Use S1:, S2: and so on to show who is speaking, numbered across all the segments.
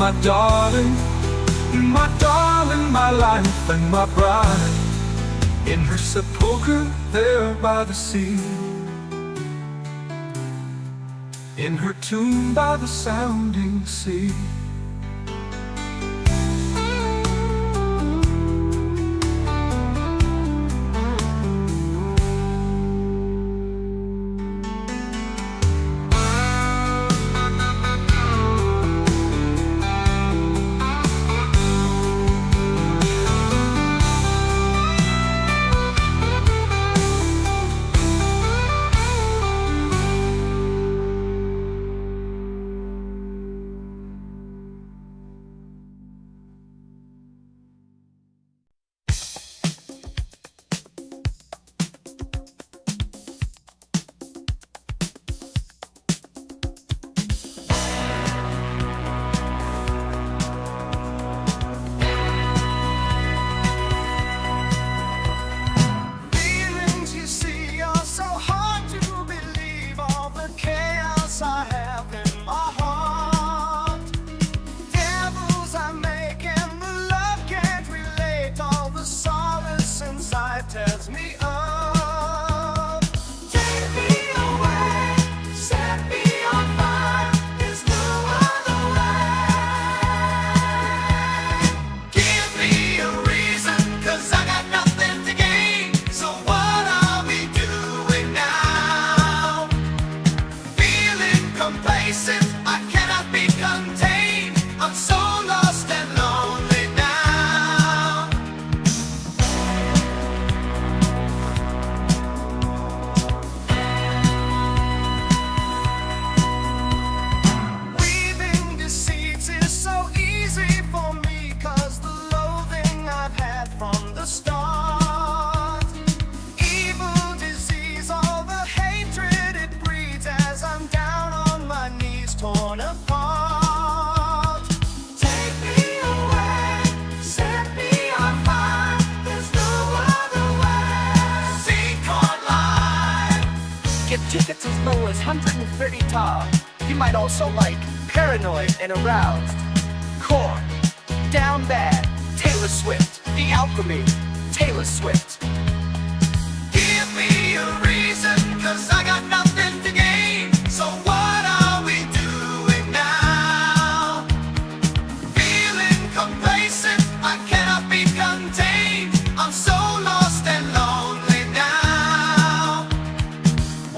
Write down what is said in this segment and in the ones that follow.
S1: my darling, my darling, my life and my bride, in her sepulchre there by the sea, in her tomb by the sounding sea.
S2: Tickets as low as 130 TAR. You might also like Paranoid and Aroused, Korn, Down Bad, Taylor Swift, The Alchemy, Taylor Swift.
S3: Give me a reason, 'cause I got nothing to gain. So what are we doing now? Feeling complacent, I cannot be contained. I'm so lost and lonely now.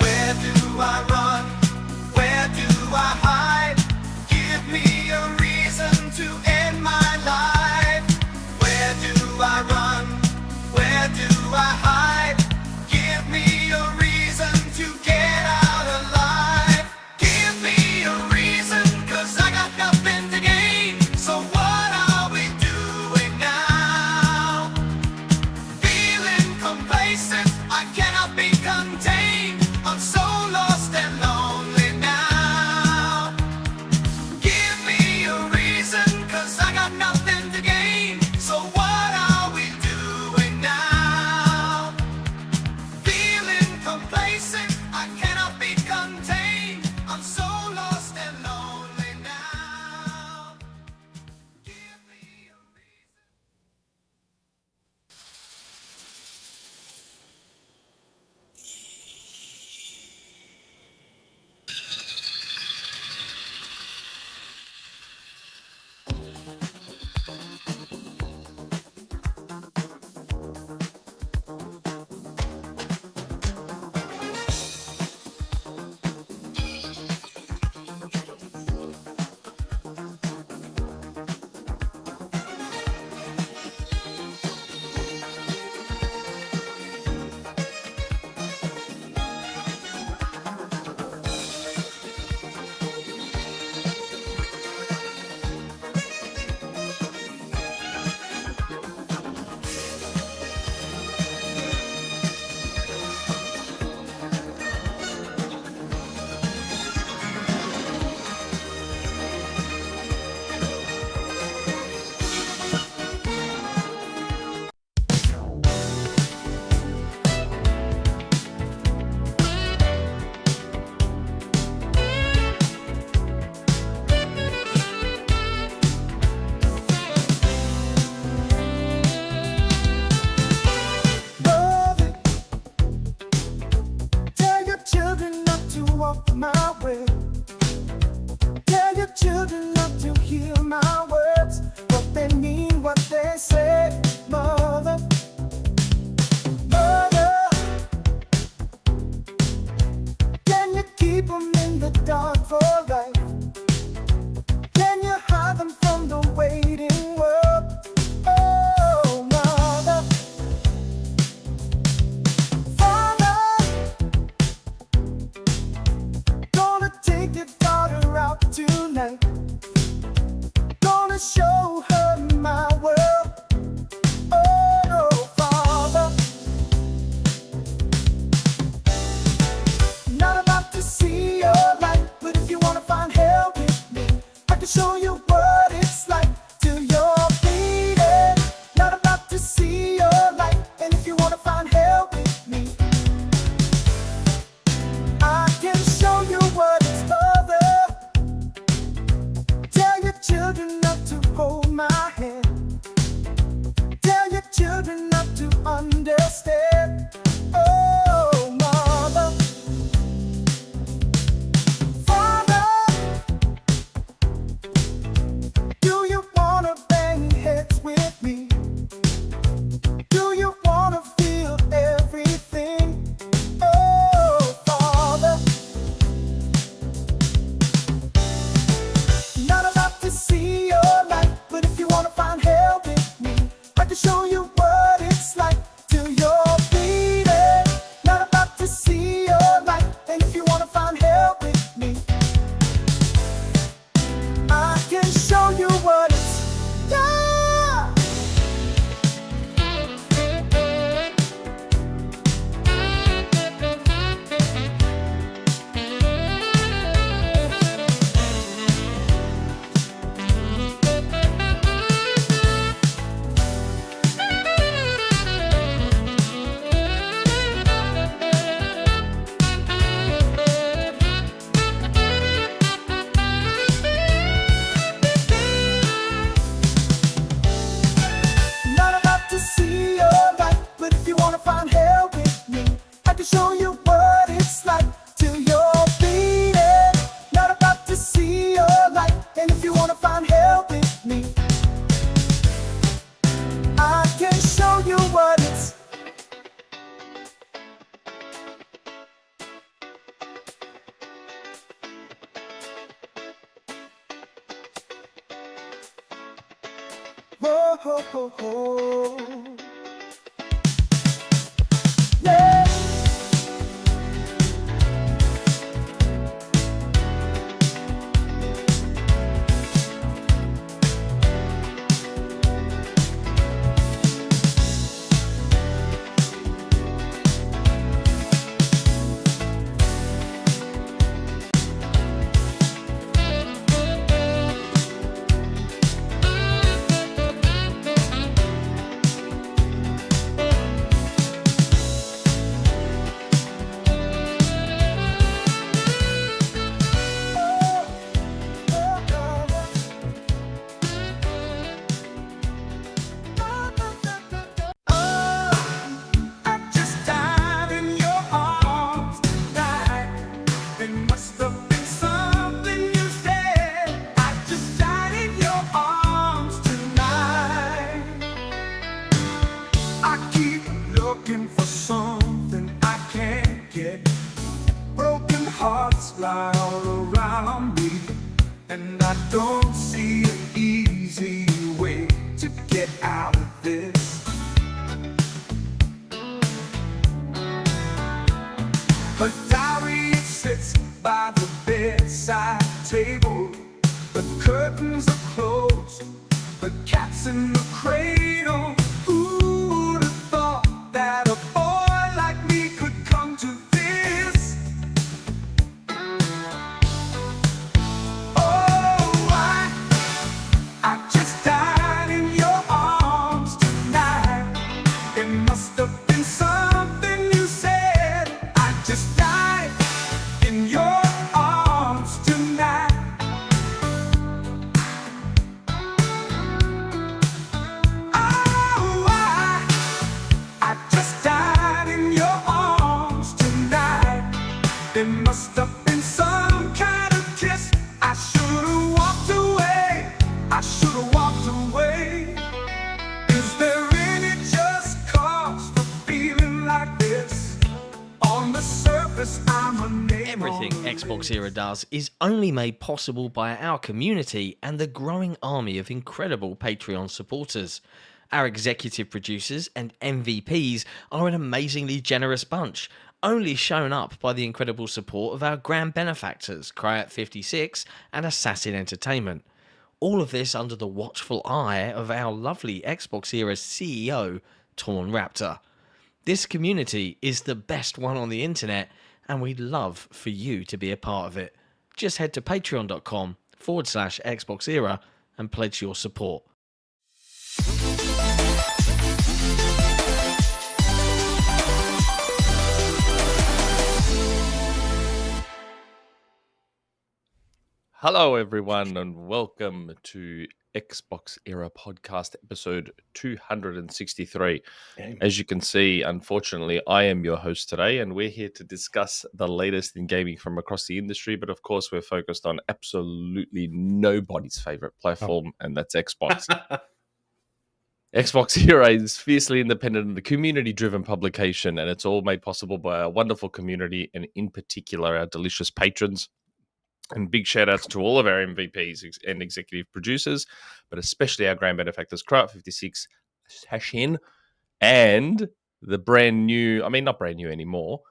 S3: Where do I run? Where do I hide? Give me a reason to end my life. Where do I run? Where do
S1: walk my way. Tell your children not to hear my words, but they mean what they say. Mother, mother, can you keep them in the dark for life? Can you hide them from the waiting world? Oh, mother, father, gonna take your daughter out tonight. Gonna show her my world. Oh, father, not about to see your light, but if you wanna find hell with me, I can show you what it's like till you're bleeding. Not about to see your light, and if you wanna find hell with me, I can show you what it's mother. Tell your children not to hold my hand. Tell your children not to understand. Oh, mother, father, do you wanna bang heads with me? Do you wanna feel everything? Oh, father, not about to see your light, but if you wanna find hell with me, I can show you what it's like till you're bleeding. Not about to see your light, and if you wanna find hell with me, I can show you what it's yeah. Not about to see your light, but if you wanna find hell with me, I can show you what it's like till you're bleeding. Not about to see your light, and if you wanna find hell with me, I can show you what it's. Whoa, ho, ho, ho. Yeah. Looking for something I can't get. Broken hearts lie all around me, and I don't see an easy way to get out of this. Her diary sits by the bedside table. The curtains are closed, the cat's in the cradle. Who would have thought that a boy like me could come to this? Oh, I just died in your arms tonight. It must have been something you said. I just died in your arms tonight. surface, I'm a name
S4: Everything
S1: on the
S4: XboxEra
S1: list.
S4: does is only made possible by our community and the growing army of incredible Patreon supporters. Our executive producers and MVPs are an amazingly generous bunch, only shown up by the incredible support of our grand benefactors, Cryat56 and Assassin Entertainment. All of this under the watchful eye of our lovely XboxEra CEO, Torn Raptor. This community is the best one on the internet, and we'd love for you to be a part of it. Just head to patreon.com/XboxEra and pledge your support.
S5: Hello, everyone, and welcome to Xbox Era Podcast episode 263. As you can see, unfortunately, I am your host today, and we're here to discuss the latest in gaming from across the industry. But of course, we're focused on absolutely nobody's favorite platform, and that's Xbox. Xbox Era is fiercely independent and a community-driven publication, and it's all made possible by our wonderful community, and in particular, our delicious patrons. And big shout outs to all of our MVPs and executive producers, but especially our grand benefactors, Cryat56, Hashin, and the brand new, I mean, not brand new anymore,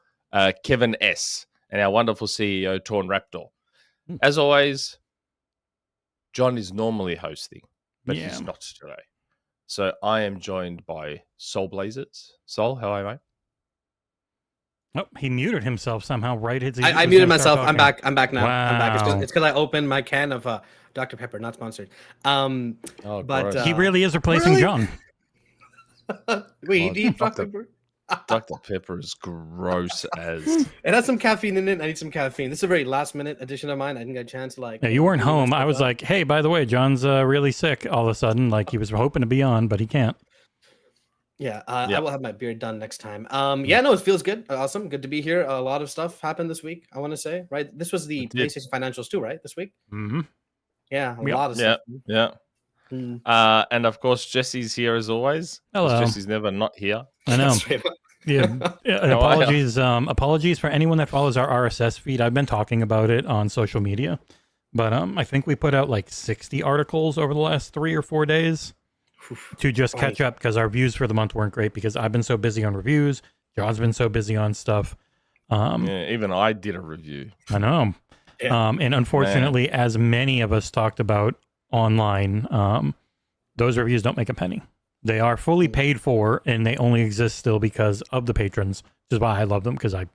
S5: Kevin S., and our wonderful CEO, Torn Raptor. As always, John is normally hosting, but he's not today. So I am joined by Soul Blazers. Soul, how are you, mate?
S6: Oh, he muted himself somehow, right?
S7: I muted myself. I'm back. I'm back now.
S6: Wow.
S7: I'm back. It's because I opened my can of Dr. Pepper, not sponsored.
S5: Oh,
S7: But
S5: gross.
S6: He really is replacing
S7: Really?
S6: John.
S7: Wait, you eat
S5: Dr.
S7: Dr. Pepper?
S5: Dr. Pepper is gross as.
S7: It has some caffeine in it. I need some caffeine. This is a very last minute edition of mine. I didn't get a chance to
S6: Yeah, you weren't
S7: do my
S6: home. I
S7: stuff
S6: was
S7: up.
S6: like, hey, by the way, John's really sick all of a sudden. Like he was hoping to be on, but he can't.
S7: Yeah,
S5: Yeah.
S7: I will have my beard done next time. Yeah, no, it feels good. Awesome. Good to be here. A lot of stuff happened this week, I want to say, right? This was the
S5: It did.
S7: PlayStation financials too, right? This week?
S6: Mm-hmm.
S7: Yeah, a
S6: Yep.
S7: lot of
S5: Yeah,
S7: stuff.
S5: yeah.
S7: Mm.
S5: And of course, Jesse's here as always. 'cause
S6: Hello.
S5: Jesse's never not here.
S6: I know.
S7: That's right.
S6: Yeah. And
S5: How are ya?
S6: apologies for anyone that follows our RSS feed. I've been talking about it on social media, but I think we put out like 60 articles over the last 3 or 4 days to just catch up because our views for the month weren't great because I've been so busy on reviews. John's been so busy on stuff.
S5: Yeah, even I did a review.
S6: I know.
S7: Yeah.
S6: And unfortunately, as many of us talked about online, those reviews don't make a penny. They are fully paid for, and they only exist still because of the patrons, which is why I love them, because I'm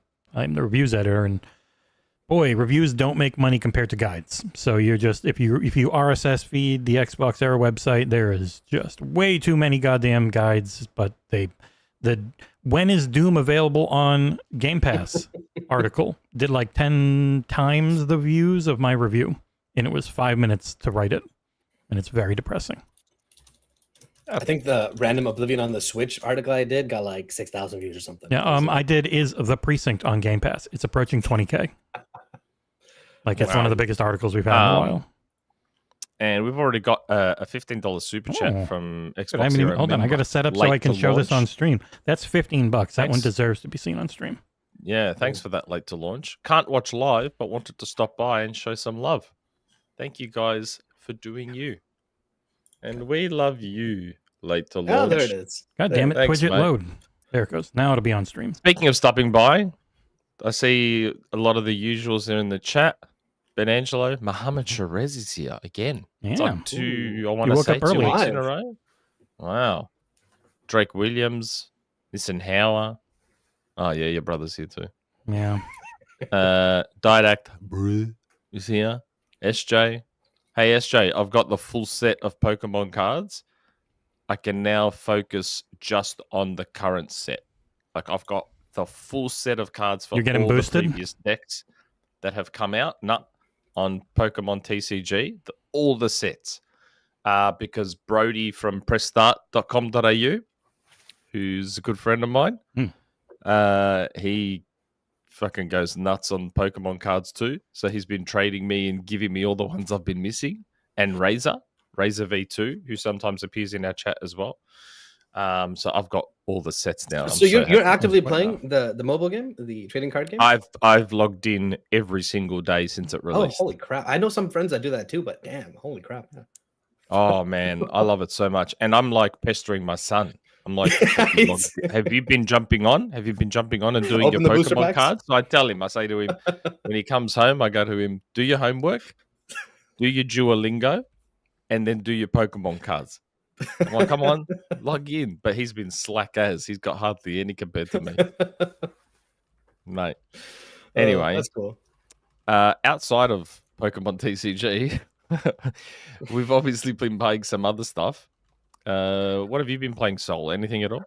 S6: the reviews editor, and boy, reviews don't make money compared to guides. So you're just, if you RSS feed the Xbox Era website, there is just way too many goddamn guides, but the when is Doom available on Game Pass article did like 10 times the views of my review, and it was 5 minutes to write it, and it's very depressing.
S7: I think the random Oblivion on the Switch article I did got like 6,000 views or something.
S6: Yeah, I did Is the Precinct on Game Pass. It's approaching 20K. Like it's one of the biggest articles we've had in a while.
S5: And we've already got a $15 super
S6: Oh.
S5: chat from Xbox
S6: But I mean,
S5: Era
S6: hold on, I
S5: member,
S6: got to set up so
S5: late
S6: I can
S5: to
S6: show this on
S5: launch.
S6: stream. That's $15. That one
S5: Thanks.
S6: deserves to be seen on stream.
S5: Yeah, thanks for that late to launch. Can't watch live, but wanted to stop by and show some love. Thank you guys for doing you. And we love you, late to launch.
S7: Oh, there it is.
S6: God damn it,
S5: Thanks,
S6: Twidget
S5: mate.
S6: load. There it goes. Now it'll be on stream.
S5: Speaking of stopping by, I see a lot of the usuals there in the chat. Ben Angelo, Mohammed Sherez is here again. It's
S6: Yeah.
S5: like I want
S6: You
S5: to
S6: woke
S5: say
S6: up
S5: 2
S6: early.
S5: weeks in a
S7: Live.
S5: row. Wow. Drake Williams, Nissenhauer. Oh, yeah, your brother's here too.
S6: Yeah.
S5: Didact Brew is here. SJ. Hey, SJ, I've got the full set of Pokemon cards. I can now focus just on the current set. Like, I've got the full set of cards for
S6: You're getting
S5: all
S6: boosted?
S5: the previous decks that have come out. On Pokemon TCG, all the sets. Because Brody from pressstart.com.au, who's a good friend of mine, he fucking goes nuts on Pokemon cards too. So he's been trading me and giving me all the ones I've been missing. And Razor V2, who sometimes appears in our chat as well. So I've got all the sets now.
S7: So you're
S5: happy.
S7: actively playing the mobile game, the trading card game?
S5: I've logged in every single day since it
S7: Oh,
S5: released.
S7: holy crap. I know some friends that do that too, but damn, holy crap. Yeah.
S5: Oh man, I love it so much. And I'm like pestering my son. I'm like,
S7: Nice.
S5: have you been jumping on? Have you been jumping on and doing
S7: Open
S5: your
S7: the booster
S5: Pokemon
S7: packs?
S5: cards? So I tell him, I say to him, when he comes home, I go to him, do your homework, do your Duolingo, and then do your Pokemon cards. I'm like, come on, log in. But he's been slack as. He's got hardly any compared to me. Mate. Anyway,
S7: that's cool.
S5: outside of Pokemon TCG, we've obviously been playing some other stuff. What have you been playing, Sol? Anything at all?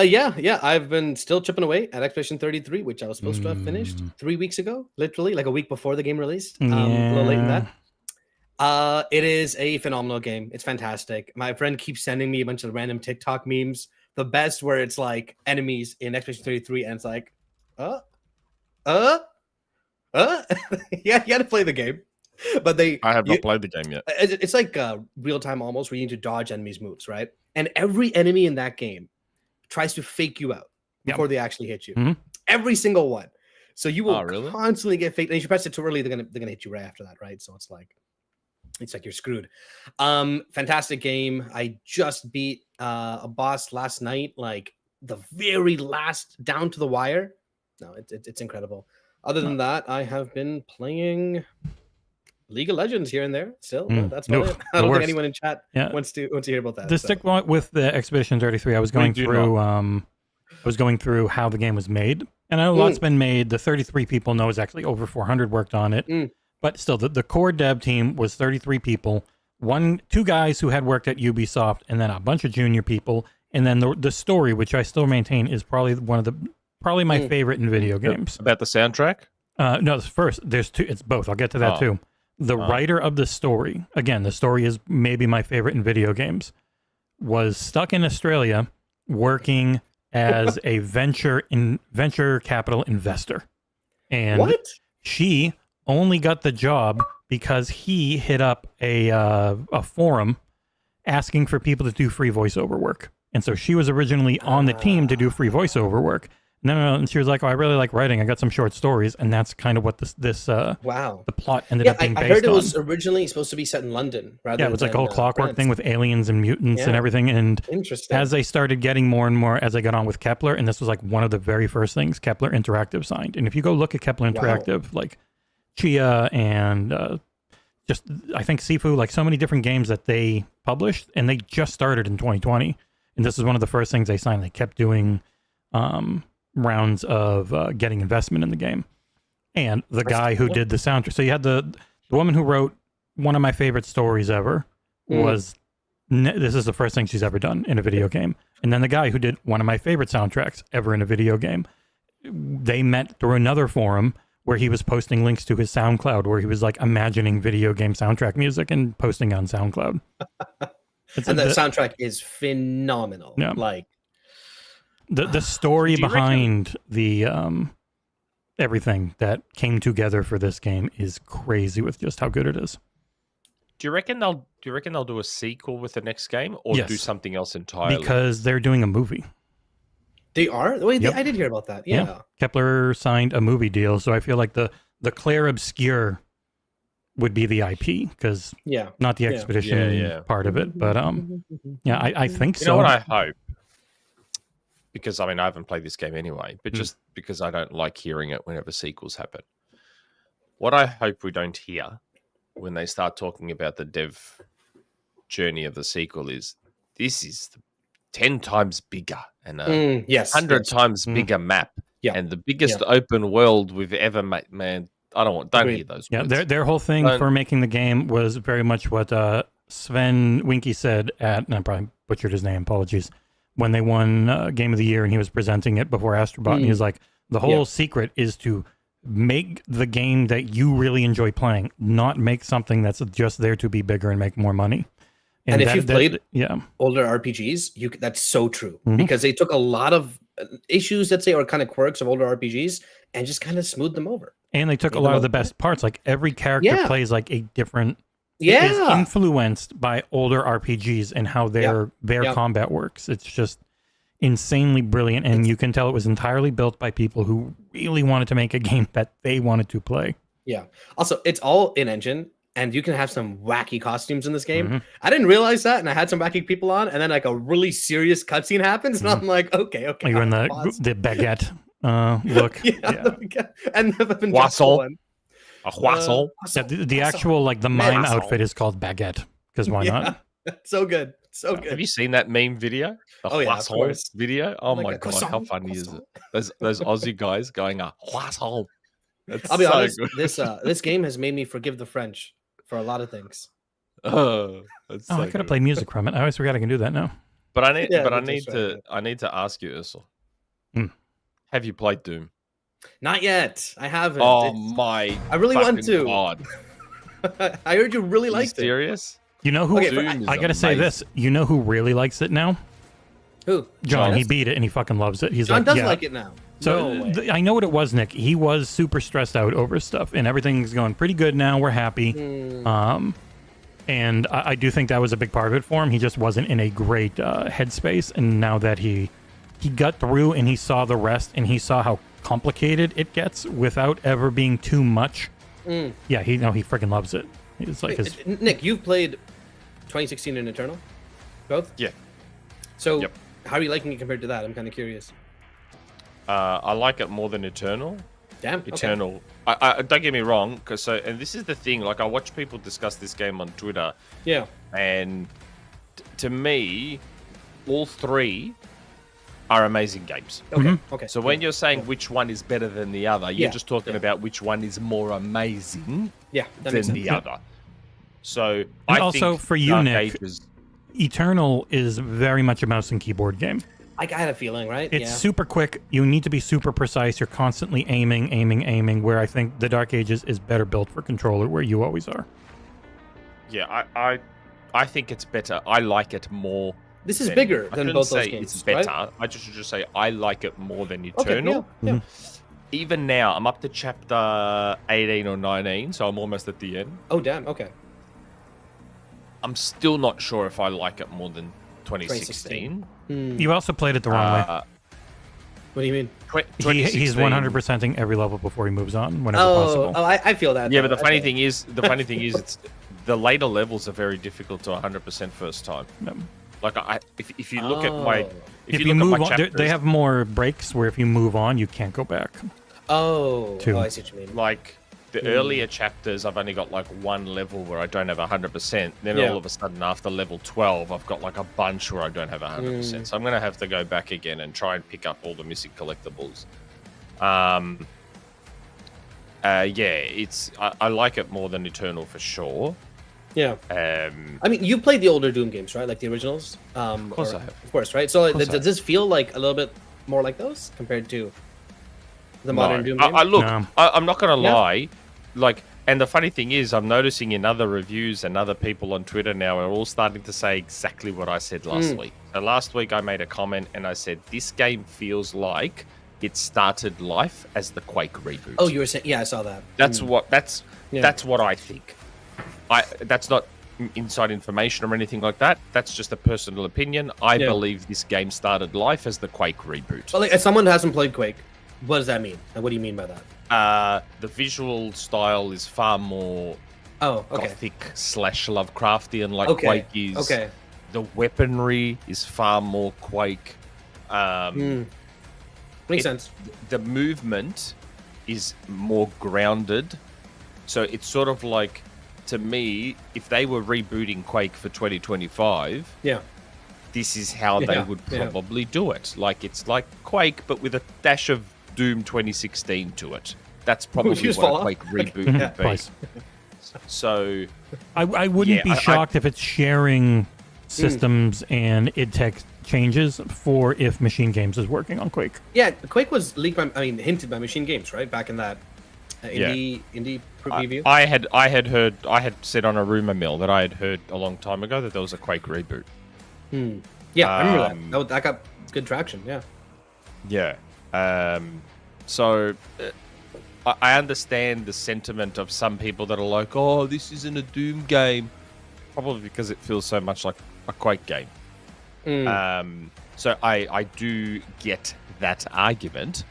S7: Yeah. I've been still chipping away at Expedition 33, which I was supposed to have finished 3 weeks ago, literally like a week before the game released. A little late in that. It is a phenomenal game. It's fantastic. My friend keeps sending me a bunch of random TikTok memes. The best where it's like enemies in Expedition 33, and it's like, yeah, you got to play the game. But
S5: I have not played the game yet.
S7: It's like real time almost, where you need to dodge enemies' moves, right? And every enemy in that game tries to fake you out before they actually hit you.
S6: Mhm.
S7: Every single one. So you will
S5: really?
S7: constantly get faked. And if you press it too early, they're gonna hit you right after that, right? So it's like you're screwed. Fantastic game. I just beat a boss last night, like the very last, down to the wire. No, it's incredible. Other than that, I have been playing League of Legends here and there still. That's about it. I don't think anyone in chat wants to hear about that.
S6: The stick with the Expedition 33, I was going through how the game was made. And I know a lot's been made. The 33 people know is actually over 400 worked on it. But still, the core dev team was 33 people. Two guys who had worked at Ubisoft, and then a bunch of junior people. And then the story, which I still maintain is probably my favorite in video games.
S5: About the soundtrack?
S6: No, there's two. It's both. I'll get to that too. The writer of the story, again, the story is maybe my favorite in video games, was stuck in Australia working as a venture capital investor. And she only got the job because he hit up a forum asking for people to do free voiceover work. And so she was originally on the team to do free voiceover work. No. And she was like, "Oh, I really like writing. I got some short stories," and that's kind of what the plot ended up being based on.
S7: I heard it was originally supposed to be set in London.
S6: It was like a whole clockwork thing with aliens and mutants and everything. And as they started getting more and more, as I got on with Kepler, and this was like one of the very first things Kepler Interactive signed. And if you go look at Kepler Interactive, like Chia and I think Sifu, like so many different games that they published, and they just started in 2020. And this is one of the first things they signed. They kept doing rounds of getting investment in the game. And the guy who did the soundtrack. So you had the woman who wrote one of my favorite stories ever this is the first thing she's ever done in a video game. And then the guy who did one of my favorite soundtracks ever in a video game. They met through another forum where he was posting links to his SoundCloud, where he was like imagining video game soundtrack music and posting on SoundCloud.
S7: And the soundtrack is phenomenal.
S6: Yeah.
S7: Like
S6: the story behind the everything that came together for this game is crazy with just how good it is.
S5: Do you reckon they'll do a sequel with the next game, or do something else entirely?
S6: Because they're doing a movie.
S7: They are? Wait, I did hear about that. Yeah.
S6: Kepler signed a movie deal, so I feel like the Clair Obscur would be the IP, because not the expedition part of it, but I think so.
S5: You know what I hope? Because, I mean, I haven't played this game anyway, but just because I don't like hearing it whenever sequels happen. What I hope we don't hear when they start talking about the dev journey of the sequel is, this is 10 times bigger and 100 times bigger map and the biggest open world we've ever made. Man, don't hear those words.
S6: Their whole thing for making the game was very much what Sven Winky said at, and I probably butchered his name, apologies, when they won Game of the Year and he was presenting it before Astrobot, and he was like, the whole secret is to make the game that you really enjoy playing, not make something that's just there to be bigger and make more money.
S7: And if you've played older RPGs, that's so true, because they took a lot of issues, let's say, or kind of quirks of older RPGs and just kind of smoothed them over.
S6: And they took a lot of the best parts. Like every character plays like a different It is
S7: Yeah.
S6: influenced by older RPGs and how their
S7: Yep.
S6: combat works. It's just insanely brilliant, and you can tell it was entirely built by people who really wanted to make a game that they wanted to play.
S7: Yeah. Also, it's all in engine, and you can have some wacky costumes in this game.
S6: Mhm.
S7: I didn't realize that, and I had some wacky people on, and then like a really serious cutscene happens, and I'm like, okay.
S6: You're in
S7: pause.
S6: the baguette look.
S7: Yeah. And the
S5: Wassail.
S7: one.
S5: A Huasol.
S6: Yeah, the actual like the mime
S7: Asshole.
S6: outfit is called baguette because why not?
S7: So good. So good.
S5: Have you seen that meme video? The
S7: Oh, yeah, of
S5: Huasol
S7: course.
S5: video? Oh
S7: Like
S5: my
S7: a
S5: god, how
S7: croissant,
S5: funny is
S7: croissant.
S5: it? Those Aussie guys going a Huasol. That's
S7: I'll be
S5: so
S7: honest.
S5: good.
S7: This game has made me forgive the French for a lot of things.
S5: Oh, that's
S6: Oh,
S5: so
S6: I could have
S5: good.
S6: played music from it. I always forgot I can do that now.
S5: But I need,
S7: Yeah,
S5: but I
S7: that's
S5: need
S7: right,
S5: to,
S7: yeah.
S5: I need to ask you, Ursel.
S6: Hmm.
S5: Have you played Doom?
S7: Not yet. I haven't.
S5: Oh
S7: It's-
S5: my!
S7: I really want
S5: fucking
S7: to.
S5: God.
S7: I heard you really
S5: Are you
S7: liked it.
S5: serious?
S6: You know who?
S7: Okay,
S5: Doom is
S6: I gotta say
S5: amazing.
S6: this. You know who really likes it now?
S7: Who?
S6: John. He
S7: does?
S6: beat it and he fucking loves it. He's
S7: John
S6: like,
S7: does
S6: yeah.
S7: like it now.
S6: So
S7: No way.
S6: I know what it was, Nick. He was super stressed out over stuff, and everything's going pretty good now. We're happy. And I do think that was a big part of it for him. He just wasn't in a great headspace, and now that he got through and he saw the rest and he saw how complicated it gets without ever being too much. Yeah, he freaking loves it. It's like his,
S7: Nick, you've played 2016 and Eternal, both.
S5: Yeah.
S7: So,
S5: Yep.
S7: how are you liking it compared to that? I'm kind of curious.
S5: I like it more than Eternal.
S7: Damn. Okay.
S5: Eternal. I don't get me wrong, because and this is the thing. Like I watch people discuss this game on Twitter,
S7: Yeah.
S5: and to me, all three are amazing games.
S7: Okay. Okay.
S5: So when
S7: Yeah.
S5: you're saying which one is better than the other, you're
S7: Yeah,
S5: just talking about which one is more amazing
S7: Yeah. That
S5: than
S7: makes sense.
S5: the other. So
S6: And
S5: I
S6: also
S5: think
S6: for you,
S5: Dark
S6: Nick,
S5: Ages-
S6: Eternal is very much a mouse and keyboard game.
S7: I had a feeling, right?
S6: It's
S7: yeah.
S6: super quick. You need to be super precise. You're constantly aiming. Where I think the Dark Ages is better built for controller, where you always are.
S5: Yeah, I think it's better. I like it more.
S7: This is
S5: than-
S7: bigger
S5: I
S7: than
S5: shouldn't
S7: both those
S5: say
S7: games.
S5: It's better.
S7: Right?
S5: I just should just say I like it more than
S7: Okay.
S5: Eternal.
S7: Yeah.
S5: Even now, I'm up to chapter 18 or 19, so I'm almost at the end.
S7: Oh, damn. Okay.
S5: I'm still not sure if I like it more than 2016.
S6: You also played it the wrong way.
S7: What do you mean?
S6: He's 100%ing every level before he moves on, whenever
S7: Oh,
S6: possible.
S7: I feel that.
S5: Yeah,
S7: though.
S5: but the funny
S7: Okay.
S5: thing is, it's the later levels are very difficult to 100% first time. Like if you look at my
S7: Oh.
S6: If
S5: you
S6: you
S5: look
S6: move
S5: at my
S6: on,
S5: chapters,
S6: they have more breaks where if you move on, you can't go back.
S7: Oh,
S6: Two.
S7: I see what you mean.
S5: like the earlier chapters, I've only got like one level where I don't have 100%. Then
S7: Yeah.
S5: all of a sudden, after level 12, I've got like a bunch where I don't have 100%. So I'm gonna have to go back again and try and pick up all the missing collectibles. I like it more than Eternal for sure.
S7: Yeah. I mean, you played the older Doom games, right? Like the originals. Of
S5: course I have.
S7: Of course, right? So
S6: course I
S7: does this feel like a little bit more like those compared to the modern Doom game?
S5: Look,
S6: No.
S5: I'm not gonna
S7: Yeah.
S5: lie. Like, and the funny thing is, I'm noticing in other reviews and other people on Twitter now are all starting to say exactly what I said last week. So last week I made a comment and I said this game feels like it started life as the Quake reboot.
S7: Oh, you were saying, yeah, I saw that.
S5: That's what
S7: Yeah.
S5: that's what I think. That's not inside information or anything like that. That's just a personal opinion. I
S7: Yeah.
S5: believe this game started life as the Quake reboot.
S7: Well, like, as someone who hasn't played Quake, what does that mean? And what do you mean by that?
S5: The visual style is far more
S7: Oh, okay.
S5: gothic / Lovecraftian like
S7: Okay.
S5: Quake is.
S7: Okay.
S5: The weaponry is far more Quake.
S7: Makes sense.
S5: The movement is more grounded. So it's sort of like, to me, if they were rebooting Quake for 2025,
S7: Yeah.
S5: this is how they
S7: Yeah,
S5: would
S7: yeah.
S5: probably do it. Like, it's like Quake, but with a dash of Doom 2016 to it. That's probably
S7: Use
S5: what a
S7: Fallout.
S5: Quake reboot
S7: Yeah.
S5: would be.
S6: Twice.
S5: So,
S6: I wouldn't
S5: Yeah,
S6: be
S5: I-
S6: shocked if it's sharing systems and id Tech changes for if Machine Games is working on Quake.
S7: Yeah, Quake was leaked by, hinted by Machine Games, right? Back in that indie preview.
S5: I had said on a rumor mill that I had heard a long time ago that there was a Quake reboot.
S7: Yeah, I remember that. That got good traction. Yeah.
S5: Yeah. So I understand the sentiment of some people that are like, "Oh, this isn't a Doom game," probably because it feels so much like a Quake game. So I do get that argument.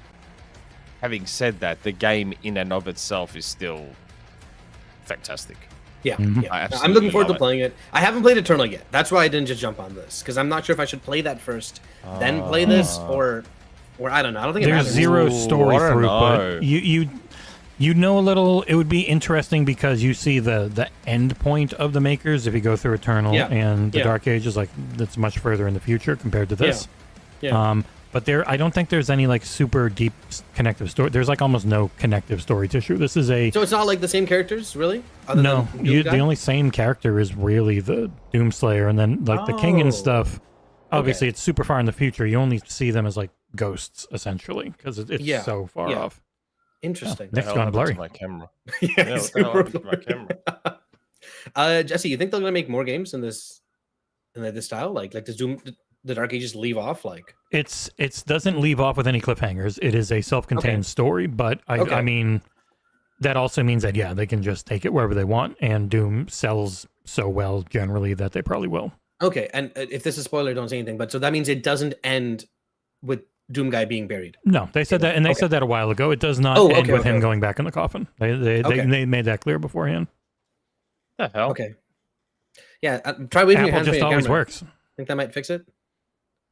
S5: Having said that, the game in and of itself is still fantastic.
S7: Yeah,
S6: Mhm.
S7: yeah.
S5: I
S7: I'm
S5: absolutely
S7: looking forward to
S5: love it.
S7: playing it. I haven't played Eternal yet. That's why I didn't just jump on this, because I'm not sure if I should play that first, then play this, or I don't know. I don't think it
S6: There's
S7: matters.
S6: zero
S5: Ooh,
S6: story
S5: I don't
S6: through,
S5: know.
S6: but you know a little. It would be interesting because you see the end point of the makers if you go through Eternal
S7: Yeah.
S6: and the
S7: Yeah.
S6: Dark Ages. Like that's much further in the future compared to this.
S7: Yeah.
S6: But I don't think there's any like super deep connective story. There's like almost no connective story tissue. This is a
S7: So it's not like the same characters, really? Other
S6: no.
S7: than Doom Guy?
S6: The only same character is really the Doomslayer, and then like the King and
S7: Oh.
S6: stuff. Obviously,
S7: Okay.
S6: it's super far in the future. You only see them as like ghosts essentially because it's
S7: Yeah.
S6: so far
S7: Yeah.
S6: off.
S7: Interesting.
S6: Next
S5: Hell
S6: gone
S5: happened to
S6: blurry.
S5: my camera.
S7: Yeah,
S5: Yeah, what the hell happened to my camera?
S7: Jesse, you think they're gonna make more games in this style? Like does Doom the Dark Ages leave off? Like
S6: It's doesn't leave off with any cliffhangers. It is a self-contained
S7: Okay.
S6: story, but I
S7: Okay.
S6: mean that also means that yeah, they can just take it wherever they want, and Doom sells so well generally that they probably will.
S7: okay, and if this is spoiler, don't say anything. But so that means it doesn't end with Doom Guy being buried.
S6: No, they said that, and they
S7: Okay.
S6: said that a while ago. It does not
S7: Oh,
S6: end
S7: okay,
S6: with
S7: okay,
S6: him
S7: okay.
S6: going back in the coffin. They made that clear beforehand.
S5: The hell?
S7: Okay. Yeah, try waving your
S6: Apple
S7: hand
S6: just
S7: from your
S6: always
S7: camera.
S6: works.
S7: Think that might fix it?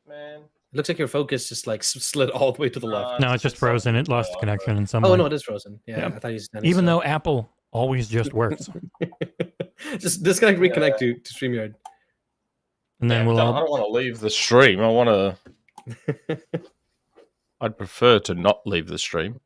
S5: Man.
S7: It looks like your focus just like slid all the way to the left.
S6: No, it's just frozen. It lost connection in some
S7: Oh
S6: way.
S7: no, it is frozen. Yeah,
S6: Yeah.
S7: I thought you was standing
S6: Even
S7: still.
S6: though Apple always just works,
S7: just disconnect, reconnect to StreamYard.
S6: and then
S5: I
S6: we'll
S5: don't
S6: all.
S5: want to leave the stream. I want to. I'd prefer to not leave the stream.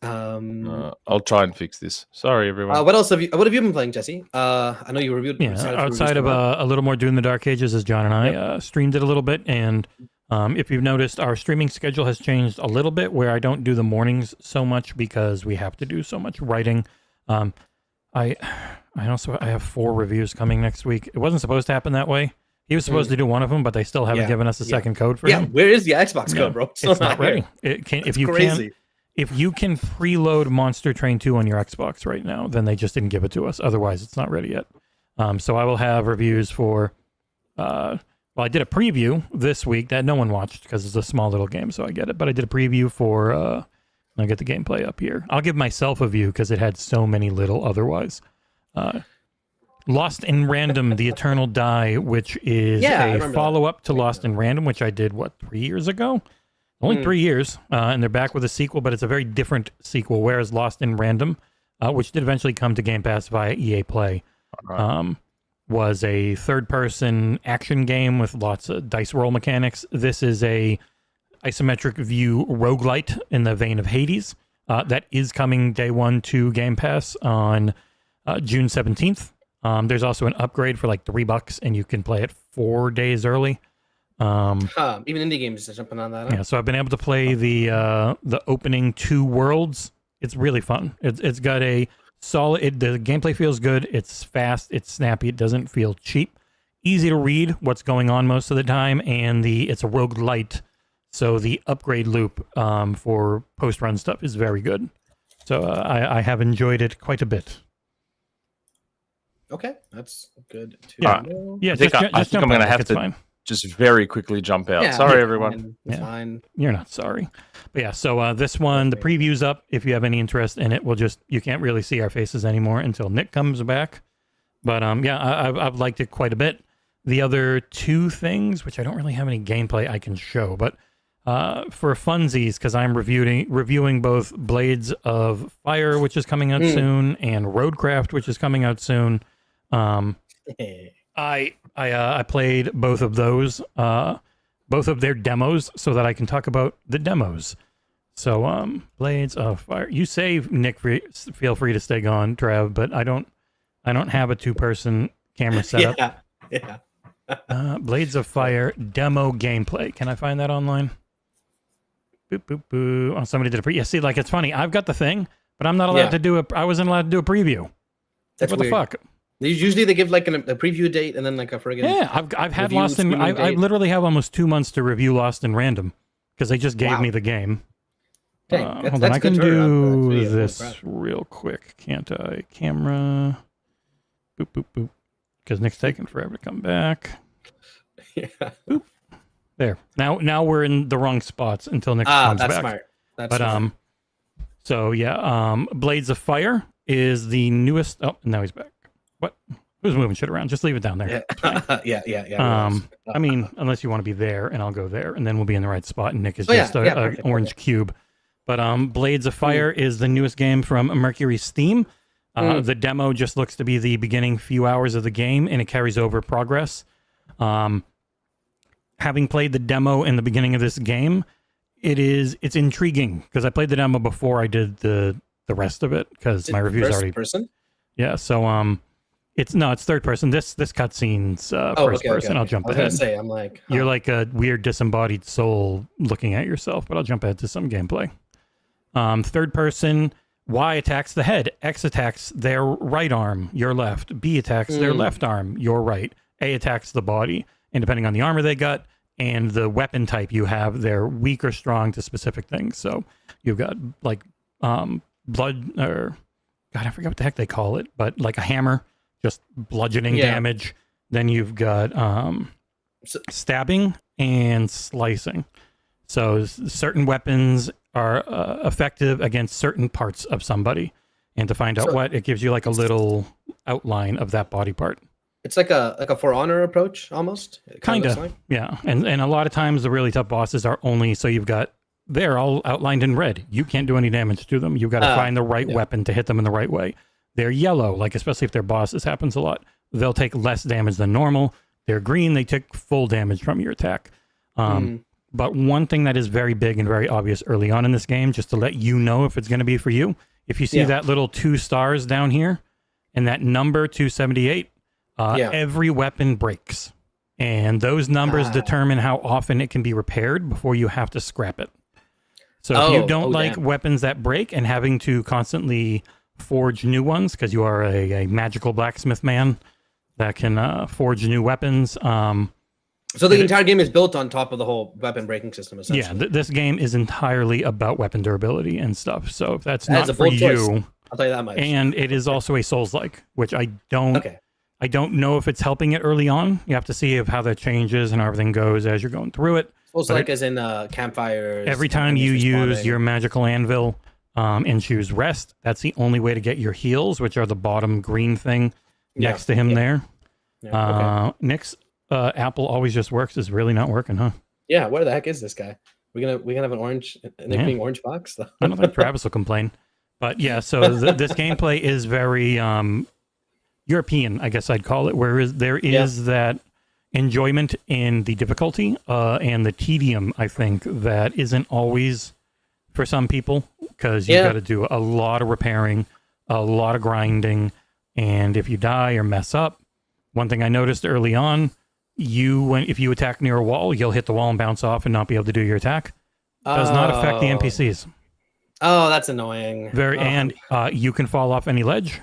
S5: I'll try and fix this. Sorry, everyone.
S7: What else have you been playing, Jesse? I know you reviewed.
S6: Yeah,
S7: decided to
S6: outside
S7: review
S6: of
S7: some
S6: a little more Doom the Dark Ages, as John and I streamed it a little bit, and if you've noticed, our streaming schedule has changed a little bit, where I don't do the mornings so much because we have to do so much writing. I have 4 reviews coming next week. It wasn't supposed to happen that way. He was supposed to do one of them, but they still haven't
S7: Yeah,
S6: given us a
S7: yeah.
S6: second code for
S7: yeah,
S6: him.
S7: where is the Xbox code, bro?
S6: It's not ready. It can, if you
S7: crazy.
S6: can, if you can preload Monster Train 2 on your Xbox right now, then they just didn't give it to us. Otherwise, it's not ready yet. So I will have reviews for. Well, I did a preview this week that no one watched because it's a small little game, so I get it. But I did a preview for. I'll get the gameplay up here. I'll give myself a view because it had so many little otherwise. Lost in Random, The Eternal Die, which is
S7: Yeah, I
S6: a
S7: remember that.
S6: follow-up to Lost in Random, which I did, 3 years ago? Only 3 years, and they're back with a sequel, but it's a very different sequel, whereas Lost in Random, which did eventually come to Game Pass via EA Play, was a third-person action game with lots of dice roll mechanics. This is a isometric view roguelite in the vein of Hades. That is coming day one to Game Pass on June 17th. There's also an upgrade for like $3, and you can play it 4 days early.
S7: Even indie games are jumping on that. Huh?
S6: Yeah, so I've been able to play the opening 2 worlds. It's really fun. It's got a solid. The gameplay feels good. It's fast. It's snappy. It doesn't feel cheap. Easy to read what's going on most of the time, and it's a roguelite, so the upgrade loop for post-run stuff is very good. So I have enjoyed it quite a bit.
S7: Okay, that's good to
S6: Yeah.
S7: know.
S6: Yeah,
S5: I think
S6: just
S5: I'm
S6: jump
S5: going to
S6: on it.
S5: have
S6: It's
S5: to
S6: fine.
S5: just very quickly jump out.
S7: Yeah,
S5: Sorry,
S7: it's
S5: everyone.
S7: fine. It's
S6: Yeah.
S7: fine.
S6: You're not sorry. But yeah, so this one, the preview's up. If you have any interest in it, you can't really see our faces anymore until Nick comes back. But yeah, I've liked it quite a bit. The other 2 things, which I don't really have any gameplay I can show, but for funsies, because I'm reviewing both Blades of Fire, which is coming out soon, and Roadcraft, which is coming out soon. I played both of those, both of their demos, so that I can talk about the demos. So, Blades of Fire. You say, Nick, feel free to stay gone, Trav, but I don't have a 2-person camera setup.
S7: Yeah.
S6: Blades of Fire demo gameplay. Can I find that online? Boop, boop, boo. Oh, somebody did a yeah, see, like, it's funny. I've got the thing, but I'm not allowed to do I wasn't allowed to do a preview.
S7: That's
S6: what
S7: weird.
S6: the fuck?
S7: Usually they give like a preview date and then like a friggin'
S6: Yeah, I've had
S7: review
S6: Lost in.
S7: screening
S6: I
S7: date.
S6: literally have almost 2 months to review Lost in Random because they just gave
S7: Wow.
S6: me the game.
S7: Dang,
S6: Hold on, I can
S7: good turnaround for that
S6: do
S7: video, holy
S6: this
S7: crap.
S6: real quick, can't I? Camera. Boop, boop, boop. Because Nick's taking forever to come back.
S7: Yeah.
S6: There. Now we're in the wrong spots until Nick comes
S7: That's
S6: back.
S7: smart. That's
S6: But
S7: smart.
S6: so yeah, Blades of Fire is the newest. Oh, now he's back. What? Who's moving shit around? Just leave it down there.
S7: Yeah.
S6: I mean, unless you want to be there, and I'll go there, and then we'll be in the right spot. And Nick is
S7: Oh, yeah,
S6: just a
S7: perfect,
S6: orange cube. But Blades of Fire is the newest game from Mercury Steam. The demo just looks to be the beginning few hours of the game, and it carries over progress. Having played the demo in the beginning of this game, it's intriguing because I played the demo before I did the rest of it because my review's
S7: first
S6: already
S7: person.
S6: yeah. So it's third person. This cutscene's first person. I'll jump
S7: I was
S6: ahead.
S7: gonna say, I'm like,
S6: You're like a weird disembodied soul looking at yourself, but I'll jump ahead to some gameplay. Third person, Y attacks the head, X attacks their right arm, your left, B attacks their left arm, your right, A attacks the body, and depending on the armor they got and the weapon type you have, they're weak or strong to specific things. So you've got like blood, or God, I forget what the heck they call it, but like a hammer, just bludgeoning damage. Then you've got stabbing and slicing. So certain weapons are effective against certain parts of somebody. And to find out what, it gives you like a little outline of that body part.
S7: It's like a For Honor approach almost.
S6: Kind of,
S7: like.
S6: yeah. And a lot of times the really tough bosses are only, so you've got, they're all outlined in red. You can't do any damage to them. You've got to find the right weapon to hit them in the right way. They're yellow, like especially if they're bosses, happens a lot. They'll take less damage than normal. They're green, they take full damage from your attack. But one thing that is very big and very obvious early on in this game, just to let you know if it's going to be for you, if you see that little 2 stars down here and that number 278, every weapon breaks. And those numbers determine how often it can be repaired before you have to scrap it. So if you don't like weapons that break and having to constantly forge new ones, because you are a magical blacksmith man that can forge new weapons.
S7: So the entire game is built on top of the whole weapon breaking system, essentially.
S6: Yeah, this game is entirely about weapon durability and stuff. So if that's not
S7: a
S6: for
S7: bold choice.
S6: you,
S7: I'll tell you that much.
S6: and it is also a Souls-like, which I don't know if it's helping it early on. You have to see how that changes and how everything goes as you're going through it.
S7: Souls-like as in campfires.
S6: Every time you use your magical anvil and choose rest, that's the only way to get your heals, which are the bottom green thing next to him there. Nick's Apple always just works is really not working, huh?
S7: Yeah, where the heck is this guy? We gonna have an orange being orange box?
S6: I don't think Travis will complain. But yeah, so this gameplay is very European, I guess I'd call it, whereas there is that enjoyment in the difficulty and the tedium, I think, that isn't always for some people, because you've got to do a lot of repairing, a lot of grinding, and if you die or mess up, one thing I noticed early on, if you attack near a wall, you'll hit the wall and bounce off and not be able to do your attack. Does not affect the NPCs.
S7: Oh, that's annoying.
S6: And you can fall off any ledge.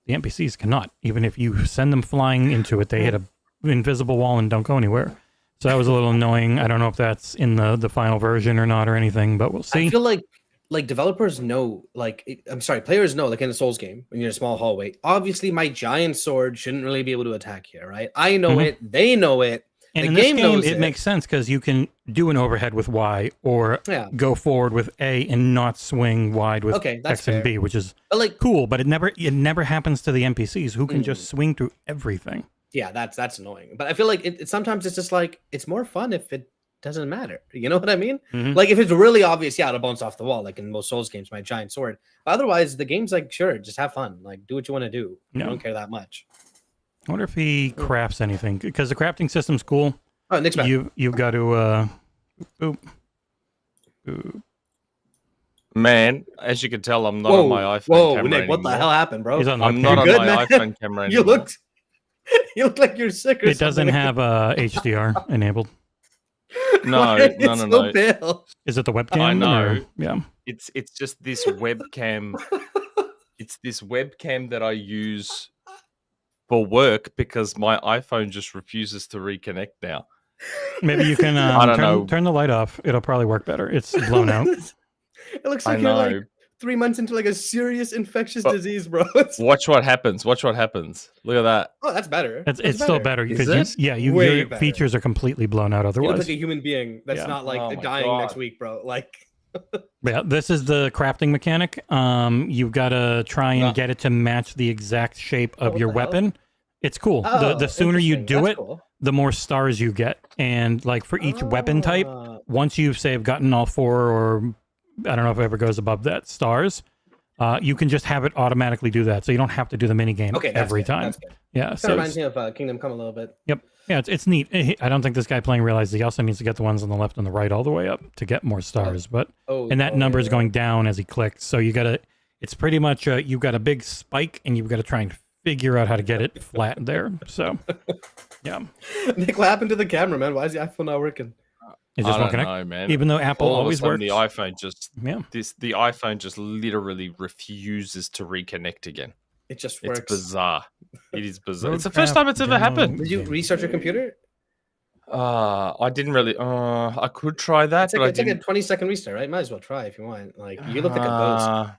S6: The NPCs cannot. Even if you send them flying into it, they hit a invisible wall and don't go anywhere. So that was a little annoying. I don't know if that's in the final version or not or anything, but we'll see.
S7: I feel like developers know, players know, like in a Souls game, when you're in a small hallway, obviously my giant sword shouldn't really be able to attack here, right? I know it, they know it.
S6: And
S7: the
S6: in this
S7: game
S6: game,
S7: knows
S6: it makes sense because you can do an overhead with Y or go forward with A and not swing wide with X and B, which is cool, but it never happens to the NPCs who can just swing through everything.
S7: Yeah, that's annoying. But I feel like it sometimes it's just like it's more fun if it doesn't matter. You know what I mean? Like if it's really obvious, it'll bounce off the wall, like in most Souls games, my giant sword. But otherwise, the game's like, sure, just have fun. Like do what you want to do. I don't care that much.
S6: I wonder if he crafts anything, because the crafting system's cool.
S7: Oh, Nick's back.
S6: You've got to boop.
S5: Man, as you can tell, I'm not on my iPhone camera
S7: Nick, what
S5: anymore.
S7: the hell happened, bro?
S6: I'm
S5: not on
S7: good,
S5: my
S7: man?
S5: iPhone camera
S7: You
S5: anymore.
S7: look like you're sick or
S6: It doesn't
S7: something.
S6: have HDR enabled.
S5: No.
S7: Pale.
S6: Is it the webcam?
S5: I know.
S6: Or- yeah.
S5: It's just this webcam. It's this webcam that I use for work because my iPhone just refuses to reconnect now.
S6: Maybe you can
S5: I don't know.
S6: turn the light off. It'll probably work better. It's blown out.
S7: It looks
S5: I
S7: like you're like
S5: know.
S7: 3 months into like a serious infectious
S5: But-
S7: disease, bro.
S5: Watch what happens. Watch what happens. Look at that.
S7: Oh, that's better.
S6: It's still better
S5: Is
S6: because
S5: it?
S7: Way
S6: your
S7: better.
S6: features are completely blown out
S7: You look
S6: otherwise.
S7: like a human being that's
S6: Yeah.
S7: not like
S5: Oh my
S7: dying next
S5: God.
S7: week, bro. Like,
S6: Yeah, this is the crafting mechanic. You've got to try and
S5: No.
S6: get it to match the exact shape of
S7: what
S6: your
S7: the hell?
S6: weapon. It's cool.
S7: oh,
S6: The sooner you
S7: interesting.
S6: do
S7: That's
S6: it,
S7: cool.
S6: the more stars you get. And like for each weapon type,
S7: Ah.
S6: once you've say have gotten all 4, or I don't know if it ever goes above that stars, you can just have it automatically do that. So you don't have to do the mini game
S7: Okay, that's
S6: every
S7: good,
S6: time.
S7: that's good.
S6: Yeah,
S7: Kind
S6: so
S7: of reminds me of Kingdom Come a little bit.
S6: yep. Yeah, it's neat. I don't think this guy playing realized he also needs to get the ones on the left and the right all the way up to get more stars. But
S7: Oh,
S6: and that number is
S7: yeah.
S6: going down as he clicks. So you gotta. It's pretty much you've got a big spike, and you've got to try and figure out how to get it flat there. So yeah,
S7: Nick, what happened to the camera, man? Why is the iPhone not working?
S6: it
S5: I
S6: just won't
S5: don't
S6: connect.
S5: know, man.
S6: Even though Apple
S5: All of a
S6: always
S5: sudden,
S6: works.
S5: the iPhone just
S6: Yeah,
S5: the iPhone just literally refuses to reconnect again.
S7: It just
S5: It's
S7: works.
S5: bizarre. It is bizarre. It's the
S6: Roadcraft
S5: first time it's ever
S6: demo.
S5: happened.
S7: Did you restart your computer?
S5: I didn't really. I could try that,
S7: It's
S5: but
S7: like,
S5: I
S7: it's like a
S5: didn't.
S7: 20-second restart, right? Might as well try if you want. Like, you look like a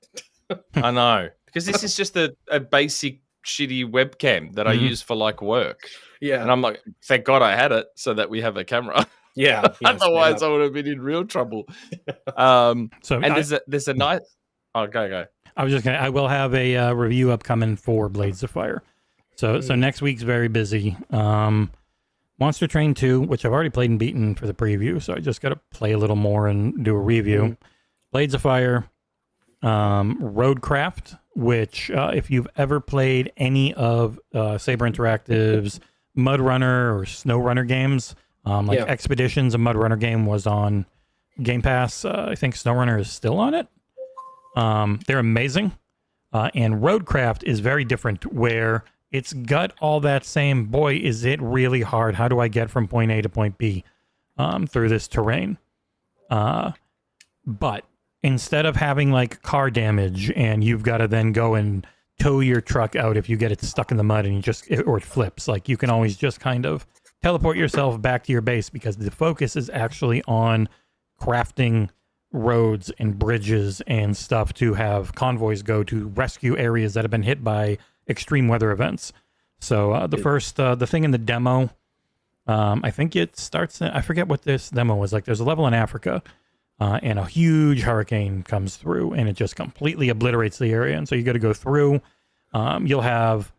S7: ghost.
S5: I know, because this is just a basic shitty webcam that I
S6: Mhm.
S5: use for like work,
S7: Yeah.
S5: and I'm like, thank God I had it so that we have a camera.
S7: Yeah. yeah, straight
S5: Otherwise,
S7: up.
S5: I would have been in real trouble.
S6: so
S5: And there's a nice. Oh, go.
S6: I was just gonna. I will have a review upcoming for Blades of Fire. So next week's very busy. Monster Train 2, which I've already played and beaten for the preview, so I just got to play a little more and do a review. Blades of Fire, Roadcraft, which if you've ever played any of Saber Interactive's Mud Runner or Snow Runner games, like
S7: Yeah.
S6: Expeditions, a Mud Runner game was on Game Pass. I think Snow Runner is still on it. They're amazing. And Roadcraft is very different, where it's got all that same, boy, is it really hard. How do I get from point A to point B through this terrain? But instead of having like car damage and you've got to then go and tow your truck out if you get it stuck in the mud and or it flips, like you can always just kind of teleport yourself back to your base, because the focus is actually on crafting roads and bridges and stuff to have convoys go to rescue areas that have been hit by extreme weather events. So the thing in the demo, I think it starts, I forget what this demo was like. There's a level in Africa and a huge hurricane comes through and it just completely obliterates the area. And so you got to go through, you'll have,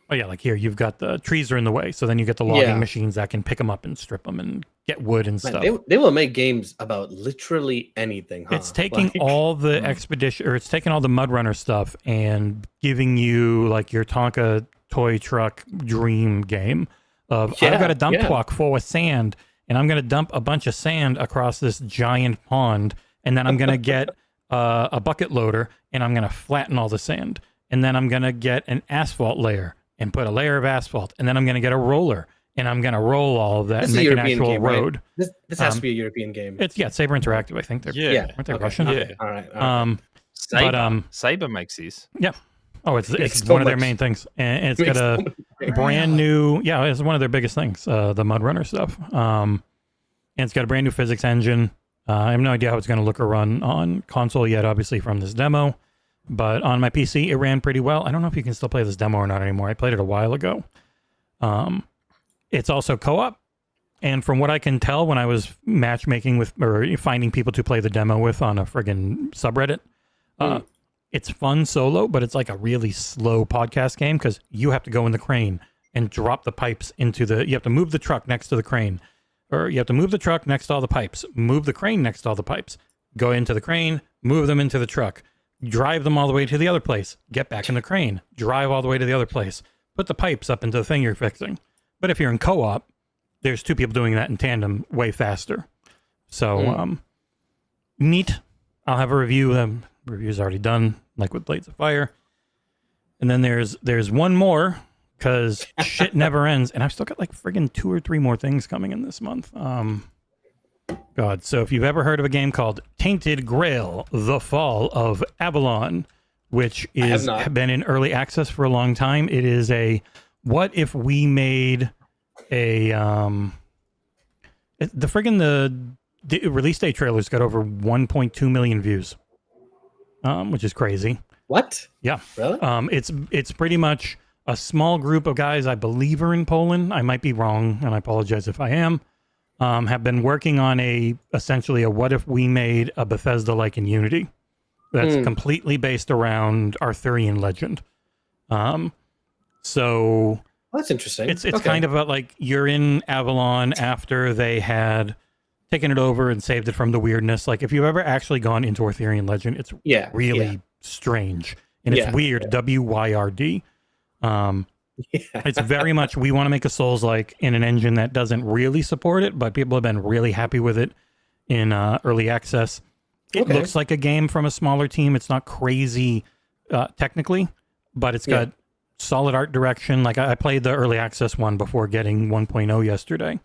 S6: oh yeah, like here, you've got the trees are in the way. So then you get the logging
S7: Yeah.
S6: machines that can pick them up and strip them and get wood and
S7: Man,
S6: stuff.
S7: they will make games about literally anything, huh?
S6: It's taking
S7: Like-
S6: all the expedition, or it's taking all the Mud Runner stuff and giving you like your Tonka toy truck dream game of I've
S7: Yeah,
S6: got a dump
S7: yeah.
S6: truck full of sand and I'm going to dump a bunch of sand across this giant pond, and then I'm going to get a bucket loader and I'm going to flatten all the sand, and then I'm going to get an asphalt layer and put a layer of asphalt, and then I'm going to get a roller and I'm going to roll all of that
S7: This
S6: and
S7: is a
S6: make an
S7: European
S6: actual
S7: game, right?
S6: road.
S7: This has to be a European game.
S6: It's Saber Interactive. I think they're
S5: Yeah.
S6: aren't they
S7: okay,
S6: Russian?
S7: okay, all right.
S5: Saber,
S6: But,
S5: Saber makes these.
S6: Yeah. Oh, it's
S7: so
S6: one of their
S7: much.
S6: main things, and it's
S7: Makes
S6: got
S7: so
S6: a brand new. Yeah, it's one of their biggest things, the Mud Runner stuff. And it's got a brand new physics engine. I have no idea how it's going to look or run on console yet, obviously from this demo, but on my PC it ran pretty well. I don't know if you can still play this demo or not anymore. I played it a while ago. It's also co-op, and from what I can tell, when I was matchmaking with or finding people to play the demo with on a friggin' subreddit. It's fun solo, but it's like a really slow podcast game because you have to go in the crane and drop the pipes into you have to move the truck next to the crane, or you have to move the truck next to all the pipes, move the crane next to all the pipes, go into the crane, move them into the truck, drive them all the way to the other place, get back in the crane, drive all the way to the other place, put the pipes up into the thing you're fixing. But if you're in co-op, there's two people doing that in tandem way faster. So, neat. I'll have a review. Review's already done, like with Blades of Fire. And then there's one more, because shit never ends. And I've still got like friggin' 2 or 3 more things coming in this month. God. So if you've ever heard of a game called Tainted Grail, The Fall of Avalon, which is
S7: not.
S6: been in early access for a long time. It is what if we made a the the release day trailers got over 1.2 million views, which is crazy.
S7: What?
S6: Yeah.
S7: Really?
S6: It's pretty much a small group of guys, I believe are in Poland. I might be wrong, and I apologize if I am. Have been working on essentially a what if we made a Bethesda like in Unity that's completely based around Arthurian legend. So
S7: That's interesting.
S6: it's kind of about like you're in Avalon after they had taken it over and saved it from the weirdness. Like if you've ever actually gone into Arthurian legend, it's really strange and it's weird. WYRD. It's very much we want to make a Souls like in an engine that doesn't really support it, but people have been really happy with it in early access. It looks like a game from a smaller team. It's not crazy technically, but it's got solid art direction. Like I played the early access one before getting 1.0 yesterday.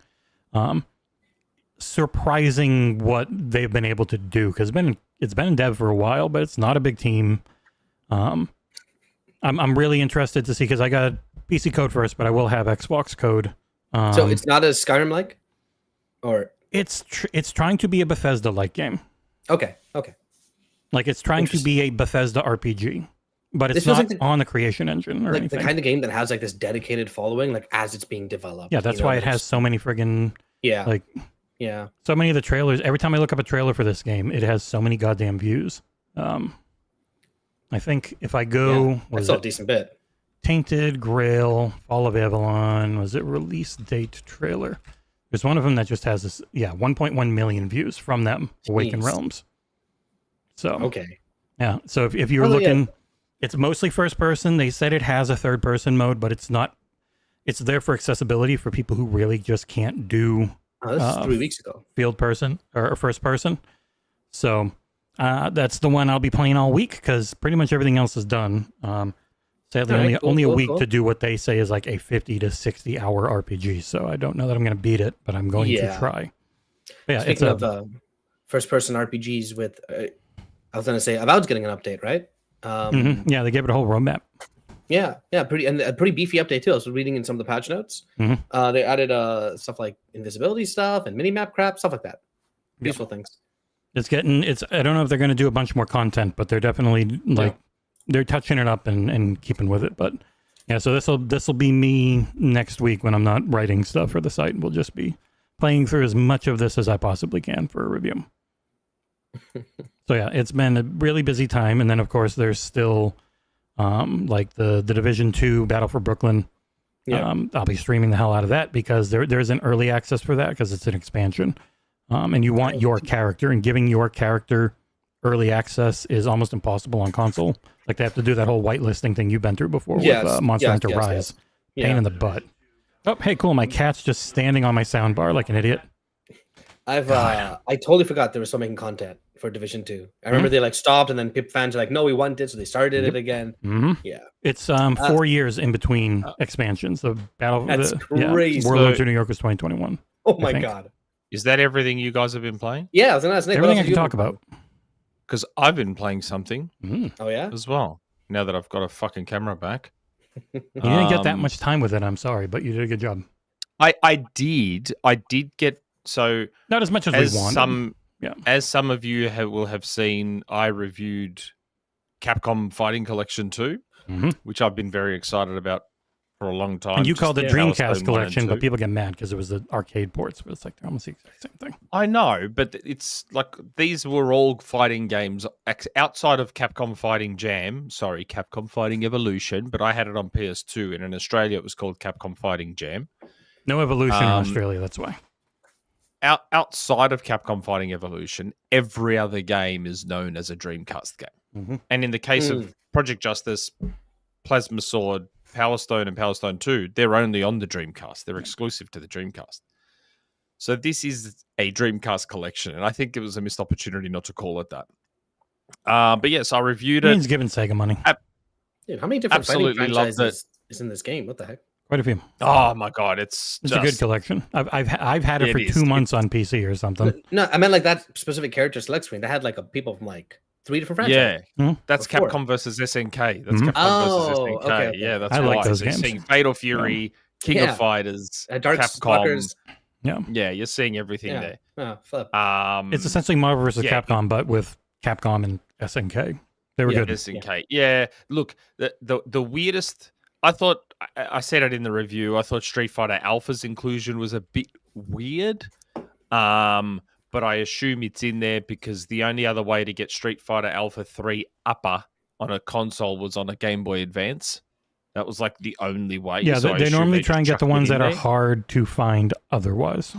S6: Surprising what they've been able to do because it's been in dev for a while, but it's not a big team. I'm really interested to see because I got PC code first, but I will have Xbox code.
S7: So it's not a Skyrim like, or
S6: it's trying to be a Bethesda like game.
S7: Okay.
S6: Like it's trying to be a Bethesda RPG, but it's not on the creation engine or
S7: like
S6: anything.
S7: the kind of game that has like this dedicated following, like as it's being developed.
S6: Yeah, that's why it has so many friggin' so many of the trailers. Every time I look up a trailer for this game, it has so many goddamn views. I think if I go,
S7: that's a decent bit.
S6: Tainted, Grail, Fall of Avalon, was it release date trailer? There's one of them that just has this, 1.1 million views from them, Awaken Realms. So, so if you're looking, it's mostly first person. They said it has a third person mode, but it's not, it's there for accessibility for people who really just can't do
S7: this is 3 weeks ago.
S6: Field person or first person. So that's the one I'll be playing all week because pretty much everything else is done. Sadly, only a week to do what they say is like a 50 to 60 hour RPG. So I don't know that I'm going to beat it, but I'm going to try. But
S7: Speaking of first person RPGs with, I was going to say, Avowed's getting an update, right?
S6: Yeah, they gave it a whole roadmap.
S7: Yeah, pretty and a pretty beefy update too. I was reading in some of the patch notes. They added stuff like invisibility stuff and minimap crap, stuff like that. Useful things. I don't know if they're going to do a bunch more content, but they're definitely they're touching it up and keeping with it. But yeah, so this will be me next week when I'm not writing stuff for the site. We'll just be playing through as much of this as I possibly can for a review. So yeah, it's been a really busy time, and then of course there's still like the Division 2 Battle for Brooklyn. I'll be streaming the hell out of that because there's an early access for that because it's an expansion. And you want your character, and giving your character early access is almost impossible on console. Like they have to do that whole whitelisting thing you've been through before with Monster Hunter Rise. Pain in the butt. Oh, hey, cool. My cat's just standing on my soundbar like an idiot. I totally forgot they were still making content for Division 2. I remember they like stopped and then Pip fans are like, no, we want it, so they started it again. Yeah.
S6: It's 4 years in between expansions. The battle
S7: crazy.
S6: Warlords of New York was 2021.
S7: Oh my god.
S5: Is that everything you guys have been playing?
S7: Yeah, I was gonna ask Nick,
S6: everything I can talk about.
S5: Because I've been playing something.
S7: Oh yeah?
S5: As well. Now that I've got a fucking camera back.
S6: You didn't get that much time with it, I'm sorry, but you did a good job.
S5: I did get so
S6: not as much as we want.
S5: As some of you will have seen, I reviewed Capcom Fighting Collection 2, which I've been very excited about for a long time.
S6: And you called it Dreamcast Collection, but people get mad because it was the arcade ports, but it's like they're almost the exact same thing.
S5: I know, but it's like these were all fighting games outside of Capcom Fighting Capcom Fighting Evolution, but I had it on PS2, and in Australia it was called Capcom Fighting Jam.
S6: No Evolution in Australia, that's why.
S5: Outside of Capcom Fighting Evolution, every other game is known as a Dreamcast game. And in the case of Project Justice, Plasma Sword, Power Stone, and Power Stone 2, they're only on the Dreamcast. They're exclusive to the Dreamcast. So this is a Dreamcast collection, and I think it was a missed opportunity not to call it that. But yes, I reviewed it.
S6: He's giving Sega money.
S7: Dude, how many different fighting franchises is in this game? What the heck?
S6: Quite a few.
S5: Oh my god, it's
S6: a good collection. I've had it for 2 months on PC or something.
S7: No, I meant like that specific character select screen. They had like people from like 3 different franchises.
S5: Yeah, that's Capcom versus SNK. That's Capcom versus SNK.
S7: Okay.
S5: Yeah, that's
S6: I
S5: right.
S6: like those
S5: so you're
S6: games.
S5: seeing Fatal Fury, King of Fighters,
S7: Dark
S5: Capcom.
S7: Stalkers.
S5: Yeah, you're seeing everything there.
S7: Oh, flip.
S6: It's essentially Marvel vs.
S5: yeah.
S6: Capcom, but with Capcom and SNK. They were
S7: Yeah.
S6: good.
S5: SNK. Yeah. Look, the weirdest. I thought I said it in the review. I thought Street Fighter Alpha's inclusion was a bit weird. But I assume it's in there because the only other way to get Street Fighter Alpha 3 upper on a console was on a Game Boy Advance. That was like the only way.
S6: Yeah,
S5: so
S6: they normally try and get the ones that are
S5: there.
S6: hard to find otherwise.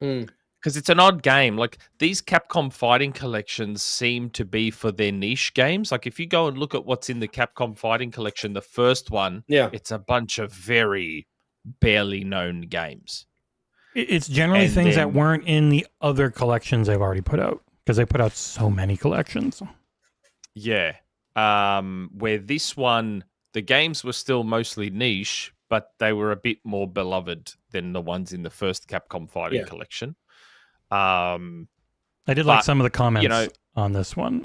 S5: Because it's an odd game. Like, these Capcom fighting collections seem to be for their niche games. Like, if you go and look at what's in the Capcom fighting collection, the first one, it's a bunch of very barely known games.
S6: It's generally
S5: And
S6: things that
S5: then-
S6: weren't in the other collections they've already put out, because they put out so many collections.
S5: Yeah. Where this one, the games were still mostly niche, but they were a bit more beloved than the ones in the first Capcom fighting collection.
S6: I did like
S5: But,
S6: some of the comments
S5: know-
S6: on this one.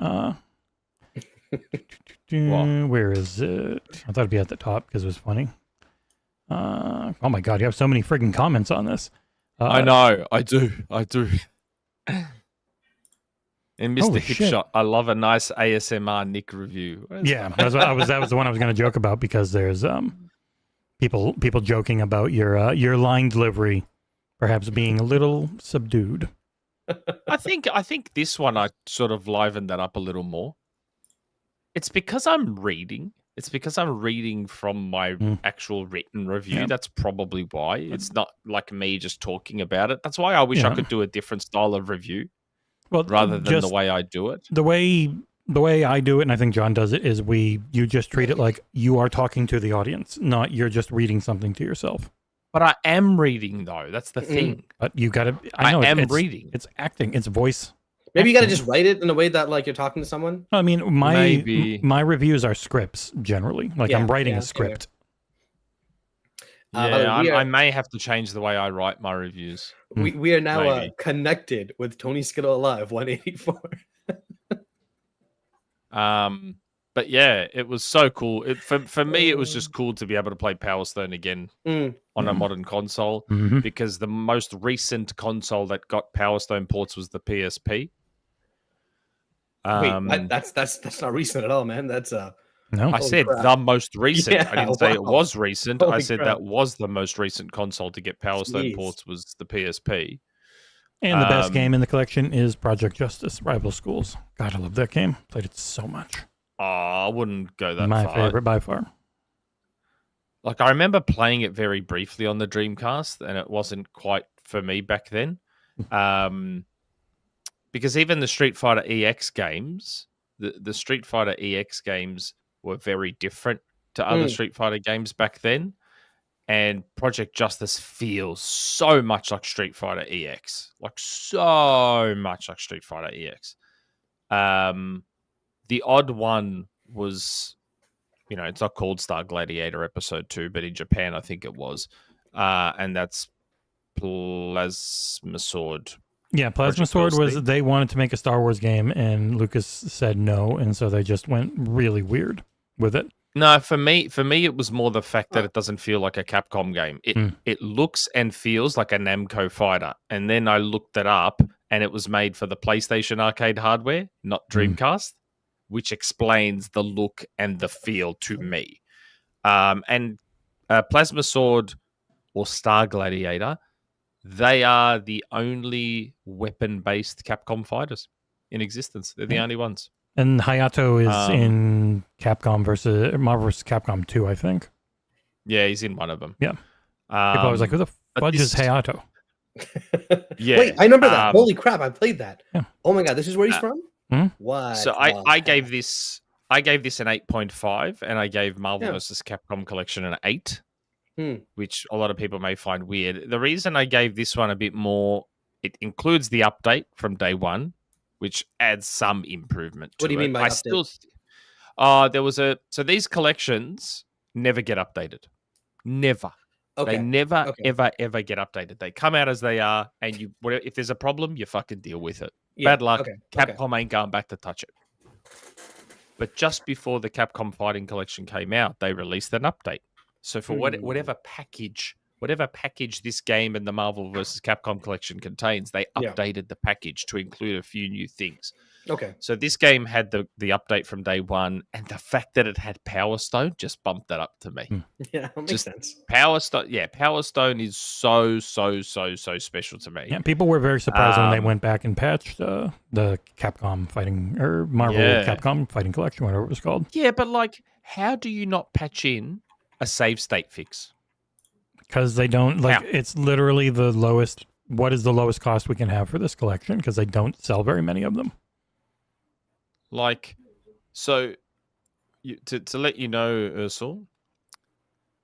S6: Where is it? I thought it'd be at the top because it was funny. Oh my god, you have so many friggin' comments on this.
S5: I know, I do. And Mr.
S6: Holy shit.
S5: Hipshot, I love a nice ASMR Nick review.
S6: Yeah, that was the one I was going to joke about, because there's people joking about your line delivery perhaps being a little subdued.
S5: I think this one I sort of livened that up a little more. It's because I'm reading. It's because I'm reading from my actual written review.
S6: Yeah.
S5: That's probably why. It's not like me just talking about it. That's why I wish I could do a different style of review
S6: Well,
S5: rather than
S6: just
S5: the way I do it.
S6: the way I do it, and I think John does it, is you just treat it like you are talking to the audience, not you're just reading something to yourself.
S5: But I am reading, though. That's the thing.
S6: But you got to.
S5: I
S6: know
S5: am
S6: it's
S5: reading.
S6: It's acting. It's voice.
S7: Maybe you got to
S6: acting.
S7: just write it in a way that like you're talking to someone.
S6: I mean,
S5: Maybe.
S6: my reviews are scripts generally. Like I'm writing a
S7: fair.
S6: script.
S5: Yeah,
S7: we are-
S5: I may have to change the way I write my reviews.
S7: We are now
S5: Maybe.
S7: connected with Tony Skittle Alive 184.
S5: But yeah, it was so cool. For me, it was just cool to be able to play Power Stone again on a modern console, because the most recent console that got Power Stone ports was the PSP.
S7: Wait, that's not recent at all, man. That's
S6: No,
S5: I said
S7: crap.
S5: the most recent.
S7: Yeah,
S5: I didn't say it
S7: wow.
S5: was recent. I
S7: Holy
S5: said
S7: crap.
S5: that was the most recent console to get Power Stone
S7: Jeez.
S5: ports was the PSP.
S6: and the best
S5: um,
S6: game in the collection is Project Justice: Rival Schools. God, I love that game. Played it so much.
S5: Oh, I wouldn't go that
S6: My
S5: far.
S6: favorite by far.
S5: Like, I remember playing it very briefly on the Dreamcast, and it wasn't quite for me back then. Because even the Street Fighter EX games, the Street Fighter EX games were very different to other Street Fighter games back then. And Project Justice feels so much like Street Fighter EX. Like, so much like Street Fighter EX. The odd one was, it's not called Star Gladiator Episode 2, but in Japan, I think it was. And that's Plasma Sword.
S6: Yeah, Plasma
S5: Project
S6: Sword was,
S5: Ghost
S6: they wanted to make a Star Wars game, and Lucas said no, and so they just went really weird with it.
S5: No, for me, it was more the fact that it doesn't feel like a Capcom game. It looks and feels like a Namco fighter. And then I looked it up, and it was made for the PlayStation arcade hardware, not Dreamcast, which explains the look and the feel to me. And Plasma Sword or Star Gladiator, they are the only weapon-based Capcom fighters in existence. They're the only ones.
S6: And Hayato is in Capcom versus Marvel vs. Capcom 2, I think.
S5: Yeah, he's in one of them.
S6: Yeah. People was like, who the fudge is Hayato?
S5: Yeah.
S7: Wait, I remember that. Holy crap, I played that.
S6: Yeah.
S7: Oh my god, this is where he's from?
S6: Hmm?
S7: What?
S5: So
S7: the
S5: I
S7: heck?
S5: gave this an 8.5, and I gave Marvel vs. Capcom Collection an 8, which a lot of people may find weird. The reason I gave this one a bit more, it includes the update from day one, which adds some improvement to it.
S7: What do you mean by
S5: I
S7: update?
S5: still, so these collections never get updated. Never.
S7: Okay.
S5: They never,
S7: Okay.
S5: ever get updated. They come out as they are, and if there's a problem, you fucking deal with it.
S7: Yeah,
S5: Bad luck.
S7: okay,
S5: Capcom ain't going back to touch it. But just before the Capcom Fighting Collection came out, they released an update. So for whatever package whatever package this game and the Marvel vs. Capcom collection contains, they
S7: Yeah.
S5: updated the package to include a few new things.
S7: Okay.
S5: So this game had the update from day one, and the fact that it had Power Stone just bumped that up to me.
S7: Yeah, that makes
S5: Just
S7: sense.
S5: Power Stone, Power Stone is so special to me.
S6: Yeah, people were very surprised when they went back and patched the Capcom fighting or Marvel Capcom fighting collection, whatever it was called.
S5: Yeah, but like, how do you not patch in a save state fix?
S6: Because they don't it's literally the lowest. What is the lowest cost we can have for this collection? Because they don't sell very many of them.
S5: Like, so to let you know, Ursel,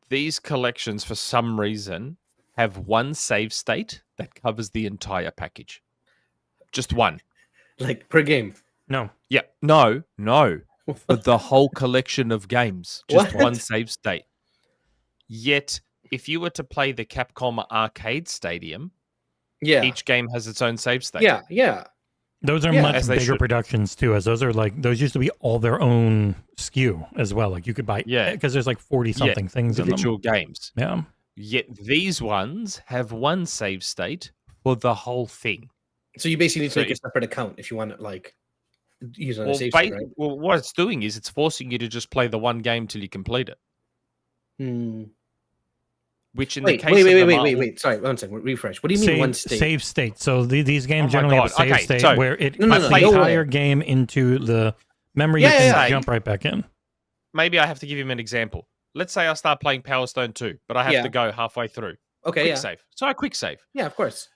S5: these collections for some reason have one save state that covers the entire package. Just one.
S7: Like per game.
S6: No.
S5: Yeah. No. For the whole collection of games. Just
S7: What?
S5: one save state. Yet, if you were to play the Capcom Arcade Stadium,
S7: Yeah.
S5: each game has its own save state.
S7: Yeah.
S6: Those are
S7: Yeah,
S6: much
S5: as they
S6: bigger
S5: should.
S6: productions too, as those are like those used to be all their own SKU as well. Like you could buy, because there's like 40 something things in them.
S5: Individual games.
S6: Yeah,
S5: Yet these ones have one save state for the whole thing.
S7: So you basically need to
S5: So
S7: make a separate account if you want to like use it on a
S5: Well,
S7: save state, right?
S5: well, what it's doing is it's forcing you to just play the one game till you complete it.
S7: Hmm.
S5: Which in
S7: Wait,
S5: the case of the Marvel-
S7: wait. Sorry, one second. Refresh. What do you mean one state?
S6: save state. So these games
S5: Oh my
S6: generally have a
S5: God.
S6: save
S5: Okay,
S6: state
S5: so-
S6: where it
S7: No,
S6: puts
S7: no,
S6: the
S7: no
S6: entire
S7: way.
S6: game into the memory.
S7: Yeah,
S6: you can
S7: yeah, yeah.
S6: jump right back in.
S5: Maybe I have to give him an example. Let's say I start playing Power Stone 2, but I have
S7: Yeah.
S5: to go halfway through.
S7: Okay,
S5: Quick
S7: yeah.
S5: save. So I quick save.
S7: Yeah, of course.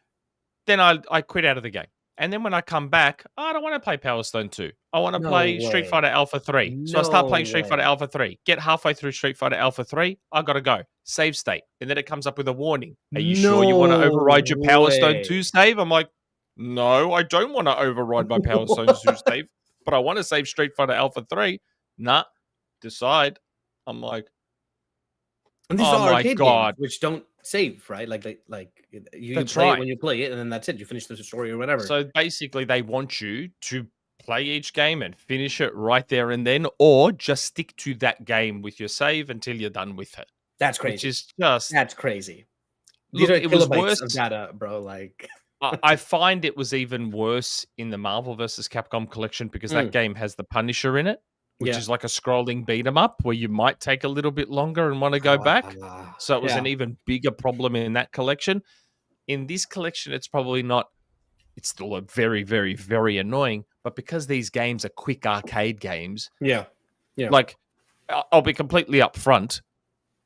S5: Then I quit out of the game. And then when I come back, I don't want to play Power Stone 2. I want to
S7: No
S5: play Street
S7: way.
S5: Fighter Alpha 3. So I start
S7: No
S5: playing Street
S7: way.
S5: Fighter Alpha 3. Get halfway through Street Fighter Alpha 3. I got to go. Save state. And then it comes up with a warning. Are you sure you want to
S7: No
S5: override your Power Stone
S7: way.
S5: 2 save? I'm like, no, I don't want to override my Power Stone 2 save, but I want to save Street Fighter Alpha 3. Nah, decide. I'm like,
S7: And these
S5: Oh
S7: are
S5: my
S7: arcade
S5: God.
S7: games, which don't save, right? Like you
S5: That's
S7: play
S5: right.
S7: it when you play it, and then that's it. You finish the story or whatever.
S5: so basically they want you to play each game and finish it right there and then, or just stick to that game with your save until you're done with it.
S7: that's
S5: Which
S7: crazy.
S5: is just
S7: That's crazy.
S5: Look,
S7: These are
S5: it was
S7: kilobytes
S5: worse.
S7: of data, bro. Like,
S5: I find it was even worse in the Marvel vs. Capcom collection because that game has the Punisher in it, which
S7: Yeah.
S5: is like a scrolling beat 'em up where you might take a little bit longer and want to go back. So it was an even bigger problem in that collection. In this collection, it's probably not. It's still a very, very, very annoying. But because these games are quick arcade games,
S7: yeah.
S5: like I'll be completely upfront.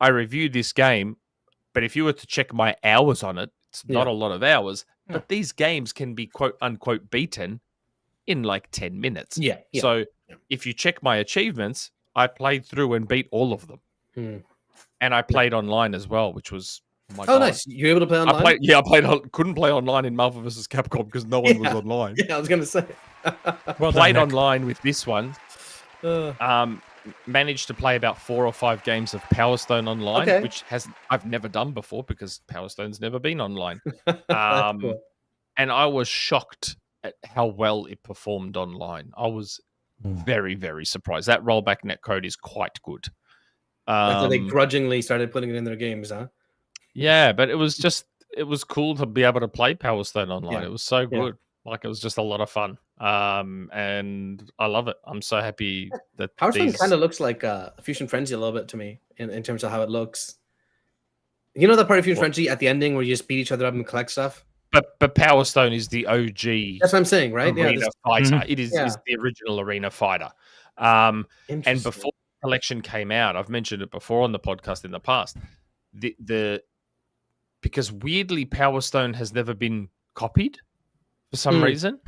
S5: I reviewed this game, but if you were to check my hours on it, it's not a lot of hours. But these games can be quote unquote beaten in like 10 minutes.
S7: Yeah.
S5: So if you check my achievements, I played through and beat all of them.
S7: Hmm.
S5: And I played online as well, which was my
S7: Oh,
S5: God.
S7: nice. You're able to play online?
S5: Couldn't play online in Marvel vs. Capcom because no one was online.
S7: Yeah, I was gonna say.
S6: Well
S5: Played
S6: done, Nick.
S5: online with this one. Managed to play about 4 or 5 games of Power Stone online,
S7: Okay.
S5: which I've never done before because Power Stone's never been online.
S7: That's cool.
S5: And I was shocked at how well it performed online. I was very, very surprised. That rollback netcode is quite good.
S7: Like, so they grudgingly started putting it in their games, huh?
S5: Yeah, but it was cool to be able to play Power Stone online.
S7: Yeah.
S5: It was so
S7: Yeah.
S5: good. Like, it was just a lot of fun. And I love it. I'm so happy that
S7: Power Stone
S5: these...
S7: kind of looks like Fusion Frenzy a little bit to me in terms of how it looks. You know that part of Fusion Frenzy at the ending where you just beat each other up and collect stuff?
S5: But Power Stone is the OG
S7: That's what I'm saying, right? Yeah.
S5: arena
S7: this-
S5: fighter. It is
S7: Yeah.
S5: the original arena fighter. And
S7: Interesting.
S5: before the collection came out, I've mentioned it before on the podcast in the past. Because weirdly, Power Stone has never been copied for some reason.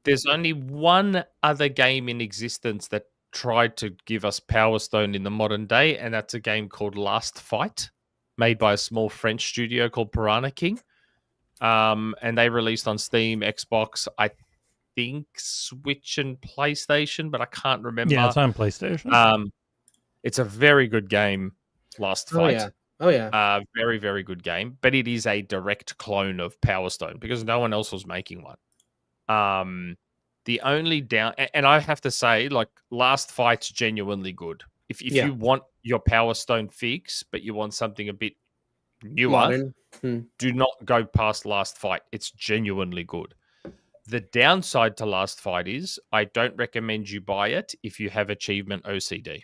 S5: There's only one other game in existence that tried to give us Power Stone in the modern day, and that's a game called Last Fight, made by a small French studio called Piranha King. And they released on Steam, Xbox, I think Switch and PlayStation, but I can't remember.
S6: Yeah, it's on PlayStation.
S5: It's a very good game, Last Fight.
S7: Oh yeah.
S5: Very, very good game, but it is a direct clone of Power Stone because no one else was making one. The only and I have to say, like, Last Fight's genuinely good. If you want your Power Stone fix, but you want something a bit newer,
S7: Modern.
S5: do not go past Last Fight. It's genuinely good. The downside to Last Fight is I don't recommend you buy it if you have achievement OCD.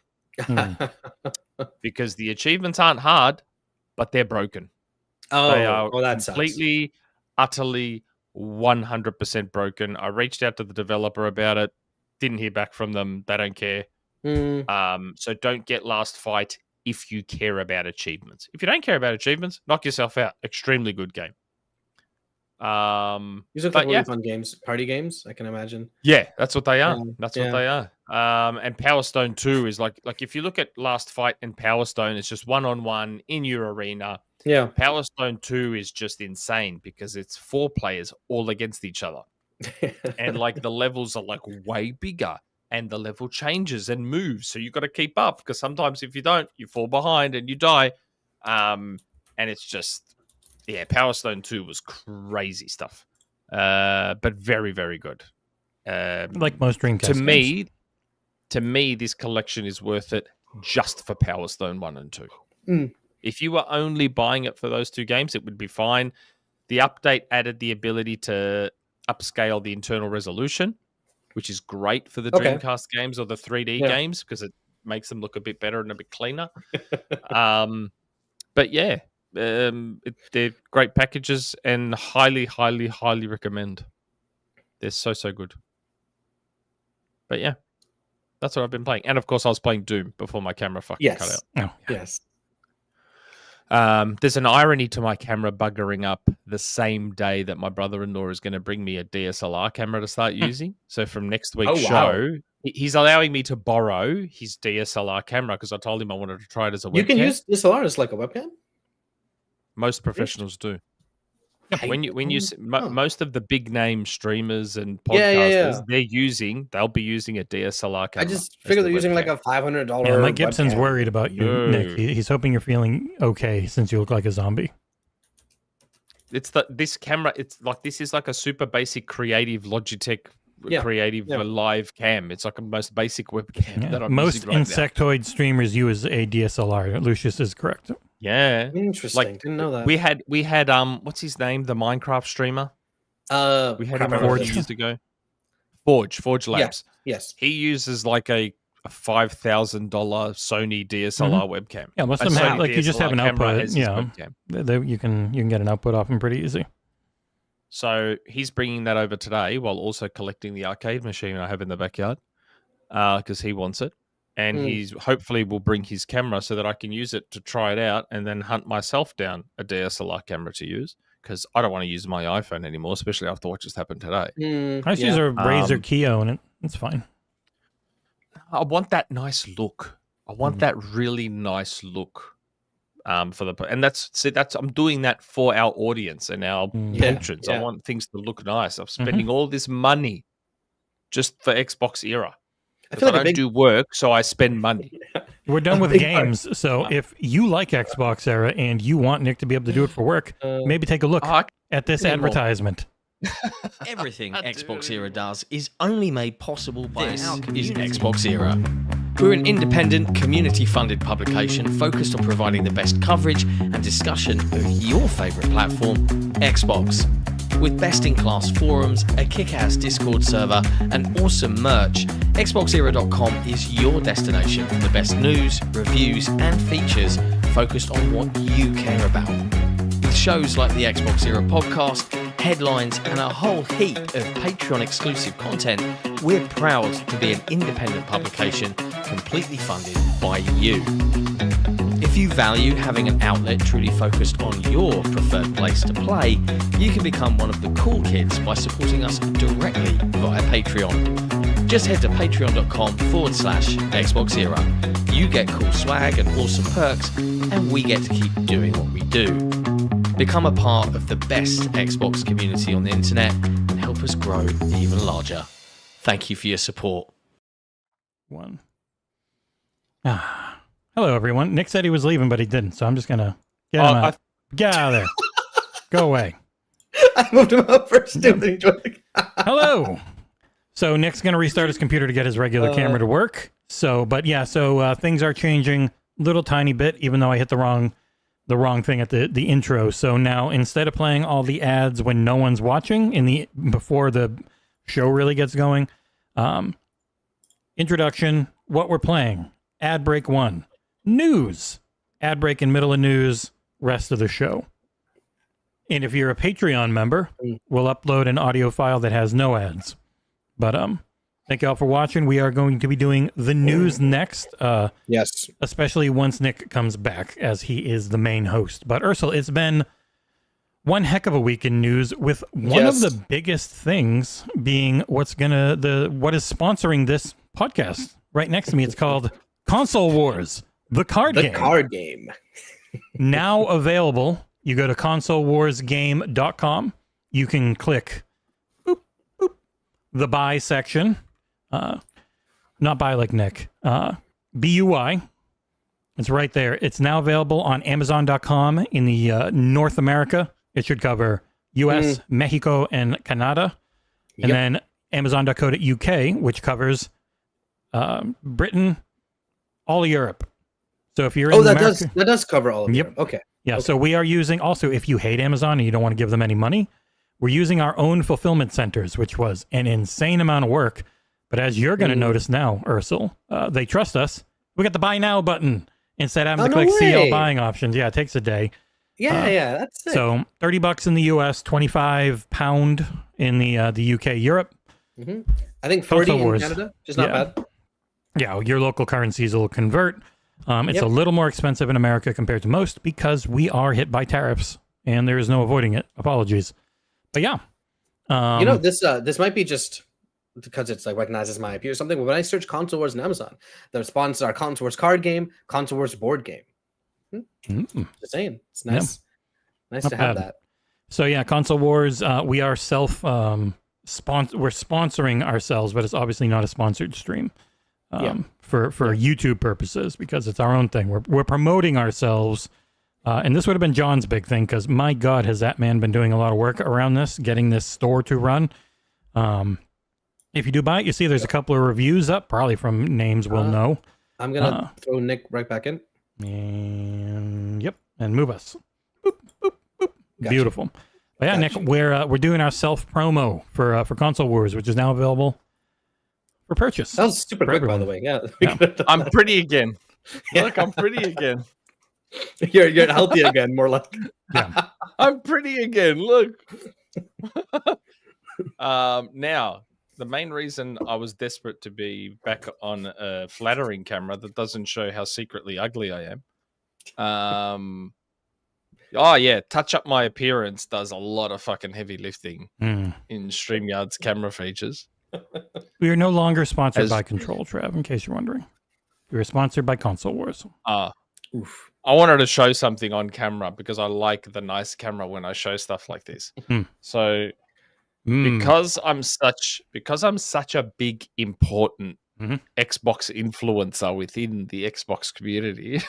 S5: Because the achievements aren't hard, but they're broken. They are
S7: that
S5: completely, utterly, 100% broken. I reached out to the developer about it. Didn't hear back from them. They don't care. So don't get Last Fight if you care about achievements. If you don't care about achievements, knock yourself out. Extremely good game.
S7: These look like really fun games, party games. I can imagine.
S5: Yeah, that's what they are. That's what they are. And Power Stone 2 is like if you look at Last Fight and Power Stone, it's just 1-on-1 in your arena.
S7: Yeah.
S5: Power Stone 2 is just insane because it's 4 players all against each other. And like the levels are like way bigger and the level changes and moves. So you've got to keep up because sometimes if you don't, you fall behind and you die. And it's just, Power Stone 2 was crazy stuff. But very, very good.
S6: Like most Dreamcast games.
S5: To me, this collection is worth it just for Power Stone 1 and 2. If you were only buying it for those 2 games, it would be fine. The update added the ability to upscale the internal resolution, which is great for the Dreamcast games or the 3D games because it makes them look a bit better and a bit cleaner. But yeah, they're great packages and highly, highly, highly recommend. They're so good. But yeah, that's what I've been playing. And of course, I was playing Doom before my camera fucking cut out.
S6: Oh,
S7: yes.
S5: There's an irony to my camera buggering up the same day that my brother-in-law is going to bring me a DSLR camera to start using. So from next week's show, he's allowing me to borrow his DSLR camera because I told him I wanted to try it as a webcam.
S7: You can use DSLR as like a webcam?
S5: Most professionals do. Most of the big name streamers and podcasters, they'll be using a DSLR camera.
S7: I just figured they're using like a $500.
S6: Yeah, Mike Gibson's
S7: webcam.
S6: worried about you, Nick. He's hoping you're feeling okay since you look like a zombie.
S5: This camera. This is like a super basic creative Logitech live cam. It's like a most basic webcam that I'm
S6: most
S5: using right
S6: insectoid streamers use a DSLR. Lucius is correct.
S5: Yeah,
S7: interesting. Didn't know that.
S5: We had what's his name? The Minecraft streamer. We had him a few years ago. Forge Labs.
S7: Yes.
S5: He uses like a $5,000 Sony DSLR webcam.
S6: Yeah, most of them have you just have an output. Yeah, you can get an output off them pretty easy.
S5: So he's bringing that over today while also collecting the arcade machine I have in the backyard because he wants it. And he's hopefully will bring his camera so that I can use it to try it out and then hunt myself down a DSLR camera to use because I don't want to use my iPhone anymore, especially after what just happened today.
S6: I just use a Razer Keo and it's fine.
S5: I want that nice look. I want that really nice look for the that's I'm doing that for our audience and our patrons. I want things to look nice. I'm spending all this money just for XboxEra. I don't do work, so I spend money.
S6: We're done with games, so if you like XboxEra and you want Nick to be able to do it for work, maybe take a look at this advertisement.
S4: Everything XboxEra does is only made possible by our community. XboxEra. We're an independent, community-funded publication focused on providing the best coverage and discussion of your favourite platform, Xbox. With best-in-class forums, a kick-ass Discord server, and awesome merch, XboxEra.com is your destination for the best news, reviews, and features focused on what you care about. With shows like the XboxEra podcast, headlines, and a whole heap of Patreon-exclusive content, we're proud to be an independent publication completely funded by you. If you value having an outlet truly focused on your preferred place to play, you can become one of the cool kids by supporting us directly via Patreon. Just head to patreon.com/XboxEra. You get cool swag and awesome perks, and we get to keep doing what we do. Become a part of the best Xbox community on the internet and help us grow even larger. Thank you for your support.
S6: Hello, everyone. Nick said he was leaving, but he didn't, so I'm just going to get him out. Get out of there. Go away.
S7: I moved him up first.
S6: Hello. So Nick's going to restart his computer to get his regular camera to work. So things are changing a little tiny bit, even though I hit the wrong the wrong thing at the intro. So now instead of playing all the ads when no one's watching before the show really gets going, introduction, what we're playing, ad break 1, news, ad break in middle of news, rest of the show. And if you're a Patreon member, we'll upload an audio file that has no ads. But thank you all for watching. We are going to be doing the news next.
S7: Yes.
S6: Especially once Nick comes back, as he is the main host. But Ursula, it's been one heck of a week in news, with one of the biggest things being what is sponsoring this podcast. Right next to me, it's called Console Wars, the card game.
S7: The card game.
S6: Now available. You go to consolewarsgame.com. You can click the buy section. Not buy like Nick. BUI. It's right there. It's now available on Amazon.com in the North America. It should cover US, Mexico, and Canada. And then Amazon.co.uk, which covers Britain, all of Europe. So if you're in
S7: that does cover all of Europe. Okay.
S6: Yeah, so we are using, also, if you hate Amazon and you don't want to give them any money, we're using our own fulfillment centers, which was an insane amount of work. But as you're going to notice now, Ursula, they trust us. We got the buy now button instead of having to click CL buying options. Yeah, it takes a day.
S7: Yeah, that's sick.
S6: So $30 in the US, £25 in the UK, Europe.
S7: I think 40 in Canada, just not bad.
S6: Yeah, your local currencies will convert. It's a little more expensive in America compared to most because we are hit by tariffs and there is no avoiding it. Apologies. But yeah.
S7: This might be just because it's like recognized as my IP or something. But when I search Console Wars on Amazon, the responses are Console Wars card game, Console Wars board game. Just saying. It's nice. Yeah. Nice to have that.
S6: So yeah, Console Wars, we are we're sponsoring ourselves, but it's obviously not a sponsored stream. For YouTube purposes, because it's our own thing. We're promoting ourselves, and this would have been John's big thing, because my God, has that man been doing a lot of work around this, getting this store to run. If you do buy it, you see there's a couple of reviews up, probably from names we'll know.
S7: I'm gonna throw Nick right back in.
S6: And move us. Boop, boop, boop. Gotcha. Beautiful. But yeah, Nick, we're doing our self promo for Console Wars, which is now available for purchase.
S7: That was super quick, by the way. Yeah.
S5: I'm pretty again. Look, I'm pretty again.
S7: You're healthy again, more like.
S6: Yeah.
S5: I'm pretty again. Look. Now, the main reason I was desperate to be back on a flattering camera that doesn't show how secretly ugly I am. Touch up my appearance does a lot of fucking heavy lifting in StreamYard's camera features.
S6: We are no longer sponsored by Control, Trav, in case you're wondering. We are sponsored by Console Wars.
S5: I wanted to show something on camera because I like the nice camera when I show stuff like this. So because I'm such a big, important Xbox influencer within the Xbox community,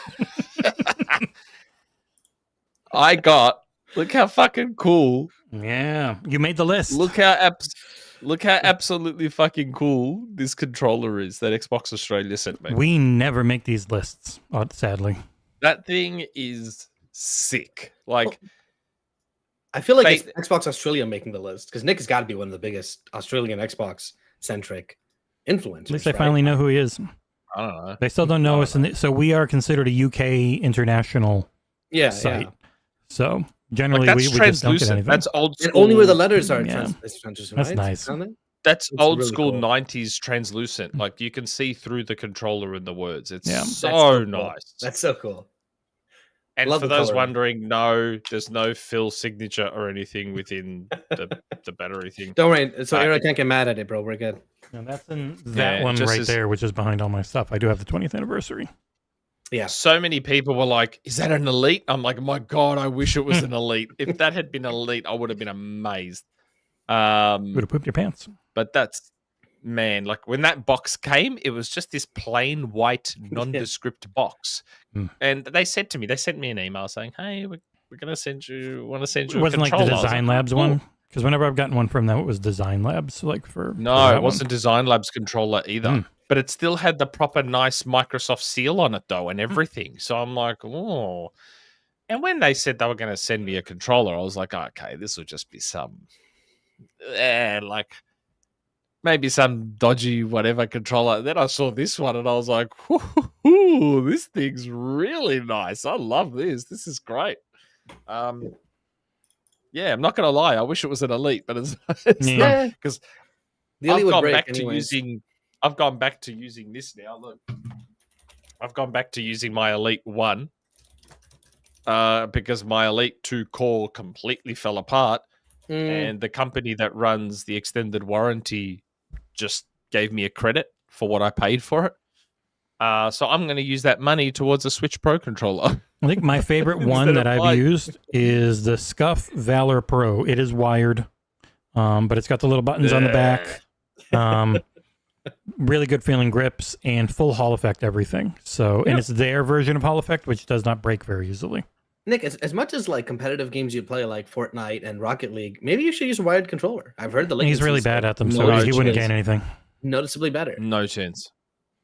S5: look how fucking cool.
S6: Yeah, you made the list.
S5: Look how absolutely fucking cool this controller is that Xbox Australia sent me.
S6: We never make these lists, sadly.
S5: That thing is sick. Like,
S7: I feel like it's Xbox Australia making the list, because Nick has got to be one of the biggest Australian Xbox-centric influencers.
S6: At least they finally know who he is.
S5: I don't know.
S6: They still don't know us, so we are considered a UK international site. Yeah. So generally, we just don't get anything.
S5: That's old school.
S7: And only where the letters are translucent.
S6: That's
S7: right?
S6: nice.
S5: That's old really school cool. 90s translucent. Like, you can see through the controller and the words. It's so nice.
S7: Cool. That's so cool.
S5: And for those wondering, no, there's no Phil signature or anything within the battery thing.
S7: Don't worry. So Era can't get mad at it, bro. We're good.
S6: And that's in that one right there, which is behind all my stuff. I do have the 20th anniversary.
S7: Yeah.
S5: So many people were like, is that an Elite? I'm like, my God, I wish it was an Elite. If that had been Elite, I would have been amazed.
S6: Would have pooped your pants.
S5: But that's, man, like when that box came, it was just this plain white nondescript box. And they sent me an email saying, hey, we're going to send you,
S6: It wasn't like the Design Labs one? Because whenever I've gotten one from them, it was Design Labs.
S5: No, it wasn't Design Labs controller either. But it still had the proper nice Microsoft seal on it, though, and everything. So I'm like, oh. And when they said they were going to send me a controller, I was like, okay, this will just be some, like maybe some dodgy whatever controller. Then I saw this one and I was like, ooh, this thing's really nice. I love this. This is great. Yeah, I'm not going to lie. I wish it was an Elite, but it's not, because I've gone back to using. I've gone back to using this now. Look, I've gone back to using my Elite 1 because my Elite 2 core completely fell apart, and the company that runs the extended warranty just gave me a credit for what I paid for it. So I'm going to use that money towards a Switch Pro controller.
S6: I think my favorite one that I've used is the Scuff Valor Pro. It is wired, but it's got the little buttons on the back. Really good feeling grips and full Hall Effect everything. So, and it's their version of Hall Effect, which does not break very easily.
S7: Nick, as much as like competitive games you play like Fortnite and Rocket League, maybe you should use a wired controller. I've heard the
S6: He's really bad at them, so he wouldn't gain anything.
S7: Noticeably better.
S5: No chance.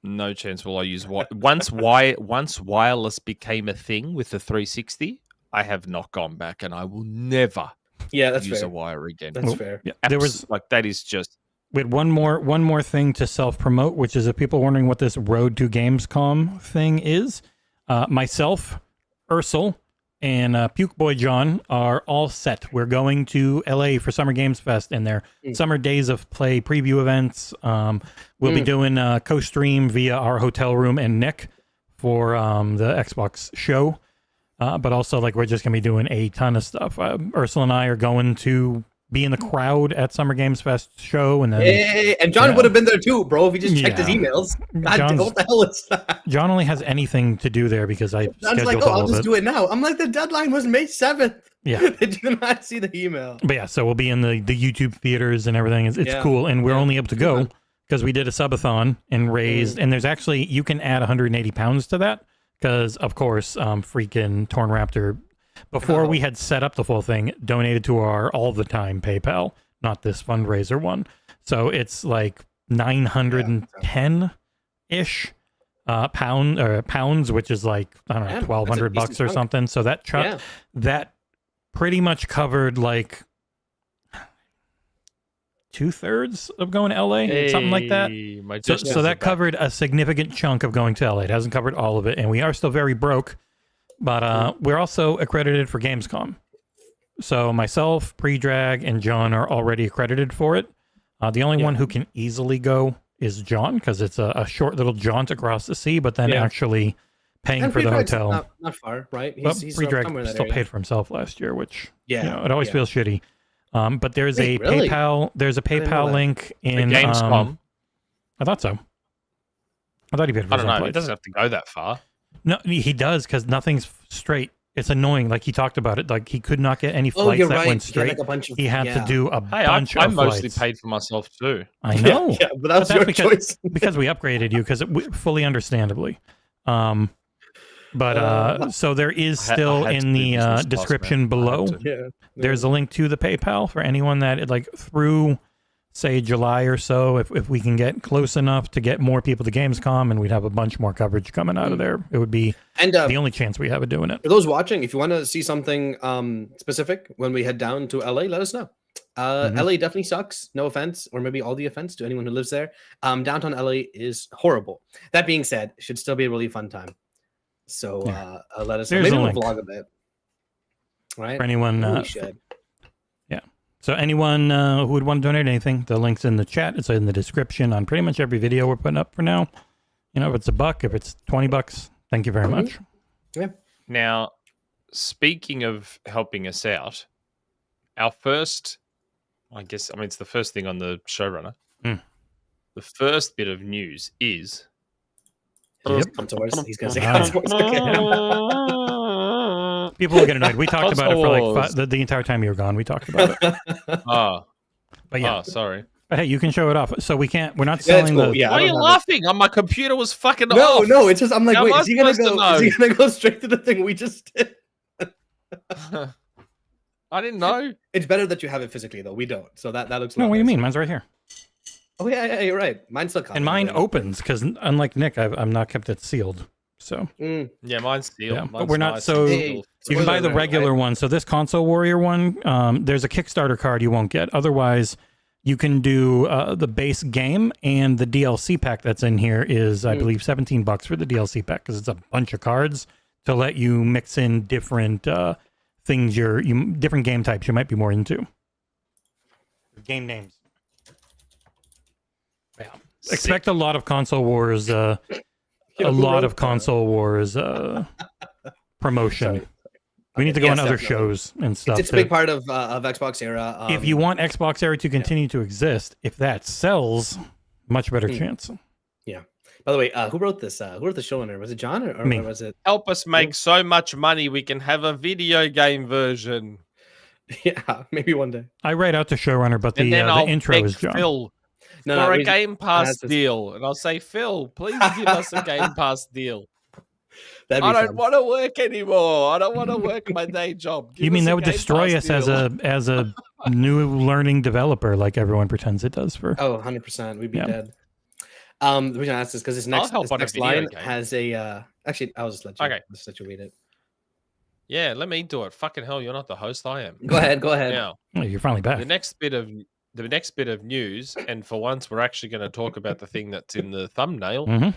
S5: No chance will I use once wireless became a thing with the 360. I have not gone back, and I will never use a wire again.
S7: That's fair.
S6: Yeah, there was
S5: like that is just.
S6: We had one more thing to self-promote, which is if people are wondering what this Road to Gamescom thing is, myself, Ursel, and Puke Boy John are all set. We're going to LA for Summer Games Fest and their Summer Days of Play preview events. We'll be doing co-stream via our hotel room and Nick for the Xbox show. But also, like, we're just going to be doing a ton of stuff. Ursula and I are going to be in the crowd at Summer Games Fest show, and then
S7: and John would have been there too, bro, if he just checked his emails. God, what the hell is that?
S6: John only has anything to do there because I
S7: John's like, I'll just do it now. I'm like, the deadline was May 7th.
S6: Yeah.
S7: They did not see the email.
S6: But yeah, so we'll be in the YouTube theaters and everything. It's cool, and we're only able to go because we did a subathon and raised, and there's actually, you can add 180 pounds to that because, of course, freaking Torn Raptor, before we had set up the full thing, donated to our all the time PayPal, not this fundraiser one. So it's like 910-ish pounds, which is like, I don't know, $1,200 or something. So that that pretty much covered like 2/3 of going to LA, something like that. So that covered a significant chunk of going to LA. It hasn't covered all of it, and we are still very broke. But we're also accredited for Gamescom. So myself, Pre-Drag, and John are already accredited for it. The only one who can easily go is John, because it's a short little jaunt across the sea, but then actually paying for the hotel.
S7: Not far, right?
S6: He's Pre-Drag still paid for himself last year, which it always feels shitty. But there's a PayPal. There's a PayPal link in
S5: Gamescom.
S6: I thought so. I thought he paid for his own place.
S5: It doesn't have to go that far.
S6: No, he does, because nothing's straight. It's annoying. Like, he talked about it. Like, he could not get any flights that went straight. He had to do a bunch of flights.
S5: I mostly paid for myself too.
S6: I know.
S7: But that's your choice.
S6: because we upgraded you, because fully understandably. So there is still in the description below. There's a link to the PayPal for anyone that, like, through, say, July or so, if we can get close enough to get more people to Gamescom, and we'd have a bunch more coverage coming out of there. It would be the only chance we have of doing it.
S7: For those watching, if you want to see something specific when we head down to LA, let us know. LA definitely sucks. No offense, or maybe all the offense to anyone who lives there. Downtown LA is horrible. That being said, it should still be a really fun time. So let us know. Maybe we'll vlog a bit. Right?
S6: For anyone.
S7: We should.
S6: So anyone who would want to donate anything, the link's in the chat. It's in the description on pretty much every video we're putting up for now. You know, if it's $1, if it's $20, thank you very much.
S7: Yeah.
S5: Now, speaking of helping us out, our first, it's the first thing on the showrunner. The first bit of news is...
S7: He's going to say
S6: People will get annoyed. We talked about it for like the entire time you were gone. We talked about it. But yeah.
S5: Sorry.
S6: But hey, you can show it off. So we're not selling the...
S5: Why are you laughing? My computer was fucking off.
S7: No, it's just, I'm like, wait, is he going to go straight to the thing we just did?
S5: I didn't know.
S7: It's better that you have it physically, though. We don't. So that looks...
S6: No, what do you mean? Mine's right here.
S7: Oh, yeah, you're right. Mine's still coming.
S6: And mine opens, because unlike Nick, I'm not kept it sealed. So
S5: Yeah, mine's steel.
S6: yeah, but
S5: Mine's
S6: we're not
S5: nice
S6: so.
S5: and
S7: Hey,
S5: steel.
S6: You can
S7: spoiler
S6: buy the
S7: alert,
S6: regular
S7: right?
S6: one. So this Console Warrior one, there's a Kickstarter card you won't get. Otherwise, you can do the base game, and the DLC pack that's in here is, I believe, $17 for the DLC pack because it's a bunch of cards to let you mix in different things different game types you might be more into. Game names. Yeah. Expect a lot of Console Wars. A lot of Console Wars promotion.
S7: Sorry.
S6: We need to go
S7: Yes,
S6: on other
S7: definitely.
S6: shows and stuff.
S7: It's a big part of Xbox Era.
S6: If you want Xbox Era to continue to exist, if that sells, much better chance.
S7: By the way, who wrote this? Who wrote the showrunner? Was it John or
S6: Me.
S7: was it?
S5: Help us make so much money we can have a video game version.
S7: Yeah, maybe one day.
S6: I write out the showrunner, but
S5: And then
S6: the
S5: I'll
S6: intro
S5: beg
S6: is John.
S5: Phil
S7: No,
S5: for
S7: no,
S5: a
S7: we-
S5: Game Pass
S7: that's just-
S5: deal. And I'll say, Phil, please give us a Game Pass deal.
S7: That'd be
S5: I don't
S7: fun.
S5: want to work anymore. I don't want to work my day job. Give
S6: You mean
S5: us a
S6: that would
S5: Game
S6: destroy
S5: Pass
S6: us
S5: deal.
S6: as a new learning developer, like everyone pretends it does for?
S7: Oh, 100%. We'd be
S6: Yeah.
S7: dead. The reason I asked is because this next,
S5: help
S7: this
S5: on a
S7: next
S5: video
S7: line
S5: game.
S7: has a. Actually, I'll just let you.
S5: Okay.
S7: Just let you read it.
S5: Yeah, let me do it. Fucking hell, you're not the host. I am.
S7: Go ahead. Go ahead.
S5: Now,
S6: Oh, you're finally back.
S5: the next bit of news, and for once, we're actually going to talk about the thing that's in the thumbnail.
S6: Mhm.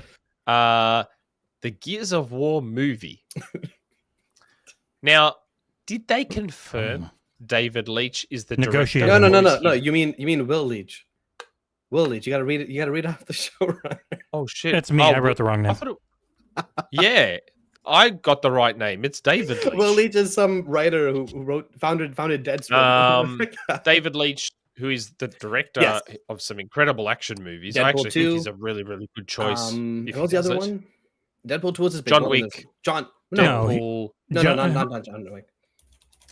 S5: The Gears of War movie. Now, did they confirm David Leitch is the
S6: Negotiating.
S5: director?
S7: No. You mean Will Leitch? Will Leitch. You gotta read it. You gotta read off the showrunner.
S5: Oh shit,
S6: That's me.
S5: Oh,
S6: I wrote the wrong
S5: I
S6: name.
S5: thought yeah, I got the right name. It's David Leitch.
S7: Will Leitch is some writer who founded Deadspin.
S5: David Leitch, who is the director
S7: Yes.
S5: of some incredible action movies.
S7: Deadpool
S5: I actually
S7: 2.
S5: think he's a really, really good choice.
S7: And
S5: if
S7: what was
S5: he
S7: the
S5: does
S7: other
S5: it.
S7: one? Deadpool 2 was his big
S5: John
S7: one.
S5: Wick.
S7: John.
S6: No, he-
S5: Deadpool.
S7: No,
S6: John-
S7: not John Wick.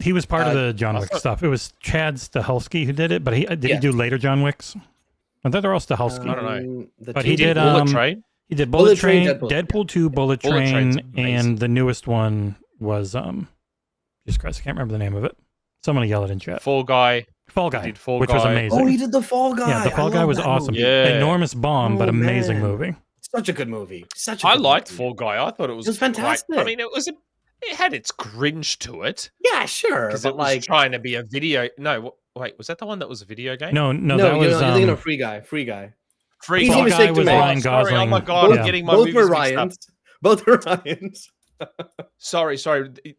S6: He was part of the John
S5: I
S6: Wick
S5: thought-
S6: stuff. It was Chad Stahelski who did it, but did he
S7: Yeah.
S6: do later John Wicks? I thought they're all Stahelski.
S5: I don't know.
S6: But he did,
S5: Bullet Train.
S6: He did Bullet Train,
S7: Deadpool.
S6: Deadpool 2, Bullet
S5: Bullet Train's
S6: Train,
S5: amazing.
S6: and the newest one was Jesus Christ, I can't remember the name of it. Someone yell it in chat.
S5: Fall Guy.
S6: Fall Guy,
S5: did Fall
S6: which was
S5: Guy.
S6: amazing.
S7: Oh, he did the Fall Guy.
S6: Yeah, the Fall
S7: I
S6: Guy
S7: love
S6: was
S7: that
S6: awesome.
S7: movie.
S5: Yeah.
S6: Enormous bomb, but
S7: Oh,
S6: amazing
S7: man.
S6: movie.
S7: Such a good movie. Such a
S5: I
S7: good
S5: liked
S7: movie.
S5: Fall Guy. I thought it was,
S7: It was
S5: great.
S7: fantastic.
S5: I mean, it had its cringe to it
S7: Yeah, sure.
S5: because
S7: But
S5: it was
S7: like,
S5: trying to be a video. No, wait, was that the one that was a video game?
S6: No,
S7: no,
S6: that
S7: you're
S6: was
S7: thinking of Free Guy.
S5: Free
S7: Easy
S6: Fall
S5: Guy.
S7: mistake
S6: Guy
S7: to
S6: was
S7: make.
S6: Ryan
S5: Sorry,
S6: Gosling.
S5: oh my god,
S6: Yeah.
S5: I'm getting my
S7: both
S5: movies
S7: were
S5: mixed up.
S7: Ryans. Both were Ryans.
S5: Sorry.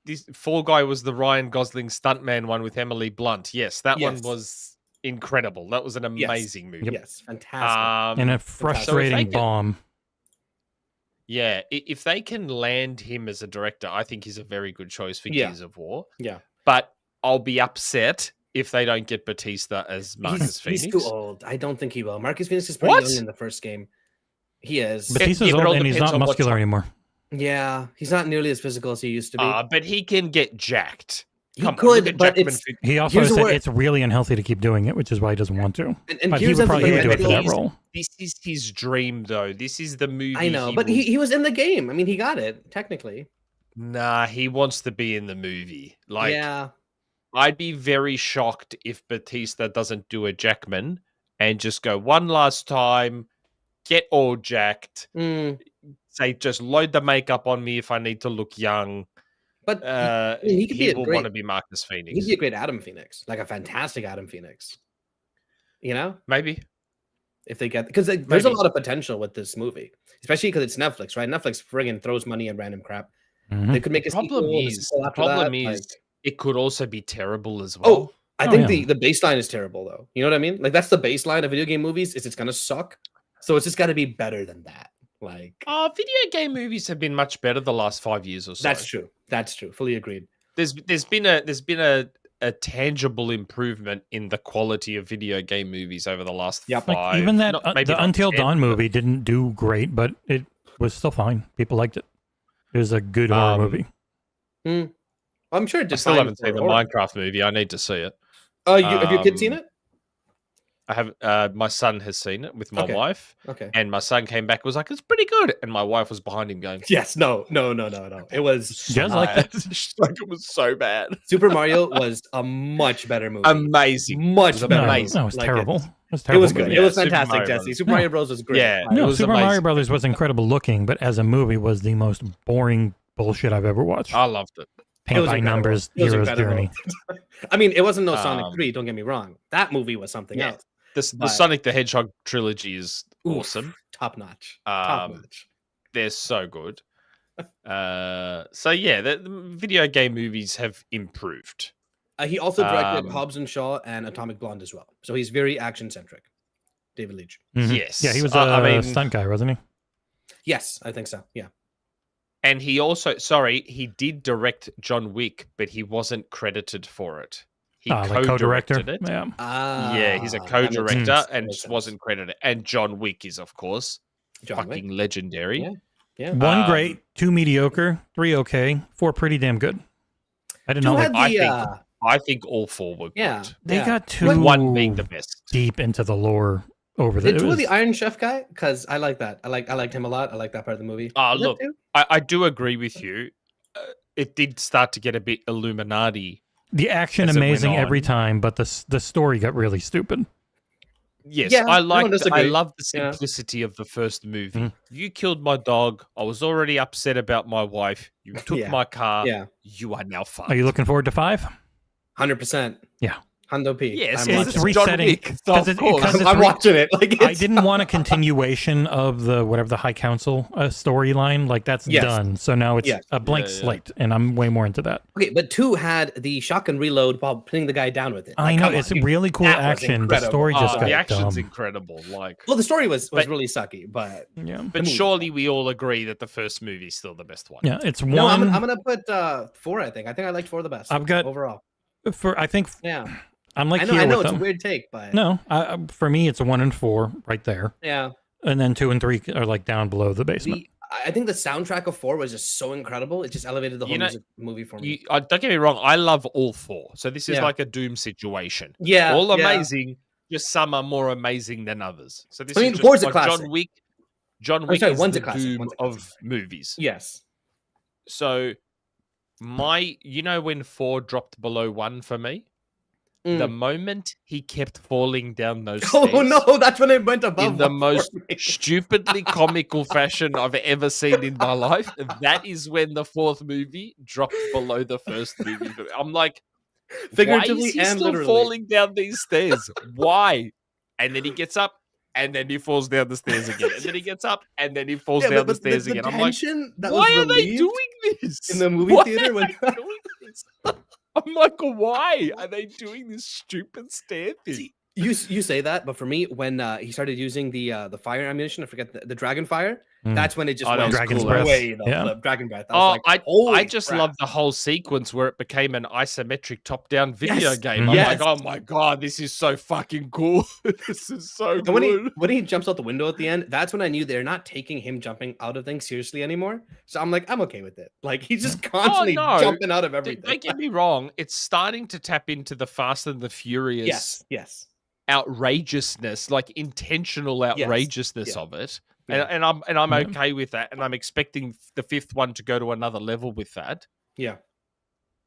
S5: This Fall Guy was the Ryan Gosling stuntman one with Emily Blunt. Yes, that one
S7: Yes.
S5: was incredible. That was an amazing movie.
S7: Yes, fantastic.
S6: and a
S5: so if
S6: frustrating
S5: they can-
S6: bomb.
S5: Yeah, if they can land him as a director, I think he's a very good choice for
S7: Yeah.
S5: Gears of War.
S7: Yeah.
S5: But I'll be upset if they don't get Batista as Marcus Phoenix.
S7: He's too old. I don't think he will. Marcus Phoenix is pretty
S5: What?
S7: young in the first game. He is.
S6: Batista's
S5: yeah, but it all
S6: old and he's
S5: depends
S6: not
S5: on what
S6: muscular
S5: time-
S6: anymore.
S7: Yeah, he's not nearly as physical as he used to be.
S5: But he can get jacked.
S7: he
S5: Come on,
S7: could,
S5: look at
S7: but
S5: Jackman
S7: it's
S5: Phoenix.
S6: He also
S7: Here's
S6: said
S7: the word-
S6: it's really unhealthy to keep doing it, which is why he doesn't want to.
S7: and
S6: But he
S7: here's
S6: would
S7: the
S6: probably
S7: thing,
S6: do
S7: right?
S6: it for that
S5: He's-
S6: role.
S5: This is his dream, though. This is the movie.
S7: I know, but he was in the game. I mean, he got it technically.
S5: Nah, he wants to be in the movie. Like,
S7: Yeah,
S5: I'd be very shocked if Batista doesn't do a Jackman and just go one last time, get all jacked,
S7: Mm,
S5: say just load the makeup on me if I need to look young.
S7: but he could be
S5: He
S7: a
S5: will
S7: great.
S5: want to be Marcus Phoenix.
S7: He'd be a great Adam Phoenix, like a fantastic Adam Phoenix. You know,
S5: Maybe.
S7: if they get because there's a
S5: Maybe.
S7: lot of potential with this movie, especially because it's Netflix, right? Netflix friggin' throws money at random crap.
S6: Mhm.
S7: They could make a
S5: Problem
S7: sequel, and a
S5: is,
S7: sequel after that, like-
S5: it could also be terrible as well.
S7: Oh, I
S6: Oh,
S7: think
S6: yeah.
S7: the baseline is terrible though. You know what I mean? Like that's the baseline of video game movies. Is it's gonna suck, so it's just got to be better than that. Like
S5: Video game movies have been much better the last 5 years or so.
S7: that's true. That's true. Fully agreed.
S5: There's been a tangible improvement in the quality of video game movies over the last
S7: Yep.
S5: 5.
S6: Like even that
S5: not- maybe
S6: the
S5: not
S6: Until
S5: 10,
S6: Dawn
S5: but-
S6: movie didn't do great, but it was still fine. People liked it. It was a good horror movie.
S7: I'm sure it
S5: I
S7: did
S5: still
S7: fine
S5: haven't
S7: for
S5: seen the
S7: horror.
S5: Minecraft movie. I need to see it.
S7: Have your kids seen it?
S5: I have. My son has seen it with my
S7: Okay.
S5: wife,
S7: Okay.
S5: and my son came back and was like, "It's pretty good," and my wife was behind him going,
S7: Yes. No. It was
S6: Just like
S5: "Bad." She's like it was so bad,
S7: Super Mario was a much better movie.
S5: amazing.
S7: Much
S5: It was
S7: better.
S5: amazing.
S6: No, it was
S7: Like
S6: terrible. was
S7: It
S6: terrible.
S7: was good.
S6: movie.
S7: It was
S5: Super
S7: fantastic,
S5: Mario
S7: Jesse.
S5: Brothers.
S7: Super Mario Bros was great.
S5: Yeah.
S7: Like,
S6: No,
S5: It was
S6: Super Mario
S5: amazing.
S6: Brothers was incredible looking, but as a movie was the most boring bullshit I've ever watched.
S5: I loved it.
S6: Paint
S7: was
S6: by
S7: incredible.
S6: numbers,
S7: It was
S6: hero's
S7: incredible.
S6: journey.
S7: I mean, it wasn't no Sonic
S5: Um,
S7: 3, don't get me wrong. That movie was something
S5: Yeah.
S7: else.
S5: The
S7: But-
S5: Sonic the Hedgehog trilogy is
S7: Oof,
S5: awesome.
S7: Top notch. Top
S5: Um,
S7: notch.
S5: They're so good. So yeah, the video game movies have improved.
S7: He also directed
S5: um,
S7: Hobbs and Shaw and Atomic Blonde as well. So he's very action centric. David Leitch.
S6: Mhm.
S5: Yes.
S6: Yeah, he was a
S5: I mean,
S6: stunt guy, wasn't he?
S7: Yes, I think so. Yeah.
S5: and he also, he did direct John Wick, but he wasn't credited for it. He
S6: Like co-director.
S5: co-directed it.
S6: Yeah.
S5: Yeah, he's a
S7: that makes
S5: co-director
S7: sense.
S5: and
S7: Makes sense.
S5: wasn't credited. And John Wick is, of course,
S7: John Wick.
S5: fucking legendary.
S7: Yeah. Yeah.
S6: One great, 2 mediocre, 3 okay, 4 pretty damn good. I didn't
S7: Two
S6: know
S7: had
S6: like,
S7: the,
S5: I think all four were
S7: Yeah.
S5: good.
S6: they
S7: yeah.
S6: got too
S5: With one being the best.
S6: deep into the lore over
S7: Did
S6: the.
S7: two of the Iron Chef guy? Because I like that. I liked him a lot. I like that part of the movie.
S5: Ah,
S7: Was that
S5: look,
S7: two?
S5: I do agree with you. It did start to get a bit Illuminati.
S6: The action
S5: as it went
S6: amazing every
S5: on.
S6: time, but the story got really stupid.
S5: Yes,
S7: Yeah, I
S5: I
S7: don't
S5: like. I
S7: disagree.
S5: love the
S7: Yeah.
S5: simplicity of the first movie.
S6: Mhm.
S5: You killed my dog. I was already upset about my wife. You took
S7: Yeah.
S5: my car.
S7: Yeah.
S5: You are now fucked.
S6: Are you looking forward to 5?
S7: 100%.
S6: Yeah.
S7: Hundo P.
S5: Yes,
S7: I'm
S5: yes,
S6: It's
S7: watching
S5: John
S6: resetting-
S5: Wick, so
S6: because
S5: of
S6: it-
S5: course.
S6: because it's
S7: I'm
S6: re-
S7: watching it. Like
S6: I
S7: it's-
S6: didn't want a continuation of the whatever the High Council storyline. Like that's
S7: Yes.
S6: done. So now it's
S7: Yes.
S6: a blank
S5: Yeah, yeah.
S6: slate, and I'm way more into that.
S7: Okay, but 2 had the shotgun reload while pinning the guy down with it.
S6: I
S7: Like,
S6: know
S7: come
S6: it's
S7: on, dude.
S6: really cool
S7: That was
S6: action. The
S7: incredible.
S6: story just got
S5: the action's
S6: dumb.
S5: incredible. Like,
S7: Well, the story was
S5: But-
S7: really sucky, but
S6: Yeah,
S5: but
S7: movie.
S5: surely we all agree that the first movie is still the best one.
S6: yeah. It's
S7: no,
S6: one
S7: I'm gonna put 4. I think I liked 4 the best.
S6: I've got-
S7: overall.
S6: for. I think
S7: Yeah,
S6: I'm like
S7: I know.
S6: here
S7: I know
S6: with
S7: it's
S6: them.
S7: a weird take, but
S6: No, for me it's a 1 and 4 right there,
S7: yeah.
S6: and then 2 and 3 are like down below the basement.
S7: I think the soundtrack of 4 was just so incredible. It just elevated the whole
S5: You know,
S7: movie for me.
S5: Don't get me wrong. I love all 4. So this is
S7: Yeah.
S5: like a Doom situation.
S7: Yeah,
S5: all
S7: yeah.
S5: amazing. Just some are more amazing than others. So this
S7: I mean,
S5: is just
S7: 4's a
S5: like
S7: classic.
S5: John Wick. John Wick
S7: sorry,
S5: is
S7: 1's a
S5: the
S7: classic,
S5: Doom
S7: 1's a classic.
S5: of movies.
S7: Yes.
S5: So when 4 dropped below 1 for me, the moment he kept falling down those stairs
S7: Oh no, that's when it went above
S5: in the
S7: 1
S5: most
S7: for me.
S5: stupidly comical fashion I've ever seen in my life, that is when the 4th movie dropped below the first movie. I'm like,
S7: Figuratively
S5: why is he
S7: and
S5: still
S7: literally.
S5: falling down these stairs? Why? And then he gets up, and then he falls down the stairs again. And then he gets up, and then he falls
S7: Yeah,
S5: down the
S7: but
S5: stairs again. I'm like,
S7: tension that
S5: why
S7: was
S5: are they
S7: relieved
S5: doing this
S7: in the movie
S5: Why
S7: theater
S5: are
S7: when
S5: they doing this? I'm like, why are they doing this stupid stair thing?
S7: See, you say that, but for me, when he started using the fire ammunition, I forget the dragon fire.
S6: Mm.
S7: That's when it just
S5: Oh, that
S7: went
S5: was
S6: Dragon's
S5: cool.
S6: breath.
S7: way the
S6: Yeah.
S7: flip. Dragon breath. I
S5: Oh,
S7: was like,
S5: I
S7: holy
S5: just
S7: crap.
S5: love the whole sequence where it became an isometric top-down video
S7: Yes.
S5: game. I'm
S7: Yes.
S5: like, oh my god, this is so fucking cool. This is so
S7: And when
S5: good.
S7: he jumps out the window at the end, that's when I knew they're not taking him jumping out of things seriously anymore. So I'm like, I'm okay with it. Like he's just constantly
S5: no.
S7: jumping out of everything.
S5: Don't get me wrong, it's starting to tap into the Fast and the Furious
S7: yes.
S5: outrageousness, like intentional outrageousness
S7: Yeah.
S5: of it.
S7: Yeah.
S5: And I'm
S6: Yeah.
S5: okay with that. And I'm expecting the 5th one to go to another level with that.
S7: Yeah.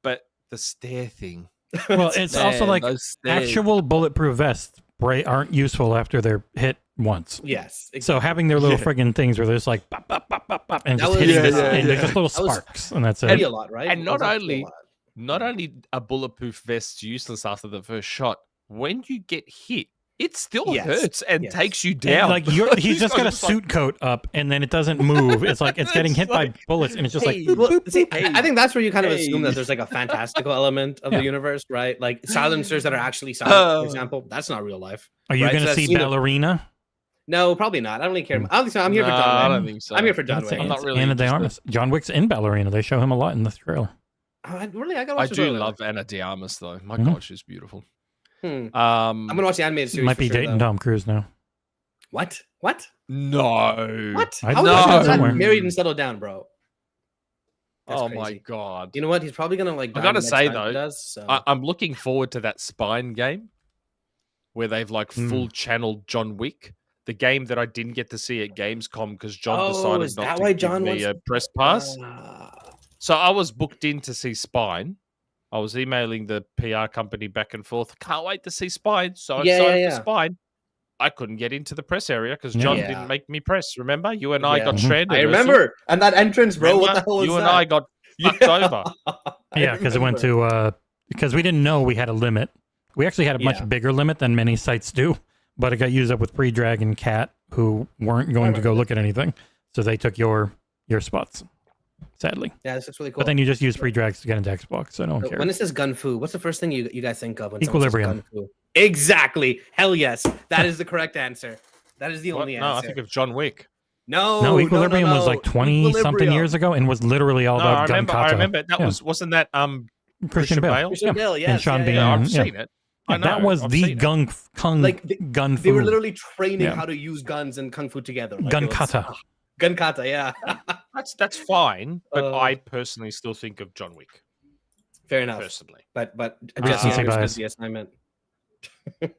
S5: But the stair thing.
S6: Well, it's also
S5: Man,
S6: like
S5: those stairs.
S6: actual bulletproof vests aren't useful after they're hit once.
S7: Yes.
S6: So having their little
S5: Yeah.
S6: friggin' things where they're just like bop, bop, bop, bop, bop, and
S7: That
S6: just
S7: was-
S6: hitting
S7: yeah,
S6: this,
S7: yeah,
S6: and they're
S5: yeah.
S6: just little
S7: That was
S6: sparks, and that's
S7: Heavy
S6: it.
S7: a lot, right?
S5: And
S7: It
S5: not
S7: was actually a
S5: only-
S7: lot.
S5: Not only are bulletproof vests useless after the first shot, when you get hit, it still
S7: Yes,
S5: hurts and
S7: yes.
S5: takes you
S6: And,
S5: down.
S6: like he's just got a suit coat up, and then it doesn't move. It's like it's getting
S5: It's
S6: hit by
S5: like,
S6: bullets, and it's just like
S5: hey,
S6: boop,
S7: Well,
S6: boop,
S7: see,
S6: boop.
S7: I think that's where you kind of
S5: Hey.
S7: assume that there's like a fantastical element of
S6: Yeah.
S7: the universe, right? Like silencers that are actually silent, for example. That's not real life.
S6: Are you
S7: right,
S6: going
S7: so
S6: to
S7: I've
S6: see
S7: seen it-
S6: Ballerina?
S7: No, probably not. I don't really care. I don't think so. I'm here for
S5: Nah,
S7: John
S5: I
S7: Wick.
S5: don't think so.
S7: I'm here for John
S6: It's
S7: Wick.
S5: I'm not really
S6: Anna de
S5: interested.
S6: Armas. John Wick's in Ballerina. They show him a lot in the trailer.
S7: I gotta
S5: I
S7: watch the
S5: do
S7: trailer.
S5: love Anna de Armas though. My
S6: Mhm.
S5: god, she's beautiful.
S7: I'm gonna watch the animated series.
S6: Might
S7: for
S6: be
S7: sure,
S6: dating
S7: though.
S6: Tom Cruise now.
S7: What? What?
S5: No.
S7: What?
S6: I
S7: How
S6: know.
S7: is he not
S6: Somewhere.
S7: married and settled down, bro? That's
S5: Oh
S7: crazy.
S5: my god.
S7: You know what? He's probably gonna like.
S5: I
S7: die
S5: gotta
S7: the next
S5: say,
S7: time he
S5: though,
S7: does, so.
S5: I'm looking forward to that Spine game where they've like
S6: Hmm.
S5: full channeled John Wick. The game that I didn't get to see at Gamescom because John
S7: Oh,
S5: decided
S7: is
S5: not
S7: that
S5: to
S7: why
S5: give
S7: John
S5: me
S7: wants-
S5: a press pass.
S7: Ah.
S5: So I was booked in to see Spine. I was emailing the PR company back and forth. Can't wait to see Spine. So I
S7: Yeah,
S5: signed
S7: yeah,
S5: for
S7: yeah.
S5: Spine. I couldn't get into the press area because John
S7: Yeah.
S5: didn't make me press. Remember, you and I
S7: Yeah.
S5: got stranded.
S7: I
S5: Ursel.
S7: remember. And that entrance, bro. What
S5: Remember?
S7: the hell was
S5: you
S7: that?
S5: and I got fucked over.
S6: Yeah, because it went to because we didn't know we had a limit. We actually had a much bigger limit than many sites do, but it got used up with Pre-Drag and Cat, who weren't going to go look at anything, so they took your spots. Sadly,
S7: Yeah, that's really cool.
S6: but then you just use Pre-Drags to get into Xbox, so no one cares.
S7: When it says gun fu, what's the first thing you guys think of when
S6: Equilibrium.
S7: someone says gun fu? Exactly. Hell yes. That is the correct answer. That is the
S5: What?
S7: only
S5: No, I
S7: answer.
S5: think of John Wick.
S6: No, Equilibrium was like 20-something years ago and was literally all
S5: No,
S6: about gun
S5: I
S6: kata.
S5: remember that wasn't that
S6: Christian Bale.
S7: Christian Bale, yes.
S6: And Sean Bean.
S5: Yeah, I've
S6: yeah.
S5: seen it.
S6: Yeah,
S5: I know,
S6: that was
S5: I've
S6: the
S5: seen it.
S6: gun gun
S7: They were
S6: fu.
S7: literally training
S6: Yeah.
S7: how to use guns and kung fu together. Like,
S6: gun
S7: it was-
S6: kata.
S7: Gun kata, yeah.
S5: That's fine, but
S7: Uh,
S5: I personally still think of John Wick.
S7: Fair enough.
S5: Personally,
S7: But
S6: Recency
S7: Jesse
S6: bias.
S7: understood the assignment.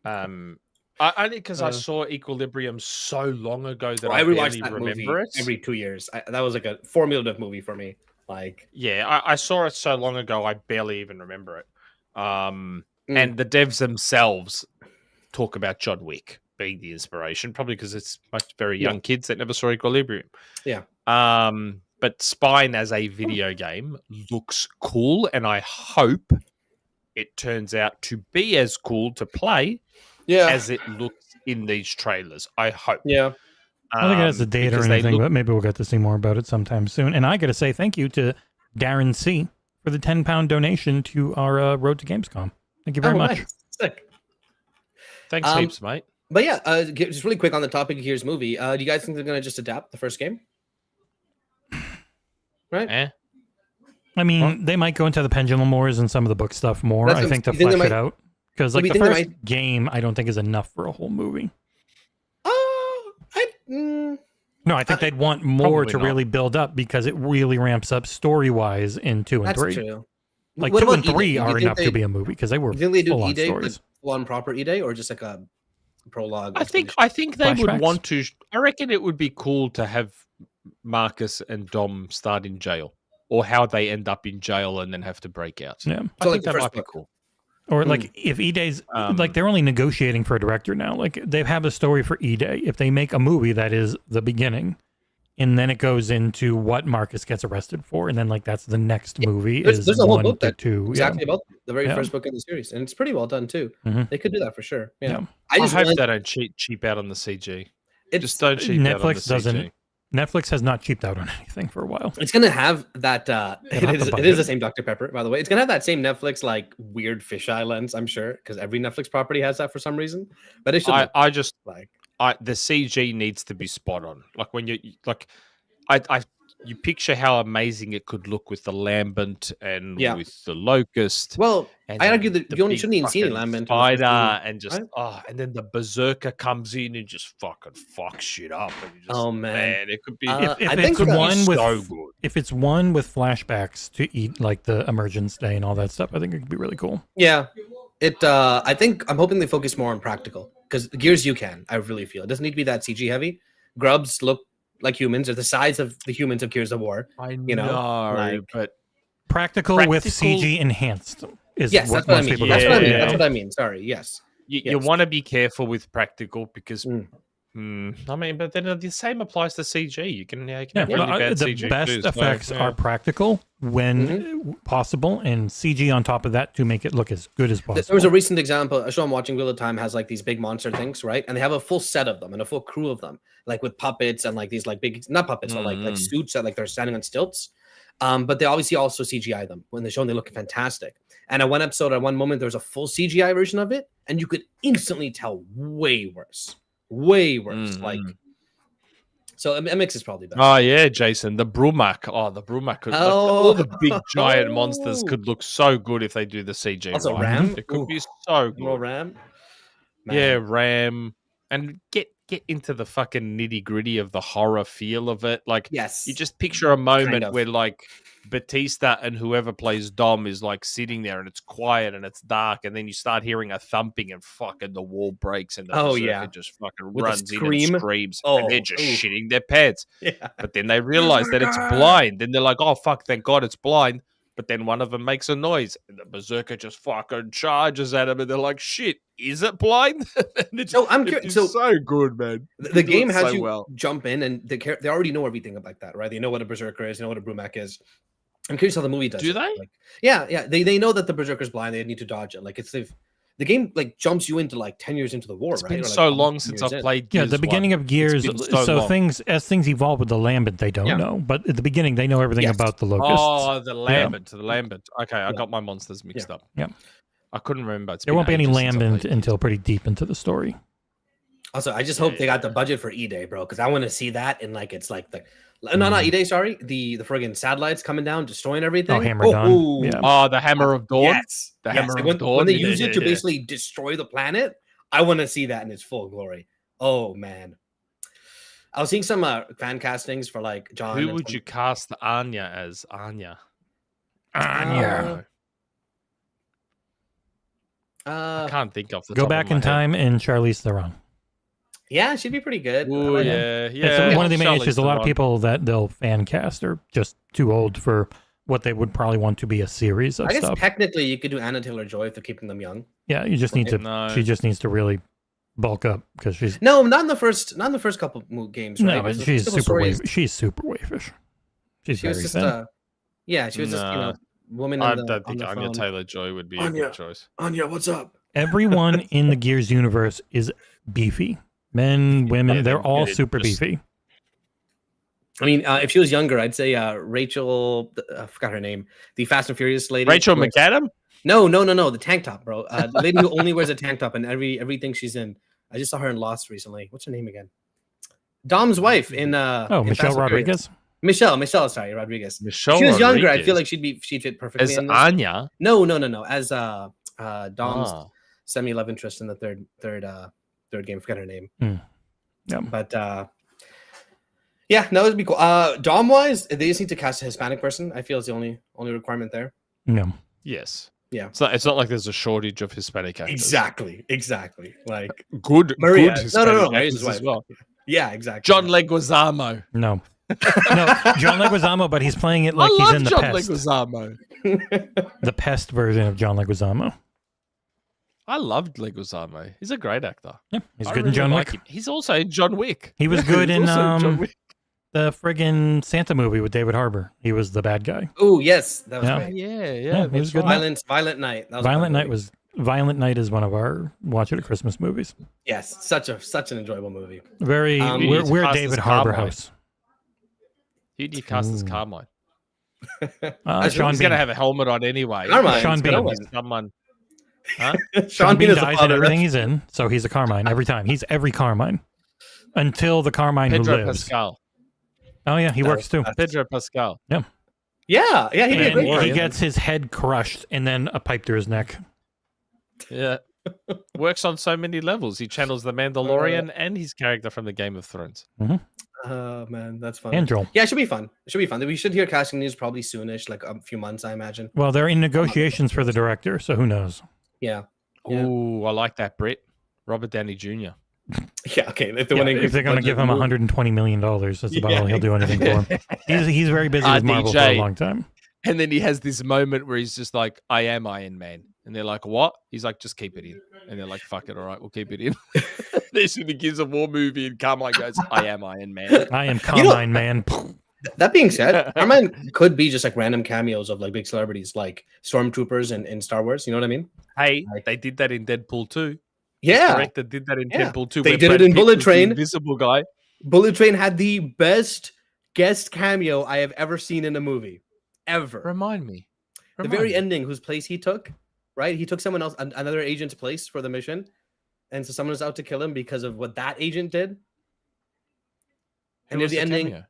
S5: only because I saw Equilibrium so long ago that
S7: I
S5: I
S7: rewatched
S5: barely
S7: that
S5: remember
S7: movie
S5: it.
S7: every 2 years. That was like a formulative movie for me. Like,
S5: Yeah, I saw it so long ago I barely even remember it.
S7: Mm.
S5: And the devs themselves talk about John Wick being the inspiration, probably because it's very young kids that never saw Equilibrium.
S7: Yeah.
S5: But Spine as a video game looks cool, and I hope it turns out to be as cool to play as it looks in these trailers. I hope.
S7: Yeah.
S6: I don't think it has a date or
S5: because they
S6: anything,
S5: look-
S6: but maybe we'll get to see more about it sometime soon. And I got to say thank you to Darren C. for the £10 donation to our Road to Gamescom. Thank you very much.
S7: Nice. Sick.
S5: Thanks heaps, mate.
S7: But yeah, just really quick on the topic of here's movie. Do you guys think they're going to just adapt the first game? Right?
S5: Eh?
S6: I mean, they might go into the Pendulum Wars and some of the book stuff more,
S7: That's
S6: I
S7: what-
S6: think, to
S7: you think
S6: flesh
S7: they
S6: it
S7: might-
S6: out. Because
S7: So
S6: like
S7: we
S6: the
S7: think they
S6: first
S7: might-
S6: game, I don't think is enough for a whole movie. No, I think they'd want more
S5: Probably
S6: to
S5: not.
S6: really build up because it really ramps up story-wise in 2 and
S7: That's
S6: 3.
S7: true.
S6: Like
S7: What
S6: 2 and
S7: about
S6: 3
S7: E-Day? Do you
S6: are
S7: think
S6: enough
S7: they-
S6: to be a movie because they were
S7: You think they do
S6: full-on
S7: E-Day, like
S6: stories.
S7: one proper E-Day, or just like a prologue?
S5: I think they would
S6: Flashbacks?
S5: want to. I reckon it would be cool to have Marcus and Dom start in jail, or how they end up in jail and then have to break out.
S6: Yeah.
S5: I
S7: So, like,
S5: think
S7: the
S5: that
S7: first
S5: might be
S7: book.
S5: cool.
S6: Or like if E-Day's
S5: Um,
S6: like they're only negotiating for a director now. Like they have a story for E-Day. If they make a movie that is the beginning, and then it goes into what Marcus gets arrested for, and then like that's the next movie
S7: There's
S6: is
S7: a whole
S6: 1
S7: book
S6: to
S7: that
S6: 2.
S7: exactly about the very
S6: Yeah.
S7: first book in the series, and it's pretty well done too.
S6: Mhm.
S7: They could do that for sure. Yeah,
S6: Yeah.
S5: I
S7: just
S5: hope
S7: realized
S5: they don't cheap out on the CG.
S7: it's
S5: Just don't cheap out on the
S6: Netflix
S5: CG.
S6: doesn't. Netflix has not cheaped out on anything for a while.
S7: It's gonna have that.
S6: have the
S7: It is
S6: budget.
S7: the same Dr Pepper, by the way. It's gonna have that same Netflix like weird fisheye lens, I'm sure, because every Netflix property has that for some reason. But it should look
S5: I just
S7: like
S5: the CG needs to be spot on. Like when you like, you picture how amazing it could look with the lambent and
S7: Yeah.
S5: with the locust.
S7: well,
S5: And
S7: I
S5: then
S7: argue that
S5: the
S7: you only
S5: big
S7: shouldn't even see any
S5: fucking
S7: lambent in the first
S5: spider
S7: movie,
S5: and just
S7: right?
S5: and then the berserker comes in and just fucking fucks shit up. And you just,
S7: Oh, man.
S5: it could be.
S6: If
S7: I
S6: it's
S7: think
S5: could be
S6: one with
S5: so good.
S6: if it's one with flashbacks to eat like the Emergence Day and all that stuff, I think it could be really cool.
S7: Yeah, it. I think I'm hoping they focus more on practical because Gears you can. I really feel it doesn't need to be that CG heavy. Grubs look like humans. They're the size of the humans of Gears of War.
S5: I
S7: you know, like-
S5: but
S6: Practical with
S5: Practical-
S6: CG enhanced is
S7: Yes,
S6: what
S7: that's what I
S6: most
S7: mean.
S6: people
S7: That's
S6: go
S7: what I
S6: for.
S7: mean.
S5: Yeah.
S7: That's what I mean. Sorry. Yes.
S5: you
S7: Yes.
S5: want to be careful with practical because.
S7: Mm.
S5: I mean, but then the same applies to CG. You can have
S6: Yeah,
S5: really
S6: well,
S5: bad
S6: the
S5: CG
S6: best
S5: too, so,
S6: effects
S5: yeah.
S6: are practical when possible, and CG on top of that to make it look as good as possible.
S7: There was a recent example. A show I'm watching Wheel of Time has like these big monster things, right? And they have a full set of them and a full crew of them, like with puppets and like these like big, not puppets, but like suits that like they're standing on stilts. But they obviously also CGI them when they show them. They look fantastic. And at one episode, at one moment, there was a full CGI version of it, and you could instantly tell way worse. Like, so MX is probably better.
S5: Oh yeah, Jason, the Brumak. Oh, the Brumak. Could, all the big giant monsters
S7: Oh.
S5: could look so good if they do the CG.
S7: Also,
S5: right.
S7: Ram?
S5: It could
S7: Ooh.
S5: be so
S7: More
S5: good.
S7: RAM.
S5: Yeah, Ram, and get into the fucking nitty gritty of the horror feel of it. Like,
S7: Yes.
S5: you just picture a moment
S7: Kind of.
S5: where like Batista and whoever plays Dom is like sitting there and it's quiet and it's dark, and then you start hearing a thumping and fucking the wall breaks and the
S7: Oh,
S5: berserker
S7: yeah.
S5: just fucking
S7: With a
S5: runs in
S7: scream.
S5: and screams,
S7: Oh,
S5: and they're just
S7: ooh.
S5: shitting their pants.
S7: Yeah.
S5: But then they realize that it's blind. Then they're like, oh, fuck, thank God it's blind. But then one of them makes a noise and the berserker just fucking charges at him and they're like, shit, is it blind? And it's,
S7: So I'm
S5: it
S7: curious.
S5: is
S7: So
S5: so good, man.
S7: the
S5: They do
S7: game
S5: it
S7: has
S5: so
S7: you
S5: well.
S7: jump in, and they already know everything about that, right? They know what a berserker is, they know what a brumach is. I'm curious how the movie does.
S5: Do
S7: it.
S5: they?
S7: Like, yeah. They know that the berserker's blind. They need to dodge it. Like the game like jumps you into like 10 years into the war.
S5: It's
S7: right?
S5: been
S7: Or, like,
S5: so
S7: almost
S5: long
S7: 10
S5: since
S7: years
S5: I've
S7: in.
S5: played.
S6: Yeah,
S5: Gears
S6: the beginning
S5: 1.
S6: of Gears.
S5: It's been
S6: So
S5: long.
S6: things evolve with the Lambent, they don't
S7: Yeah.
S6: know. But at the beginning, they know everything
S7: Yes.
S6: about the locusts.
S5: Oh, the Lambent, the Lambent. Okay, I got my monsters mixed up.
S6: Yeah.
S5: I couldn't remember.
S6: There won't be any Lambent until pretty deep into the story.
S7: Also, I just hope they got the budget for E-Day, bro, because I want to see that. And like, it's like not E-Day, sorry. The friggin' satellites coming down, destroying everything.
S6: Oh, Hammer Dawn. Yeah.
S5: Oh, the Hammer of Dawn.
S7: Yes.
S5: The
S7: Yes.
S5: Hammer
S7: Like,
S5: of
S7: when,
S5: Dawn.
S7: when they
S5: Yeah,
S7: use it to
S5: yeah.
S7: basically destroy the planet, I want to see that in its full glory. Oh man. I was seeing some fan castings for like John.
S5: Who
S7: and
S5: would
S7: some-
S5: you cast Anya as? Anya.
S6: Anya.
S5: I can't think of the
S6: Go
S5: top
S6: back
S5: of my
S6: in
S5: head.
S6: time and Charlize Theron.
S7: Yeah, she'd be pretty good.
S5: Ooh,
S7: I like
S5: yeah,
S6: It's
S5: yeah.
S6: one of the main
S5: Charlize
S6: issues. A lot of
S5: Theron.
S6: people that they'll fan cast are just too old for what they would probably want to be a series of
S7: I guess
S6: stuff.
S7: technically you could do Anna Taylor-Joy if they're keeping them young.
S6: Yeah, you just need to.
S5: No.
S6: She just needs to really bulk up because she's
S7: No, not in the first couple games. Right?
S6: no, but
S7: The
S6: she's
S7: first couple
S6: super
S7: stories,
S6: wave. She's super wavish. She's
S7: She was
S6: very
S7: just
S6: thin.
S7: yeah, she was just
S5: Nah.
S7: woman.
S5: I
S7: on the,
S5: don't
S7: on
S5: think
S7: the
S5: Anya
S7: phone.
S5: Taylor-Joy would be a
S7: Anya.
S5: good choice.
S7: Anya, what's up?
S6: Everyone in the Gears universe is beefy. Men, women, they're all
S5: it
S6: super
S5: just-
S6: beefy.
S7: I mean, if she was younger, I'd say Rachel. I forgot her name. The Fast and Furious lady.
S5: Rachel
S7: who wears-
S5: McAdam?
S7: No, the tank top, bro. The lady who only wears a tank top in everything she's in. I just saw her in Lost recently. What's her name again? Dom's wife in
S6: Oh,
S7: in
S6: Michelle
S7: Fast and Furious.
S6: Rodriguez.
S7: Michelle, sorry, Rodriguez.
S5: Michelle
S7: If she was younger, I
S5: Rodriguez.
S7: feel like she'd fit perfectly
S5: As
S7: in this.
S5: Anya?
S7: No. As Dom's
S5: Ah.
S7: semi-love interest in the third game. Forget her name.
S6: Yeah.
S7: But yeah, no, it'd be cool. Dom wise, they just need to cast a Hispanic person. I feel is the only requirement there.
S6: No.
S5: Yes.
S7: Yeah.
S5: It's not like there's a shortage of Hispanic actors.
S7: Exactly. Like
S5: Good,
S7: Maria.
S5: good
S7: No,
S5: Hispanic
S7: Maria's
S5: actors
S7: his
S5: as
S7: wife.
S5: well.
S7: yeah, exactly.
S5: John Leguizamo.
S6: No. No. John Leguizamo, but he's playing it like
S5: I
S6: he's
S5: love
S6: in the
S5: John
S6: pest.
S5: Leguizamo.
S6: The pest version of John Leguizamo.
S5: I loved Leguizamo. He's a great actor.
S6: Yeah, he's
S5: I
S6: good in
S5: really
S6: John
S5: like
S6: Wick.
S5: him. He's also in John Wick.
S6: He was good
S5: He's
S6: in
S5: also John Wick.
S6: the friggin' Santa movie with David Harbour. He was the bad guy.
S7: Oh yes, that was
S6: Yeah.
S7: great.
S5: Yeah,
S6: he was good.
S7: Violent Night. That was a
S6: Violent
S7: fun
S6: Night
S7: movie.
S6: Violent Night is one of our watch it at Christmas movies.
S7: yes, such an enjoyable movie.
S6: Very
S5: You
S6: we're,
S5: need to
S6: we're
S5: cast
S6: David
S5: as
S6: Harbour
S5: Carmine.
S6: house.
S5: Who do you cast as
S6: Ooh.
S5: Carmine?
S6: Sean
S5: He's
S6: Bean.
S5: going to have a helmet on anyway.
S7: Carmine,
S6: Sean
S7: it's
S6: Bean.
S7: gonna win.
S5: Someone.
S6: Sean Bean
S7: is the
S6: dies in
S7: father.
S6: everything he's in, so he's a Carmine every time. He's every Carmine until the Carmine who
S5: Pedro
S6: lives.
S5: Pascal.
S6: Oh yeah, he works too.
S5: Pedro Pascal.
S7: Yeah, he'd be a
S6: And
S7: great
S6: he
S7: Carmine.
S6: gets his head crushed and then a pipe through his neck.
S5: Yeah. Works on so many levels. He channels the Mandalorian and his character from the Game of Thrones.
S7: Oh man, that's fun.
S6: And Joel.
S7: Yeah, it should be fun. It should be fun. We should hear casting news probably soonish, like a few months, I imagine.
S6: Well, they're in negotiations for the director, so who knows?
S7: Yeah. Yeah.
S5: Oh, I like that, Brett. Robert Downey Jr.
S7: Yeah. Okay. If
S6: Yeah, if they're going to give him $120 million, that's about all he'll do anything for him. He's very busy with Marvel for a
S5: RDJ.
S6: long time.
S5: And then he has this moment where he's just like, I am Iron Man. And they're like, what? He's like, just keep it in. And they're like, fuck it. All right, we'll keep it in. Then he gives a war movie and Carmine goes, I am Iron Man.
S6: I am Carmine Man.
S7: That being said, Carmine could be just like random cameos of like big celebrities, like stormtroopers in Star Wars. You know what I mean?
S5: Hey, they did that in Deadpool 2.
S7: Yeah.
S5: Director did that in
S7: Yeah.
S5: Deadpool 2.
S7: They
S5: where
S7: did
S5: Brad
S7: it in
S5: Pitt
S7: Bullet
S5: was the
S7: Train.
S5: Invisible guy.
S7: Bullet Train had the best guest cameo I have ever seen in a movie, ever.
S5: Remind me.
S7: The very ending, whose place he took, right? He took someone else, another agent's place for the mission, and so someone was out to kill him because of what that agent did. And near the ending,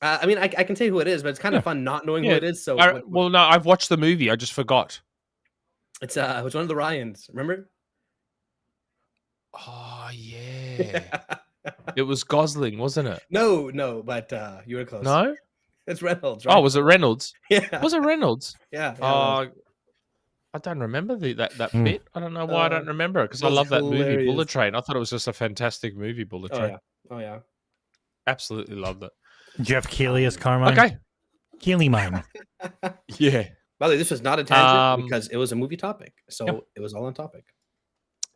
S7: I mean, I can say who it is, but it's kind of fun not knowing who it is. So,
S5: Well, no, I've watched the movie. I just forgot.
S7: it's it was one of the Ryans. Remember?
S5: Oh, yeah. It was Gosling, wasn't it?
S7: No, but you were close.
S5: No?
S7: It's Reynolds. Right?
S5: Oh, was it Reynolds?
S7: yeah,
S5: Was it Reynolds?
S7: yeah.
S5: Oh, I don't remember that
S6: Hmm.
S5: bit. I don't know why I don't remember it because I
S7: that's
S5: love that movie,
S7: hilarious.
S5: Bullet Train. I thought it was just a fantastic movie, Bullet
S7: Oh
S5: Train.
S7: yeah. Oh yeah.
S5: Absolutely loved it.
S6: Jeff Keighley as Carmine.
S5: Okay.
S6: Keighley mine.
S5: Yeah.
S7: By the way, this was not a tangent
S5: Um,
S7: because it was a movie topic, so
S6: Yep.
S7: it was all on topic.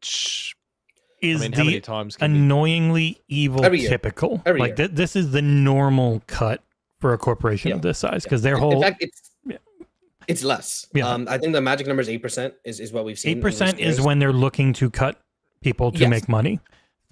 S5: which
S6: is
S5: how many
S6: the
S5: times can
S6: annoyingly evil
S7: Every year.
S6: typical.
S7: Every
S6: like
S7: year.
S6: this is the normal cut for a corporation of this size because their whole
S7: In fact, it's less.
S6: Yeah.
S7: I think the magic number is 8%. Is what we've seen.
S6: 8% is when they're looking to cut people to make money.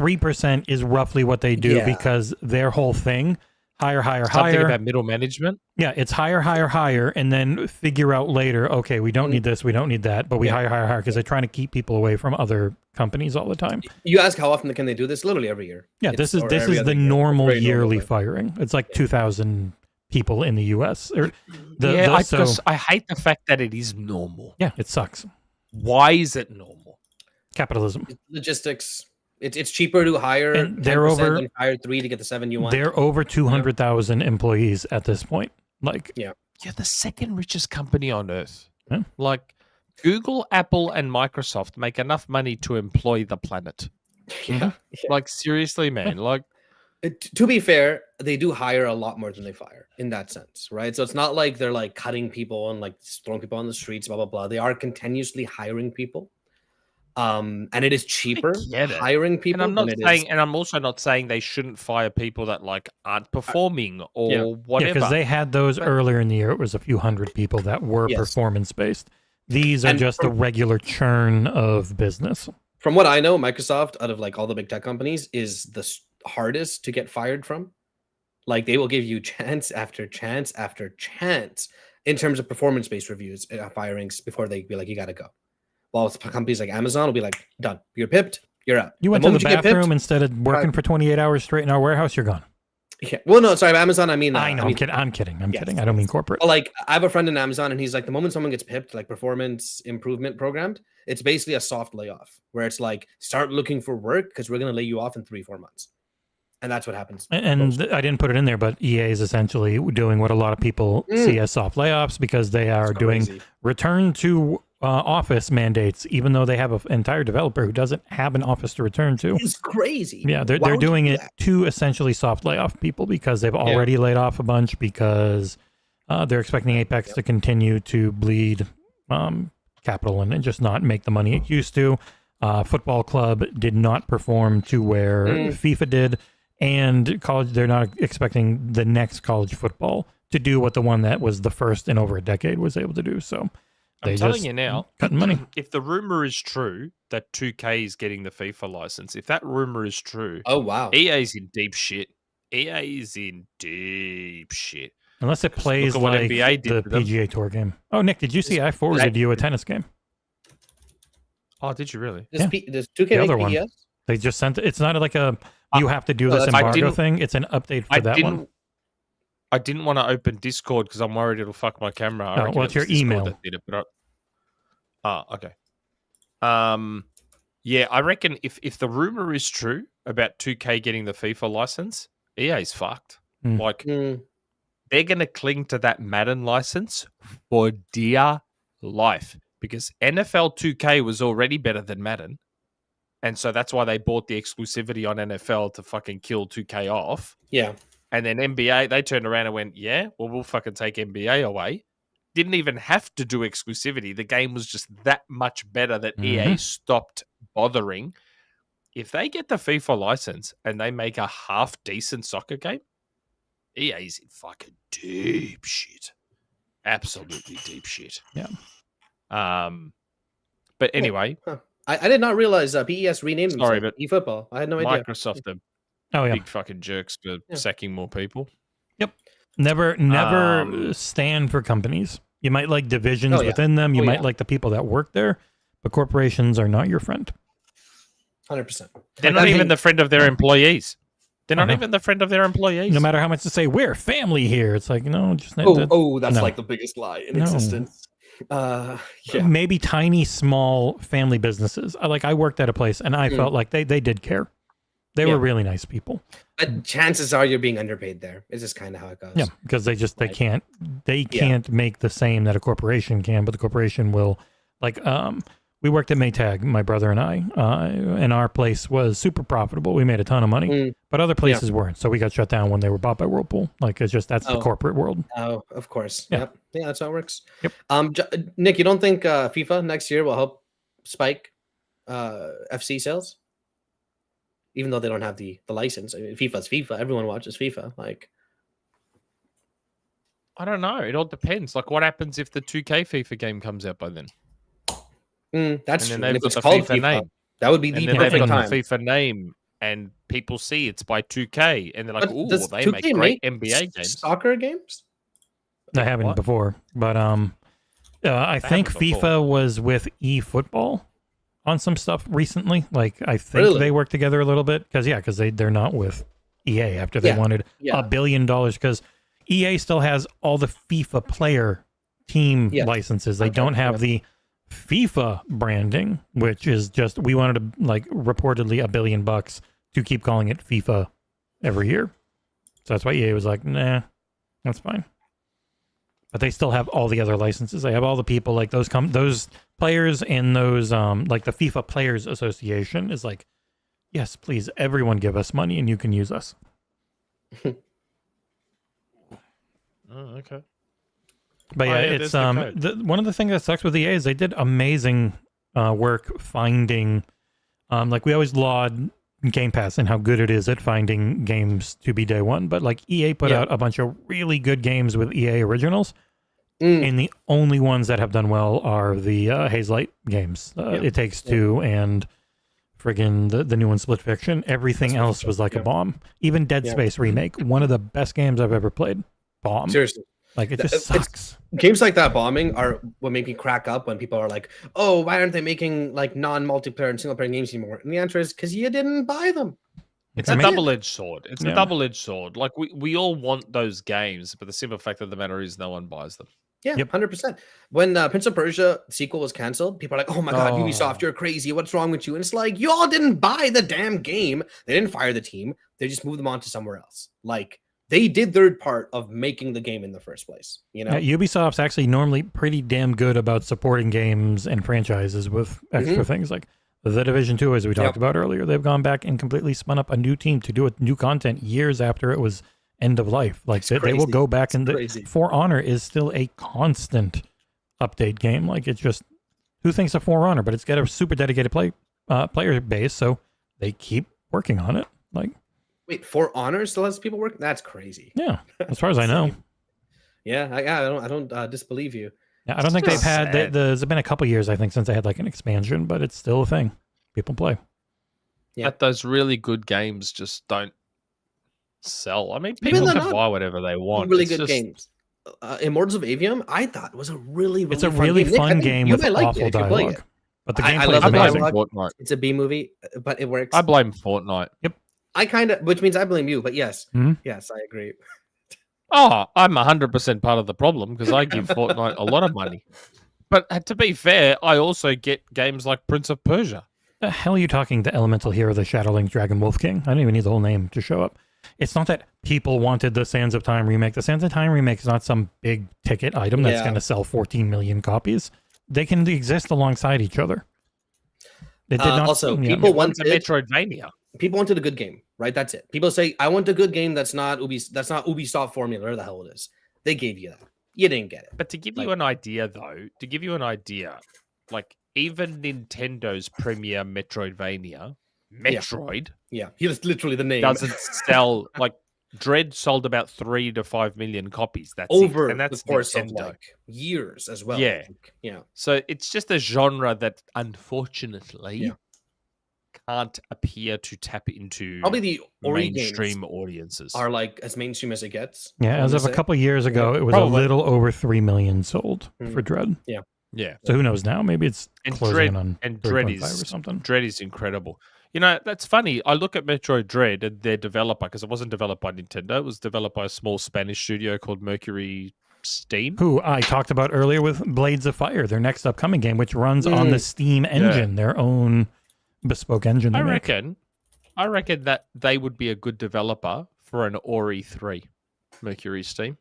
S6: 3% is roughly what they do because their whole thing, higher,
S5: something about middle management.
S6: Yeah, it's higher, and then figure out later, okay, we don't need this, we don't need that, but we higher, because they're trying to keep people away from other companies all the time.
S7: You ask how often can they do this? Literally every year.
S6: Yeah, this is the normal yearly firing. It's like 2,000 people in the U.S.
S5: I hate the fact that it is normal.
S6: Yeah, it sucks.
S5: Why is it normal?
S6: Capitalism.
S7: Logistics. It's cheaper to hire
S6: and they're over
S7: than hire 3 to get the 7 you want.
S6: They're over 200,000 employees at this point. Like,
S5: you're the second richest company on earth.
S6: Yeah.
S5: Like, Google, Apple, and Microsoft make enough money to employ the planet.
S7: Yeah.
S5: Like, seriously, man. Like,
S7: to be fair, they do hire a lot more than they fire in that sense, right? So it's not like they're like cutting people and like throwing people on the streets, blah blah blah. They are continuously hiring people. And it is cheaper hiring people.
S5: And I'm also not saying they shouldn't fire people that like aren't performing or whatever.
S6: because they had those earlier in the year. It was a few hundred people that were performance based. These are just the regular churn of business.
S7: From what I know, Microsoft, out of like all the big tech companies, is the hardest to get fired from. Like they will give you chance after chance after chance in terms of performance based reviews, firings before they be like, you got to go. While companies like Amazon will be like, done. You're pipped. You're out.
S6: You went to the bathroom instead of working for 28 hours straight in our warehouse. You're gone.
S7: Yeah. Well, no, sorry. Amazon, I mean...
S6: I know. I'm kidding. I'm kidding. I don't mean corporate.
S7: Like, I have a friend in Amazon, and he's like, the moment someone gets pipped, like performance improvement programmed, it's basically a soft layoff, where it's like, start looking for work, because we're going to lay you off in 3-4 months. And that's what happens.
S6: And I didn't put it in there, but EA is essentially doing what a lot of people see as soft layoffs, because they are doing return to office mandates, even though they have an entire developer who doesn't have an office to return to.
S7: It's crazy.
S6: Yeah, they're doing it to essentially soft layoff people because they've already laid off a bunch because they're expecting Apex to continue to bleed capital and just not make the money it used to. Football Club did not perform to where FIFA did, and college. They're not expecting the next college football to do what the one that was the first in over a decade was able to do. So.
S5: I'm telling you now,
S6: cutting money.
S5: If the rumor is true that 2K is getting the FIFA license, if that rumor is true,
S7: oh wow,
S5: EA's in deep shit. EA is in deep shit.
S6: Unless it plays like NBA the PGA Tour game. Oh, Nick, did you see I forwarded you a tennis game?
S5: Oh, did you really?
S7: Does 2K make PES?
S6: They just sent it. It's not like a you have to do this embargo thing. It's an update for that one.
S5: I didn't want to open Discord because I'm worried it'll fuck my camera.
S6: Oh, well, it's your email.
S5: Okay. Yeah, I reckon if the rumor is true about 2K getting the FIFA license, EA's fucked. Like, they're going to cling to that Madden license for dear life because NFL 2K was already better than Madden. And so that's why they bought the exclusivity on NFL to fucking kill 2K off.
S7: Yeah.
S5: And then NBA, they turned around and went, yeah, well, we'll fucking take NBA away. Didn't even have to do exclusivity. The game was just that much better that EA stopped bothering. If they get the FIFA license and they make a half-decent soccer game, EA's in fucking deep shit. Absolutely deep shit.
S6: Yeah.
S5: But anyway.
S7: I did not realize PES renamed themselves
S5: but
S7: eFootball. I had no idea.
S5: Microsoft are big fucking jerks for sacking more people.
S6: Yep. Never stand for companies. You might like divisions within them. You might like the people that work there, but corporations are not your friend.
S7: 100%.
S5: They're not even the friend of their employees. They're not even the friend of their employees.
S6: No matter how much they say, we're family here. It's like, no, just...
S7: that's like the biggest lie in existence. Yeah.
S6: maybe tiny, small family businesses. I worked at a place, and I felt like they did care. They were really nice people.
S7: But chances are you're being underpaid there. It's just kind of how it goes.
S6: Yeah, because they
S7: Like,
S6: can't make the same that a corporation can, but the corporation will. We worked at Maytag, my brother and I, and our place was super profitable. We made a ton of money, but other places weren't. So we got shut down when they were bought by Whirlpool. That's the corporate world.
S7: Oh, of course.
S6: Yeah.
S7: Yep. Yeah, that's how it works.
S6: Yep.
S7: Nick, you don't think FIFA next year will help spike FC sales? Even though they don't have the license. I mean, FIFA's FIFA. Everyone watches FIFA.
S5: I don't know. It all depends. Like, what happens if the 2K FIFA game comes out by then?
S7: That's
S5: and
S7: true.
S5: then
S7: And if
S5: they've
S7: it's
S5: got the
S7: called
S5: FIFA name.
S7: that would be
S5: And
S7: the
S5: then they've
S7: perfect
S5: got
S7: time.
S5: the FIFA name, and people see it's by 2K, and they're like,
S7: But
S5: "Ooh,
S7: does
S5: they
S7: 2K
S5: make great NBA games."
S7: Soccer games?
S6: I haven't
S5: What?
S6: before, but I think
S5: haven't before.
S6: FIFA was with eFootball on some stuff recently. I think
S7: Really?
S6: they work together a little bit because they're not with EA after they wanted $1 billion because EA still has all the FIFA player team licenses. They don't have the FIFA branding, which is just we wanted to reportedly $1 billion to keep calling it FIFA every year. So that's why EA was like, nah, that's fine. But they still have all the other licenses. They have all the people those players in those the FIFA Players Association is like, yes, please, everyone give us money and you can use us.
S5: Oh, okay.
S6: But yeah,
S5: there's
S6: it's
S5: the code.
S6: one of the things that sucks with EA is they did amazing work finding we always laud Game Pass and how good it is at finding games to be day one, but EA put out a bunch of really good games with EA originals, and the only ones that have done well are the Hazelight games. It Takes Two and friggin' the new one, Split Fiction. Everything else was a bomb. Even Dead Space Remake, one of the best games I've ever played. Bomb.
S7: Seriously.
S6: It just sucks.
S7: Games like that bombing are what make me crack up when people are like, oh, why aren't they making non-multiplayer and single-player games anymore? And the answer is because you didn't buy them.
S5: It's a double-edged sword. It's a double-edged sword. We all want those games, but the simple fact of the matter is no one buys them.
S7: Yeah, 100%. When Prince of Persia sequel was canceled, people are like, oh my God, Ubisoft, you're crazy. What's wrong with you? And it's like, you all didn't buy the damn game. They didn't fire the team. They just moved them on to somewhere else. They did their part of making the game in the first place.
S6: Ubisoft's actually normally pretty damn good about supporting games and franchises with extra things like The Division 2, as we talked about earlier. They've gone back and completely spun up a new team to do new content years after it was end of life. They will go back and For Honor is still a constant update game. It's just who thinks of For Honor, but it's got a super dedicated player base, so they keep working on it.
S7: Wait, For Honor still has people working? That's crazy.
S6: Yeah, as far as I know.
S7: Yeah, I don't disbelieve you.
S6: Yeah, I don't think they've had. There's been a couple years, I think, since they had an expansion, but it's still a thing. People play.
S7: Yeah.
S5: But those really good games just don't sell. I mean, people can buy whatever they want.
S7: Really good games. Immortals of Avium, I thought was a really
S6: it's a really fun game with awful dialogue. But the gameplay is amazing.
S5: Fortnite.
S7: It's a B movie, but it works.
S5: I blame Fortnite.
S6: Yep.
S7: Which means I blame you, but yes. Yes, I agree.
S5: Oh, I'm 100% part of the problem because I give Fortnite a lot of money. But to be fair, I also get games like Prince of Persia.
S6: The hell are you talking? The Elemental Hero, the Shadowlink Dragon Wolf King? I don't even need the whole name to show up. It's not that people wanted the Sands of Time remake. The Sands of Time remake is not some big ticket item that's going to sell 14 million copies. They can exist alongside each other. It did not.
S7: Also, people wanted
S5: Metroidvania.
S7: People wanted a good game, right? That's it. People say, "I want a good game that's not Ubisoft formula, or the hell it is." They gave you that. You didn't get it.
S5: But to give you an idea, though, even Nintendo's premier Metroidvania, Metroid,
S7: he's literally the name,
S5: doesn't sell. Dread sold about 3 to 5 million copies. That's
S7: over
S5: it. And that's
S7: the course
S5: Nintendo.
S7: of years as well.
S5: Yeah. So it's just a genre that unfortunately can't appear to tap into
S7: probably the
S5: mainstream audiences.
S7: Are as mainstream as it gets.
S6: Yeah, as of a couple years ago, it was a little over 3 million sold for Dread.
S5: Yeah.
S6: So who knows now? Maybe it's closing in on
S5: Dread
S6: or something.
S5: Dread is incredible. That's funny. I look at Metroid Dread and their developer, because it wasn't developed by Nintendo. It was developed by a small Spanish studio called Mercury Steam.
S6: Who I talked about earlier with Blades of Fire, their next upcoming game, which runs on the Steam engine, their own bespoke engine.
S5: I reckon that they would be a good developer for an Ori 3, Mercury Steam.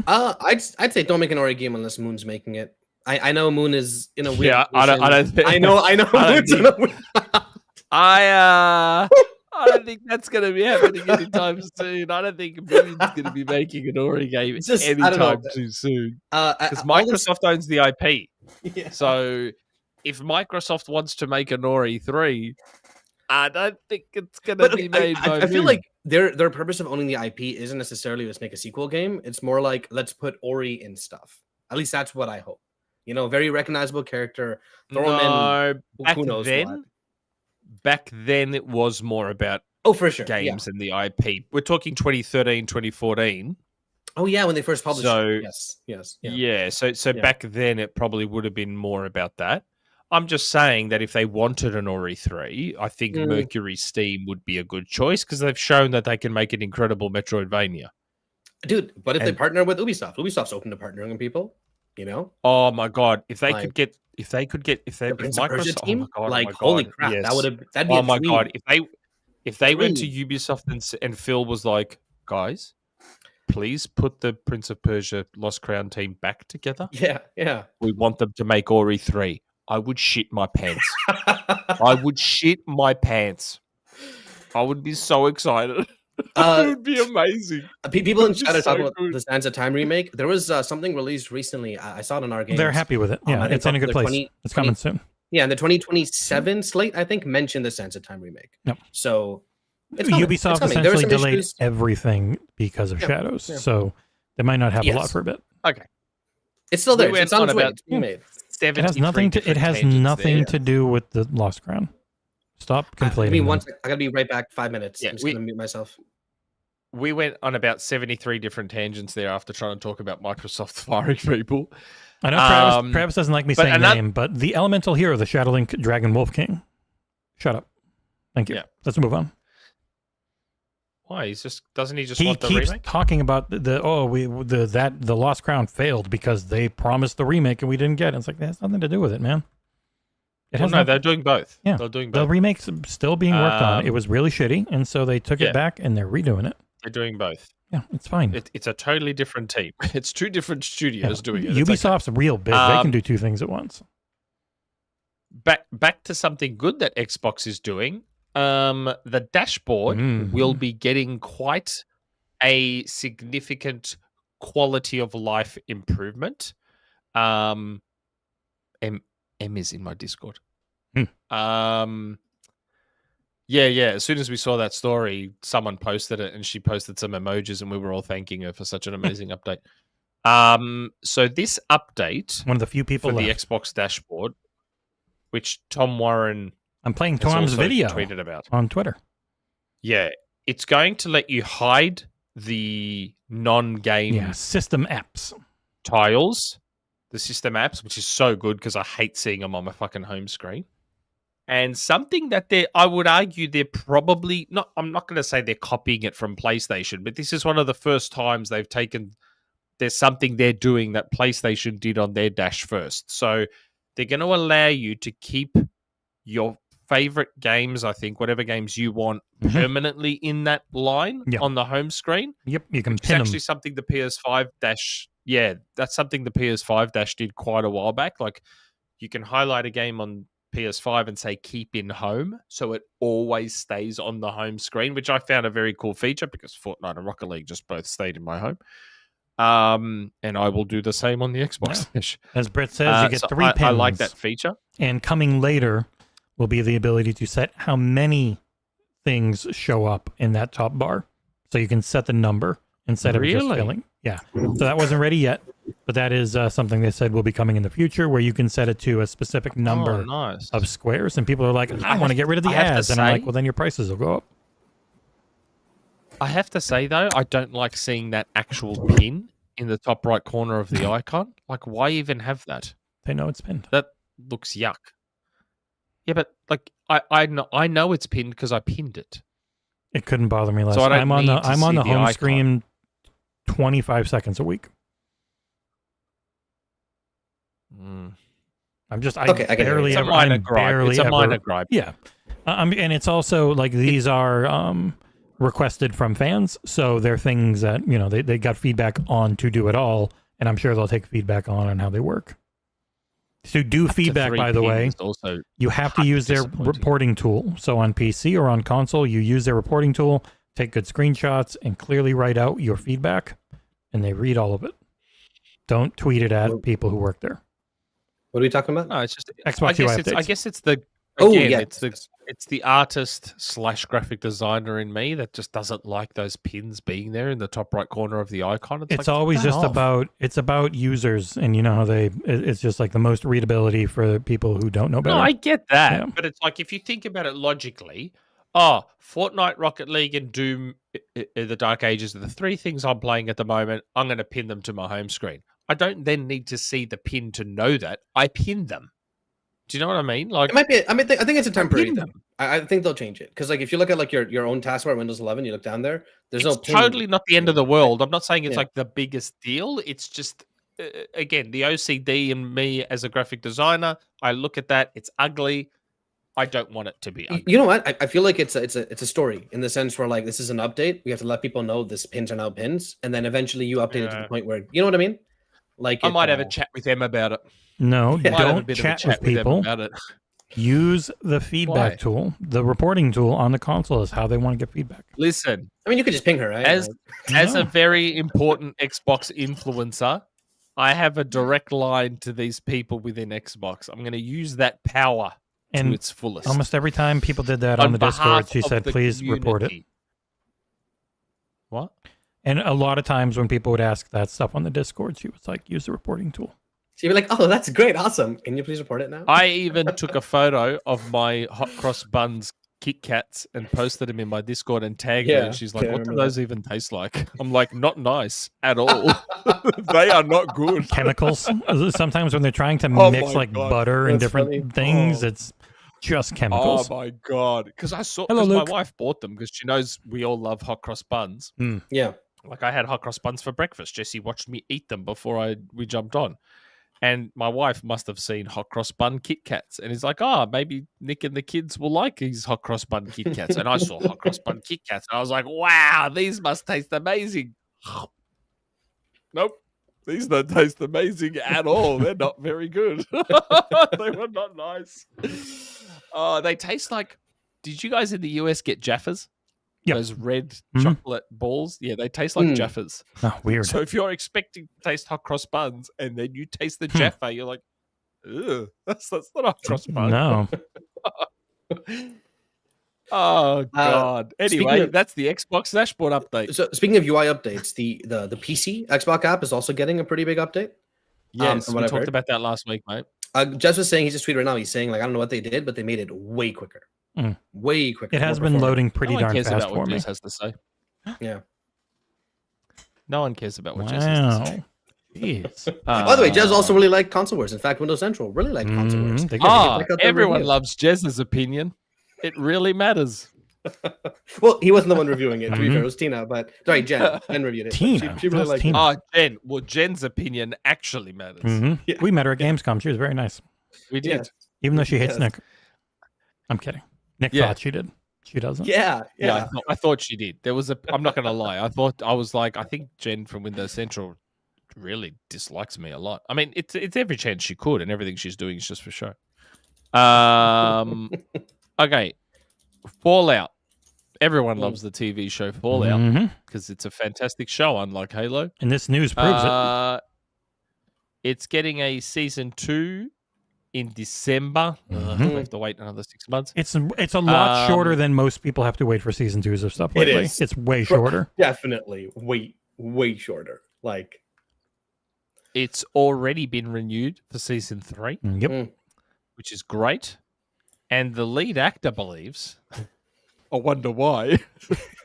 S7: I'd say don't make an Ori game unless Moon's making it. I know Moon is in a weird.
S5: Yeah, I don't think.
S7: I know. Moon's in a weird.
S5: I don't think that's going to be happening anytime soon. I don't think Moon's going to be making an Ori game anytime too soon. Because Microsoft owns the IP.
S7: Yeah.
S5: So if Microsoft wants to make an Ori 3, I don't think it's going to be made by
S7: I feel
S5: Moon.
S7: like their purpose of owning the IP isn't necessarily let's make a sequel game. It's more like let's put Ori in stuff. At least that's what I hope. Very recognizable character. Throw him in. Who knows what.
S5: Back then, it was more about
S7: for sure
S5: games and the IP. We're talking 2013, 2014.
S7: Oh yeah, when they first published.
S5: So
S7: it. Yes.
S5: Yeah. So back then, it probably would have been more about that. I'm just saying that if they wanted an Ori 3, I think Mercury Steam would be a good choice because they've shown that they can make an incredible Metroidvania.
S7: Dude, but if they partner with Ubisoft, Ubisoft's open to partnering with people.
S5: Oh my god! If Microsoft,
S7: team,
S5: oh my god,
S7: holy crap,
S5: yes.
S7: that'd be
S5: oh
S7: a
S5: my
S7: dream.
S5: god! If they went to Ubisoft and Phil was like, guys, please put the Prince of Persia Lost Crown team back together.
S7: Yeah.
S5: We want them to make Ori 3. I would shit my pants. I would shit my pants. I would be so excited. It would be amazing.
S7: People in chat are talking about the Sands of Time remake. There was something released recently. I saw it in our game.
S6: They're happy with it. Yeah, it's in a good place. It's coming soon.
S7: Yeah, and the 2027 slate, I think, mentioned the Sands of Time remake.
S6: Yep.
S7: So
S6: Ubisoft essentially delayed everything because of Shadows. So they might not have a lot for a bit.
S5: Okay.
S7: It's still there. It's on its way. It's being made.
S6: It has nothing to do with the Lost Crown. Stop complaining.
S7: I gotta be right back. 5 minutes. I'm just gonna mute myself.
S5: We went on about 73 different tangents there after trying to talk about Microsoft firing people.
S6: I know Travis doesn't like me saying the name, but the elemental hero, the Shadowlink Dragon Wolf King. Shut up. Thank you. Yeah. Let's move on.
S5: Why? Doesn't he want the remake?
S6: He keeps talking about the Lost Crown failed because they promised the remake and we didn't get it. It's like that has nothing to do with it, man.
S5: They're doing both.
S6: Yeah,
S5: they're doing both.
S6: The remake's still being worked on. It was really shitty, and so they took it back and they're redoing it.
S5: They're doing both.
S6: Yeah, it's fine.
S5: It's a totally different team. It's two different studios doing it.
S6: Ubisoft's real big. They can do two things at once.
S5: Back to something good that Xbox is doing. The dashboard will be getting quite a significant quality of life improvement. M is in my Discord. Yeah. As soon as we saw that story, someone posted it and she posted some emojis and we were all thanking her for such an amazing update. So this update,
S6: one of the few people
S5: for
S6: left.
S5: The Xbox dashboard, which Tom Warren
S6: I'm playing Tom's video
S5: tweeted about
S6: on Twitter.
S5: Yeah, it's going to let you hide the non-game
S6: system apps
S5: tiles, the system apps, which is so good because I hate seeing them on my fucking home screen. And something that I would argue they're probably not. I'm not going to say they're copying it from PlayStation, but this is one of the first times they've taken. There's something they're doing that PlayStation did on their dash first. So they're going to allow you to keep your favorite games, I think, whatever games you want, permanently in that line on the home screen.
S6: Yep, you can pin
S5: It's
S6: them.
S5: actually something the PS5 dash. Yeah, that's something the PS5 dash did quite a while back. Like you can highlight a game on PS5 and say keep in home, so it always stays on the home screen, which I found a very cool feature because Fortnite and Rocket League just both stayed in my home. And I will do the same on the Xbox.
S6: Yeah. As Brett says, you get 3 pins.
S5: I like that feature.
S6: And coming later will be the ability to set how many things show up in that top bar. So you can set the number instead of just filling. Yeah. So that wasn't ready yet, but that is something they said will be coming in the future where you can set it to a specific number of squares. And people are like, I want to get rid of the ads. And I'm like, well, then your prices will go up.
S5: I have to say, though, I don't like seeing that actual pin in the top right corner of the icon. Like, why even have that?
S6: They know it's pinned.
S5: That looks yuck. Yeah, but like I know it's pinned because I pinned it.
S6: It couldn't bother me less.
S5: So
S6: I'm on the home screen 25 seconds a week. I'm just I
S7: Okay, I can hear
S6: barely
S7: you.
S5: It's a
S6: ever.
S5: minor
S6: I'm
S5: gripe.
S6: barely
S5: It's a
S6: ever,
S5: minor gripe.
S6: Yeah, and it's also like these are requested from fans, so they're things that they got feedback on to do it all, and I'm sure they'll take feedback on how they work. To do feedback, by the way,
S5: also
S6: you have to use their reporting tool. So on PC or on console, you use their reporting tool, take good screenshots, and clearly write out your feedback, and they read all of it. Don't tweet it at people who work there.
S7: What are we talking about?
S5: No, it's just
S6: Xbox UI updates.
S5: I guess it's the
S7: Oh,
S5: again,
S7: yeah.
S5: it's the artist / graphic designer in me that just doesn't like those pins being there in the top right corner of the icon.
S6: It's
S5: like,
S6: always
S5: turn
S6: just
S5: off.
S6: about users, and you know how it's just like the most readability for people who don't know better.
S5: No, I get that,
S6: Yeah.
S5: but it's like if you think about it logically, Fortnite, Rocket League, and Doom, the Dark Ages are the three things I'm playing at the moment. I'm going to pin them to my home screen. I don't then need to see the pin to know that I pinned them. Do you know what I mean? Like
S7: It might be. I think it's a temporary
S5: pinned
S7: thing.
S5: them.
S7: I think they'll change it because, like, if you look at like your own taskbar at Windows 11, you look down there. There's
S5: It's
S7: no pin.
S5: totally not the end of the world. I'm not saying it's
S7: Yeah.
S5: like the biggest deal. It's just again the OCD in me as a graphic designer. I look at that. It's ugly. I don't want it to be ugly.
S7: You know what? I feel like it's a story in the sense where like this is an update. We have to let people know this pins are now pins, and then eventually you update it to the point where you know what I mean. Like
S5: I might have a chat with them about it.
S6: No,
S7: Yeah.
S5: Might have a
S6: don't
S5: bit of a
S6: chat with
S5: with them
S6: people.
S5: about it.
S6: Use the feedback
S5: Why?
S6: tool. The reporting tool on the console is how they want to get feedback.
S5: Listen,
S7: I mean, you could just ping her, right?
S5: as
S7: Like,
S5: a very important Xbox influencer, I have a direct line to these people within Xbox. I'm going to use that power to
S6: And
S5: its fullest.
S6: almost every time people did that on the Discord,
S5: behalf
S6: she
S5: of
S6: said,
S5: the
S6: please report it.
S5: community. What?
S6: And a lot of times when people would ask that stuff on the Discord, she was like, use the reporting tool.
S7: so you'd be like, "Oh, that's great, awesome! Can you please report it now?"
S5: I even took a photo of my hot cross buns Kit Kats and posted them in my Discord and tagged her.
S7: Yeah,
S5: And she's like,
S7: yeah, I
S5: "What do
S7: remember
S5: those even taste like?" I'm like, "Not nice at all. They are not good."
S6: Chemicals. Sometimes when they're trying to
S5: Oh
S6: mix
S5: my
S6: like
S5: God,
S6: butter and
S7: that's
S6: different
S7: funny.
S6: things,
S5: Oh.
S6: it's just
S5: Oh
S6: chemicals.
S5: my god! Because I saw
S6: Hello,
S5: because my
S6: Luke.
S5: wife bought them because she knows we all love hot cross buns.
S7: Yeah.
S5: Like I had hot cross buns for breakfast. Jesse watched me eat them before we jumped on. And my wife must have seen hot cross bun Kit Kats. And he's like, maybe Nick and the kids will like these hot cross bun Kit Kats. And I saw hot cross bun Kit Kats. And I was like, wow, these must taste amazing. Nope. These don't taste amazing at all. They're not very good. They were not nice. They taste like, did you guys in the US get Jaffas?
S6: Yep.
S5: Those red
S6: Mhm.
S5: chocolate balls? Yeah, they taste like Jaffas.
S6: Oh, weird.
S5: So if you're expecting to taste hot cross buns and then you taste the Jaffa, you're like, ugh, that's not a hot cross bun.
S6: No.
S5: Oh God.
S7: speaking
S5: Anyway,
S7: of-
S5: that's the Xbox dashboard update.
S7: So speaking of UI updates, the PC Xbox app is also getting a pretty big update.
S5: Yes,
S7: from
S5: we
S7: what I've
S5: talked
S7: heard.
S5: about that last week, mate.
S7: Jess was saying, he just tweeted right now. He's saying like, I don't know what they did, but they made it way quicker, way quicker.
S6: It has
S7: more
S6: been
S7: performant.
S6: loading pretty
S5: No one
S6: darn
S5: cares
S6: fast
S5: about
S6: for
S5: what
S6: me.
S5: Jess has to say.
S7: Yeah.
S5: No one cares about what Jess has to say.
S6: Wow. Jeez.
S7: By the way, Jez also really liked console wars. In fact, Windows Central really liked console wars.
S6: They get-
S7: check out their
S5: Everyone
S7: review.
S5: loves Jess's opinion. It really matters.
S7: Well, he wasn't the one reviewing it. To be fair, it was Tina. But sorry, Jen. Jen reviewed it. but
S6: Tina.
S7: She really
S6: That's
S7: liked
S6: Tina.
S7: it.
S5: Oh, Jen. Well, Jen's opinion actually matters.
S6: Mhm.
S7: Yeah.
S6: We met her at Gamescom. She was very nice,
S5: We did.
S7: Yes.
S6: even though she hates
S7: Yes.
S6: Nick. I'm kidding. Nick
S5: Yeah.
S6: thought she did. She doesn't.
S7: Yeah.
S5: Yeah, I thought she did. There was I'm not going to lie. I was like, I think Jen from Windows Central really dislikes me a lot. I mean, it's every chance she could, and everything she's doing is just for show. Okay, Fallout. Everyone loves the TV show Fallout
S6: Mhm.
S5: because it's a fantastic show, unlike Halo.
S6: And this news proves it.
S5: It's getting a season 2 in December.
S6: Mhm.
S5: We have to wait another 6 months.
S6: It's a lot shorter than most people have to wait for season 2s of stuff lately.
S7: is.
S6: It's way shorter.
S7: Definitely. Way shorter. Like,
S5: It's already been renewed for season 3.
S6: Yep.
S5: Which is great. And the lead actor believes, I wonder why,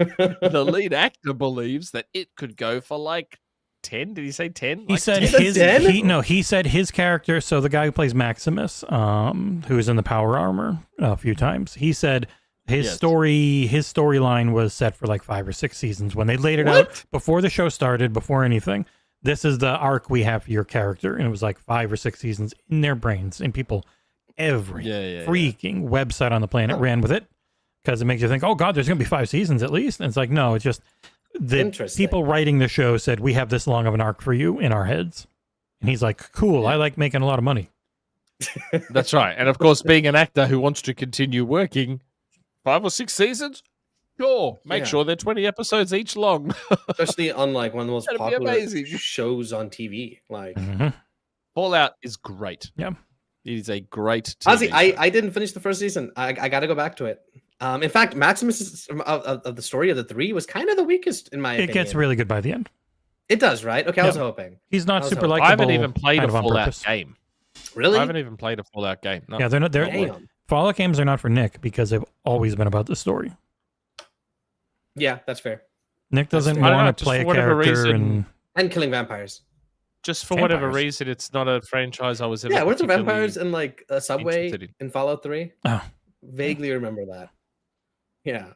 S5: the lead actor believes that it could go for like 10. Did he say 10?
S6: He said
S7: 10?
S6: his
S7: 10?
S6: he said his character, so the guy who plays Maximus, who is in the power armor a few times, he said his
S5: Yes.
S6: storyline was set for like 5 or 6 seasons when they laid it out before the show started, before anything. this is the arc we have for your character. And it was like 5 or 6 seasons in their brains. And people, every freaking website on the planet ran with it because it makes you think, oh, God, there's going to be 5 seasons at least. And it's like, no, it's just the people writing the show said, we have this long of an arc for you in our heads. And he's like, cool, I like making a lot of money.
S5: That's right. And of course, being an actor who wants to continue working 5 or 6 seasons, sure, make sure they're 20 episodes each long.
S7: Especially on like one of the most
S5: That'd be
S7: popular
S5: amazing.
S7: shows on TV. Like
S5: Fallout is great.
S6: Yeah.
S5: It is a great TV
S7: honestly,
S5: show.
S7: I didn't finish the first season. I got to go back to it. In fact, Maximus of the story of the 3 was kind of the weakest in my opinion.
S6: It gets really good by the end.
S7: It does, right? Okay, I was hoping.
S6: He's not super
S7: hoping.
S6: likable.
S5: I haven't even played a
S6: kind of on
S5: Fallout
S6: purpose.
S5: game.
S7: Really?
S5: I haven't even played a Fallout game. No.
S6: Yeah, they're not. They're
S7: Damn.
S6: Fallout games are not for Nick because they've always been about the story.
S7: Yeah, that's fair.
S6: Nick doesn't
S5: I don't know,
S6: want to
S5: just
S6: play
S5: for
S6: a
S5: whatever
S6: character
S5: reason-
S6: and
S7: And killing vampires.
S5: Just for whatever
S6: Vampires.
S5: reason, it's not a franchise I was ever
S7: Yeah, weren't there
S5: particularly-
S7: vampires in like a subway
S5: interested
S7: in Fallout 3?
S6: Oh.
S7: Vaguely remember that. Yeah.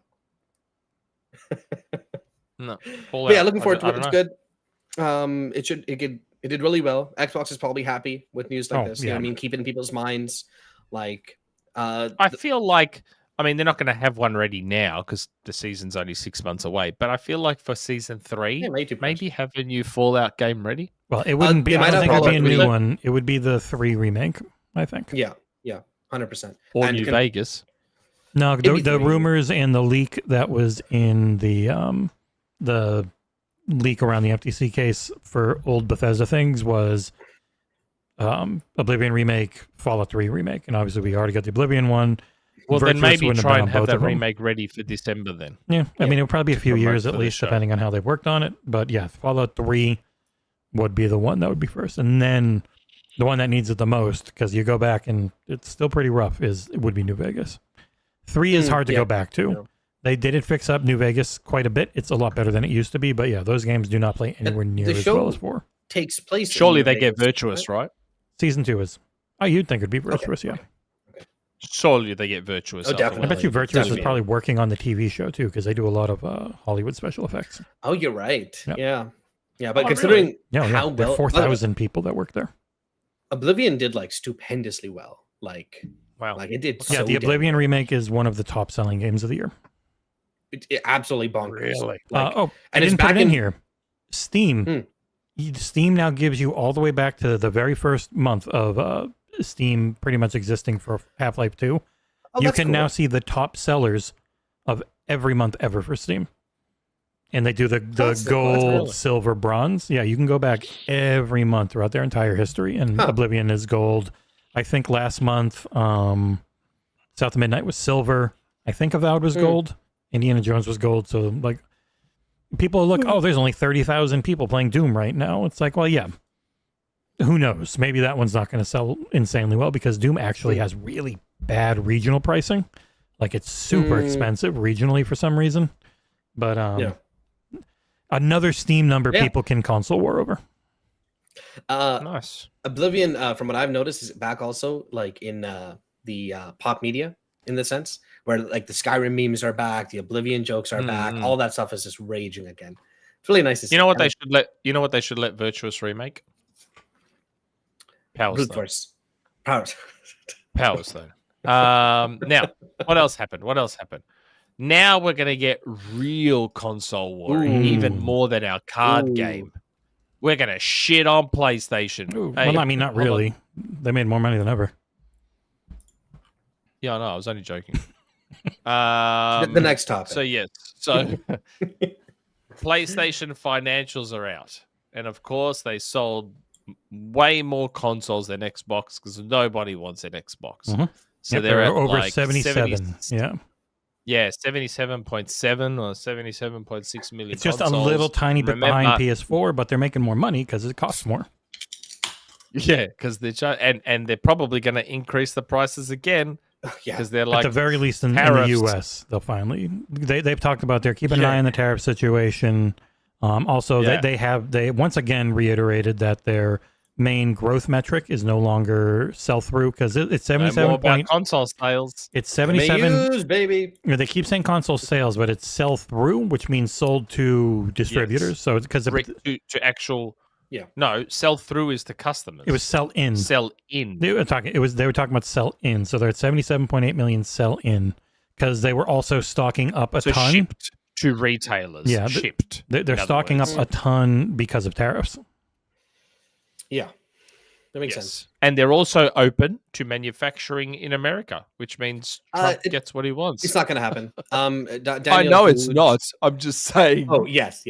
S5: No.
S7: But yeah, looking forward
S5: I
S7: to it.
S5: don't
S7: It's
S5: know.
S7: good. It did really well. Xbox is probably happy with news like
S6: Oh,
S7: this. You know
S6: yeah.
S7: what I mean? Keep it in people's minds. Like
S5: I feel like, I mean, they're not going to have one ready now because the season's only 6 months away. But I feel like for season 3,
S7: yeah, maybe,
S5: maybe have a new Fallout game ready.
S6: well, it wouldn't be.
S7: they
S6: I
S7: might
S6: don't
S7: have
S6: think it would be a
S7: Fallout
S6: new
S7: 3.
S6: one. It would be the 3 remake. I think.
S7: Yeah, 100%.
S5: Or
S7: And
S5: New
S7: can-
S5: Vegas.
S6: No,
S7: Maybe
S6: the
S7: 3.
S6: rumors and the leak that was in the leak around the FTC case for old Bethesda things was Oblivion remake, Fallout 3 remake, and obviously we already got the Oblivion one.
S5: Well, then
S6: Virtuous
S5: maybe
S6: wouldn't
S5: try
S6: been
S5: and
S6: on
S5: have
S6: both
S5: that
S6: of them.
S5: remake ready for December then.
S6: Yeah, I mean it would probably be a few
S5: promote
S6: years
S5: for
S6: at
S5: the
S6: least,
S5: show.
S6: depending on how they worked on it. But yeah, Fallout 3 would be the one that would be first, and then the one that needs it the most because you go back and it's still pretty rough. It would be New Vegas. 3 is hard to go back to.
S7: Yeah.
S6: They did fix up New Vegas quite a bit. It's a lot better than it used to be. But yeah, those games do not play anywhere near
S7: the
S6: as
S7: show-
S6: well as 4.
S7: Takes place. in
S5: Surely
S7: New
S5: they get
S7: Vegas,
S5: Virtuous, right?
S6: Season 2 is. Oh, you'd think it'd be Virtuous, yeah.
S5: Surely they get Virtuous.
S7: Oh,
S5: after
S7: definitely.
S6: I bet you Virtuous is
S7: Definitely.
S6: probably working on the TV show too, because they do a lot of Hollywood special effects.
S7: Oh, you're right.
S6: Yep.
S7: Yeah. But
S5: Oh,
S7: considering
S6: Yeah,
S7: how
S6: there are
S7: well
S6: 4,000 people that work there.
S7: Oblivion did like stupendously well. Like
S5: Wow.
S7: it did.
S6: Yeah,
S7: so
S6: the
S7: damn
S6: Oblivion remake is one of the top selling games of the year.
S7: It absolutely bonkers.
S5: Really?
S7: Like,
S6: I
S7: and it's
S6: didn't put
S7: back
S6: it in
S7: in-
S6: here. Steam. Steam now gives you all the way back to the very first month of Steam pretty much existing for Half-Life 2.
S7: Oh,
S6: You
S7: that's
S6: can
S7: cool.
S6: now see the top sellers of every month ever for Steam. And they do the
S7: That's
S6: gold,
S7: cool.
S6: silver, bronze. Yeah, you can go back every month throughout their entire history. And Oblivion is gold. I think last month, South of Midnight was silver. I think Avowed was gold. Indiana Jones was gold. So, like, people look, oh, there's only 30,000 people playing Doom right now. It's like, well, yeah. Who knows? Maybe that one's not going to sell insanely well because Doom actually has really bad regional pricing. Like, it's super expensive regionally for some reason. But another Steam number people can console war over.
S5: Nice.
S7: Oblivion, from what I've noticed, is back also like in the pop media in the sense where like the Skyrim memes are back, the Oblivion jokes are back, all that stuff is just raging again. It's really nice to see.
S5: You know what
S7: And
S5: they should let? You know what they should let Virtuous remake? Power
S7: brute
S5: Stone.
S7: force. Powers.
S5: Power Stone. Now, what else happened? Now we're gonna get real console war, even more than our card game. We're gonna shit on PlayStation.
S6: Ooh,
S5: Hey,
S6: well, I mean, not
S5: hold on.
S6: really. They made more money than ever.
S5: Yeah, I know. I was only joking.
S7: The next topic.
S5: So yes, so PlayStation financials are out, and of course they sold way more consoles than Xbox because nobody wants an Xbox.
S6: Mhm.
S5: So
S6: Yep,
S5: they're at
S6: over
S5: like
S6: 77. Yeah.
S5: 77.7 or 77.6 million.
S6: It's just
S5: consoles.
S6: a little tiny bit
S5: Remember-
S6: behind PS4, but they're making more money because it costs more.
S5: Yeah, because they're and they're probably going to increase the prices again
S7: yeah.
S5: because they're
S6: At
S5: like
S6: the very least in the
S5: tariffs.
S6: US, they'll finally they've talked about they're keeping an eye on the tariff situation. Also, they once again reiterated that their main growth metric is no longer sell through because it's
S5: know
S6: 77
S5: more about
S6: point.
S5: console sales.
S6: It's 77.
S7: MAUs, baby.
S6: They keep saying console sales, but it's sell through, which means sold to distributors.
S5: Yes.
S6: So because
S5: To actual No, sell through is to customers.
S6: It was sell in.
S5: Sell in.
S6: They were talking about sell in. So they're at 77.8 million sell in because they were also stocking up a ton.
S5: Shipped to retailers.
S6: Yeah,
S5: shipped.
S6: They're stocking up a ton because of tariffs.
S7: Yeah, that makes sense.
S5: And they're also open to manufacturing in America, which means Trump gets what he wants.
S7: It's not going to happen.
S5: I know it's not. I'm just saying.
S7: Oh, yes.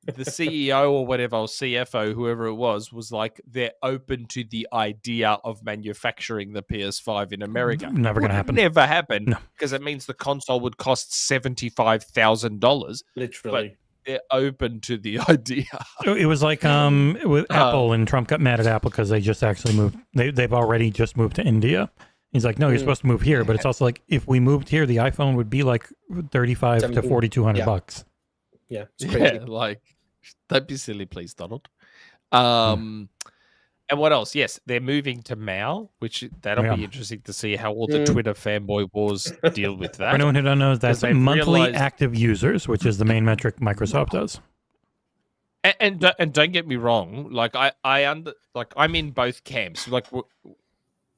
S5: The CEO or whatever, or CFO, whoever it was like, they're open to the idea of manufacturing the PS5 in America.
S6: Never going to happen.
S5: Never happen, because it means the console would cost $75,000.
S7: Literally.
S5: But they're open to the idea.
S6: It was like with Apple, and Trump got mad at Apple because they just actually moved. They've already just moved to India. He's like, no, you're supposed to move here. But it's also like, if we moved here, the iPhone would be like $3,500 to $4,200.
S7: Yeah, it's crazy.
S5: Yeah, like, don't be silly, please, Donald. And what else? Yes, they're moving to MAU, which that'll be interesting to see how all the Twitter fanboy wars deal with that.
S6: For anyone who don't know, that's monthly
S5: realized...
S6: active users, which is the main metric Microsoft does.
S5: And don't get me wrong, like I'm in both camps. Like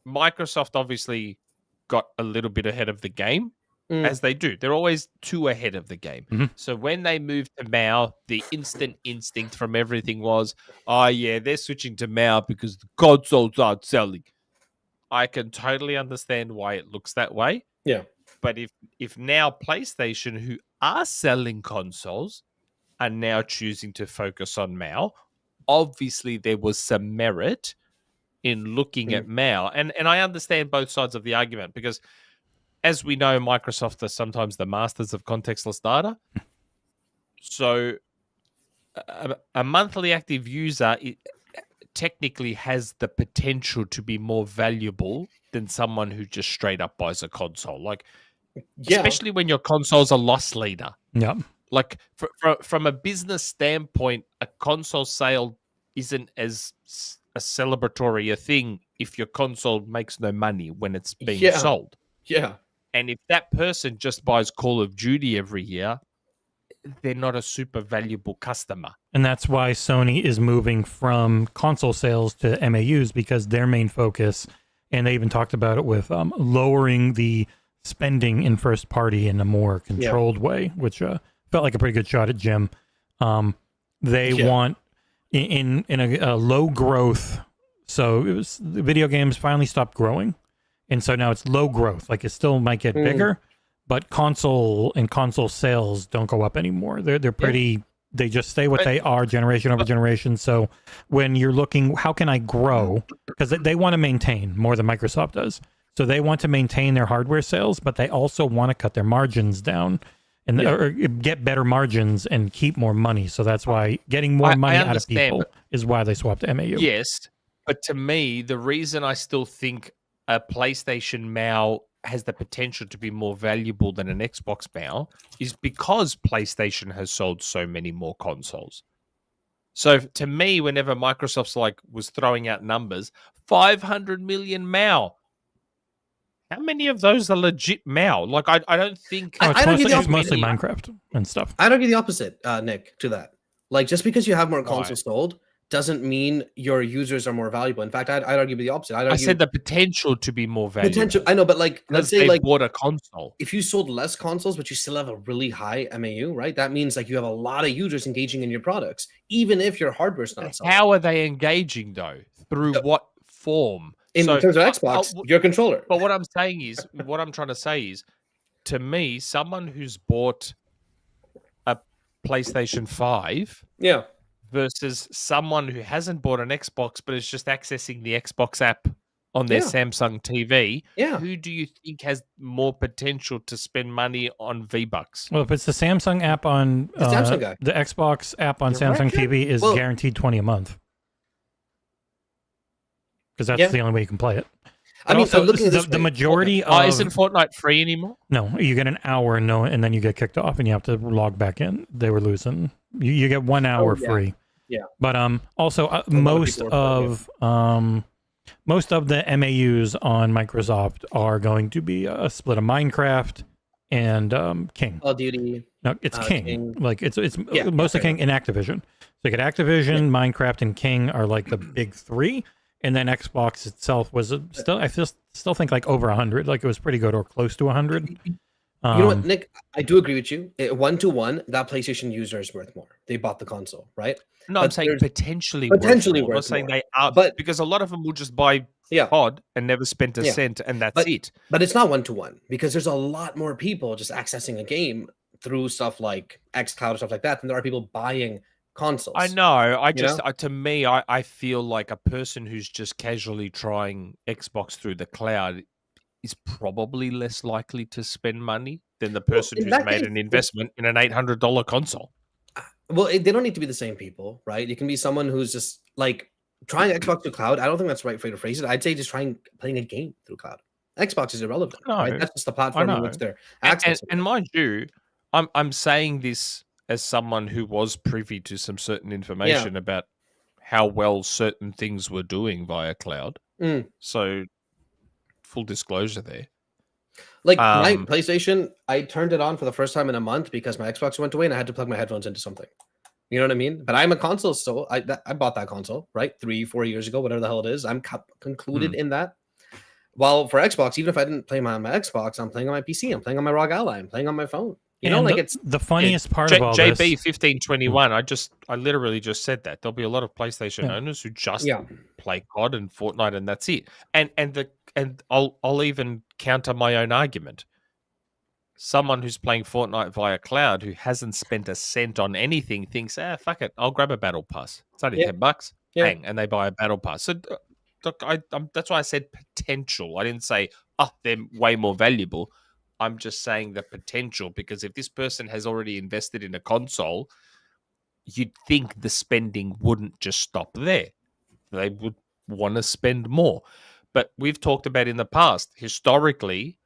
S5: Microsoft obviously got a little bit ahead of the game. As they do. They're always 2 ahead of the game.
S6: Mm-hmm.
S5: So when they moved to MAU, the instant instinct from everything was, oh yeah, they're switching to MAU because the consoles aren't selling. I can totally understand why it looks that way.
S7: Yeah.
S5: But if now PlayStation, who are selling consoles, are now choosing to focus on MAU, obviously there was some merit in looking at MAU. And I understand both sides of the argument, because as we know, Microsoft are sometimes the masters of contextless data. So a monthly active user technically has the potential to be more valuable than someone who just straight up buys a console. Like, especially when your console's a loss leader.
S6: Yeah.
S5: Like, from a business standpoint, a console sale isn't as a celebratory a thing if your console makes no money when it's being sold.
S7: Yeah.
S5: And if that person just buys Call of Duty every year, they're not a super valuable customer.
S6: And that's why Sony is moving from console sales to MAUs, because their main focus, and they even talked about it with lowering the spending in first party in a more controlled way, which felt like a pretty good shot at Jim. They want in a low growth. So it was, the video games finally stopped growing. And so now it's low growth. Like, it still might get bigger, but console sales don't go up anymore. They're pretty, they just stay what they are generation over generation. So when you're looking, how can I grow? Because they want to maintain more than Microsoft does. So they want to maintain their hardware sales, but they also want to cut their margins down and or get better margins and keep more money. So that's why getting more money out of people is why they swapped to MAU.
S5: Yes, but to me, the reason I still think a PlayStation MAU has the potential to be more valuable than an Xbox MAU is because PlayStation has sold so many more consoles. So to me, whenever Microsoft's was throwing out numbers, 500 million MAU. How many of those are legit MAU? Like, I don't think...
S6: It's mostly Minecraft and stuff.
S7: I'd argue the opposite, Nick, to that. Like, just because you have more consoles sold doesn't mean your users are more valuable. In fact, I'd argue the opposite.
S5: I said the potential to be more valuable.
S7: Potential, I know, but let's say
S5: they bought a console.
S7: If you sold less consoles, but you still have a really high MAU, right? That means you have a lot of users engaging in your products, even if your hardware's not selling.
S5: How are they engaging though? Through what form?
S7: In terms of Xbox, your controller.
S5: But what I'm saying is, what I'm trying to say is, to me, someone who's bought a PlayStation 5, versus someone who hasn't bought an Xbox but is just accessing the Xbox app on their Samsung TV, who do you think has more potential to spend money on V-Bucks?
S6: Well, if it's the Samsung app on
S7: the Samsung guy.
S6: The Xbox app on Samsung TV is guaranteed $20 a month. Because that's the only way you can play it.
S7: I mean,
S6: also, the majority of...
S5: isn't Fortnite free anymore?
S6: No, you get an hour and then you get kicked off and you have to log back in. They were losing. You get 1 hour free.
S7: Yeah.
S6: But also most of the MAUs on Microsoft are going to be a split of Minecraft and King.
S7: Call of Duty.
S6: No, it's King.
S7: King.
S6: Like it's
S7: Yeah,
S6: mostly
S7: fair
S6: King and Activision. So you get Activision, Minecraft, and King are like the big three, and then Xbox itself was still I still think like over 100. Like it was pretty good or close to 100.
S7: You know what, Nick? I do agree with you. 1-to-1, that PlayStation user is worth more. They bought the console, right?
S5: No,
S7: But
S5: I'm saying
S7: there's-
S5: potentially
S7: potentially
S5: worth more. I'm not
S7: worth
S5: saying
S7: more.
S5: they are,
S7: But-
S5: because a lot of them will just buy
S7: Yeah.
S5: pod and never spent a
S7: Yeah.
S5: cent, and that's
S7: But-
S5: it.
S7: But it's not 1-to-1 because there's a lot more people just accessing a game through stuff like xCloud or stuff like that than there are people buying consoles.
S5: I know. I
S7: You
S5: just,
S7: know?
S5: to me, I feel like a person who's just casually trying Xbox through the cloud is probably less likely to spend money than the person
S7: in
S5: who's
S7: that
S5: made
S7: case,
S5: an investment in an $800 console.
S7: Well, they don't need to be the same people, right? It can be someone who's just like trying Xbox through cloud. I don't think that's the right way to phrase it. I'd say just playing a game through cloud. Xbox is irrelevant. Right?
S5: No,
S7: That's just the platform in
S5: know.
S7: which they're
S5: And,
S7: accessing.
S5: and mind you, I'm saying this as someone who was privy to some certain information about how well certain things were doing via cloud.
S7: Mm.
S5: So, full disclosure there.
S7: Like my PlayStation, I turned it on for the first time in a month because my Xbox went away and I had to plug my headphones into something. You know what I mean? But I'm a console still. I bought that console, right? 3-4 years ago, whatever the hell it is. I'm concluded in that. While for Xbox, even if I didn't play on my Xbox, I'm playing on my PC. I'm playing on my ROG Ally. I'm playing on my phone. You know,
S6: And
S7: like
S6: the,
S7: it's
S6: the funniest part of all
S5: JB
S6: this.
S5: 1521. I literally just said that there'll be a lot of PlayStation owners who just play COD and Fortnite, and that's it. And I'll even counter my own argument. Someone who's playing Fortnite via cloud who hasn't spent a cent on anything thinks, fuck it, I'll grab a battle pass. It's only $10. Bang, and they buy a battle pass. So look, that's why I said potential. I didn't say, they're way more valuable. I'm just saying the potential, because if this person has already invested in a console, you'd think the spending wouldn't just stop there. They would want to spend more. But we've talked about in the past, historically,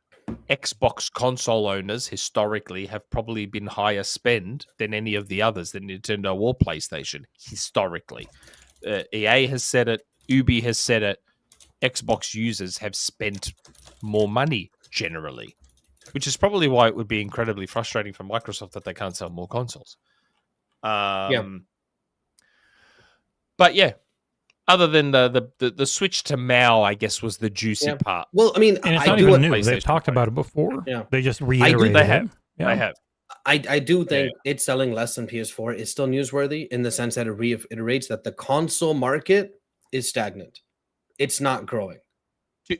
S5: Xbox console owners historically have probably been higher spend than any of the others, than Nintendo or PlayStation, historically. EA has said it, Ubi has said it, Xbox users have spent more money generally, which is probably why it would be incredibly frustrating for Microsoft that they can't sell more consoles. But yeah, other than the switch to Mao, I guess, was the juicy part.
S7: Well, I mean,
S6: And it's
S7: I
S6: not
S7: do
S6: even
S7: what-
S6: new. They've talked about it before.
S7: Yeah.
S6: They just reiterated
S5: They
S6: it.
S5: have.
S6: Yeah.
S5: They have.
S7: I do think it's selling less than PS4 is still newsworthy in the sense that it reiterates that the console market is stagnant. It's not growing.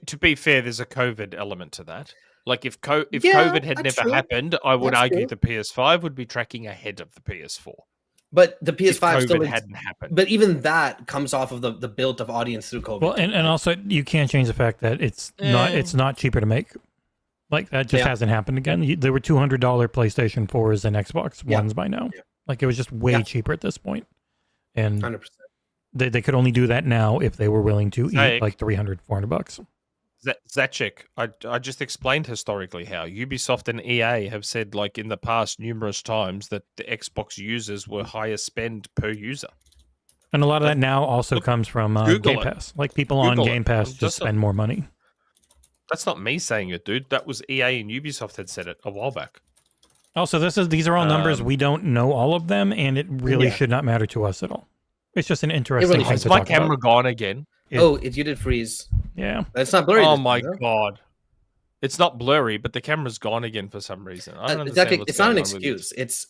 S5: To be fair, there's a COVID element to that. Like if
S7: Yeah,
S5: COVID had
S7: that's
S5: never
S7: true.
S5: happened, I would
S7: That's
S5: argue
S7: true.
S5: the PS5 would be tracking ahead of the PS4.
S7: But the
S5: If
S7: PS5 still
S5: COVID
S7: is,
S5: hadn't happened.
S7: but even that comes off of the built of audience through COVID.
S6: Well, and also you can't change the fact that it's not cheaper to make. Like that just hasn't happened again. There were $200 PlayStation 4s and Xbox Ones by now.
S7: Yeah.
S6: Like it was just way cheaper at this point. And
S7: 100%.
S6: they could only do that now if they were willing to eat
S5: Hey.
S6: like $300-$400.
S5: Zacek, I just explained historically how Ubisoft and EA have said, like in the past, numerous times that the Xbox users were higher spend per user.
S6: And a lot of that now also comes from
S5: Google
S6: Game
S5: it.
S6: Pass. Like people on
S5: Google it.
S6: Game Pass
S5: Just
S6: just spend more money.
S5: That's not me saying it, dude. That was EA and Ubisoft had said it a while back.
S6: Also, these are all numbers. We don't know all of them, and it really should not matter to us at all. It's just an interesting
S7: really
S6: thing
S5: Is
S6: to
S5: my
S6: talk
S5: camera
S6: about.
S5: gone again?
S7: You did freeze.
S6: Yeah.
S7: It's not blurry.
S5: Oh
S7: this
S5: my
S7: time, though.
S5: god. It's not blurry, but the camera's gone again for some reason. I don't
S7: It's
S5: understand what's
S7: not an
S5: going on with it.
S7: excuse. It's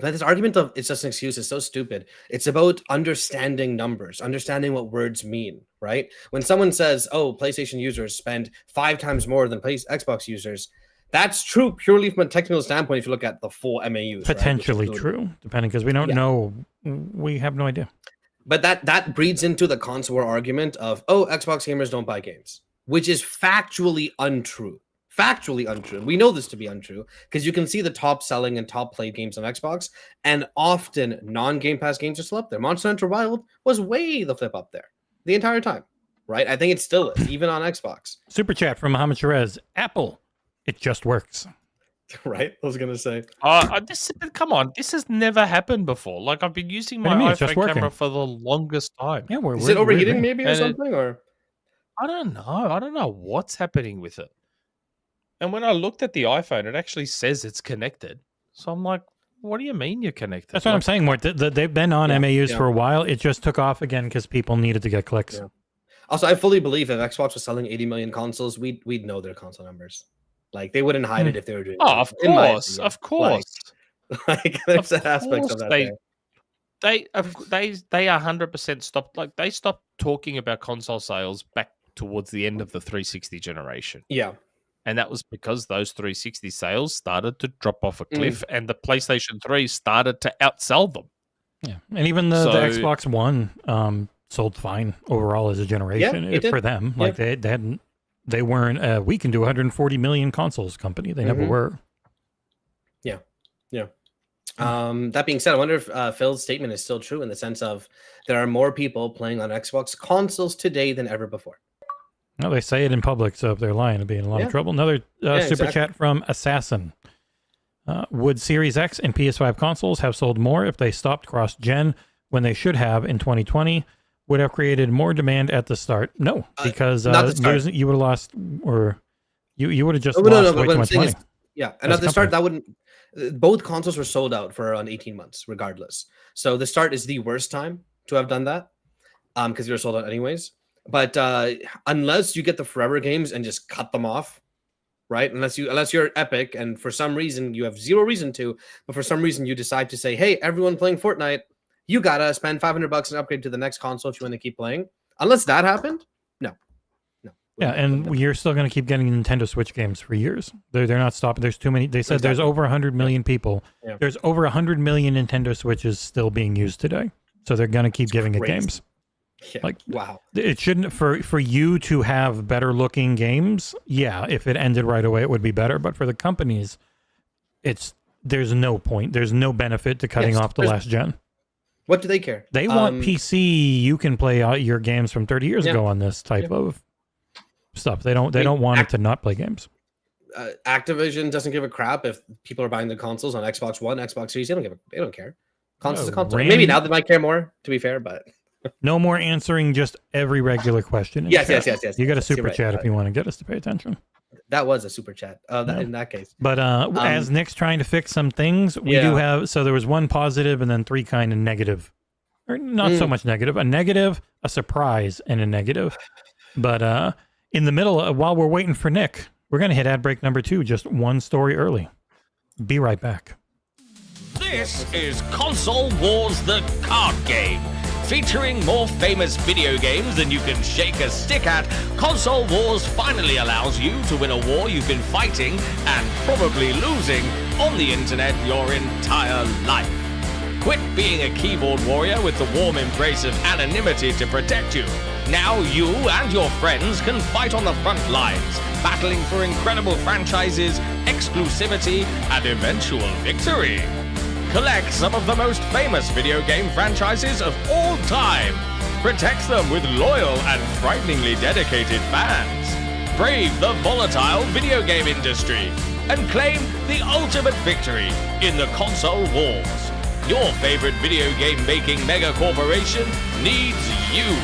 S7: this argument of it's just an excuse is so stupid. It's about understanding numbers, understanding what words mean, right? When someone says, "Oh, PlayStation users spend 5 times more than Xbox users," that's true purely from a technical standpoint. If you look at the full MAUs,
S6: Potentially
S7: right?
S6: true, depending, because we don't know. We have no idea.
S7: But that breeds into the console war argument of, "Oh, Xbox gamers don't buy games," which is factually untrue. Factually untrue. We know this to be untrue because you can see the top selling and top played games on Xbox, and often non-Game Pass games are still up there. Monster Hunter Wild was way the flip up there the entire time, right? I think it still is, even on Xbox.
S6: Super chat from Mohammed Sherez. Apple, it just works.
S7: Right? I was gonna say.
S5: Come on, this has never happened before. Like I've been using
S6: What do
S5: my
S6: you mean? It's just
S5: iPhone camera
S6: working.
S5: for the longest time.
S6: Yeah,
S7: Is it overheating
S6: we're-
S7: maybe or
S5: And it-
S7: something? Or
S5: I don't know. I don't know what's happening with it. And when I looked at the iPhone, it actually says it's connected. So I'm like, what do you mean you're connected?
S6: That's what I'm saying, Mort. They've been on MAUs for a while. It just took off again because people needed to get clicks.
S7: Yeah. Also, I fully believe if Xbox was selling 80 million consoles, we'd know their console numbers. Like they wouldn't hide it if they were doing.
S5: Oh, of course, of course.
S7: Like there's an aspect of that.
S5: They 100% stopped. Like they stopped talking about console sales back towards the end of the 360 generation.
S7: Yeah.
S5: And that was because those 360 sales started to drop off a cliff and the PlayStation 3 started to outsell them.
S6: Yeah. And even the Xbox One sold fine overall as a generation for them. Like they weren't we can do 140 million consoles company. They never were.
S7: Yeah. Yeah. That being said, I wonder if Phil's statement is still true in the sense of there are more people playing on Xbox consoles today than ever before.
S6: No, they say it in public, so if they're lying, it'd be in a lot of trouble. Another super chat from Assassin. Would Series X and PS5 consoles have sold more if they stopped cross-gen when they should have in 2020? Would have created more demand at the start? No, because you would have lost, or you would have just lost way too much money.
S7: And at the start, that wouldn't. Both consoles were sold out for around 18 months, regardless. So the start is the worst time to have done that, because you're sold out anyways. But unless you get the forever games and just cut them off, right? Unless you're Epic and for some reason you have zero reason to, but for some reason you decide to say, hey, everyone playing Fortnite, you gotta spend $500 and upgrade to the next console if you want to keep playing. Unless that happened, no.
S6: Yeah, and you're still going to keep getting Nintendo Switch games for years. They're not stopping. There's too many. They said there's over 100 million people. Yeah. There's over 100 million Nintendo Switches still being used today. So they're going to keep giving it games.
S7: Yeah.
S6: Like,
S7: wow.
S6: It shouldn't, for you to have better looking games, yeah, if it ended right away, it would be better. But for the companies, there's no point. There's no benefit to cutting off the last gen.
S7: What do they care?
S6: They want PC. You can play out your games from 30 years ago on this type of stuff. They don't want it to not play games.
S7: Activision doesn't give a crap if people are buying the consoles on Xbox One, Xbox Series. They don't care. Console's a console. Maybe now they might care more, to be fair, but
S6: no more answering just every regular question.
S7: Yes.
S6: You got a super chat if you want to get us to pay attention.
S7: That was a super chat in that case.
S6: But as Nick's trying to fix some things, we do have, so there was one positive and then three kind of negative. Or not so much negative. A negative, a surprise, and a negative. But in the middle, while we're waiting for Nick, we're going to hit ad break number 2, just one story early. Be right back.
S4: This is Console Wars, the card game. Featuring more famous video games than you can shake a stick at, Console Wars finally allows you to win a war you've been fighting and probably losing on the internet your entire life. Quit being a keyboard warrior with the warm embrace of anonymity to protect you. Now you and your friends can fight on the front lines, battling for incredible franchises, exclusivity, and eventual victory. Collect some of the most famous video game franchises of all time. Protect them with loyal and frighteningly dedicated fans. Brave the volatile video game industry and claim the ultimate victory in the console wars. Your favorite video game making mega corporation needs you.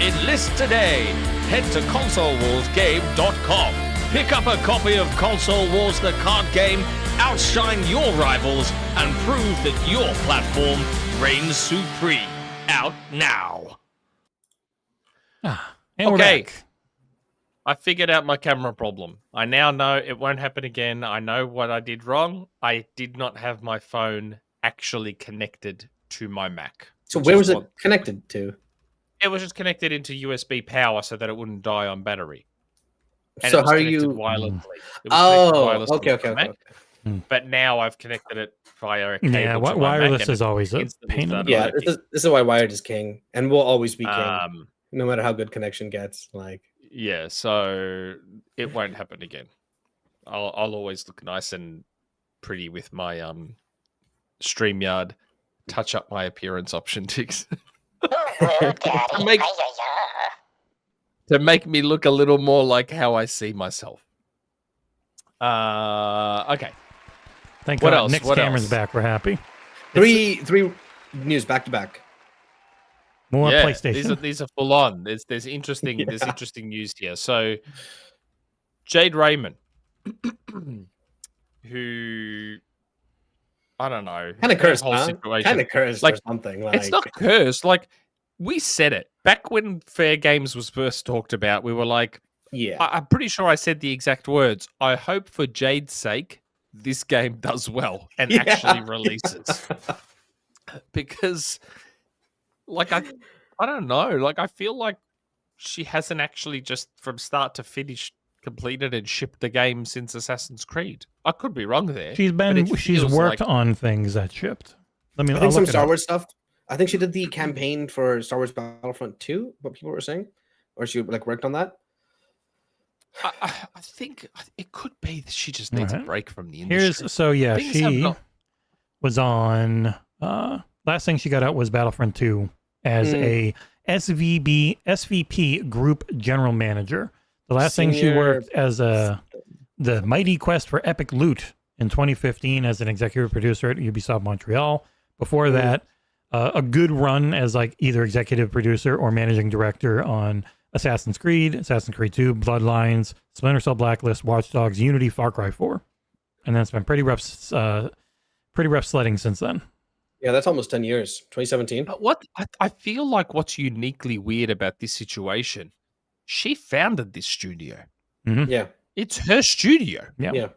S4: Enlist today. Head to consolewarsgame.com. Pick up a copy of Console Wars the card game, outshine your rivals, and prove that your platform reigns supreme. Out now.
S6: And we're back.
S5: I figured out my camera problem. I now know it won't happen again. I know what I did wrong. I did not have my phone actually connected to my Mac.
S7: So where was it connected to?
S5: It was just connected into USB power so that it wouldn't die on battery. And
S7: so how are you
S5: wirelessly?
S7: Okay.
S5: But now I've connected it via a cable.
S6: Yeah, wireless is always a pain in the
S7: Yeah, this is why wired is king and will always be king, no matter how good connection gets.
S5: Yeah, so it won't happen again. I'll always look nice and pretty with my StreamYard touch up my appearance option ticks. to make me look a little more like how I see myself. Okay.
S6: Thank
S5: what
S6: God
S5: else?
S6: Nick's
S5: what
S6: camera's
S5: else?
S6: back. We're happy.
S7: Three news back to back.
S6: More PlayStation.
S5: These are full on. There's interesting news here. So Jade Raymond who I don't know,
S7: Kind of
S5: their
S7: cursed,
S5: whole
S7: huh?
S5: situation.
S7: Kind of cursed
S5: Like,
S7: or something.
S5: it's not cursed. Like, we said it back when Fair Games was first talked about. We were like,
S7: yeah.
S5: I'm pretty sure I said the exact words. I hope for Jade's sake, this game does well and
S7: Yeah.
S5: actually releases. Because, like, I don't know. Like, I feel like she hasn't actually just from start to finish completed and shipped the game since Assassin's Creed. I could be wrong there.
S6: She's worked on things that shipped.
S7: I think some Star Wars stuff. I think she did the campaign for Star Wars Battlefront 2, what people were saying, or she like worked on that.
S5: I think it could be that she just needs a break from the industry.
S6: She was on. Last thing she got out was Battlefront 2 as a SVP Group General Manager. The last thing she worked as the Mighty Quest for Epic Loot in 2015 as an executive producer at Ubisoft Montreal. Before that, a good run as like either executive producer or managing director on Assassin's Creed, Assassin's Creed 2, Bloodlines, Splinter Cell Blacklist, Watch Dogs, Unity, Far Cry 4. And then it's been pretty rough sledding since then.
S7: Yeah, that's almost 10 years. 2017.
S5: But I feel like what's uniquely weird about this situation, she founded this studio.
S6: Mm-hmm.
S7: Yeah.
S5: It's her studio.
S7: Yeah.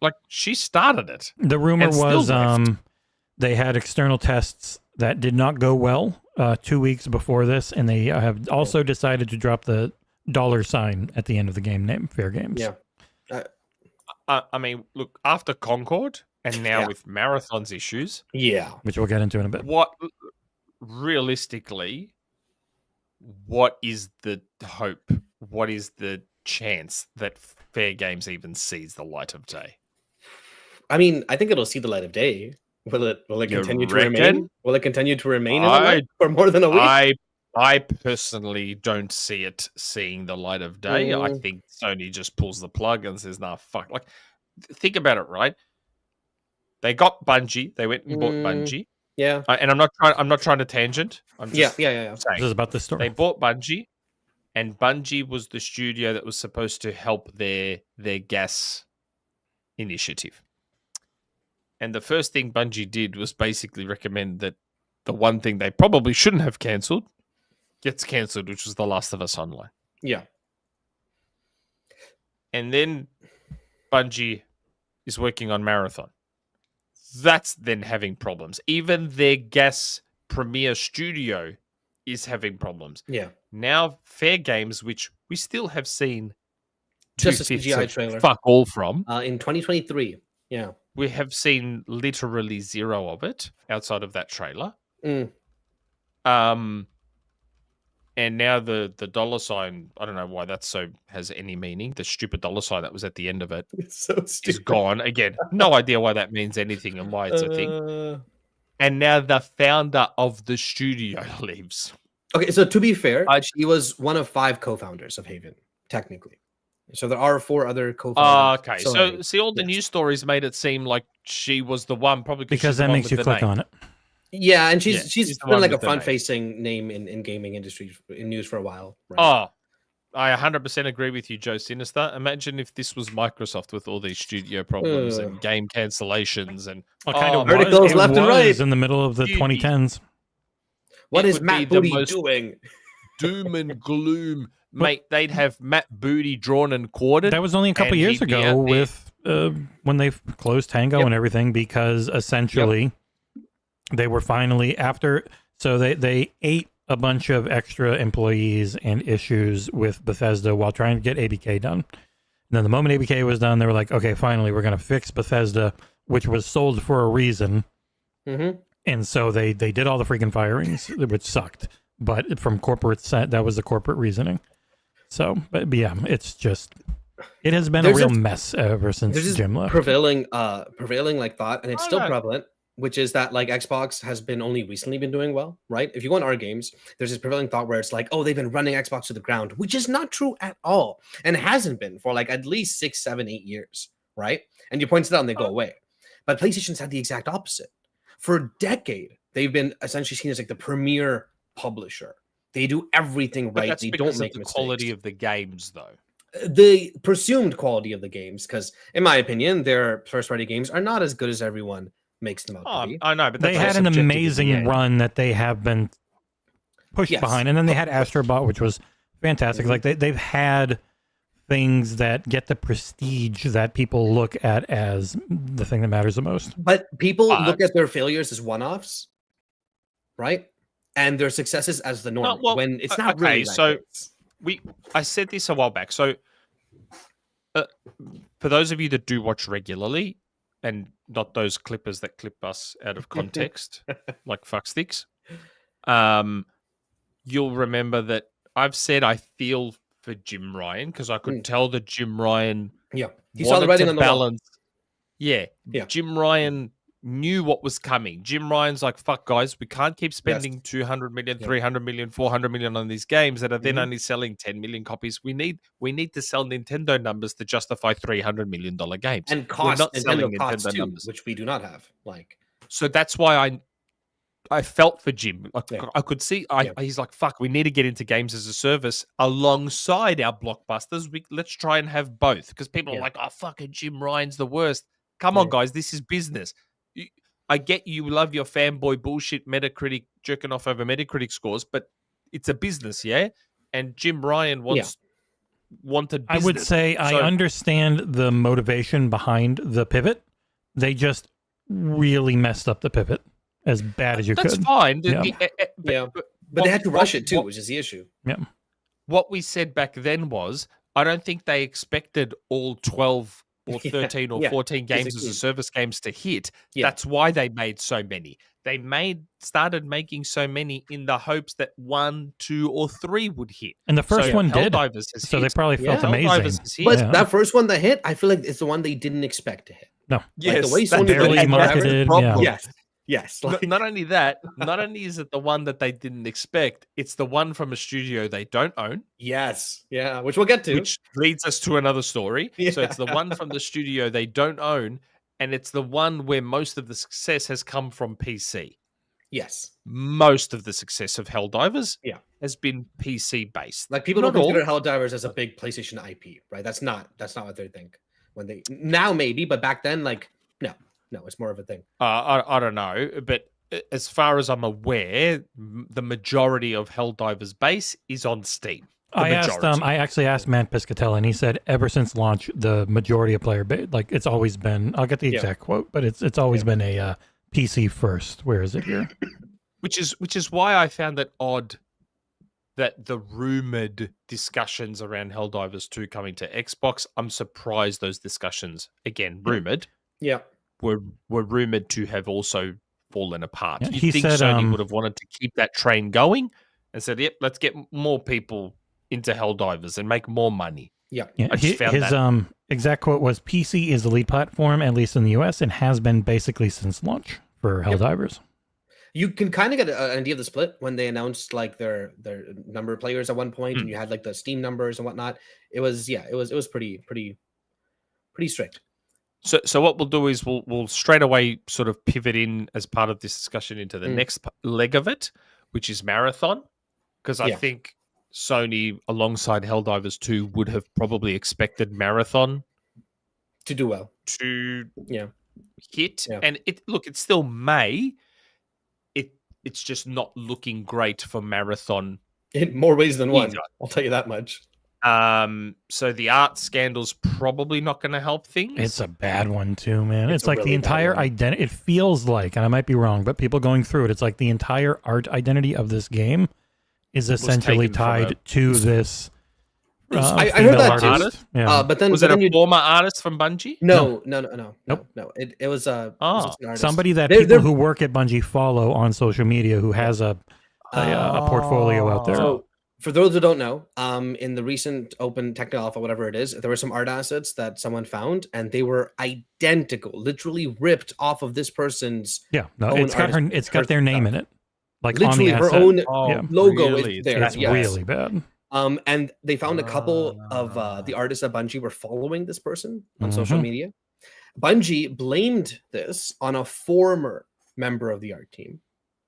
S5: Like, she started it.
S6: The rumor was they had external tests that did not go well 2 weeks before this, and they have also decided to drop the $sign at the end of the game name, Fair Games.
S7: Yeah.
S5: I mean, look, after Concord and now with Marathon's issues,
S6: which we'll get into in a bit.
S5: What realistically, what is the hope? What is the chance that Fair Games even sees the light of day?
S7: I mean, I think it'll see the light of day. Will it continue to remain? Will it continue to remain in the light for more than a week?
S5: I personally don't see it seeing the light of day. I think Sony just pulls the plug and says, "Nah, fuck." Like, think about it, right? They got Bungie. They went and bought Bungie.
S7: Yeah.
S5: And I'm not trying to tangent. I'm just
S7: yeah.
S6: This is about the story.
S5: They bought Bungie, and Bungie was the studio that was supposed to help their GaaS initiative. And the first thing Bungie did was basically recommend that the one thing they probably shouldn't have cancelled gets cancelled, which was The Last of Us Online.
S7: Yeah.
S5: And then Bungie is working on Marathon. That's then having problems. Even their GaaS premier studio is having problems.
S7: Yeah.
S5: Now, Fair Games, which we still have seen
S7: just a CGI trailer.
S5: Fuck all from.
S7: In 2023. Yeah.
S5: We have seen literally zero of it outside of that trailer. And now the $sign, I don't know why that has any meaning. The stupid $sign that was at the end of it is gone. Again, no idea why that means anything and why it's a thing. And now the founder of the studio leaves.
S7: Okay, so to be fair, she was one of 5 co-founders of Haven, technically. So there are 4 other co-founders.
S5: Okay, so see, all the news stories made it seem like she was the one, probably
S6: because that makes you click on it.
S7: Yeah, and she's been like a front-facing name in gaming industry in news for a while. Right?
S5: Oh, I 100% agree with you, Joe Sinister. Imagine if this was Microsoft with all these studio problems and game cancellations and
S7: verticals left and right
S6: in the middle of the 2010s.
S7: What is Matt Booty doing?
S5: Doom and gloom, mate. They'd have Matt Booty drawn and quartered.
S6: That was only a couple years ago with when they closed Tango and everything, because essentially. They were finally they ate a bunch of extra employees and issues with Bethesda while trying to get ABK done. And then the moment ABK was done, they were like, okay, finally, we're going to fix Bethesda, which was sold for a reason.
S7: Mm-hmm.
S6: And so they did all the freaking firings, which sucked. But from corporate that was the corporate reasoning. So, but yeah, it's just, it has been a real mess ever since Jim left.
S7: Prevailing like thought, and it's still prevalent. Which is that like Xbox has been only recently been doing well, right? If you go on our games, there's this prevailing thought where it's like, oh, they've been running Xbox to the ground, which is not true at all, and hasn't been for like at least 6, 7, 8 years, right? And you point it out and they go away. But PlayStation's had the exact opposite. For a decade, they've been essentially seen as like the premier publisher. They do everything right. They don't make
S5: the
S7: mistakes.
S5: Quality of the games, though.
S7: the presumed quality of the games, because in my opinion, their first-party games are not as good as everyone makes them out to be.
S5: I know, but
S6: They
S5: that's
S6: had an
S5: subjective,
S6: amazing
S5: yeah.
S6: run that they have been pushed
S7: Yes.
S6: behind, and then they had Astrobot, which was fantastic. Like they've had things that get the prestige that people look at as the thing that matters the most.
S7: But people
S5: But-
S7: look at their failures as one-offs, right? And their successes as the norm.
S5: well,
S7: when it's not
S5: okay,
S7: really that
S5: so-
S7: case.
S5: I said this a while back. So, for those of you that do watch regularly, and not those clippers that clip us out of context, like fucksticks, you'll remember that I've said I feel for Jim Ryan because I could tell that Jim Ryan
S7: Yeah, he saw the
S5: wanted
S7: writing
S5: to
S7: on the wall.
S5: balance. Yeah,
S7: Yeah.
S5: Jim Ryan knew what was coming. Jim Ryan's like, fuck, guys, we can't keep spending 200 million, 300 million, 400 million on these games that are then only selling 10 million copies. We need to sell Nintendo numbers to justify $300 million games.
S7: And
S5: We're
S7: cost
S5: not
S7: Nintendo
S5: selling
S7: costs
S5: Nintendo
S7: too,
S5: numbers.
S7: which we do not have. Like,
S5: So that's why I felt for Jim. Like,
S7: Yeah.
S5: I could see
S7: Yeah.
S5: he's like, fuck, we need to get into games as a service alongside our blockbusters. Let's try and have both. Because people are
S7: Yeah.
S5: like, oh, fucking Jim Ryan's the worst. Come on,
S7: Yeah.
S5: guys, this is business. I get you love your fanboy bullshit Metacritic jerking off over Metacritic scores, but it's a business, yeah? And Jim Ryan wanted business.
S6: I would say I understand the motivation behind the pivot. They just really messed up the pivot as bad as you
S5: That's
S6: could.
S5: fine.
S6: Yeah.
S7: but they had to rush it too, which is the issue.
S5: What we said back then was, I don't think they expected all 12 or 13 or 14 games as a service games to hit.
S7: Yeah.
S5: That's why they made so many. They started making so many in the hopes that 1, 2, or 3 would hit.
S6: And the first one did.
S5: Helldivers has
S6: So they
S5: hit.
S6: probably felt
S7: Yeah.
S6: amazing.
S5: Helldivers has hit.
S7: But
S6: Yeah.
S7: that first one that hit, I feel like it's the one they didn't expect to hit.
S6: No.
S5: Yes,
S7: the way
S5: that's
S7: Sony
S6: barely
S7: did it,
S6: marketed,
S5: problem.
S6: yeah.
S7: Yes.
S5: Not-
S7: Like,
S5: not only that, not only is it the one that they didn't expect, it's the one from a studio they don't own.
S7: yes. Yeah. Which we'll get to.
S5: Which leads us to another story. So it's the
S7: Yeah.
S5: one from the studio they don't own, and it's the one where most of the success has come from PC.
S7: Yes.
S5: Most of the success of Helldivers
S7: Yeah.
S5: has been PC based.
S7: Like people
S5: Not
S7: don't consider
S5: all.
S7: Helldivers as a big PlayStation IP, right? That's not what they think. When they now maybe, but back then, like no, it's more of a thing.
S5: I don't know, but as far as I'm aware, the majority of Helldivers base is on Steam. The
S6: I
S5: majority.
S6: actually asked Matt Piscatella, and he said ever since launch, the majority of player base, like it's always been. I'll get the exact quote, but it's always been a PC first. Where is it here?
S5: Which is why I found it odd that the rumored discussions around Helldivers 2 coming to Xbox, I'm surprised those discussions, again, rumored,
S7: Yeah.
S5: were rumored to have also fallen apart.
S6: Yeah,
S5: You'd
S6: he
S5: think
S6: said,
S5: Sony would have wanted to keep that train going and said, yep, let's get more people into Helldivers and make more money.
S7: Yeah.
S6: Yeah,
S5: I just found
S6: his
S5: that.
S6: exact quote was, "PC is the lead platform, at least in the US, and has been basically since launch for Helldivers."
S7: You can kind of get an idea of the split when they announced like their number of players at one point, and you had like the Steam numbers and whatnot. It was pretty strict.
S5: So what we'll do is we'll straight away sort of pivot in as part of this discussion into the next leg of it, which is Marathon, because I think Sony, alongside Helldivers 2, would have probably expected Marathon
S7: To do well.
S5: to
S7: Yeah.
S5: hit,
S7: Yeah.
S5: and it still may. It's just not looking great for Marathon.
S7: In more ways than one.
S5: Either.
S7: I'll tell you that much.
S5: So the art scandal's probably not going to help things.
S6: It's a bad one too, man.
S7: It's
S6: It's
S7: a
S6: like
S7: really
S6: the
S7: bad
S6: entire
S7: one.
S6: identity. It feels like, and I might be wrong, but people going through it, it's like the entire art identity of this game is essentially
S5: taken from
S6: tied to this.
S7: I heard
S6: female
S7: that too.
S5: artist?
S6: Yeah.
S7: But then
S5: Was
S7: but
S5: it
S7: then
S5: a
S7: you
S5: former artist from Bungie?
S7: no.
S6: Nope.
S7: It was just an artist.
S6: Somebody that
S7: They're-
S6: people
S7: they're-
S6: who work at Bungie follow on social media, who has a portfolio out there.
S7: So for those who don't know, in the recent open techno alpha, whatever it is, there were some art assets that someone found, and they were identical, literally ripped off of this person's
S6: Yeah, no,
S7: own
S6: it's got her.
S7: artist-
S6: It's got their name in it, like on
S7: literally
S6: the
S7: her
S6: asset.
S7: own
S6: Yeah.
S7: logo
S5: really?
S7: is there.
S6: That's
S7: yes.
S6: really bad.
S7: And they found a couple of the artists at Bungie were following this person on social media. Bungie blamed this on a former member of the art team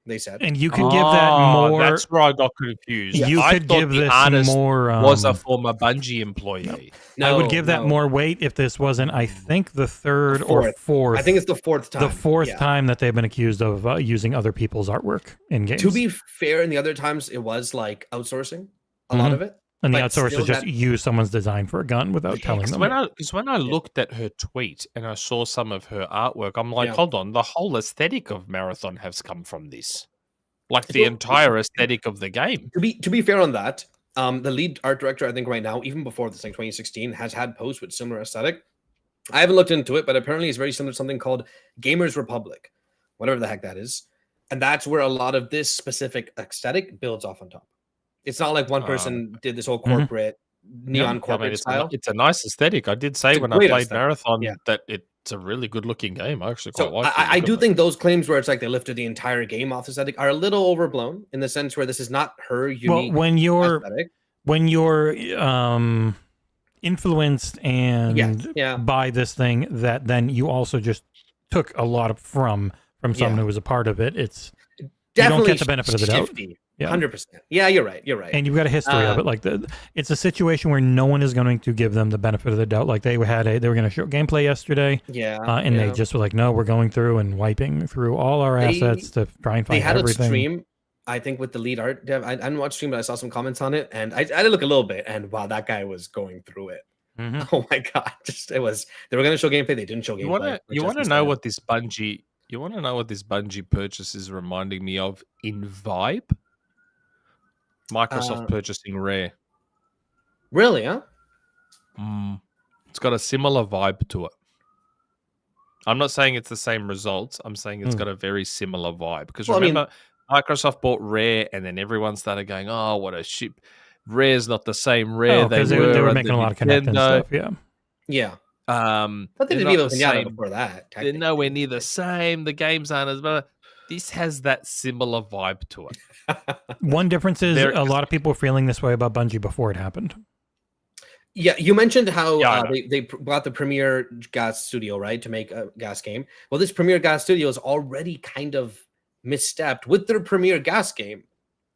S7: They said.
S6: And you could give that more.
S5: That's where I got confused.
S6: You
S5: I
S6: could
S5: thought
S6: give
S5: the
S6: this
S5: artist
S6: more.
S5: was a former Bungie employee.
S6: I would
S7: No,
S6: give that
S7: no.
S6: more weight if this wasn't, I think, the third
S7: The
S6: or
S7: fourth.
S6: fourth.
S7: I think it's the fourth time.
S6: the fourth
S7: Yeah.
S6: time that they've been accused of using other people's artwork in games.
S7: To be fair, in the other times it was like outsourcing a lot
S6: Mhm.
S7: of it.
S6: and the
S7: but
S6: outsource
S7: still
S6: is just
S7: that-
S6: use someone's design for a gun without telling
S5: Because
S6: them.
S5: when I looked at her tweet and I saw some of her artwork, I'm like,
S7: Yeah.
S5: hold on, the whole aesthetic of Marathon has come from this. Like the
S7: Well,
S5: entire aesthetic of the game.
S7: To be fair on that, the lead art director, I think right now, even before this thing, 2016, has had posts with similar aesthetic. I haven't looked into it, but apparently it's very similar to something called Gamers Republic, whatever the heck that is. And that's where a lot of this specific aesthetic builds off on top. It's not like one person did this whole corporate neon corporate style.
S5: It's a nice aesthetic. I did say
S7: It's a
S5: when I
S7: great
S5: played
S7: aesthetic,
S5: Marathon
S7: yeah.
S5: that it's a really good looking game. I actually quite
S7: So
S5: like
S7: I do think those claims where it's like they lifted the entire game off aesthetic are a little overblown in the sense where this is not her unique
S6: Well,
S7: aesthetic.
S6: when you're influenced and
S7: yeah.
S6: by this thing that then you also just took a lot from someone who was a part of it, it's
S7: Definitely
S6: you don't get the benefit of the doubt.
S7: shifty.
S6: Yeah.
S7: 100%. Yeah, you're right. You're right.
S6: And you've got a history of it. Like it's a situation where no one is going to give them the benefit of the doubt. Like they were going to show gameplay yesterday,
S7: yeah.
S6: and they just were like, no, we're going through and wiping through all our assets to try and
S7: They
S6: find
S7: had
S6: everything.
S7: a stream, I think, with the lead art dev. I didn't watch stream, but I saw some comments on it, and I did look a little bit, and wow, that guy was going through it.
S6: Mhm.
S7: Oh my god! They were going to show gameplay. They didn't show gameplay.
S5: You want to know what this Bungie? You want to know what this Bungie purchase is reminding me of in vibe? Microsoft purchasing Rare.
S7: Really? Huh?
S5: It's got a similar vibe to it. I'm not saying it's the same results. I'm saying it's got a very similar vibe. Because remember, Microsoft bought Rare, and then everyone started going, "Oh, what a shit! Rare's not the same Rare
S6: because they were making a lot of Kinect and stuff. Yeah.
S7: Yeah.
S5: But
S7: they did Viva Pinata before that.
S5: They're nowhere near the same. The games aren't as well. This has that similar vibe to it.
S6: One difference is a lot of people were feeling this way about Bungie before it happened.
S7: Yeah, you mentioned how they bought the Premier GaaS studio, right, to make a GaaS game. Well, this Premier GaaS studio is already kind of misstepped with their Premier GaaS game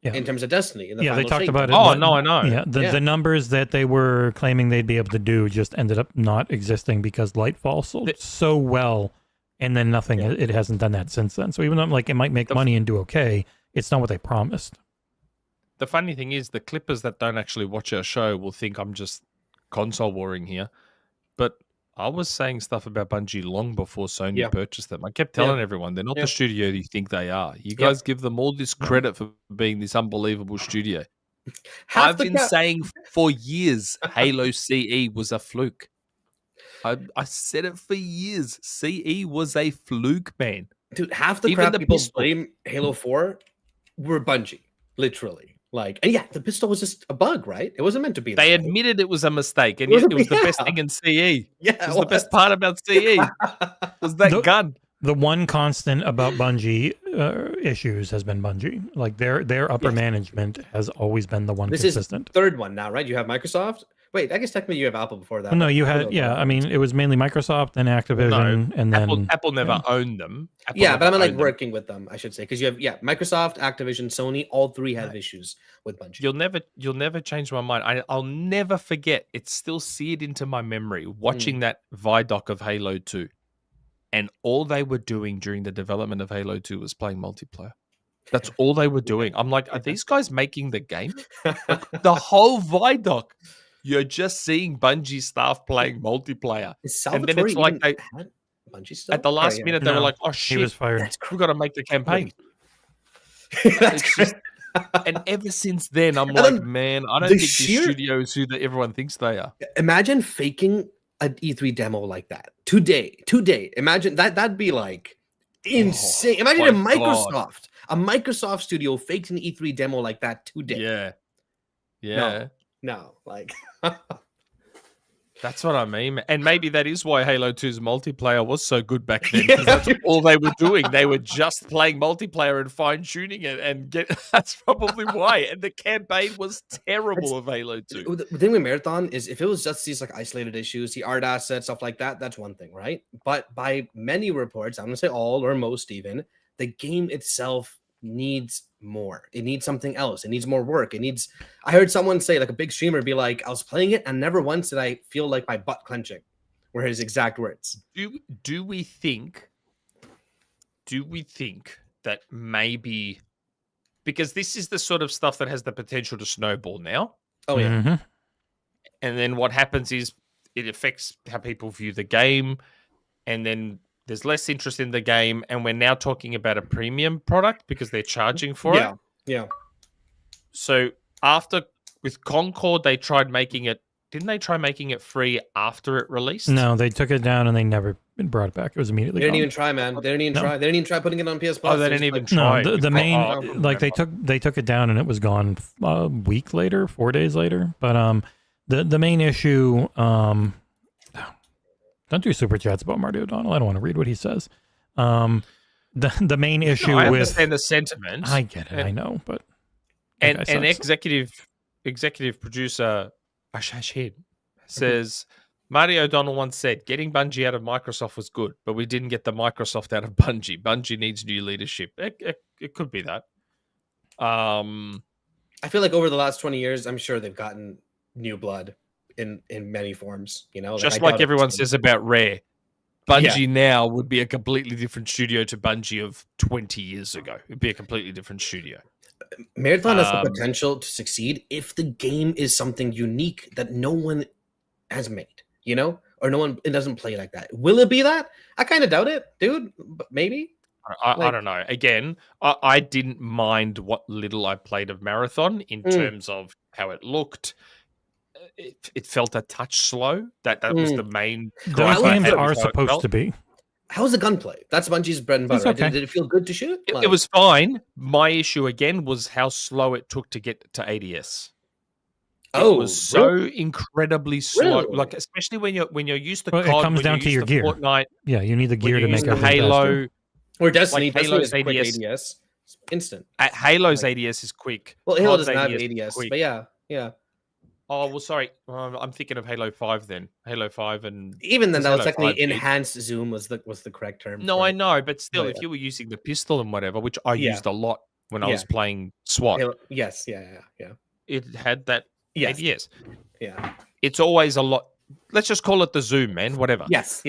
S7: in terms of Destiny.
S6: Yeah, they talked about it.
S5: Oh, no, I know.
S6: Yeah, the numbers that they were claiming they'd be able to do just ended up not existing because Lightfall sold so well, and then nothing. It hasn't done that since then. So even though it might make money and do okay, it's not what they promised.
S5: The funny thing is, the clippers that don't actually watch our show will think I'm just console warring here, but I was saying stuff about Bungie long before Sony purchased them. I kept telling everyone they're not the studio you think they are. You guys give them all this credit for being this unbelievable studio. I've been saying for years Halo CE was a fluke. I said it for years. CE was a fluke, man.
S7: Dude, half the
S5: Even
S7: crap
S5: the
S7: people
S5: pistol.
S7: blame Halo 4 were Bungie, literally. And the pistol was just a bug, right? It wasn't meant to be.
S5: They
S7: that way.
S5: admitted it was a mistake, and it was the best thing in CE.
S7: Yeah,
S5: it was the best part about CE. Was that gun.
S6: The one constant about Bungie issues has been Bungie. Like their upper management has always been the one consistent.
S7: Is third one now, right? You have Microsoft. Wait, I guess technically you have Apple before that.
S6: No, you had I mean, it was mainly Microsoft, then Activision, and then
S5: Apple never owned them.
S7: But I mean, working with them, I should say, because you have Microsoft, Activision, Sony. All three have issues with Bungie.
S5: You'll never change my mind. I'll never forget. It's still seared into my memory watching that Vidoc of Halo 2, and all they were doing during the development of Halo 2 was playing multiplayer. That's all they were doing. I'm like, are these guys making the game? Like, the whole Vidoc. You're just seeing Bungie staff playing multiplayer. And then it's like
S7: Bungie stuff?
S5: At the last minute, they were like, oh shit,
S6: he was fired.
S5: We've got to make the campaign. And ever since then, I'm like, man, I don't think this studio is who everyone thinks they are.
S7: Imagine faking an E3 demo like that today. Imagine that'd be like insane. Imagine a Microsoft studio faked an E3 demo like that today.
S5: Yeah.
S7: No, like
S5: that's what I mean. And maybe that is why Halo 2's multiplayer was so good back then. Because that's all they were doing. They were just playing multiplayer and fine-tuning it and that's probably why. And the campaign was terrible of Halo 2.
S7: The thing with Marathon is if it was just these like isolated issues, the art assets, stuff like that, that's one thing, right? But by many reports, I'm gonna say all or most even, the game itself needs more. It needs something else. It needs more work. It needs. I heard someone say, like a big streamer, be like, "I was playing it, and never once did I feel like my butt clenching." Were his exact words.
S5: Do we think that maybe because this is the sort of stuff that has the potential to snowball now?
S7: Oh yeah.
S6: Mhm.
S5: And then what happens is it affects how people view the game, and then there's less interest in the game, and we're now talking about a premium product because they're charging for it.
S7: Yeah.
S5: So after with Concord, they tried making it. Didn't they try making it free after it released?
S6: No, they took it down and they never brought it back. It was immediately
S7: They didn't
S6: gone.
S7: even try, man. They didn't even
S6: No.
S7: try. They didn't even try putting it on PS Plus.
S5: Oh, they
S7: They're
S5: didn't
S7: just
S5: even
S7: like,
S6: No,
S5: try.
S6: the main
S5: Oh,
S6: like they took it down and it was gone a week later, 4 days later. But the main issue don't do super chats about Marty O'Donnell. I don't want to read what he says. The main issue
S5: I
S6: with
S5: understand the sentiment.
S6: I get it, I know, but
S5: And
S6: that
S5: an
S6: guy sucks.
S5: executive producer Ashashid says Marty O'Donnell once said, "Getting Bungie out of Microsoft was good, but we didn't get the Microsoft out of Bungie. Bungie needs new leadership." It could be that.
S7: I feel like over the last 20 years, I'm sure they've gotten new blood in many forms. You know,
S5: Just
S7: I
S5: like
S7: doubt
S5: everyone
S7: it's-
S5: says about Rare, Bungie now would be a completely different studio to Bungie of 20 years ago. It'd be a completely different studio.
S7: Marathon has the potential to succeed if the game is something unique that no one has made, you know, or no one, it doesn't play like that. Will it be that? I kind of doubt it, dude, but maybe.
S5: I don't know. Again, I didn't mind what little I played of Marathon in terms of how it looked. It felt a touch slow. That was the main.
S6: Those
S7: like
S6: games
S7: it.
S6: are
S5: How it
S6: supposed
S5: felt.
S6: to be.
S7: How's the gunplay? That's Bungie's bread and
S6: It's
S7: butter.
S6: okay.
S7: Did it feel good to shoot?
S5: It was fine. My issue again was how slow it took to get to ADS. It was so incredibly slow.
S7: Really?
S5: Like especially when you're used to
S6: Well, it
S5: COD,
S6: comes
S5: when
S6: down
S5: you're
S6: to
S5: used
S6: your gear.
S5: Fortnite,
S6: Yeah, you need the
S5: when
S6: gear to
S5: you're
S6: make
S5: used to
S6: everything
S5: Halo.
S6: faster.
S7: Or Destiny.
S5: like
S7: Destiny
S5: Halo's
S7: is quick
S5: ADS.
S7: ADS. Instant.
S5: Halo's ADS is quick.
S7: Well, Halo
S5: COD's
S7: doesn't have
S5: is
S7: ADS,
S5: quick.
S7: but yeah.
S5: Oh well, sorry. I'm thinking of Halo 5 then. Halo 5 and
S7: Even then,
S5: was
S7: that was
S5: Halo
S7: technically
S5: 5 big?
S7: enhanced zoom was the correct term.
S5: No,
S7: for
S5: I
S7: it.
S5: know, but still,
S7: But
S5: if
S7: yeah.
S5: you were using the pistol and whatever, which I
S7: Yeah.
S5: used a lot when I
S7: Yeah.
S5: was playing SWAT,
S7: Halo, yes, yeah.
S5: it had that
S7: Yes,
S5: ADS.
S7: yeah.
S5: It's always a lot. Let's just call it the zoom, man. Whatever.
S7: Yes.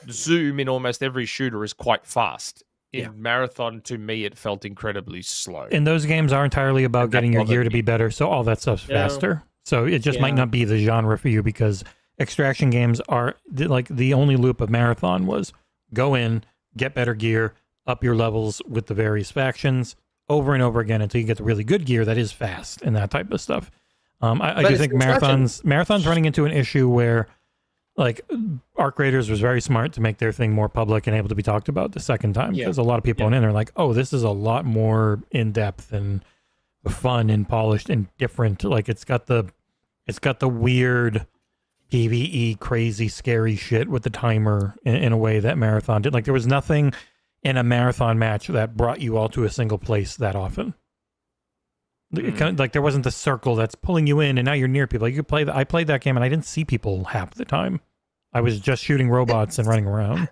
S5: Zoom in almost every shooter is quite fast. In
S7: Yeah.
S5: Marathon, to me, it felt incredibly slow.
S6: And those games are entirely about
S5: And that
S6: getting your
S5: bothered
S6: gear to
S5: me.
S6: be better, so all that stuff's
S7: Yeah.
S6: faster. So it just might
S7: Yeah.
S6: not be the genre for you because extraction games are like the only loop of Marathon was go in, get better gear, up your levels with the various factions over and over again until you get the really good gear that is fast and that type of stuff. I
S7: But
S6: do
S7: it's
S6: think
S7: extraction.
S6: Marathon's running into an issue where like Arc Raiders was very smart to make their thing more public and able to be talked about the second time
S7: Yeah.
S6: because a lot of people went in there like, oh, this is a lot more in depth and fun and polished and different. Like it's got the weird PvE crazy scary shit with the timer in a way that Marathon did. Like there was nothing in a Marathon match that brought you all to a single place that often. It kind of, like there wasn't the circle that's pulling you in and now you're near people. Like you play I played that game and I didn't see people half the time. I was just shooting robots and running around.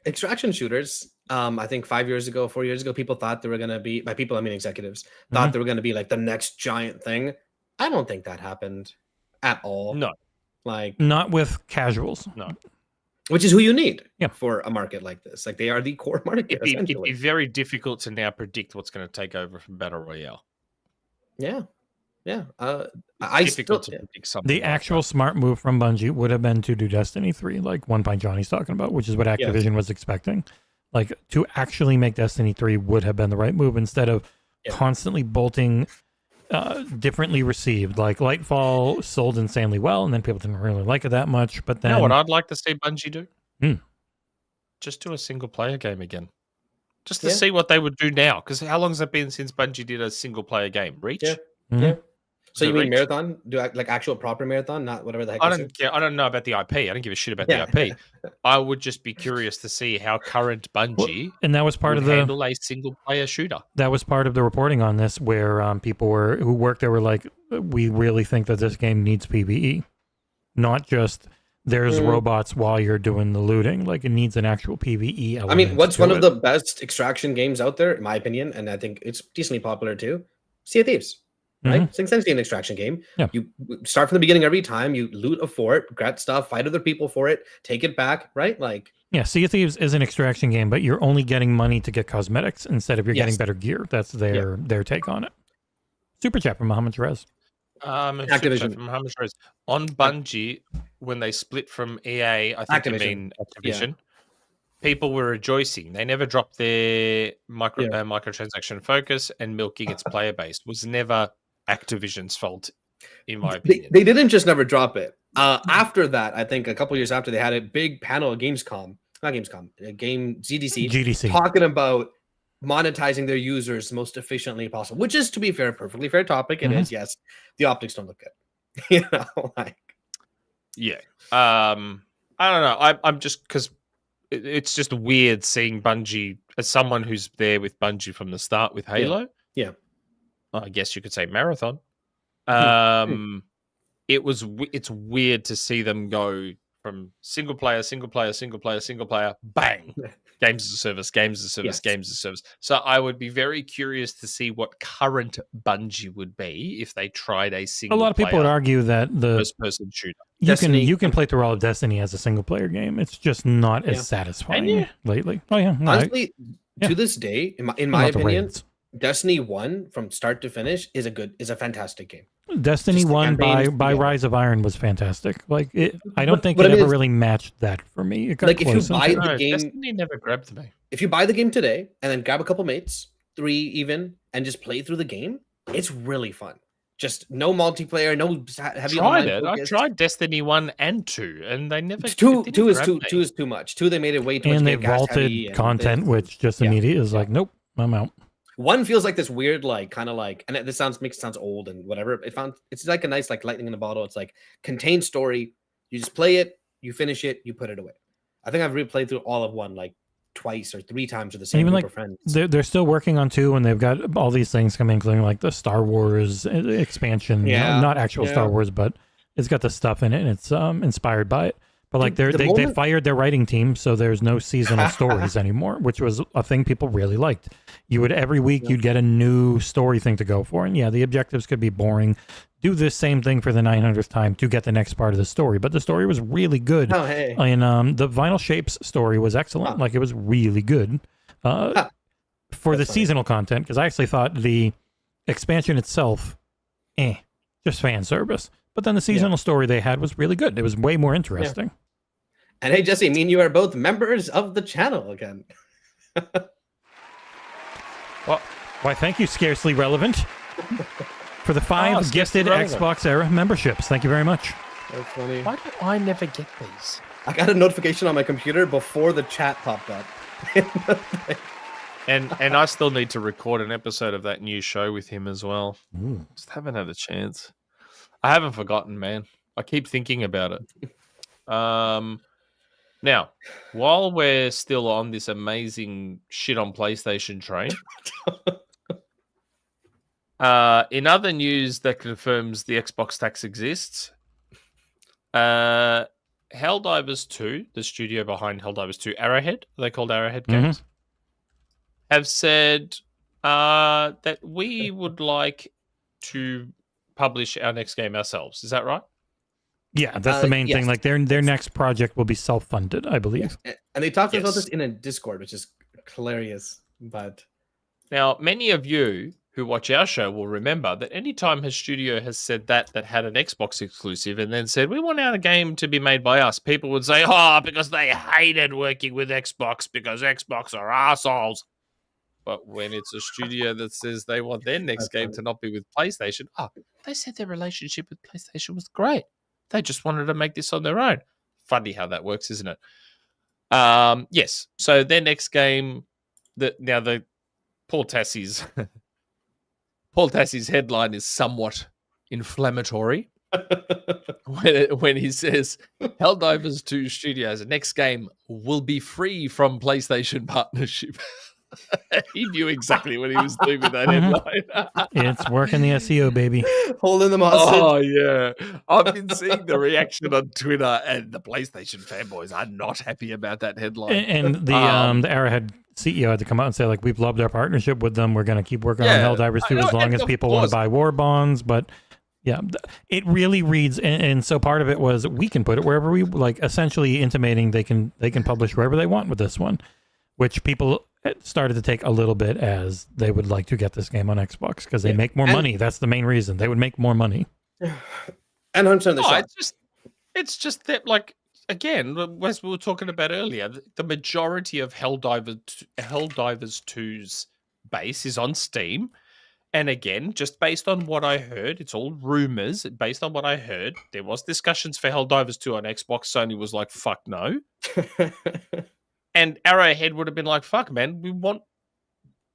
S7: Extraction shooters. I think 4 years ago, people thought they were gonna be. By people, I mean executives. Thought they were gonna be like the next giant thing. I don't think that happened at all.
S5: No.
S7: Like
S6: Not with casuals.
S5: No.
S7: which is who you need
S6: Yeah.
S7: for a market like this. Like they are the core market.
S5: It'd be
S7: Essentially.
S5: very difficult to now predict what's going to take over from Battle Royale.
S7: Yeah. I
S5: Difficult
S7: still,
S5: to predict something.
S6: The
S5: like
S6: actual smart move from Bungie would have been to do Destiny 3, like One Pint Johnny's talking about, which is what Activision was expecting. Like to actually make Destiny 3 would have been the right move instead of constantly bolting differently received. Like Lightfall sold insanely well, and then people didn't really like it that much. But then
S5: You know what I'd like to see Bungie do?
S6: Hmm.
S5: Just do a single player game again. Just to
S7: Yeah.
S5: see what they would do now. Because how long has it been since Bungie did a single player game? Reach?
S7: Yeah.
S6: Mhm.
S7: Yeah. So
S5: Is
S7: you
S5: it
S7: mean
S5: Reach?
S7: marathon? Do like actual proper marathon, not whatever the heck.
S5: I
S7: this
S5: don't
S7: is?
S5: care. I don't know about the IP. I don't give a shit about
S7: Yeah.
S5: the IP. I would just be curious to see how current Bungie
S6: and that was part
S5: would
S6: of the
S5: handle a single player shooter.
S6: that was part of the reporting on this, where people who worked there were like, we really think that this game needs PvE, not just there's robots while you're doing the looting. Like it needs an actual PvE element.
S7: I mean, what's
S6: to
S7: one
S6: it.
S7: of the best extraction games out there, in my opinion, and I think it's decently popular too? Sea of Thieves, right? It's essentially an extraction game.
S6: Yeah.
S7: You start from the beginning every time. You loot a fort, get stuff, fight other people for it, take it back, right? Like,
S6: Yeah, Sea of Thieves is an extraction game, but you're only getting money to get cosmetics instead of you're getting better gear. That's their take on it. Super chat from Mohammed Rez.
S7: Activision.
S5: From Mohammed Rez. On Bungie, when they split from EA, I think
S7: Activision.
S5: you mean Activision, people were rejoicing. They never dropped their microtransaction focus, and milking its player base was never Activision's fault, in my opinion.
S7: They didn't just never drop it. After that, I think a couple years after, they had a big panel at Gamescom, not Gamescom, a game GDC, talking about monetizing their users most efficiently possible, which is, to be fair, a perfectly fair topic. It is, yes. The optics don't look good. You know, like,
S5: yeah. I don't know. I'm just, because it's just weird seeing Bungie, as someone who's there with Bungie from the start with Halo.
S7: Yeah.
S5: I guess you could say Marathon. It's weird to see them go from single player, bang, games as a service, games as a service. So I would be very curious to see what current Bungie would be if they tried a single.
S6: A lot of people would argue that the
S5: first-person shooter.
S6: You can play through all of Destiny as a single player game. It's just not as satisfying lately. Oh yeah, no,
S7: honestly, to this day, in my opinion, Destiny 1 from start to finish is a fantastic game.
S6: Destiny 1 by Rise of Iron was fantastic. Like I don't think it ever really matched that for me. It got
S7: like if you buy the game,
S5: Destiny never grabbed me.
S7: If you buy the game today and then grab a couple mates, 3 even, and just play through the game, it's really fun. Just no multiplayer, no heavy.
S5: I tried Destiny 1 and 2, and they never.
S7: Two is too much. 2 they made it way too much.
S6: And they vaulted content, which just immediately is like, nope, I'm out.
S7: 1 feels like this weird, like kind of like, and this makes it sounds old and whatever. It's like a nice like lightning in a bottle. It's like contained story. You just play it, you finish it, you put it away. I think I've replayed through all of 1 like twice or 3 times with the same group of friends.
S6: They're still working on 2, and they've got all these things coming, including like the Star Wars expansion.
S7: Yeah,
S6: not actual Star Wars, but it's got the stuff in it, and it's inspired by it. But like they fired their writing team, so there's no seasonal stories anymore, which was a thing people really liked. You would every week you'd get a new story thing to go for, and the objectives could be boring. Do the same thing for the 900th time to get the next part of the story, but the story was really good.
S7: Oh, hey.
S6: And the Vinyl Shapes story was excellent. Like it was really good for the seasonal content, because I actually thought the expansion itself, just fan service. But then the seasonal story they had was really good. It was way more interesting.
S7: And hey, Jesse, me and you are both members of the channel again.
S6: Well, why, thank you, Scarcely Relevant, for the 5 gifted Xbox Era memberships. Thank you very much.
S7: That's funny.
S5: Why do I never get these?
S7: I got a notification on my computer before the chat popped up.
S5: And I still need to record an episode of that new show with him as well.
S6: Ooh.
S5: Just haven't had a chance. I haven't forgotten, man. I keep thinking about it. Now, while we're still on this amazing shit on PlayStation train, in other news that confirms the Xbox tax exists, Helldivers 2, the studio behind Helldivers 2, Arrowhead, are they called Arrowhead Games, have said that we would like to publish our next game ourselves. Is that right?
S6: Yeah, that's the main thing. Like their next project will be self-funded, I believe.
S7: And they talked about this in a Discord, which is hilarious. But
S5: now, many of you who watch our show will remember that anytime a studio has said that had an Xbox exclusive and then said, we want our game to be made by us, people would say, because they hated working with Xbox because Xbox are assholes. But when it's a studio that says they want their next game to not be with PlayStation, they said their relationship with PlayStation was great. They just wanted to make this on their own. Funny how that works, isn't it? Yes. So their next game, the Paul Tassie's headline is somewhat inflammatory when he says Helldivers 2 Studios' next game will be free from PlayStation partnership. He knew exactly what he was doing with that headline.
S6: It's working the SEO, baby.
S7: Holding them hostage.
S5: Oh yeah, I've been seeing the reaction on Twitter, and the PlayStation fanboys are not happy about that headline.
S6: And the Arrowhead CEO had to come out and say, like, we've loved our partnership with them. We're going to keep working on
S5: Yeah,
S6: Helldivers 2
S5: I know,
S6: as long
S5: and
S6: as
S5: of
S6: people want
S5: course.
S6: to buy war bonds. But yeah, it really reads, and so part of it was we can put it wherever we like, essentially intimating they can publish wherever they want with this one, which people started to take a little bit as they would like to get this game on Xbox because they make more money. That's the main reason. They would make more money.
S7: And 100% of the shot.
S5: It's just that, like, again, as we were talking about earlier, the majority of Helldivers 2's base is on Steam. And again, just based on what I heard, it's all rumors. Based on what I heard, there was discussions for Helldivers 2 on Xbox. Sony was like, fuck no. And Arrowhead would have been like, fuck, man, we want...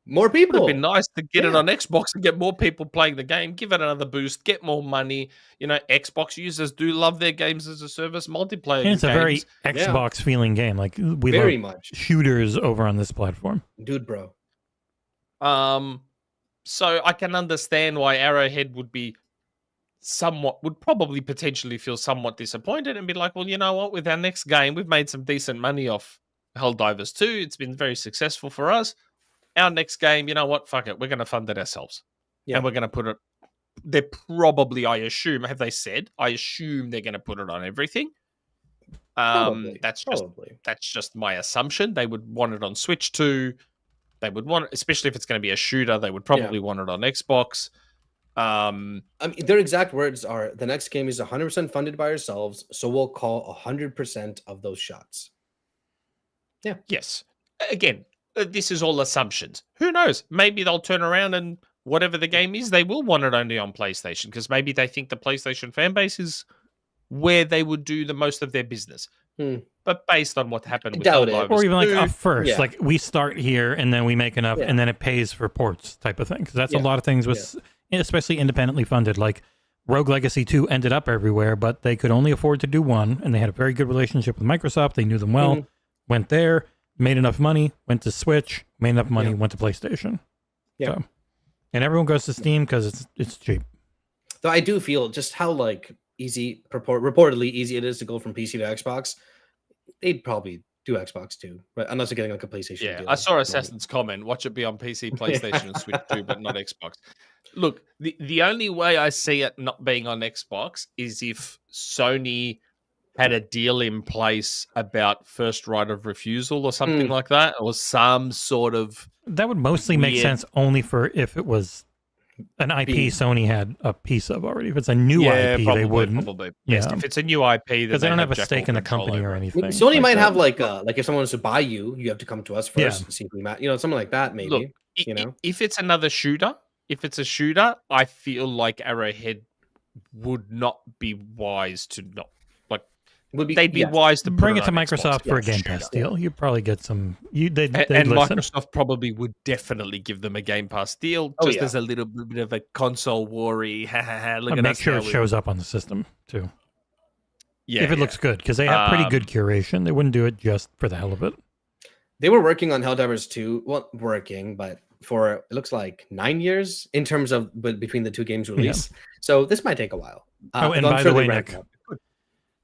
S7: More
S5: It would
S7: people.
S5: have been nice to get it on Xbox and get more people playing the game, give it another boost, get more money. You know, Xbox users do love their games as a service, multiplayer
S6: And it's
S5: games.
S6: a very Xbox feeling game. Like, we
S7: Very
S6: love
S7: much.
S6: shooters over on this platform.
S7: Dude, bro.
S5: So I can understand why Arrowhead would probably potentially feel somewhat disappointed and be like, well, you know what, with our next game, we've made some decent money off Helldivers 2. It's been very successful for us. Our next game, you know what, fuck it, we're going to fund it ourselves.
S7: Yeah.
S5: And we're going to put it, they're probably, I assume, have they said? I assume they're going to put it on everything.
S7: Probably.
S5: That's
S7: Probably.
S5: just my assumption. They would want it on Switch too. They would want, especially if it's going to be a shooter, they would probably want it on Xbox.
S7: I mean, their exact words are, the next game is 100% funded by ourselves, so we'll call 100% of those shots. Yeah.
S5: Yes. Again, this is all assumptions. Who knows? Maybe they'll turn around and whatever the game is, they will want it only on PlayStation because maybe they think the PlayStation fan base is where they would do the most of their business. But based on what happened with Helldivers
S6: or even like
S5: 2,
S6: up first, like we start here and then we make enough and then it pays for ports type of thing. Because that's a lot of things with, especially independently funded. Like Rogue Legacy 2 ended up everywhere, but they could only afford to do one, and they had a very good relationship with Microsoft. They knew them well. Went there, made enough money, went to Switch, made enough money, went to PlayStation.
S7: Yeah.
S6: So, and everyone goes to Steam because it's cheap.
S7: Though I do feel just how like reportedly easy it is to go from PC to Xbox. They'd probably do Xbox too, right? Unless you're getting like a PlayStation.
S5: Yeah,
S7: deal.
S5: I saw Assassin's comment. Watch it be on PC, PlayStation, and Switch too, but not Xbox. Look, the only way I see it not being on Xbox is if Sony had a deal in place about first right of refusal or something like that, or some sort of...
S6: That would mostly make sense only for if it was an IP Sony had a piece of already. If it's a new IP,
S5: probably,
S6: they wouldn't.
S5: Probably. Yes, if it's a new IP,
S6: because they don't have a stake in the company or anything.
S7: Sony might have like if someone wants to buy you, you have to come to us first and see if we match. You know, something like that maybe.
S5: Look,
S7: you know,
S5: if it's another shooter, I feel like Arrowhead would not be wise to not they'd be wise to
S6: bring it to
S5: on
S6: Microsoft
S5: Xbox.
S6: for a Game Pass deal. You'd probably get some. They'd
S5: and
S6: listen.
S5: Microsoft probably would definitely give them a Game Pass deal, just as a little bit of a console worry. Look at
S6: make
S5: us
S6: sure
S5: now,
S6: it shows up on the system too.
S5: Yeah,
S6: if it looks good, because they have pretty good curation. They wouldn't do it just for the hell of it.
S7: They were working on Helldivers 2. Well, but for it looks like 9 years in terms of between the two games release. So this might take a while.
S6: And by the way, Nick,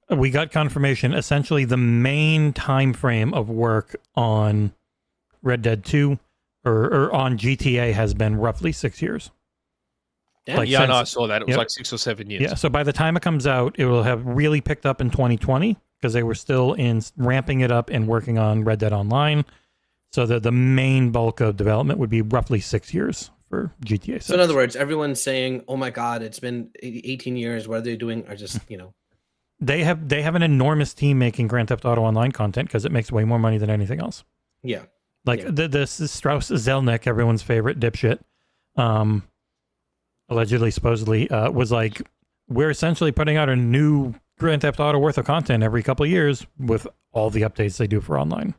S6: we got confirmation. Essentially, the main time frame of work on Red Dead 2 or on GTA has been roughly 6 years.
S5: Like I know, I saw that. It was like 6 or 7 years.
S6: Yeah, so by the time it comes out, it will have really picked up in 2020 because they were still in ramping it up and working on Red Dead Online. So the main bulk of development would be roughly 6 years for GTA 6.
S7: So in other words, everyone's saying, "Oh my God, it's been 18 years. What are they doing?" Are just
S6: They have an enormous team making Grand Theft Auto Online content because it makes way more money than anything else.
S7: Yeah,
S6: like this Strauss Zelnick, everyone's favorite dipshit, allegedly, supposedly, was like, we're essentially putting out a new Grand Theft Auto worth of content every couple of years with all the updates they do for online.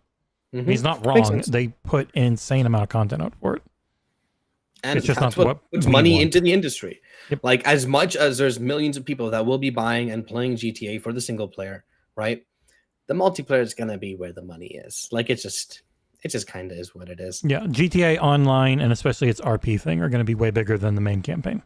S6: He's not wrong. They put insane amount of content out for it.
S7: And
S6: it's just
S7: that's
S6: not
S7: what puts money into the industry. Like, as much as there's millions of people that will be buying and playing GTA for the single player, right? The multiplayer is going to be where the money is. Like, it's just, it just kind of is what it is.
S6: Yeah, GTA Online and especially its RP thing are going to be way bigger than the main campaign.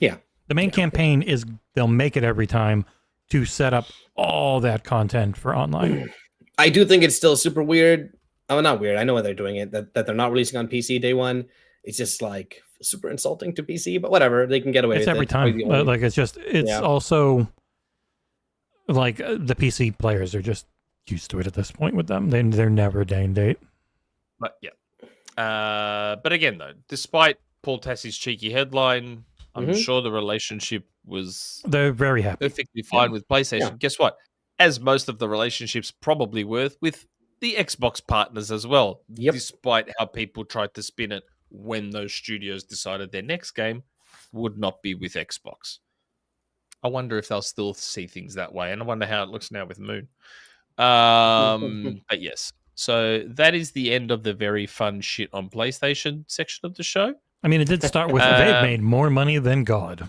S7: Yeah.
S6: The main campaign is they'll make it every time to set up all that content for online.
S7: I do think it's still super weird. Oh, not weird. I know why they're doing it. That they're not releasing on PC day one. It's just like super insulting to PC, but whatever. They can get away
S6: It's
S7: with
S6: every
S7: it.
S6: time. Like it's
S7: Yeah.
S6: also like the PC players are just used to it at this point with them. They're never day and date.
S5: But yeah. But again, though, despite Paul Tassie's cheeky headline, I'm sure the relationship was
S6: They're very happy.
S5: perfectly fine with PlayStation.
S7: Yeah.
S5: Guess what? As most of the relationships probably were with the Xbox partners as well.
S7: Yep.
S5: Despite how people tried to spin it when those studios decided their next game would not be with Xbox. I wonder if they'll still see things that way, and I wonder how it looks now with Moon. But yes, so that is the end of the very fun shit on PlayStation section of the show.
S6: I mean, it did start with they've made more money than God.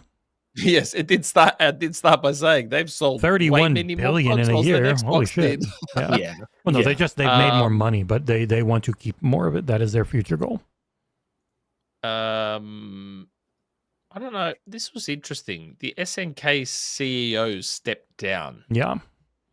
S5: Yes, it did start. I did start by saying they've sold
S6: 31
S5: way many more
S6: billion in a
S5: consoles than
S6: year.
S5: Xbox
S6: Holy shit!
S5: did.
S6: Yeah.
S7: Yeah.
S6: Well, no,
S7: Yeah.
S6: they've made more money, but they want to keep more of it. That is their future goal.
S5: I don't know. This was interesting. The SNK CEO stepped down.
S6: Yeah.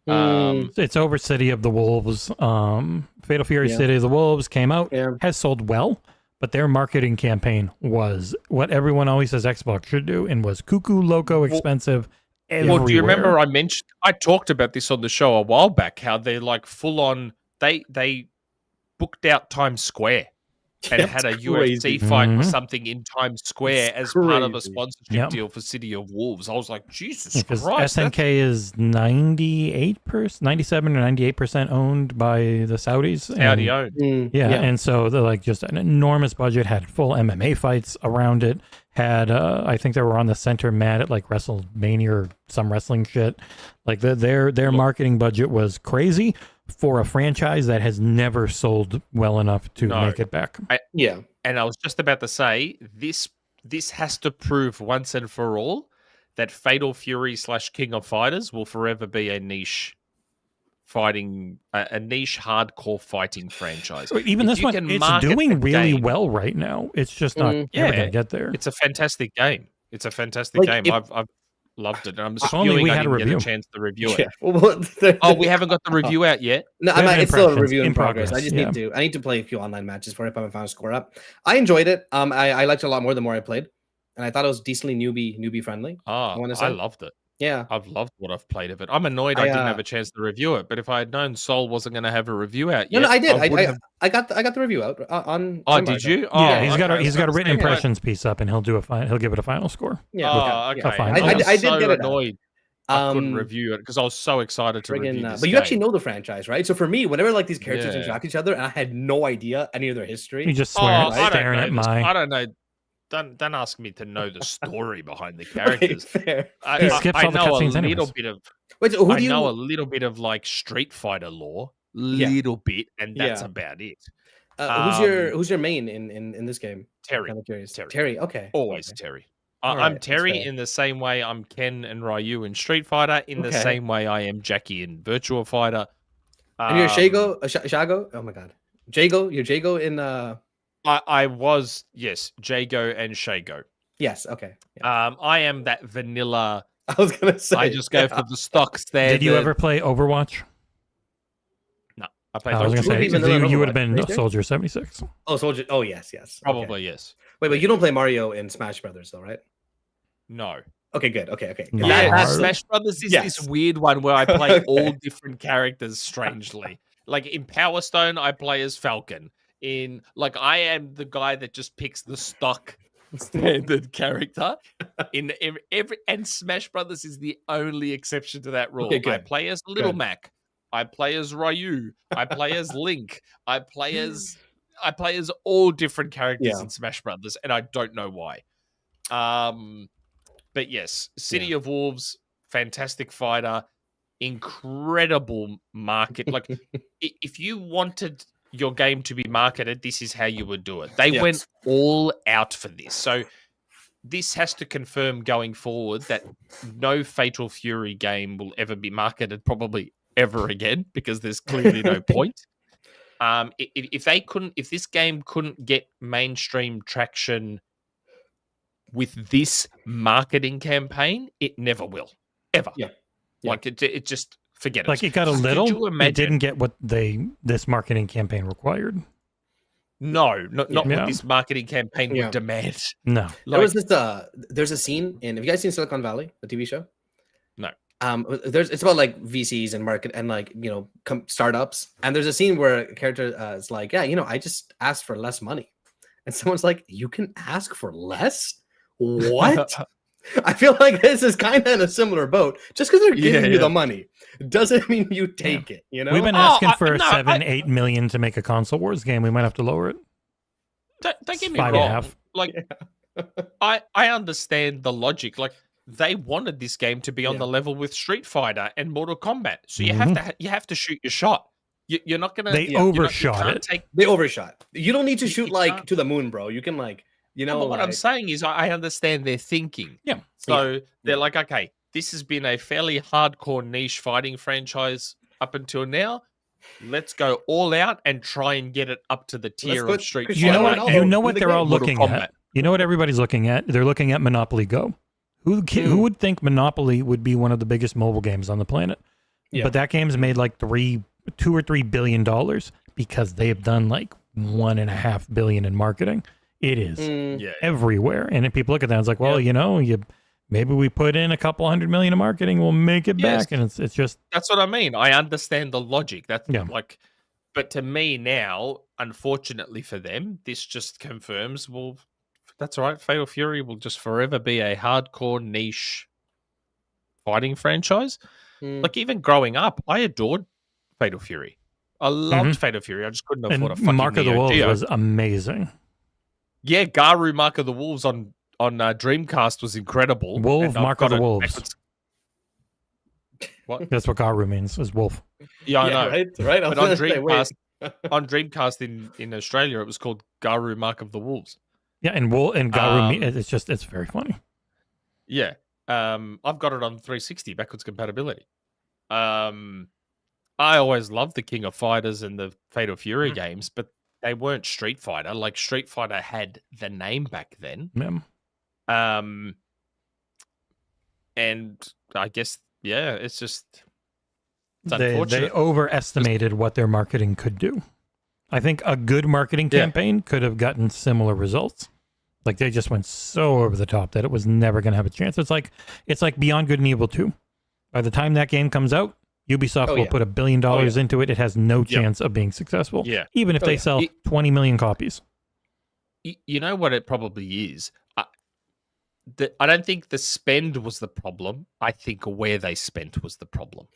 S5: Um,
S6: It's over City of the Wolves. Fatal Fury
S7: Yeah.
S6: City of the Wolves came out,
S7: Yeah.
S6: has sold well, but their marketing campaign was what everyone always says Xbox should do and was cuckoo, loco, expensive.
S5: Well, do you remember
S6: everywhere.
S5: I talked about this on the show a while back, how they're like full on, they booked out Times Square and had a
S7: That's
S5: UFC
S7: crazy.
S5: fight or
S6: Mhm.
S5: something in Times Square
S7: It's
S5: as part of a
S7: crazy.
S5: sponsorship
S6: Yep.
S5: deal for City of Wolves. I was like, Jesus
S6: Because
S5: Christ.
S6: SNK is 98%, 97 or 98% owned by the Saudis.
S5: Saudi
S6: and-
S5: owned.
S6: Yeah, and so they're like just an enormous budget, had full MMA fights around it, had I think they were on the center mat at like WrestleMania or some wrestling shit. Like their marketing budget was crazy for a franchise that has never sold well enough to
S5: No.
S6: make it back.
S7: Yeah.
S5: And I was just about to say, this has to prove once and for all that Fatal Fury / King of Fighters will forever be a niche fighting, a niche hardcore fighting franchise.
S6: Even
S5: If
S6: this
S5: you
S6: one,
S5: can
S6: it's
S5: market
S6: doing
S5: the
S6: really
S5: game-
S6: well right now. It's just not ever
S5: Yeah.
S6: going to get there.
S5: It's a fantastic game. It's a fantastic
S7: Like,
S5: game.
S7: if-
S5: I've loved it. And I'm
S6: If only
S5: spewing
S6: we
S5: I
S6: had a
S5: didn't get
S6: review.
S5: a chance to review
S7: Yeah.
S5: it.
S7: Well,
S5: Oh, we haven't got the review out yet.
S7: No,
S6: We have
S7: it's still a
S6: impressions
S7: review in
S6: in
S7: progress. I
S6: progress,
S7: just
S6: yeah.
S7: I need to play a few online matches for it, put my final score up. I enjoyed it. I liked it a lot more the more I played, and I thought it was decently newbie friendly.
S5: Oh,
S7: wanna
S5: I
S7: say?
S5: loved it.
S7: Yeah.
S5: I've loved what I've played of it. I'm annoyed I didn't have a chance to review it, but if I had known Sol wasn't going to have a review out yet,
S7: No, I did.
S5: would have...
S7: I got the review out on.
S5: Oh,
S7: Embargo.
S5: did you?
S6: Yeah,
S5: Oh,
S6: he's got
S5: okay.
S6: he's got a
S5: I was
S6: written
S5: saying, like,
S6: impressions piece up, and he'll give it a final score.
S7: Yeah.
S5: Oh,
S7: yeah.
S5: okay.
S6: fine.
S5: I was
S7: I did
S5: so
S7: get it out.
S5: annoyed I couldn't review it because I was so excited to review
S7: Friggin',
S5: this
S7: but you
S5: game.
S7: actually know the franchise, right? So for me, whenever like these characters
S5: Yeah.
S7: interact with each other, and I had no idea any of their history.
S6: You just
S5: Oh,
S6: staring at my.
S5: I don't know. Don't ask me to know the story behind the
S7: Okay,
S5: characters.
S7: fair.
S5: I,
S6: He
S5: I-
S6: skips
S5: I
S6: all the
S5: know a
S6: cutscenes
S5: little
S6: anyways.
S5: bit of.
S7: Wait, so who
S5: I
S7: do you
S5: know a little bit of like Street Fighter lore,
S7: Yeah.
S5: little bit, and that's
S7: Yeah.
S5: about it.
S7: who's your main in this game?
S5: Terry,
S7: Kind of curious.
S5: Terry.
S7: Terry. Okay.
S5: always
S7: Okay.
S5: Terry.
S7: All
S5: I'm
S7: right, that's
S5: Terry
S7: fair.
S5: in the same way I'm Ken and Ryu in Street Fighter, in the
S7: Okay.
S5: same way I am Jackie in Virtua Fighter.
S7: And you're
S5: Um,
S7: Shago, Shago. Oh my god, Jago. You're Jago in.
S5: I was, yes, Jago and Shago.
S7: Yes. Okay. Yeah.
S5: I am that vanilla.
S7: I was gonna say.
S5: I just go for the stock standard.
S6: Did you ever play Overwatch?
S5: No, I played
S6: I was
S5: those
S6: going to
S5: two.
S6: say
S7: Vanilla
S6: you would
S7: Overwatch,
S6: have been
S7: right there?
S6: Soldier 76.
S7: Oh, Soldier. Oh yes. Okay.
S5: Probably yes.
S7: Wait, but you don't play Mario in Smash Brothers, though, right?
S5: No.
S7: Okay. Good. Okay.
S6: No.
S5: Yeah,
S6: That-
S5: Smash Brothers is
S7: Yes.
S5: this weird one where I play
S7: Okay.
S5: all different characters strangely. Like in Power Stone, I play as Falcon. I am the guy that just picks the stock standard character. In every and Smash Brothers is the only exception to that rule.
S7: Okay,
S5: I
S7: good.
S5: play as Little
S7: Good.
S5: Mac. I play as Ryu. I play as Link. I play as all different characters
S7: Yeah.
S5: in Smash Brothers, and I don't know why. But yes, City of Wolves, fantastic fighter, incredible market. Like, if you wanted your game to be marketed, this is how you would do it. They
S7: Yes.
S5: went all out for this. So this has to confirm going forward that no Fatal Fury game will ever be marketed probably ever again, because there's clearly no point. If this game couldn't get mainstream traction with this marketing campaign, it never will, ever.
S7: Yeah.
S5: Like it just forget it.
S6: Like it got a
S5: Could
S6: little,
S5: you
S6: it
S5: imagine?
S6: didn't get what this marketing campaign required.
S5: No, not
S6: Yeah.
S5: what this marketing campaign
S7: Yeah.
S5: would demand.
S6: No.
S7: There was this. There's a scene in. Have you guys seen Silicon Valley, the TV show?
S5: No.
S7: It's about like VCs and market and like startups. And there's a scene where a character is like, yeah, I just asked for less money, and someone's like, you can ask for less? What? I feel like this is kind of in a similar boat. Just because they're giving you the money doesn't mean you take it.
S6: We've been asking for 7-8 million to make a console wars game. We might have to lower it.
S5: Don't get me
S6: 5.5.
S5: wrong. Like, I understand the logic. Like, they wanted this game to be on the level with Street Fighter and Mortal Kombat, so you have to shoot your shot. You're not gonna.
S6: They overshot it.
S7: They overshot. You don't need to shoot like to the moon, bro. You can like.
S5: What I'm saying is, I understand their thinking.
S6: Yeah.
S5: So they're like, okay, this has been a fairly hardcore niche fighting franchise up until now. Let's go all out and try and get it up to the tier of Street Fighter.
S6: You know what they're all looking at. You know what everybody's looking at. They're looking at Monopoly Go. Who would think Monopoly would be one of the biggest mobile games on the planet? Yeah. But that game's made like $2 or $3 billion because they have done like $1.5 billion in marketing. It is everywhere. And if people look at that, it's like, well, maybe we put in a couple $100 million in marketing, we'll make it back. And it's just
S5: that's what I mean. I understand the logic. That's like, but to me now, unfortunately for them, this just confirms, well, that's all right. Fatal Fury will just forever be a hardcore niche fighting franchise. Like even growing up, I adored Fatal Fury. I loved Fatal Fury. I just couldn't afford a fucking
S6: Mark of the
S5: Neo
S6: Wolves
S5: Geo.
S6: was amazing.
S5: Yeah, Garu Mark of the Wolves on Dreamcast was incredible.
S6: Wolf, Mark of the Wolves.
S5: What?
S6: That's what Garu means, is wolf.
S5: Yeah, I know.
S7: Right.
S5: But on Dreamcast in Australia, it was called Garu Mark of the Wolves.
S6: Yeah, and Garu, it's very funny.
S5: Yeah. I've got it on 360 backwards compatibility. I always loved the King of Fighters and the Fatal Fury games, but they weren't Street Fighter. Like Street Fighter had the name back then.
S6: Yeah.
S5: And I guess it's
S6: unfortunate. They overestimated what their marketing could do. I think a good marketing campaign could have gotten similar results. Like they just went so over the top that it was never going to have a chance. It's like Beyond Good and Evil 2. By the time that game comes out, Ubisoft will put $1 billion into it. It has no chance of being successful. Yeah. Even if they sell 20 million copies.
S5: You know what it probably is? I don't think the spend was the problem. I think where they spent was the problem.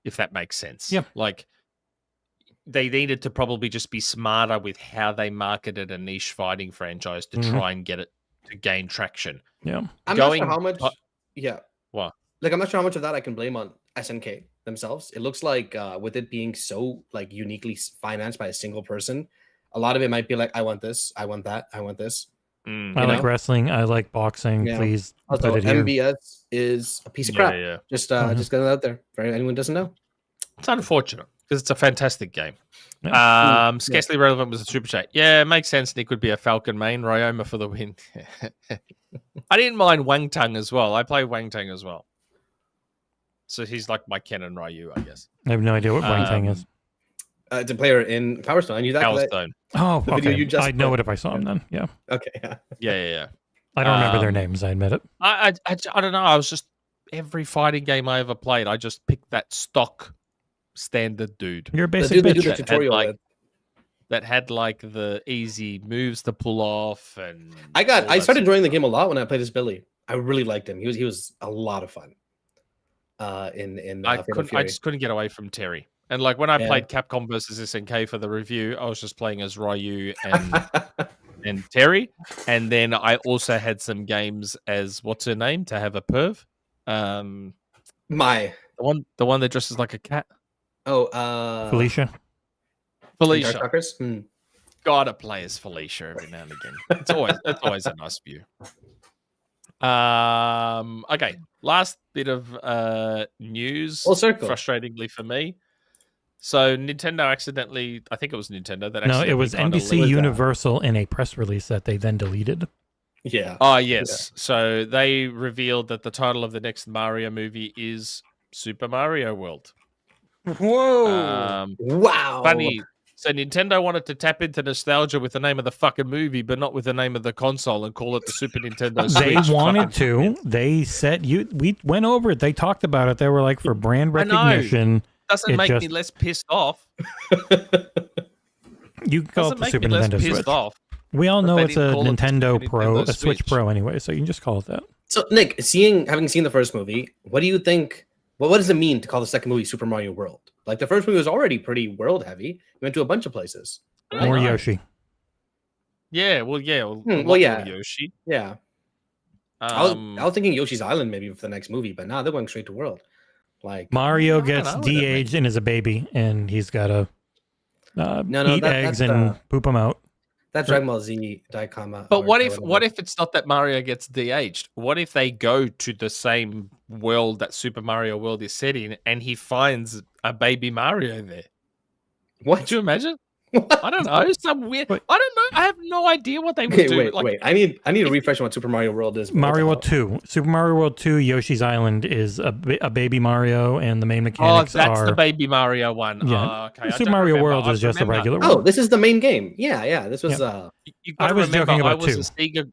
S5: If that makes sense.
S6: Yeah.
S5: Like they needed to probably just be smarter with how they marketed a niche fighting franchise to try and get it to gain traction.
S6: Yeah.
S7: I'm not sure how much.
S5: What?
S7: Like I'm not sure how much of that I can blame on SNK themselves. It looks like with it being so like uniquely financed by a single person, a lot of it might be like, I want this, I want that, I want this.
S6: I like wrestling, I like boxing. Please
S7: also,
S6: put it here.
S7: MBS is a piece of crap. Just get it out there for anyone who doesn't know.
S5: It's unfortunate because it's a fantastic game. Scarcely relevant was a super chat. Yeah, it makes sense. Nick would be a Falcon main. Ryoma for the win. I didn't mind Wang Tung as well. I play Wang Tung as well. So he's like my Ken and Ryu, I guess.
S6: I have no idea what Wang Tung is.
S7: It's a player in Power Stone. I knew that.
S5: Power Stone.
S6: Oh, okay. I'd know it if I saw him then. Yeah.
S7: Okay.
S5: Yeah.
S6: I don't remember their names. I admit it.
S5: I don't know. I was just every fighting game I ever played, I just picked that stock standard dude.
S6: You're a basic
S5: bitch. That had like the easy moves to pull off, and
S7: I started enjoying the game a lot when I played as Billy. I really liked him. He was a lot of fun.
S5: I just couldn't get away from Terry. And like when I played Capcom versus SNK for the review, I was just playing as Ryu and Terry. And then I also had some games as what's her name to have a perv. The one that dresses like a cat.
S6: Felicia.
S5: Gotta play as Felicia every now and again. It's always a nice view. Okay, last bit of news.
S7: Full circle.
S5: Frustratingly for me, So Nintendo accidentally, I think it was Nintendo that
S6: No, it
S5: accidentally
S6: was
S5: kinda
S6: NBC
S5: leaked-
S6: Universal in a press release that they then deleted.
S7: Yeah.
S5: Oh, yes. So they revealed that the title of the next Mario movie is Super Mario World.
S7: Whoa. Wow.
S5: Funny. So Nintendo wanted to tap into nostalgia with the name of the fucking movie, but not with the name of the console, and call it the Super Nintendo
S6: They
S5: Switch.
S6: wanted to. They said we went over it. They talked about it. They were like, for brand
S5: I know.
S6: recognition.
S5: Doesn't
S6: It
S5: make me
S6: just-
S5: less pissed off.
S6: You can call it
S5: Doesn't
S6: the
S5: make
S6: Super
S5: me less
S6: Nintendo
S5: pissed
S6: Switch.
S5: off.
S6: We all
S5: that
S6: know
S5: they
S6: it's a
S5: didn't call it the
S6: Nintendo
S5: Super
S6: Pro,
S5: Nintendo
S6: a Switch
S5: Switch.
S6: Pro anyway, so you can just call it that.
S7: So Nick, having seen the first movie, what do you think? What does it mean to call the second movie Super Mario World? Like the first movie was already pretty world heavy. We went to a bunch of places.
S5: I
S6: More
S5: know.
S6: Yoshi.
S5: Yeah, well,
S7: well,
S5: a lot
S7: yeah.
S5: more Yoshi.
S7: Yeah. I was thinking Yoshi's Island maybe for the next movie, but now they're going straight to world. Like
S6: Mario
S5: I don't
S6: gets
S5: know what that
S6: de-aged and is a baby, and he's got to eat eggs
S7: that's
S6: and poop them out.
S7: that's Dragon Ball Z Daikama.
S5: But
S7: or
S5: what if
S7: whatever.
S5: it's not that Mario gets de-aged? What if they go to the same world that Super Mario World is set in, and he finds a baby Mario there?
S7: What?
S5: Could you imagine?
S7: What?
S5: I don't know. Some weird.
S6: Wait.
S5: I don't know. I have no idea what they would
S7: Okay,
S5: do.
S7: wait. I need to refresh on what Super Mario World is.
S6: Mario World 2. Super Mario World 2, Yoshi's Island is a baby Mario, and the main
S5: Oh,
S6: mechanics
S5: that's
S6: are...
S5: the baby Mario one.
S6: Yeah.
S5: Oh, okay. I
S6: Super
S5: don't
S6: Mario
S5: remember.
S6: World
S5: I
S6: is just a
S5: remember.
S6: regular
S7: Oh,
S6: world.
S7: this is the main game. Yeah. This was
S5: You
S6: I
S5: gotta
S6: was
S5: remember,
S6: joking about
S5: I was
S6: 2.
S5: a Sega.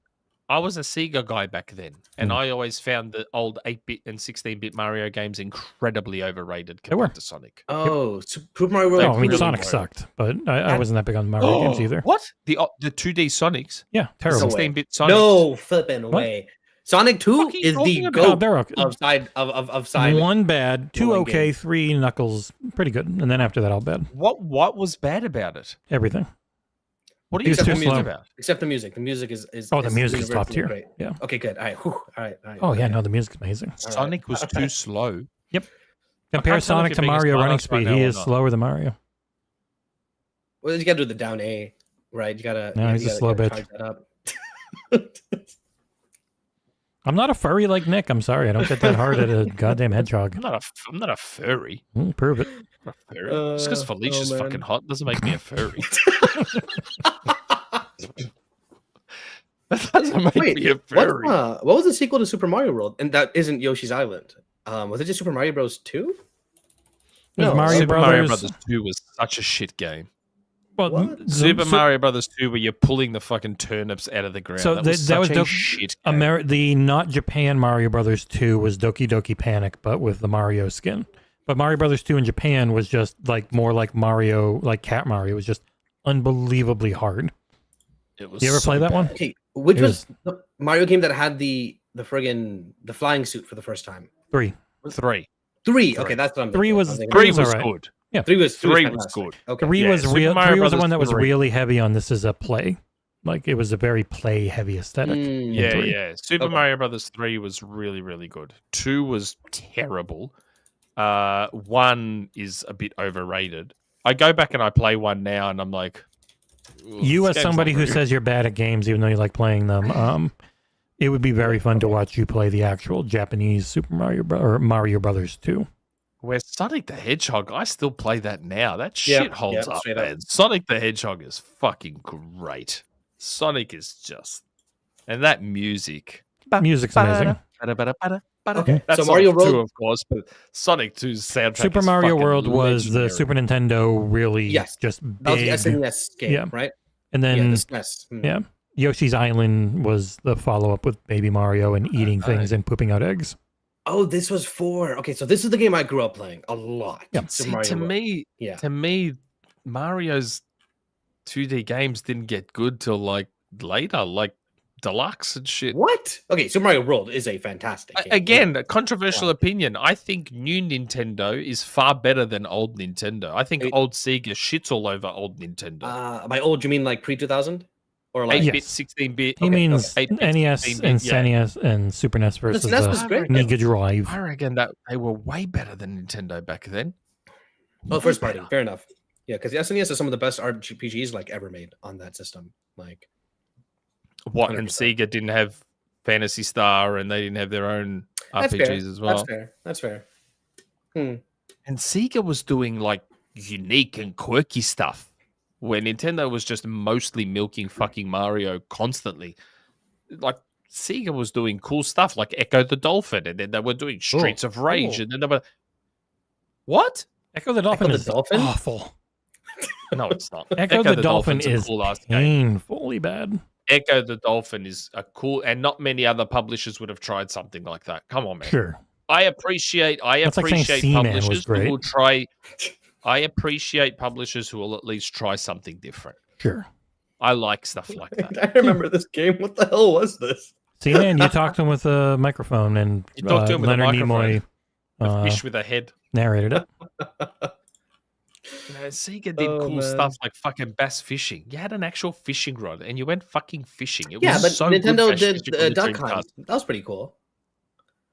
S5: I was a Sega guy back then, and I always found the old 8-bit and 16-bit Mario games incredibly overrated
S6: They were.
S5: compared to Sonic.
S7: Super Mario World.
S6: No, I mean,
S5: really
S6: Sonic
S5: were.
S6: sucked, but I wasn't that big on Mario games either.
S5: What? The 2D Sonics?
S6: Yeah, terrible.
S7: So-
S5: 16-bit Sonics?
S7: No flipping way. Sonic 2
S5: What are you
S7: is the
S5: talking about?
S6: Oh,
S7: goat
S6: they're okay.
S7: of side.
S6: One bad, 2
S7: rolling
S6: okay,
S7: games.
S6: 3 Knuckles, pretty good. And then after that, all bad.
S5: What was bad about it?
S6: Everything.
S5: What are
S6: He
S5: you
S6: was too
S5: talking
S6: slow.
S5: about?
S7: Except the music. The music is
S6: Oh, the music is top
S7: universally
S6: tier.
S7: great.
S6: Yeah.
S7: Okay, good. All right. Whew. All right.
S6: Oh, yeah,
S7: okay.
S6: no, the music's amazing.
S5: Sonic was too slow.
S6: Compare
S5: tell if
S6: Sonic
S5: you're
S6: to
S5: being a
S6: Mario running
S5: smartass right
S6: speed.
S5: now
S6: He
S5: or
S6: is
S5: not.
S6: slower than Mario.
S7: Well, you got to do the down A, right? You got to.
S6: No, he's a slow bitch.
S7: Charge that up.
S6: I'm not a furry like Nick. I'm sorry. I don't get that hard at a goddamn hedgehog.
S5: I'm not a furry.
S6: Prove it.
S5: I'm not a furry. Just because Felicia's
S7: man.
S5: fucking hot doesn't make me a furry. That doesn't make
S7: Wait,
S5: me a
S7: what,
S5: furry.
S7: what was the sequel to Super Mario World? And that isn't Yoshi's Island. Was it just Super Mario Bros. 2?
S6: Was Mario
S5: Super Mario
S6: Brothers-
S5: Brothers 2 was such a shit game.
S6: Well,
S7: What?
S5: Super Mario Brothers 2, where you're pulling the fucking turnips out of the ground.
S6: So
S5: that was
S6: that was
S5: such a
S6: dope.
S5: shit game.
S6: The not Japan Mario Brothers 2 was Doki Doki Panic, but with the Mario skin. But Mario Brothers 2 in Japan was just like more like Mario, like Cat Mario. It was just unbelievably hard.
S5: It was
S6: You ever
S5: so
S6: play that
S5: bad.
S6: one?
S7: Okay, which
S6: It
S7: was the Mario game that had the flying suit for the first time?
S6: 3.
S5: 3.
S7: 3. Okay, that's what I'm
S6: 3
S7: thinking.
S6: was-
S7: I'm thinking-
S5: 3
S6: was
S5: was
S6: alright.
S5: good.
S7: 3 was
S5: 3 was
S7: fantastic.
S5: good.
S7: Okay.
S6: 3
S5: Yeah,
S6: was
S5: Super
S6: real.
S5: Mario
S6: 3 was the
S5: Brothers
S6: one that was
S5: 3.
S6: really heavy on this is a play. Like it was a very play heavy aesthetic.
S7: Mm.
S5: Yeah,
S6: 3.
S5: yeah. Super
S7: Okay.
S5: Mario Brothers 3 was really, really good. 2 was terrible. 1 is a bit overrated. I go back and I play 1 now, and I'm like, "Ugh,
S6: You,
S5: this
S6: as
S5: game's
S6: somebody
S5: not
S6: who
S5: very
S6: says you're bad at games, even though you like playing them, it would be very fun to watch you play the actual Japanese Super Mario or Mario Brothers 2.
S5: Where Sonic the Hedgehog, I still play that now. That
S7: Yeah,
S5: shit holds
S7: yeah,
S5: up,
S7: straight up.
S5: man. Sonic the Hedgehog is fucking great. Sonic is just, and that music.
S6: Music's amazing.
S7: Okay,
S5: That's
S7: so Mario
S5: Sonic 2,
S7: World.
S5: of course, but Sonic 2's soundtrack.
S6: Super
S5: is
S6: Mario
S5: fucking
S6: World was the
S5: legendary.
S6: Super Nintendo really
S7: Yes.
S6: just
S7: That was the
S6: big.
S7: SNES game,
S6: Yeah.
S7: right?
S6: And
S7: Yeah,
S6: then
S7: the SNES. Mm.
S6: yeah, Yoshi's Island was the follow-up with Baby Mario and eating things and pooping out eggs.
S7: Oh, this was 4. Okay, so this is the game I grew up playing a lot.
S6: Yeah.
S7: Super
S5: See,
S7: Mario
S5: to
S7: World.
S5: me,
S7: Yeah.
S5: to me, Mario's 2D games didn't get good till like later, like Deluxe and shit.
S7: What? Okay, Super Mario World is a fantastic game.
S5: Again, a controversial
S7: Yeah.
S5: opinion. I think new Nintendo is far better than old Nintendo. I think
S7: It-
S5: old Sega shits all over old Nintendo.
S7: By old, you mean like pre-2000? Or like
S5: 8-bit,
S6: yes.
S5: 16-bit.
S6: He means
S5: 8-bit,
S6: NES
S5: 16-bit,
S6: and
S5: yeah.
S6: SNES and Super NES versus
S7: SNES
S6: the
S7: was great.
S6: Mega Drive.
S5: I reckon that they were way better than Nintendo back then.
S7: Oh, first party.
S5: better.
S7: Fair enough. Yeah, because the SNES is some of the best RPGs like ever made on that system. Like,
S5: What, and
S7: 100%.
S5: Sega didn't have Phantasy Star and they didn't have their own
S7: that's
S5: RPGs
S7: fair.
S5: as well.
S7: That's fair. That's fair.
S5: And Sega was doing like unique and quirky stuff. Where Nintendo was just mostly milking fucking Mario constantly. Like Sega was doing cool stuff like Echo the Dolphin, and then they were doing Streets of Rage, and then they were what?
S6: Echo the Dolphin
S7: the
S6: is
S7: Dolphin?
S6: awful.
S5: No, it's not.
S6: Echo the Dolphin
S5: Dolphin's a
S6: is
S5: cool-ass game.
S6: painfully bad.
S5: Echo the Dolphin is a cool, and not many other publishers would have tried something like that. Come on, man.
S6: Sure.
S5: I appreciate
S6: That's like saying Seaman was
S5: publishers who
S6: great.
S5: will try. I appreciate publishers who will at least try something different.
S6: Sure.
S5: I like stuff like that.
S7: I remember this game. What the hell was this?
S6: Seaman, you talked to him with a microphone, and
S5: You talked to him with a
S6: Leonard
S5: microphone.
S6: Nimoy
S5: A fish with a head.
S6: narrated it.
S5: You know, Sega did cool stuff like fucking bass fishing. You had an actual fishing rod, and you went fucking fishing. It
S7: Yeah,
S5: was
S7: but
S5: so good
S7: Nintendo
S5: bass
S7: did
S5: fishing on the
S7: Duck
S5: Dreamcast.
S7: Hunt. That was pretty cool.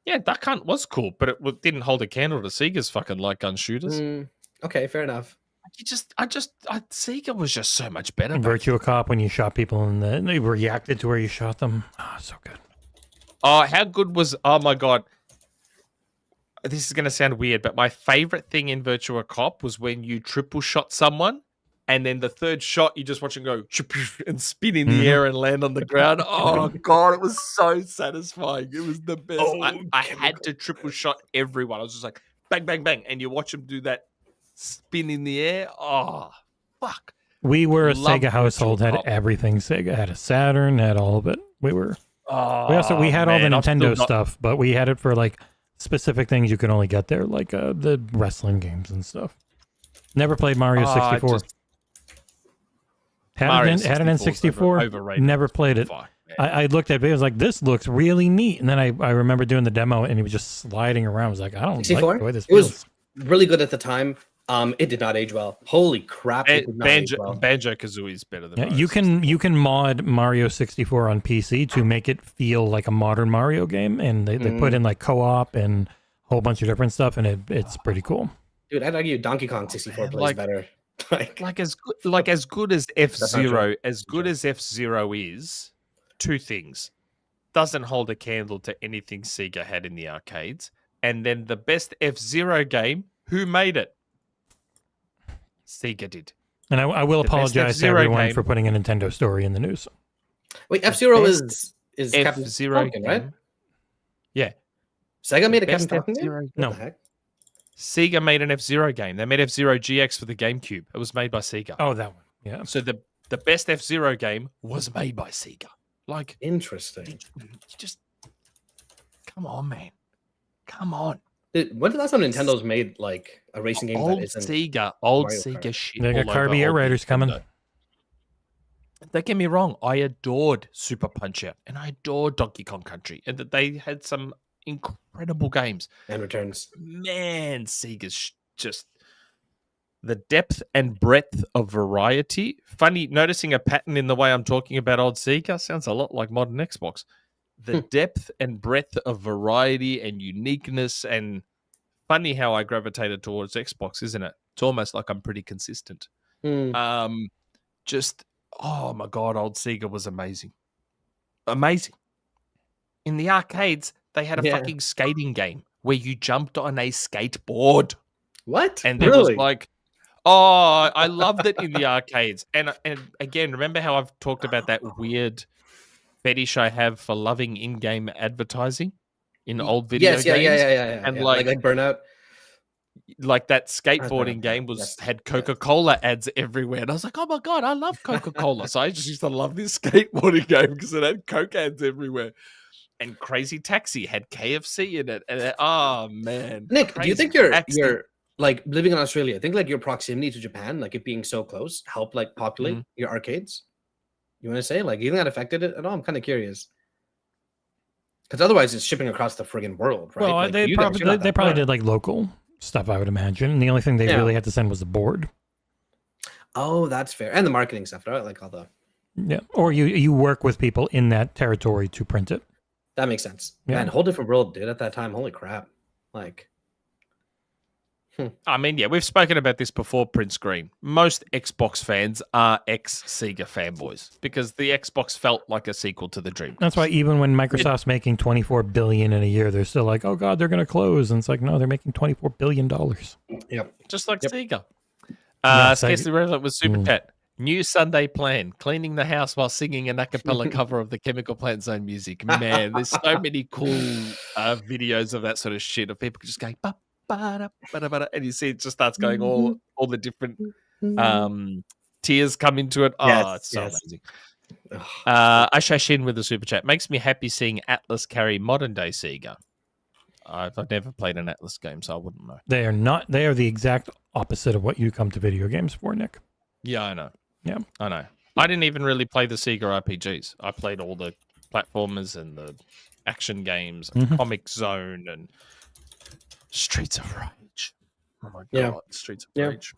S5: Yeah, Duck Hunt was cool, but it didn't hold a candle to Sega's fucking light gun shooters.
S7: Okay, fair enough.
S5: Sega was just so much better.
S6: And Virtua Cop, when you shot people and they reacted to where you shot them. Oh, so good.
S5: Oh, how good was? Oh my god, this is gonna sound weird, but my favorite thing in Virtua Cop was when you triple shot someone, and then the third shot you just watch them go and spin in the air and land on the ground. Oh god, it was so satisfying. It was the best. I had to triple shot everyone. I was just like bang, bang, bang, and you watch them do that spin in the air. Oh fuck.
S6: We were a
S5: Love
S6: Sega household,
S5: Virtua
S6: had
S5: Cop.
S6: everything Sega, had a Saturn, had all of it. We had all the
S5: man, I'm still
S6: Nintendo
S5: not-
S6: stuff, but we had it for like specific things you could only get there, like the wrestling games and stuff. Never played Mario 64.
S5: Mario
S6: Had an
S5: 64
S6: N64.
S5: overrated.
S6: Never played it.
S5: Fuck, man.
S6: I looked at it. I was like, this looks really neat. And then I remember doing the demo, and he was just sliding around. I was like, I don't
S7: 64?
S6: like the way this
S7: It was
S6: feels.
S7: really good at the time. It did not age well. Holy crap! It did not age well.
S5: Banjo Kazooie is better than
S6: Yeah,
S5: Mario
S6: you can mod Mario 64 on PC to make it feel like a modern Mario game, and they put in like co-op and a whole bunch of different stuff, and it's pretty cool.
S7: Dude, I'd argue Donkey Kong 64 plays
S5: like-
S7: better.
S5: as good as F-Zero,
S7: true.
S5: as good as F-Zero is, two things. Doesn't hold a candle to anything Sega had in the arcades. And then the best F-Zero game, who made it? Sega did.
S6: And I will
S5: The best
S6: apologize to
S5: F-Zero
S6: everyone
S5: game-
S6: for putting a Nintendo story in the news.
S7: Wait, F-Zero
S5: best
S7: is Captain
S5: F-Zero
S7: Falcon, right?
S5: game. Yeah.
S7: Sega made a
S5: Best
S7: Captain Falcon game?
S5: F-Zero-
S7: What
S6: No.
S7: the heck?
S5: Sega made an F-Zero game. They made F-Zero GX for the GameCube. It was made by Sega.
S6: Oh, that one. Yeah.
S5: So the best F-Zero game was made by Sega. Like,
S7: Interesting.
S5: you just come on, man. Come on.
S7: Dude, when's the last time Nintendo's made like a racing game
S5: Old
S7: that isn't?
S5: Sega
S7: Mario
S5: Sega
S7: Kart.
S5: shit.
S6: They got
S5: all over
S6: Kirby Air
S5: old
S6: Raiders coming.
S5: Nintendo. Don't get me wrong, I adored Super Punch Out and I adored Donkey Kong Country, and that they had some incredible games.
S7: And returns.
S5: Man, Sega's just the depth and breadth of variety. Funny, noticing a pattern in the way I'm talking about old Sega sounds a lot like modern Xbox. The depth and breadth of variety and uniqueness, and funny how I gravitated towards Xbox, isn't it? It's almost like I'm pretty consistent. Just, oh my God, old Sega was amazing. Amazing. In the arcades, they had a
S7: Yeah.
S5: fucking skating game where you jumped on a skateboard.
S7: What?
S5: And there
S7: really?
S5: was like, oh, I loved it in the arcades. And again, remember how I've talked about that weird fetish I have for loving in-game advertising in old video
S7: yes,
S5: games?
S7: yeah.
S5: And
S7: yeah.
S5: like
S7: Burnout.
S5: like that skateboarding game had Coca-Cola ads everywhere. And I was like, oh my God, I love Coca-Cola. So I just used to love this skateboarding game because it had Coke ads everywhere. And Crazy Taxi had KFC in it. And oh man.
S7: Nick, do you think
S5: Crazy
S7: you're
S5: Taxi.
S7: like living in Australia? I think like your proximity to Japan, like it being so close, helped like populate
S5: Mm-hmm.
S7: your arcades. You want to say like you think that affected it at all? I'm kind of curious. Because otherwise, it's shipping across the friggin' world, right?
S6: Well,
S7: Like,
S6: they
S7: you guys,
S6: probably
S7: you're not
S6: they
S7: that
S6: probably
S7: far.
S6: did like local stuff, I would imagine. And the only thing they
S7: Yeah.
S6: really had to send was the board.
S7: Oh, that's fair, and the marketing stuff, right? Like all the
S6: Yeah. Or you work with people in that territory to print it.
S7: that makes sense.
S6: Yeah.
S7: Man, whole different world, dude. At that time, holy crap! Like,
S5: I mean, yeah, we've spoken about this before, Prince Green. Most Xbox fans are ex-Sega fanboys because the Xbox felt like a sequel to the Dreamcast.
S6: That's why even when Microsoft's making $24 billion in a year, they're still like, oh God, they're going to close. And it's like, no, they're making $24 billion.
S7: yep.
S5: Just like Sega. Scarcely relevant with Super Chat. New Sunday plan: cleaning the house while singing an a cappella cover of the Chemical Plant Zone music. Man, there's so many cool videos of that sort of shit of people just going ba ba da ba da ba da, and you see it just starts going all the different tears come into it. Oh, it's so amazing. Ashashin with the super chat makes me happy seeing Atlas carry modern day Sega. I've never played an Atlas game, so I wouldn't know.
S6: They are not. They are the exact opposite of what you come to video games for, Nick.
S5: Yeah, I know.
S6: Yeah,
S5: I know. I didn't even really play the Sega RPGs. I played all the platformers and the action games, and Comic Zone and Streets of Rage. Oh my god, Streets of Rage.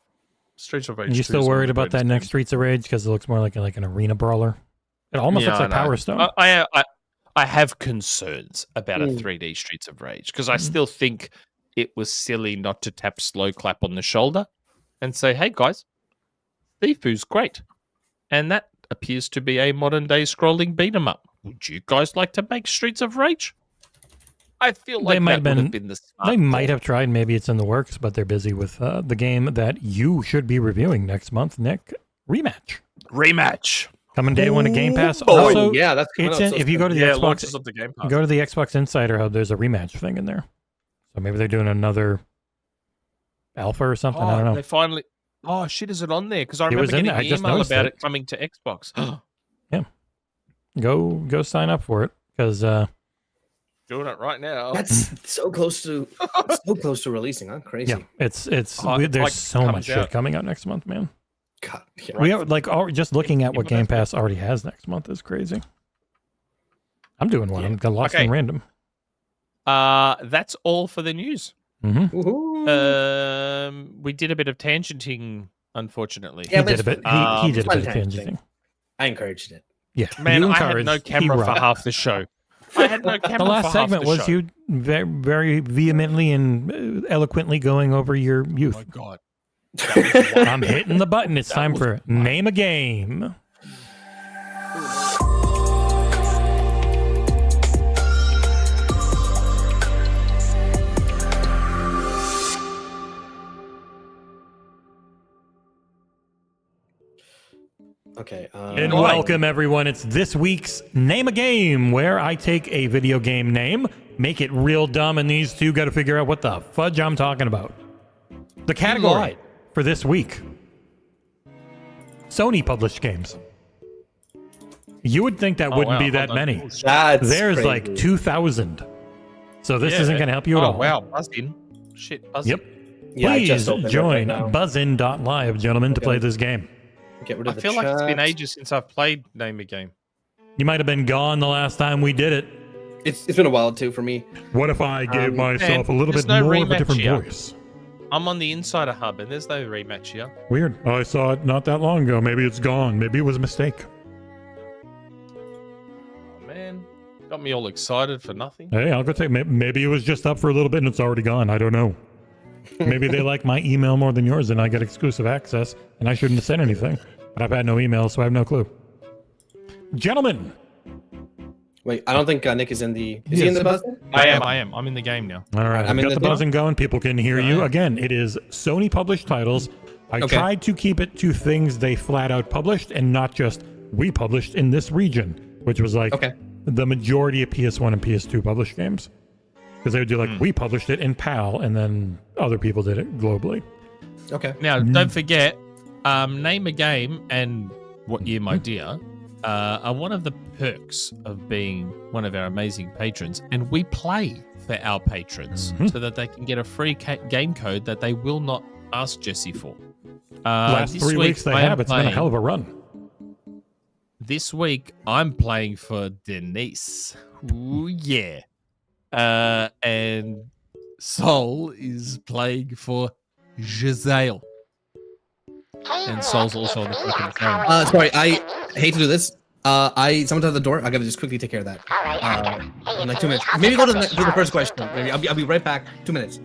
S5: Streets of Rage.
S6: Are you still worried about that next Streets of Rage because it looks more like an arena brawler? It almost looks like Power Stone.
S5: I have concerns about a 3D Streets of Rage because I still think it was silly not to tap slow clap on the shoulder and say, "Hey guys, Thifu's great," and that appears to be a modern day scrolling beat 'em up. Would you guys like to make Streets of Rage? I feel like that would have been the smart
S6: They might have tried. Maybe it's in the works, but they're busy with the game that you should be reviewing next month, Nick. Rematch. Coming day one to Game Pass. Also,
S7: yeah, that's
S6: it's in, if you go to the Xbox,
S5: up the Game Pass.
S6: go to the Xbox Insider Hub. There's a rematch thing in there, so maybe they're doing another alpha or something. I don't know.
S5: They finally. Oh shit! Is it on there? Because I remember getting an email about it coming to Xbox.
S6: Yeah, go sign up for it because
S5: doing it right now.
S7: That's so close to releasing, huh? Crazy.
S6: Yeah, there's so much shit coming out next month, man.
S7: God, yeah.
S6: We are just looking at what Game Pass already has next month is crazy. I'm doing one. I'm lost in random.
S5: That's all for the news.
S6: Mm-hmm.
S5: We did a bit of tangenting, unfortunately.
S6: Yeah, he did a bit. He did a bit of tangenting.
S7: I encouraged it.
S6: Yeah,
S5: man, I had no camera for half the show. I had no camera.
S6: The last
S5: for
S6: segment
S5: half the
S6: was
S5: show.
S6: you very, very vehemently and eloquently going over your youth.
S5: Oh my god!
S6: I'm hitting the button. It's time for Name a Game.
S7: Okay.
S6: And welcome, everyone. It's this week's Name a Game, where I take a video game name, make it real dumb, and these two got to figure out what the fudge I'm talking about. The category for this week: Sony published games. You would think that wouldn't be that many. There's
S7: crazy.
S6: like 2,000. So this isn't going to help you at all.
S5: Wow, buzzing. Shit, buzzing.
S6: Yep.
S7: Yeah, I just
S6: Please
S7: opened it
S6: join
S7: right now.
S6: buzzin.live, gentlemen, to play this game.
S7: Get rid
S5: I
S7: of the
S5: feel like it's been
S7: chat.
S5: ages since I've played Name a Game.
S6: You might have been gone the last time we did it.
S7: It's been a while too for me.
S6: What if I gave myself a little
S5: there's
S6: bit
S5: no
S6: more of a
S5: rematch
S6: different
S5: here.
S6: voice?
S5: I'm on the Insider Hub, and there's no rematch here.
S6: Weird. I saw it not that long ago. Maybe it's gone. Maybe it was a mistake.
S5: Oh, man, got me all excited for nothing.
S6: Hey, I'll go take. Maybe it was just up for a little bit and it's already gone. I don't know. Maybe they like my email more than yours, and I get exclusive access, and I shouldn't have said anything. But I've had no emails, so I have no clue. Gentlemen.
S7: Wait, I don't think Nick is in the. Is he in the buzz?
S5: I am. I'm in the game now.
S6: All right, I've got the buzzing going. People can hear you. Again, it is Sony published titles. I tried to keep it to things they flat out published and not just we published in this region, which was like the majority of PS1 and PS2 published games. Because they would do like, we published it in PAL, and then other people did it globally.
S7: Okay.
S5: Now, don't forget, Name a Game and What Year My Dear are one of the perks of being one of our amazing patrons, and we play for our patrons so that they can get a free game code that they will not ask Jesse for.
S6: Last 3 weeks they have. It's been a hell of a run.
S5: This week, I'm playing for Denise. Ooh, yeah. And Sol is playing for Giselle. And Sol's also on the freaking phone.
S7: Sorry, I hate to do this. Someone's at the door. I gotta just quickly take care of that. In like 2 minutes. Maybe go to the first question. Maybe I'll be right back. 2 minutes.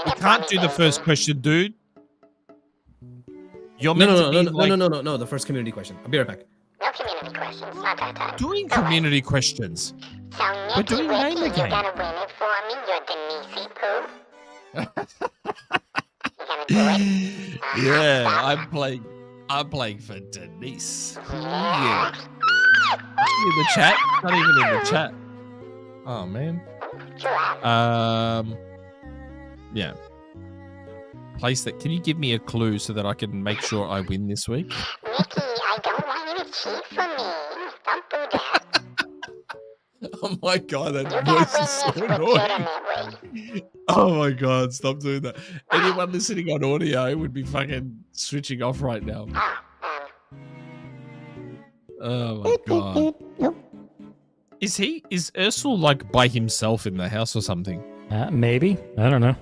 S5: We can't do the first question, dude. You're meant to be
S7: No. The first community question. I'll be right back.
S8: No community questions. Not that time.
S5: doing community questions.
S8: So
S5: We're doing Name a Game.
S8: You gotta win it for me. You're Denise Pooh. You gotta
S9: Yeah, I'm playing for Denise. Yeah. In the chat? Not even in the chat. Oh man. Yeah. Place that. Can you give me a clue so that I can make sure I win this week?
S8: Mickey, I don't want you to cheat for me. Don't do that.
S9: Oh my god, that
S8: You
S9: voice
S8: gotta
S9: is so
S8: win this
S9: annoying.
S8: legitimately.
S9: Oh my god, stop doing that. Anyone listening on audio would be fucking switching off right now. Oh my god. Is Ursel like by himself in the house or something?
S6: Maybe. I don't know.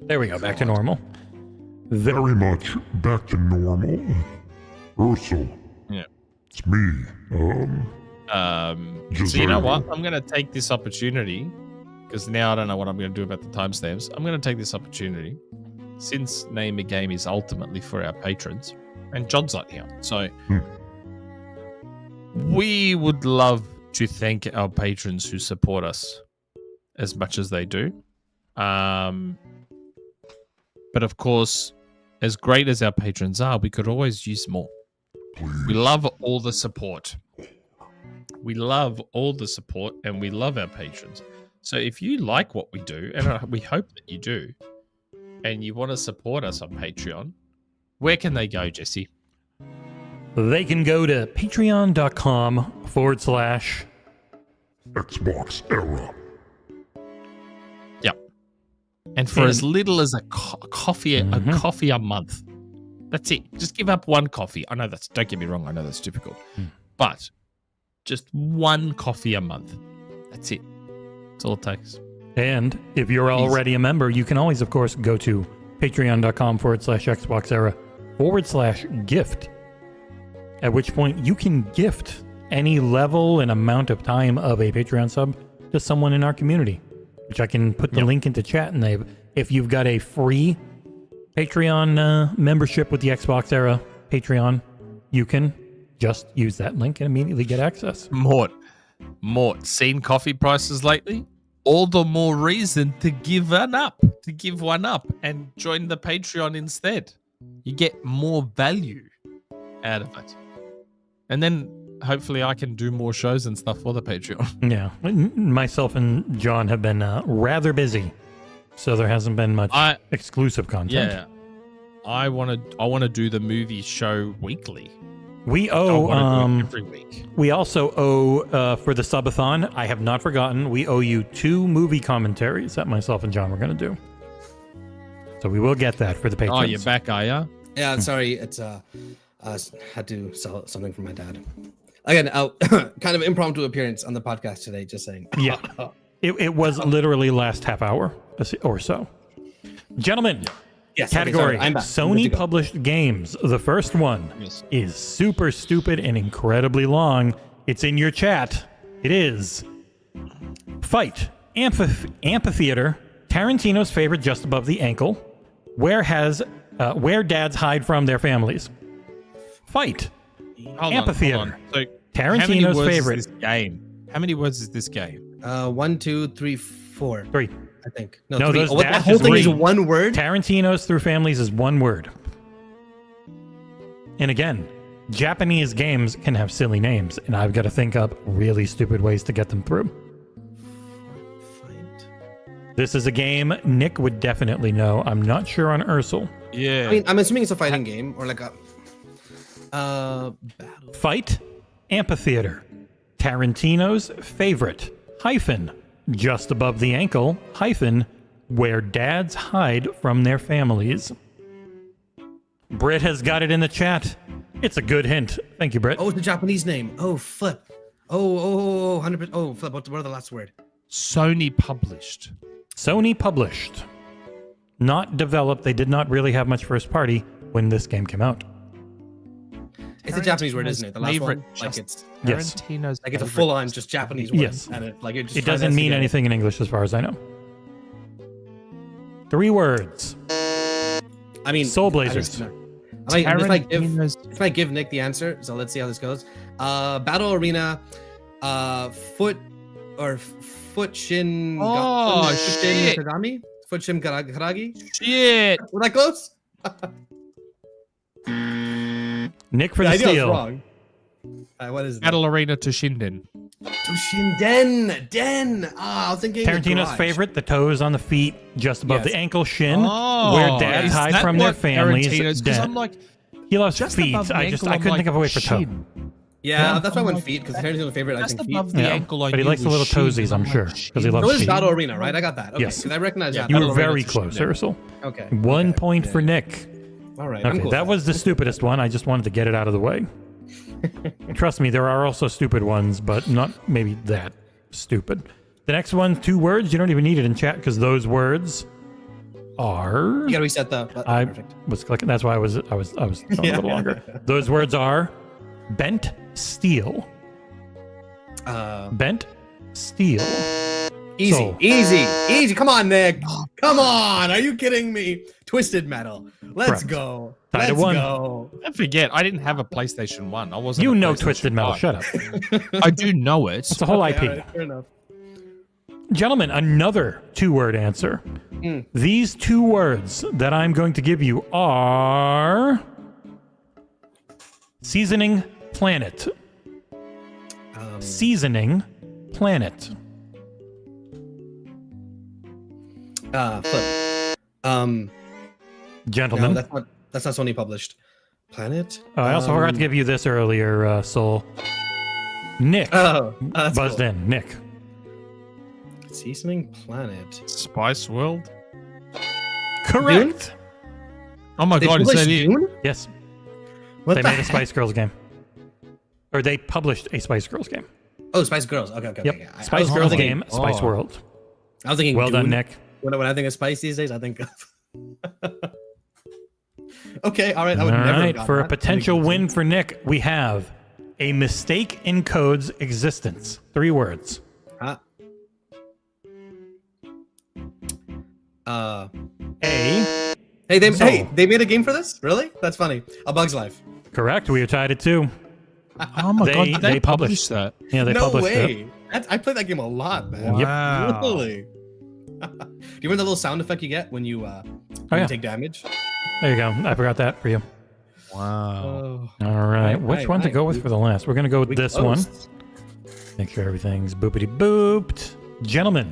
S6: There we go. Back to normal.
S10: Very much back to normal. Ursel.
S9: Yeah.
S10: It's me.
S9: So you know what? I'm going to take this opportunity because now I don't know what I'm going to do about the timestamps. I'm going to take this opportunity since Name a Game is ultimately for our patrons and John's not here. So we would love to thank our patrons who support us as much as they do. But of course, as great as our patrons are, we could always use more. We love all the support. We love all the support and we love our patrons. So if you like what we do, and we hope that you do, and you want to support us on Patreon, where can they go, Jesse?
S6: They can go to
S10: XboxEra.
S9: Yep. And for as little as a coffee a month. That's it. Just give up one coffee. I know don't get me wrong, I know that's difficult. But just one coffee a month. That's it. That's all it takes.
S6: And if you're already a member, you can always, of course, go to patreon.com/XboxEra/gift. At which point you can gift any level and amount of time of a Patreon sub to someone in our community, which I can put the link into chat. And if you've got a free Patreon membership with the Xbox Era Patreon, you can just use that link and immediately get access.
S9: Mort, seen coffee prices lately? All the more reason to give one up and join the Patreon instead. You get more value out of it. And then hopefully I can do more shows and stuff for the Patreon.
S6: Yeah. Myself and John have been rather busy, so there hasn't been much exclusive content.
S9: Yeah. I want to do the movie show weekly.
S6: We owe
S9: every week.
S6: We also owe for the subathon. I have not forgotten. We owe you 2 movie commentaries that myself and John were going to do. So we will get that for the patrons.
S9: Oh, you're back, are ya?
S7: Yeah, sorry. It's had to sell something for my dad. Again, kind of impromptu appearance on the podcast today. Just saying.
S6: Yeah, it was literally last half hour or so. Gentlemen,
S7: yes.
S6: Category:
S7: okay, I'm back.
S6: Sony published games. The first one is super stupid and incredibly long. It's in your chat. It is Fight, Amphitheater, Tarantino's favorite, Just Above the Ankle. Where dads hide from their families. Fight, Amphitheater,
S9: Hold on. So
S6: Tarantino's favorite.
S9: Is this game? How many words is this game?
S7: 1, 2, 3, 4.
S6: 3.
S7: I think.
S6: No,
S7: 3.
S6: those
S7: The
S6: dashes
S7: whole thing is
S6: three.
S7: one word.
S6: Tarantino's through families is one word. And again, Japanese games can have silly names, and I've got to think up really stupid ways to get them through.
S7: Fight.
S6: This is a game Nick would definitely know. I'm not sure on Ursel.
S9: Yeah.
S7: I mean, I'm assuming it's a fighting game or like a battle.
S6: Fight, Amphitheater, Tarantino's favorite, hyphen, Just Above the Ankle, hyphen, Where Dads Hide from Their Families. Britt has got it in the chat. It's a good hint. Thank you, Britt.
S7: Oh, it's the Japanese name. Oh, flip. Oh, 100%. Oh, flip. What are the last word?
S9: Sony published.
S6: Sony published. Not developed. They did not really have much first party when this game came out.
S7: It's a Japanese word, isn't it? The last one? Like it's
S6: Yes.
S9: Tarantino's
S7: like it's a
S9: favorite.
S7: full-on just Japanese word.
S6: Yes.
S7: And
S6: It doesn't mean anything in English as far as I know. 3 words.
S7: I mean,
S6: Soul Blazers.
S7: This might give Nick the answer, so let's see how this goes. Battle Arena, foot shin.
S9: Oh,
S7: shin
S9: shit.
S7: Kagami? Fuchim Karagi?
S9: Shit.
S7: Was that close?
S6: Nick for
S7: Yeah,
S6: the
S7: I knew I was
S6: steal.
S7: wrong. What is that?
S9: Battle Arena to Shinden.
S7: Toshinden. Den. Ah, I was thinking the
S6: Tarantino's
S7: garage.
S6: favorite, the toes on the feet, just above
S7: Yes.
S6: the ankle shin,
S9: Oh,
S6: where dads
S9: is
S6: hide
S9: that
S6: from their
S9: what
S6: families.
S9: Tarantino's- 'cause
S6: Den.
S9: I'm like,
S6: He loves
S9: just
S6: feet.
S9: above the
S6: I
S9: ankle, I'm
S6: couldn't
S9: like,
S6: think of a way for toe.
S9: shin.
S7: Yeah, that's why I
S9: I'm
S7: went
S9: like,
S7: feet, because Tarantino's favorite, I
S9: Just
S7: think feet.
S9: above the
S6: Yeah,
S9: ankle, I
S6: but he
S9: knew
S6: likes the
S9: was
S6: little
S9: shin,
S6: toesies, I'm
S9: like,
S6: sure, 'cause he
S9: shin.
S6: loves
S7: So is
S6: feet.
S7: Battle Arena, right? I got that. Okay,
S6: Yes.
S7: because I recognize that.
S6: You
S7: Battle
S6: were
S7: Arena
S6: very
S7: to
S6: close,
S7: Shinden.
S6: Ursel.
S7: Okay.
S6: 1
S7: okay,
S6: point
S7: yeah.
S6: for Nick.
S7: All right. I'm
S6: Okay,
S7: cool
S6: that
S7: with
S6: was the stupidest one. I just wanted to get it out of the way. Trust me, there are also stupid ones, but not maybe that stupid. The next one, 2 words. You don't even need it in chat because those words are.
S7: You gotta reset the.
S6: I
S7: Perfect.
S6: was clicking. That's why I was going a
S7: Yeah.
S6: little longer. Those words are bent steel. Bent steel.
S7: Easy,
S6: So-
S7: easy. Come on, Nick. Come on. Are you kidding me? Twisted Metal. Let's
S6: Correct.
S7: go.
S6: Tied at
S7: Let's
S6: 1.
S7: go.
S9: I forget. I didn't have a PlayStation 1. I wasn't.
S6: You
S9: a
S6: know
S9: PlayStation
S6: Twisted Metal.
S9: 5.
S6: Shut up.
S9: I do know it.
S6: It's a whole
S7: Okay,
S6: IP.
S7: all right, fair enough.
S6: Gentlemen, another 2-word answer. These 2 words that I'm going to give you are seasoning planet. Seasoning planet.
S7: Flip. No,
S6: Gentlemen.
S7: that's not Sony published. Planet.
S6: I also forgot to give you this earlier, Soul. Nick
S7: Oh, that's
S6: buzzed
S7: cool.
S6: in. Nick.
S7: Seasoning Planet.
S9: Spice World.
S6: Correct.
S9: Oh my
S7: They
S9: god, is
S7: published
S9: that it?
S7: Dune?
S6: Yes.
S7: What
S6: They
S7: the
S6: made a
S7: heck?
S6: Spice Girls game. Or they published a Spice Girls game.
S7: Oh, Spice Girls. Okay.
S6: Yep.
S7: Okay. I
S6: Spice
S7: was
S6: Girls
S7: thinking-
S6: game, Spice
S9: oh.
S6: World.
S7: I was thinking.
S6: Well done,
S7: Dune.
S6: Nick.
S7: When I think of Spice these days, I think of. Okay. All right. I
S6: All
S7: would never. have
S6: right,
S7: gotten
S6: for a
S7: that.
S6: potential win for Nick, we have a mistake in code's existence. 3 words.
S7: Huh?
S6: A.
S7: Hey, they
S6: So-
S7: they made a game for this? Really? That's funny. A Bug's Life.
S6: Correct. We are tied at 2.
S9: Oh my
S6: They-
S9: god, did
S6: they
S9: they
S6: published-
S9: publish that?
S6: Yeah, they
S7: No
S6: published
S7: way.
S6: it.
S7: I played that game a lot, man.
S9: Wow.
S7: Really? Do you remember the little sound effect you get when you when
S6: yeah.
S7: you take damage?
S6: There you go. I forgot that for you.
S9: Wow.
S7: Oh,
S6: All right. Which
S7: right,
S6: one to
S7: right.
S6: go with for the last? We're going to go with
S7: we
S6: this one.
S7: closed.
S6: Make sure everything's boopity booped. Gentlemen,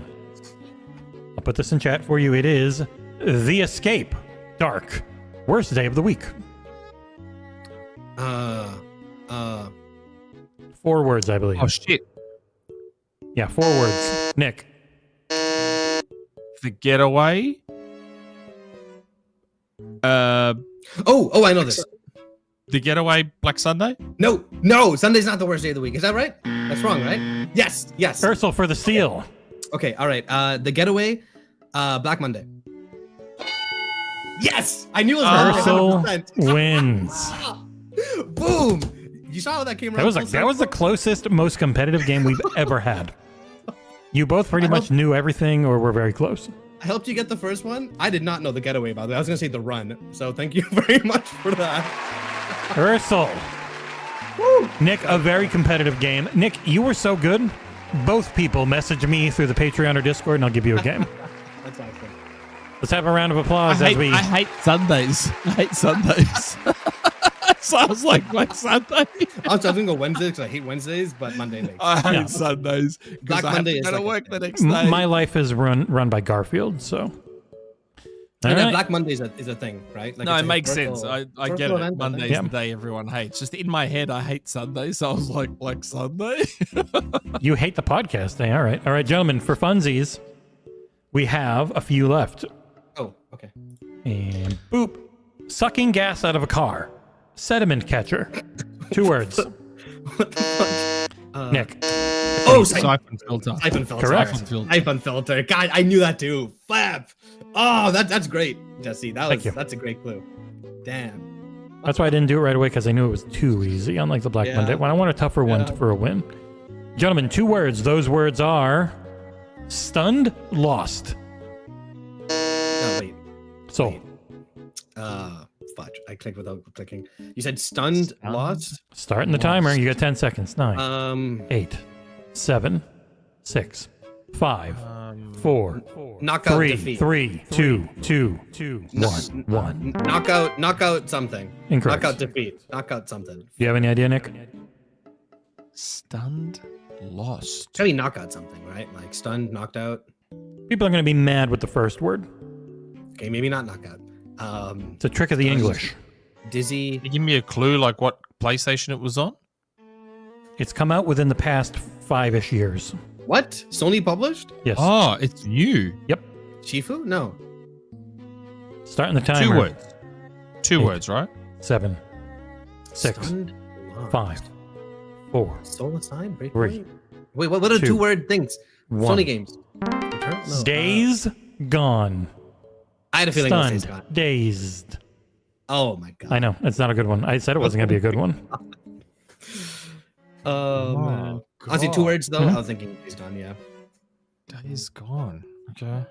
S6: I'll put this in chat for you. It is The Escape. Dark. Worst day of the week. 4 words, I believe.
S9: Oh shit.
S6: Yeah, 4 words. Nick.
S9: The Getaway.
S7: Oh, I know this.
S9: The Getaway Black Sunday.
S7: No, Sunday's not the worst day of the week. Is that right? That's wrong, right? Yes.
S6: Ursel for the steal.
S7: Okay, all right. The Getaway, Black Monday. Yes, I knew it was
S6: Ursel
S7: 100%.
S6: wins.
S7: Boom! You saw how that came
S6: That
S7: around.
S6: was
S7: full
S6: like that was the
S7: circle?
S6: closest, most competitive game we've ever had. You both pretty
S7: I
S6: much knew everything, or were very close.
S7: I helped you get the first one. I did not know the Getaway, by the way. I was gonna say the Run. So thank you very much for that.
S6: Ursel. Nick, a very competitive game. Nick, you were so good. Both people messaged me through the Patreon or Discord, and I'll give you a game.
S7: That's awesome.
S6: Let's have a round of applause
S9: I
S6: as we.
S9: hate Sundays. I hate Sundays. Sounds like Black Sunday.
S7: I was gonna go Wednesday because I hate Wednesdays, but Monday makes.
S9: I hate
S6: Yeah.
S9: Sundays
S7: Black
S9: because I have
S7: Monday
S9: to
S7: is
S9: go to
S7: like a-
S9: work the next day.
S6: My life is run by Garfield, so.
S7: And
S6: All
S7: then
S6: right.
S7: Black Monday is a thing, right? Like
S9: No,
S7: it's
S9: it
S7: a
S9: makes
S7: historical-
S9: sense. I get
S7: historical
S9: it.
S7: event, I think.
S9: Monday's
S6: Yeah.
S9: the day everyone hates. Just in my head, I hate Sunday, so I was like, Black Sunday?
S6: You hate the podcast, eh? All right, gentlemen. For funsies, we have a few left.
S7: Oh, okay.
S6: And boop, sucking gas out of a car, sediment catcher. 2 words.
S7: What the fuck?
S6: Nick.
S7: Oh,
S9: Siphon filter.
S7: Siphon filter.
S6: Correct.
S9: Siphon filter.
S7: Siphon filter. God, I knew that too. Flap. Oh, that's great, Jesse.
S6: Thank you.
S7: That's a great clue. Damn.
S6: That's why I didn't do it right away because I knew it was too easy, unlike the Black
S7: Yeah.
S6: Monday one. I want a tougher one
S7: Yeah.
S6: for a win. Gentlemen, 2 words. Those words are stunned, lost.
S7: No, wait.
S6: So,
S7: Fudge. I clicked without clicking. You said stunned, lost.
S6: starting the timer. You got 10 seconds. 9, 8, 7, 6, 5, 4,
S7: Knockout
S6: 3,
S7: defeat.
S6: 3, 2, 2, 2, 1, 1.
S7: Knockout something.
S6: Incorrect.
S7: Knockout defeat. Knockout something.
S6: Do you have any idea, Nick?
S9: Stunned, lost.
S7: It's gotta be knockout something, right? Like stunned, knocked out.
S6: People are going to be mad with the first word.
S7: Okay, maybe not knockout.
S6: It's a trick of the English.
S7: Dizzy.
S9: Can you give me a clue, like what PlayStation it was on?
S6: It's come out within the past 5-ish years.
S7: What? Sony published?
S6: Yes.
S9: Oh, it's new.
S6: Yep.
S7: Shifu? No.
S6: Starting the timer.
S9: 2 words. 2
S6: Eight.
S9: words, right?
S6: 7, 6,
S7: Stunned, lost.
S6: 5, 4,
S7: Soul Aside? Break
S6: 3.
S7: away? Wait, what are
S6: 2,
S7: 2-word things?
S6: 1.
S7: Sony games. Return? No,
S6: Days Gone.
S7: I had a feeling it was Days
S6: Stunned.
S7: Gone.
S6: Dazed.
S7: Oh my god.
S6: I know. It's not a good one. I said it wasn't going to be a good one.
S7: Oh man.
S9: God.
S7: Honestly, 2 words though.
S6: Mhm.
S7: I was thinking Days Gone. Yeah.
S9: Days gone. Okay.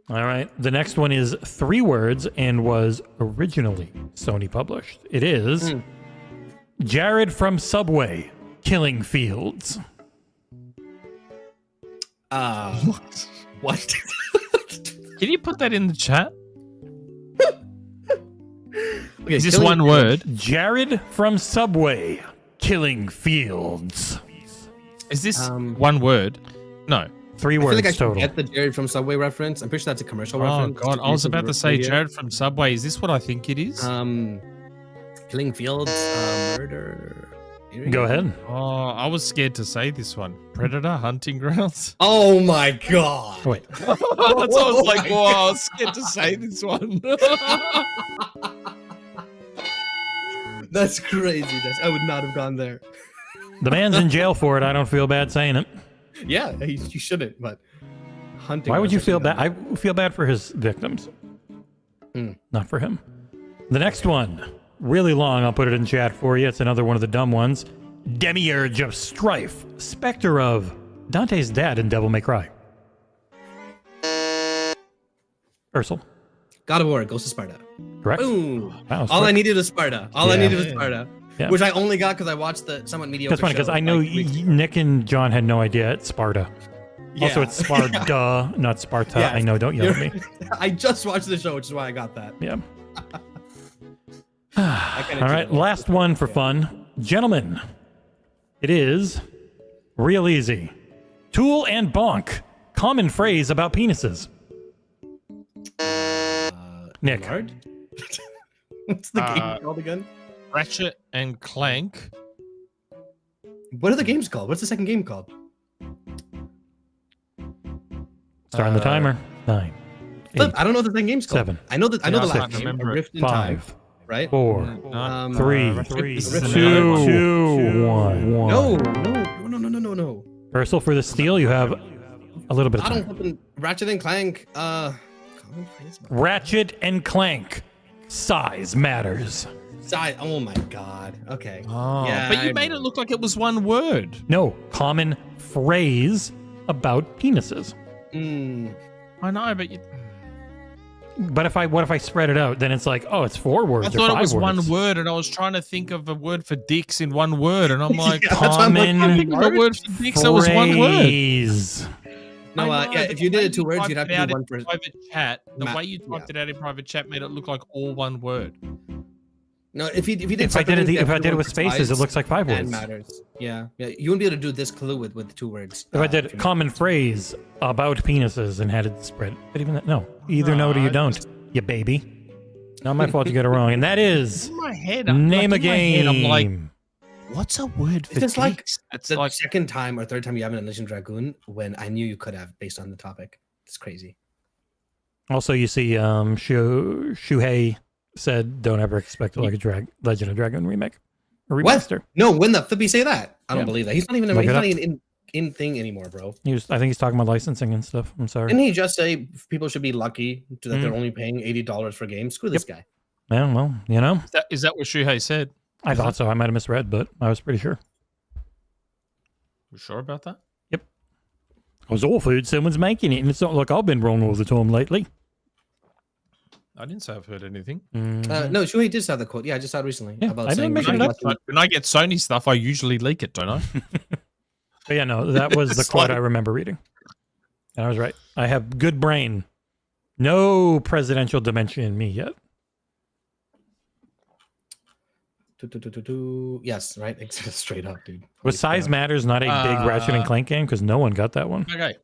S6: All right. The next one is 3 words and was originally Sony published. It is Jared from Subway, Killing Fields.
S7: What?
S9: Can you put that in the chat?
S7: Okay,
S9: Is this
S7: Killing-
S9: one word?
S6: Jared from Subway, Killing Fields.
S9: Is this one word? No.
S6: 3
S7: I feel
S6: words
S7: like I should
S6: total.
S7: get the Jared from Subway reference. I'm pretty sure that's a commercial
S9: Oh
S7: reference.
S9: god, I was about to say
S7: Wikipedia.
S9: Jared from Subway. Is this what I think it is?
S7: Killing Fields, murder. Here we
S6: Go ahead.
S9: Oh, I was scared to say this one. Predator Hunting Grounds.
S7: Oh my god.
S6: Wait.
S9: That's what I was like, whoa, I was scared to say this one.
S7: That's crazy. I would not have gone there.
S6: The man's in jail for it. I don't feel bad saying it.
S7: Yeah, you shouldn't. But hunting.
S6: Why would you feel
S7: bad?
S6: bad? I feel bad for his victims. Not for him. The next one, really long. I'll put it in chat for you. It's another one of the dumb ones. Demiurge of Strife, Spectre of Dante's dad in Devil May Cry. Ursel.
S7: God of War, Ghost of Sparta.
S6: Correct.
S7: Boom.
S6: Wow,
S7: All I
S6: quick.
S7: needed was Sparta. All I
S6: Yeah.
S7: needed was Sparta.
S6: Yeah.
S7: Which I only got because I watched the somewhat mediocre.
S6: That's funny because
S7: show,
S6: I know
S7: like, weeks ago.
S6: Nick and John had no idea it's Sparta. Also,
S7: Yeah.
S6: it's Sparta, not Sparta.
S7: Yeah.
S6: I know. Don't yell at me.
S7: I just watched the show, which is why I got that.
S6: Yeah.
S7: I kinda
S6: All right,
S7: cheated.
S6: last one for fun. Gentlemen, it is real easy. Tool and bonk. Common phrase about penises. Nick.
S7: Lard? What's the game called again?
S9: Ratchet and Clank.
S7: What are the games called? What's the second game called?
S6: Starting the timer. 9,
S7: Flip,
S6: 8,
S7: I don't know what the second game's called.
S6: 7,
S7: I know the
S9: I
S7: last
S9: can't
S7: game.
S9: remember it.
S7: Rift in Time,
S6: 5,
S7: right?
S6: 4,
S9: No.
S6: 3,
S9: This is
S6: 2,
S9: another
S6: 1.
S7: No.
S6: Ursel, for the steal, you have a little bit of
S7: I don't
S6: time.
S7: flipping Ratchet and Clank. Common phrase about
S6: Ratchet and Clank. Size matters.
S7: side. Oh my god. Okay.
S9: Oh,
S7: Yeah,
S9: but you
S7: I-
S9: made it look like it was one word.
S6: No, common phrase about penises.
S9: I know, but you...
S6: But what if I spread it out? Then it's like, oh, it's 4 words.
S9: I
S6: or
S9: thought it
S6: 5
S9: was
S6: words.
S9: one word, and I was trying to think of a word for dicks in one word, and I'm like,
S7: Yeah, that's why I'm like,
S6: common
S9: think of a word for dicks that was one word.
S6: phrase.
S7: No,
S9: I know,
S7: yeah.
S9: but
S7: If you
S9: the way
S7: did it 2 words, you'd have
S9: typed
S7: to
S9: it
S7: do
S9: out
S7: one
S9: in
S7: for.
S9: private chat. The
S7: Ma-
S9: way you typed it out in private chat made it look like all one word.
S7: No, if you did.
S6: If I did it, if I did it with spaces, it looks like 5
S7: and
S6: words.
S7: matters. Yeah. You wouldn't be able to do this clue with 2 words.
S6: If I did
S7: you
S6: common phrase about penises and had it spread, but even that, no, either no or you don't, you baby. Not my fault you got it wrong, and that is
S9: In my head,
S6: name a
S9: like, in my head, I'm like,
S6: game.
S9: what's a word for
S7: It's just like
S9: dicks? It's
S7: the
S9: like,
S7: second time or third time you haven't done Legend Dragoon when I knew you could have based on the topic. It's crazy.
S6: Also, you see, Shuhei said, "Don't ever expect like a Legend of Dragoon remake or
S7: What?
S6: remaster."
S7: No, when the flip you say that? I don't
S6: Yeah.
S7: believe that. He's not even.
S6: Look
S7: He's
S6: it
S7: not
S6: up.
S7: even in thing anymore, bro.
S6: I think he's talking about licensing and stuff. I'm sorry.
S7: Didn't he just say people should be lucky that they're only paying $80 for games? Screw this guy.
S6: Yeah, well, you know,
S9: is that what Shuhei said?
S6: I thought so. I might have misread, but I was pretty sure.
S9: You sure about that?
S6: Yep. I was all food. Someone's making it, and it's not like I've been wrong all the time lately.
S9: I didn't say I've heard anything.
S7: No, Shuhei did have the quote. Yeah, I just saw it recently
S6: Yeah,
S7: about
S6: I didn't
S7: saying
S6: make
S7: we
S6: it
S7: should
S6: up.
S7: be lucky.
S9: When I get Sony stuff, I usually leak it, don't I?
S6: But yeah, no, that was the
S9: It's
S6: quote
S9: like-
S6: I remember reading. And I was right. I have good brain. No presidential dementia in me yet.
S7: Yes, right. Straight up, dude.
S6: Was Size Matters not a big Ratchet and Clank game? Because no one got that one.
S9: Okay.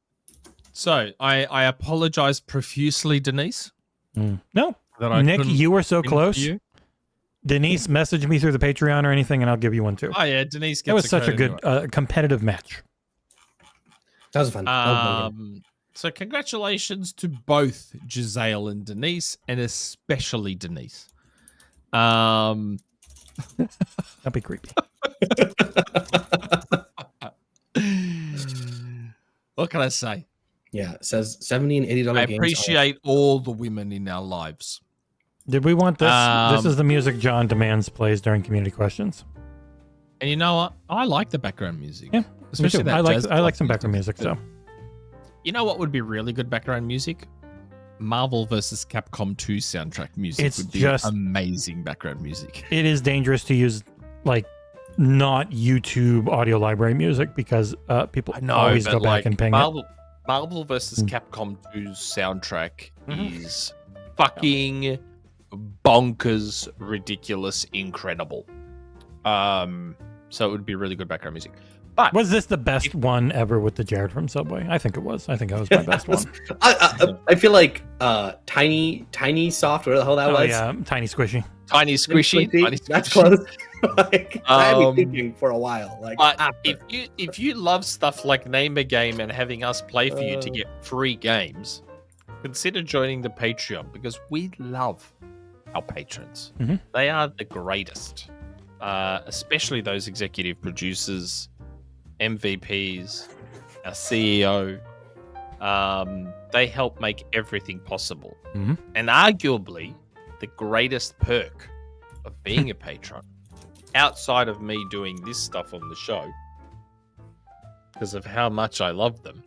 S9: So I apologize profusely, Denise.
S6: No,
S9: that I
S6: Nick,
S9: couldn't
S6: you were so
S9: win for
S6: close.
S9: you.
S6: Denise, message me through the Patreon or anything, and I'll give you one too.
S9: Oh yeah, Denise gets
S6: That was
S9: a
S6: such a
S9: code
S6: good competitive match.
S7: That was fun. That was fun.
S9: So congratulations to both Giselle and Denise, and especially Denise.
S6: Don't be creepy.
S9: What can I say?
S7: Yeah, it says $70 and $80
S9: I
S7: games.
S9: appreciate all the women in our lives.
S6: Did we want this? This is the music John demands plays during community questions.
S9: And you know what? I like the background music.
S6: Yeah,
S9: especially that
S6: I like some background music. So,
S9: you know what would be really good background music? Marvel vs. Capcom 2 soundtrack music
S6: It's
S9: would be
S6: just
S9: amazing background music.
S6: it is dangerous to use like not YouTube audio library music because people always go back and ping it.
S9: Marvel vs. Capcom 2's soundtrack is fucking bonkers, ridiculous, incredible. So it would be really good background music. But
S6: Was this the best one ever with the Jared from Subway? I think it was. I think that was my best one.
S7: I feel like Tiny Soft, whatever the hell that
S6: Oh
S7: was.
S6: yeah, Tiny Squishy.
S9: Tiny Squishy.
S7: That's close. Like, I had been thinking for a while. Like,
S9: But
S7: after.
S9: if you love stuff like Name a Game and having us play for you to get free games, consider joining the Patreon because we love our patrons. They are the greatest, especially those executive producers, MVPs, our CEO. They help make everything possible. And arguably, the greatest perk of being a patron, outside of me doing this stuff on the show, because of how much I love them,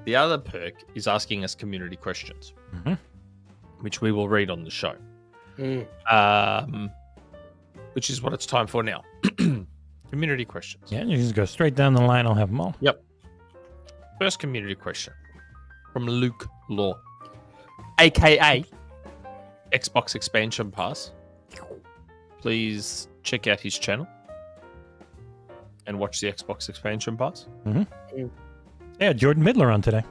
S9: the other perk is asking us community questions, which we will read on the show. Which is what it's time for now. Community questions.
S6: Yeah, you just go straight down the line. I'll have them all.
S9: Yep. First community question from Luke Lohr, aka Xbox Expansion Pass. Please check out his channel and watch the Xbox Expansion Pass.
S6: Yeah, Jordan Midler on today.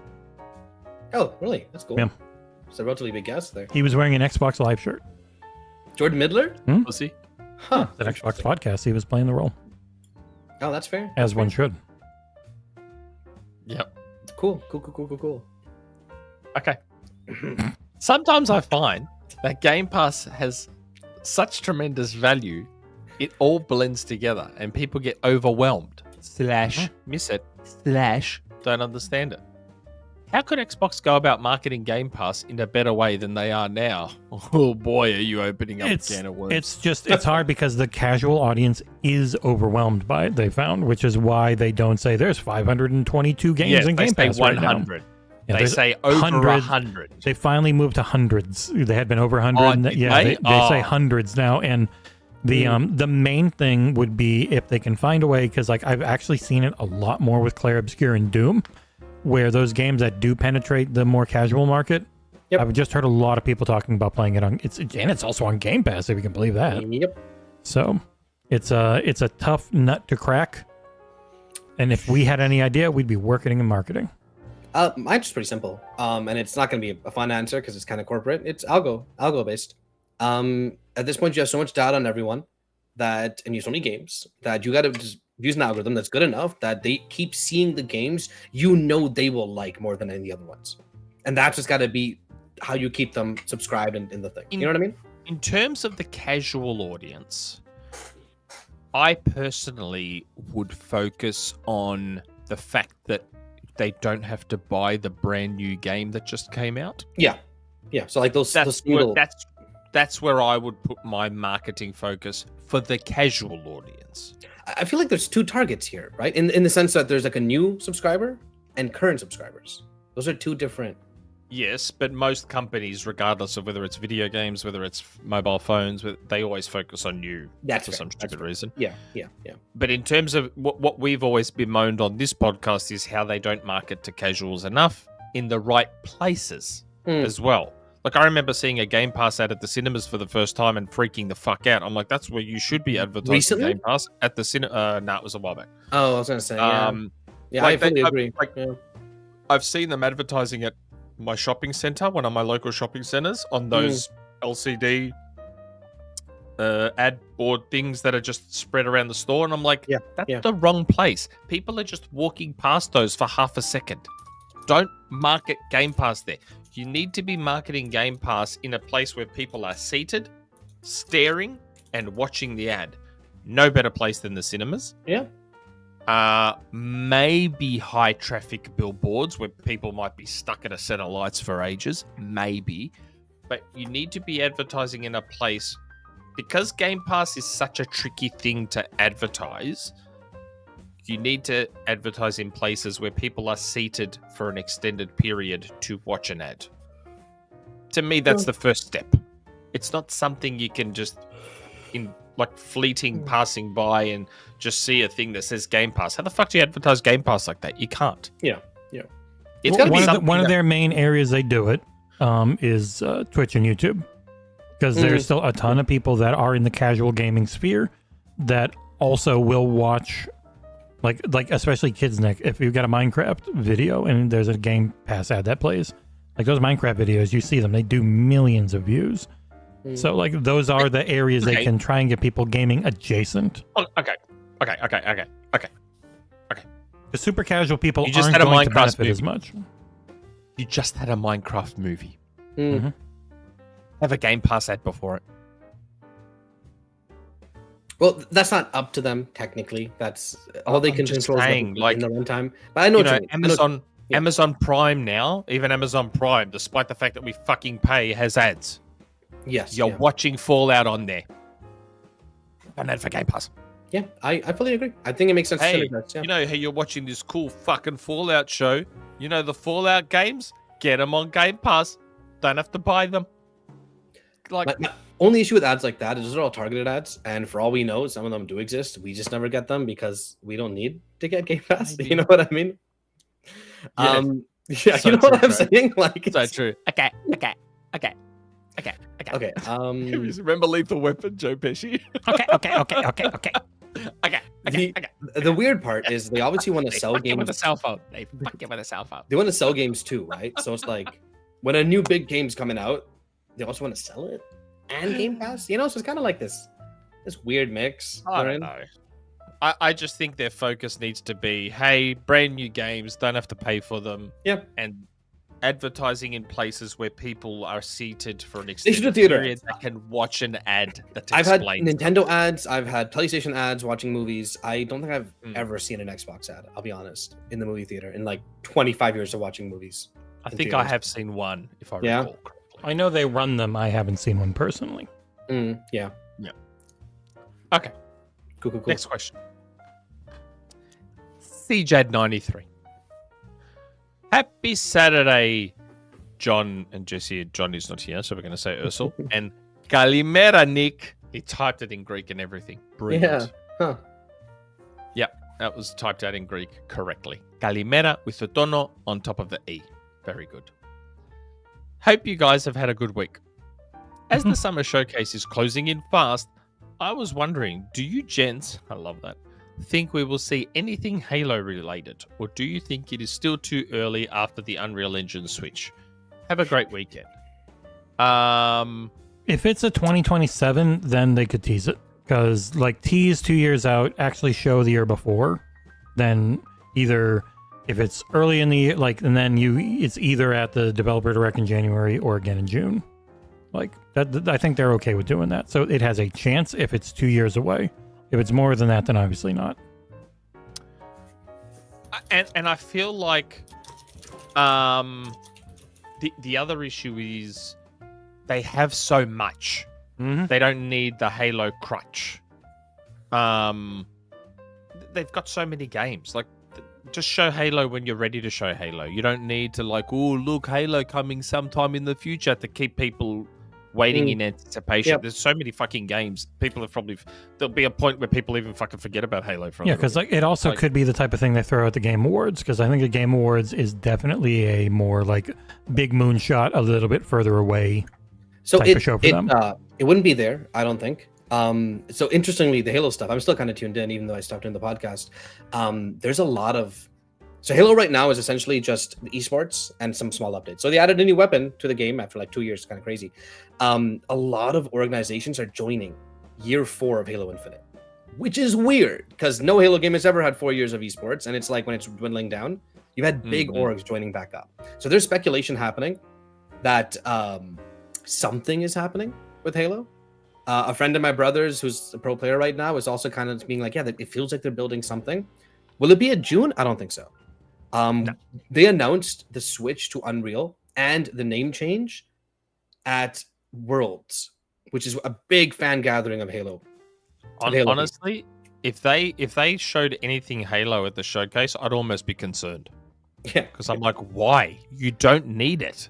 S7: Oh, really? That's cool.
S6: Yeah.
S7: It's a relatively big guest there.
S6: He was wearing an Xbox Live shirt.
S7: Jordan Midler?
S9: Was he?
S7: Huh.
S6: That Xbox podcast. He was playing the role,
S7: Oh, that's fair.
S6: as one should.
S9: Yep.
S7: Cool.
S9: Okay. Sometimes I find that Game Pass has such tremendous value, it all blends together and people get overwhelmed, / miss it, / don't understand it. How could Xbox go about marketing Game Pass in a better way than they are now? Oh boy, are you opening up a can of worms.
S6: It's hard because the casual audience is overwhelmed by it, they found, which is why they don't say there's 522 games in Game Pass
S9: say
S6: right now.
S9: 100.
S6: Yeah,
S9: They
S6: there's
S9: say over
S6: 100.
S9: 100.
S6: They finally moved to hundreds. They had been over 100.
S9: Oh,
S6: and
S9: did
S6: yeah,
S9: they?
S6: they say hundreds now. And the main thing would be if they can find a way, because like I've actually seen it a lot more with Clair Obscur and Doom, where those games that do penetrate the more casual market.
S7: Yep.
S6: I've just heard a lot of people talking about playing it on it's also on Game Pass, if you can believe that.
S7: Yep.
S6: So it's a tough nut to crack. And if we had any idea, we'd be working in marketing.
S7: Mine's just pretty simple. And it's not going to be a fun answer because it's kind of corporate. It's algo based. At this point, you have so much data on everyone and you have so many games that you got to just use an algorithm that's good enough that they keep seeing the games they will like more than any other ones. And that's just got to be how you keep them subscribed in the thing. You know what I mean?
S9: In terms of the casual audience, I personally would focus on the fact that they don't have to buy the brand new game that just came out.
S7: Yeah. So like those little...
S9: That's where I would put my marketing focus for the casual audience.
S7: I feel like there's two targets here, right? In the sense that there's like a new subscriber and current subscribers. Those are two different.
S5: Yes, but most companies, regardless of whether it's video games, whether it's mobile phones, they always focus on you
S7: That's
S5: for
S7: fair,
S5: some
S7: that's
S5: stupid
S7: fair.
S5: reason.
S7: Yeah.
S5: But in terms of what we've always bemoaned on this podcast is how they don't market to casuals enough in the right places as well. Like, I remember seeing a Game Pass ad at the cinemas for the first time and freaking the fuck out. I'm like, that's where you should be advertising
S7: Recently?
S5: Game Pass at the cinema. No, it was a while back.
S7: Oh, I was gonna say, yeah. Yeah,
S5: like
S7: I fully
S5: they-
S7: agree.
S5: like-
S7: Yeah.
S5: I've seen them advertising at my shopping center, one of my local shopping centers, on those LCD ad board things that are just spread around the store. And I'm like, that's the wrong place. People are just walking past those for half a second. Don't market Game Pass there. You need to be marketing Game Pass in a place where people are seated, staring, and watching the ad. No better place than the cinemas.
S7: Yeah.
S5: Maybe high traffic billboards where people might be stuck at a set of lights for ages. Maybe. But you need to be advertising in a place, because Game Pass is such a tricky thing to advertise. You need to advertise in places where people are seated for an extended period to watch an ad. To me, that's the first step. It's not something you can just, in like fleeting passing by and just see a thing that says Game Pass. How the fuck do you advertise Game Pass like that? You can't.
S7: Yeah.
S5: It's
S6: Well,
S5: going to be
S6: one of their main areas they do it is Twitch and YouTube, because there's still a ton of people that are in the casual gaming sphere that also will watch, like especially kids. Nick, if you've got a Minecraft video and there's a Game Pass ad that plays, like those Minecraft videos, you see them, they do millions of views. So like those are the areas they can try and get people gaming adjacent.
S5: Oh, okay.
S6: The super casual people
S5: You just
S6: aren't
S5: had a
S6: going to
S5: Minecraft
S6: benefit
S5: movie.
S6: as much.
S5: You just had a Minecraft movie.
S6: Mm-hmm.
S5: Have a Game Pass ad before it.
S7: Well, that's not up to them technically. That's all they
S5: I'm
S7: can
S5: just
S7: control is
S5: saying,
S7: in the runtime. But I know,
S5: You
S7: what
S5: know,
S7: you mean. I know-
S5: Amazon Prime now, even Amazon Prime, despite the fact that we fucking pay, has ads.
S7: Yes,
S5: You're
S7: yeah.
S5: watching Fallout on there. An ad for Game Pass.
S7: Yeah, I fully agree. I think it makes sense. to
S5: Hey,
S7: synergize, yeah.
S5: you know how you're watching this cool fucking Fallout show? You know the Fallout games? Get them on Game Pass. Don't have to buy them. Like,
S7: My only issue with ads like that is those are all targeted ads, and for all we know, some of them do exist. We just never get them because we don't need to get Game Pass.
S5: Maybe.
S7: You know what I mean?
S5: Yeah.
S7: Yeah,
S5: So
S7: you know what
S5: true,
S7: I'm
S5: bro.
S7: saying? Like,
S5: so
S7: it's-
S5: true. Okay.
S7: Okay.
S5: Remember Lethal Weapon, Joe Pesci?
S6: Okay.
S7: The weird part is they obviously want to sell
S5: Fuck it with a
S7: games.
S5: cell phone. They fuck it with a cell phone.
S7: They want to sell games too, right? So it's like when a new big game's coming out, they also want to sell it and Game Pass. You know, so it's kind of like this weird mix.
S5: I
S7: they're
S5: don't
S7: in.
S5: know. I just think their focus needs to be, hey, brand new games, don't have to pay for them.
S7: Yep.
S5: And advertising in places where people are seated for an
S7: should do
S5: extended
S7: theater
S5: period
S7: ads.
S5: that can watch an ad that
S7: I've had
S5: explains.
S7: Nintendo ads. I've had PlayStation ads watching movies. I don't think I've ever seen an Xbox ad. I'll be honest, in the movie theater in like 25 years of watching movies.
S5: I
S7: in
S5: think I
S7: theaters.
S5: have seen one, if I
S7: Yeah.
S5: recall correctly.
S6: I know they run them. I haven't seen one personally.
S7: Yeah.
S5: Okay,
S7: Cool.
S5: next question. CJAD93. Happy Saturday, John and Jesse. John is not here, so we're going to say Ursel. And Kalimera Nick. He typed it in Greek and everything. Brilliant.
S7: Yeah. Huh.
S5: Yep, that was typed out in Greek correctly. Kalimera with the tono on top of the E. Very good. Hope you guys have had a good week. As the summer showcase is closing in fast, I was wondering, do you gents, I love that, think we will see anything Halo related, or do you think it is still too early after the Unreal Engine switch? Have a great weekend.
S6: If it's a 2027, then they could tease it, because like tease 2 years out, actually show the year before, then either if it's early in the year, like, and then it's either at the developer direct in January or again in June. Like that, I think they're okay with doing that. So it has a chance if it's 2 years away. If it's more than that, then obviously not.
S5: And I feel like the other issue is they have so much. They don't need the Halo crutch. They've got so many games. Like just show Halo when you're ready to show Halo. You don't need to like, oh, look, Halo coming sometime in the future to keep people waiting in anticipation.
S7: Yep.
S5: There's so many fucking games. People have probably there'll be a point where people even fucking forget about Halo for a
S6: Yeah,
S5: little
S6: because
S5: bit.
S6: like it also could be the type of thing they throw at the Game Awards. Because I think the Game Awards is definitely a more like big moonshot, a little bit further away.
S7: So
S6: type of show for them.
S7: It wouldn't be there, I don't think. So interestingly, the Halo stuff, I'm still kind of tuned in, even though I stopped doing the podcast. There's a lot of so Halo right now is essentially just esports and some small updates. So they added a new weapon to the game after like 2 years, kind of crazy. A lot of organizations are joining year 4 of Halo Infinite, which is weird because no Halo game has ever had 4 years of esports, and it's like when it's dwindling down, you've had big orgs joining back up. So there's speculation happening that something is happening with Halo. A friend of my brother's who's a pro player right now is also kind of being like, yeah, it feels like they're building something. Will it be at June? I don't think so. No. They announced the switch to Unreal and the name change at Worlds, which is a big fan gathering of Halo.
S5: Honestly, if they showed anything Halo at the showcase, I'd almost be concerned.
S7: Yeah,
S5: because I'm like, why? You don't need it.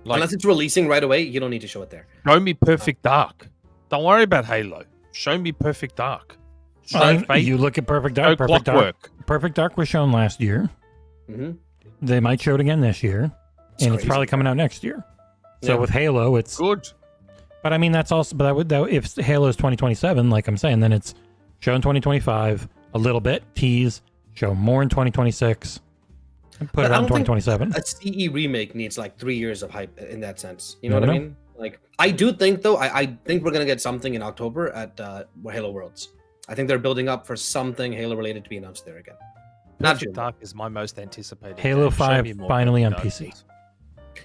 S5: Like,
S7: unless it's releasing right away, you don't need to show it there.
S5: Show me Perfect Dark. Don't worry about Halo. Show me Perfect Dark.
S6: You look at Perfect Dark. Perfect Dark was shown last year.
S7: Mm-hmm.
S6: They might show it again this year, it's probably coming out next year. So with Halo, it's
S5: good.
S6: But I mean, that's also. But if Halo is 2027, like I'm saying, then it's show in 2025 a little bit, tease, show more in 2026, and put it on 2027.
S7: A CE remake needs like 3 years of hype in that sense. You know what I mean? Like, I do think though, I think we're gonna get something in October at Halo Worlds. I think they're building up for something Halo related to be announced there again. Not
S5: Perfect Dark is my most anticipated.
S6: Halo 5 finally on PC.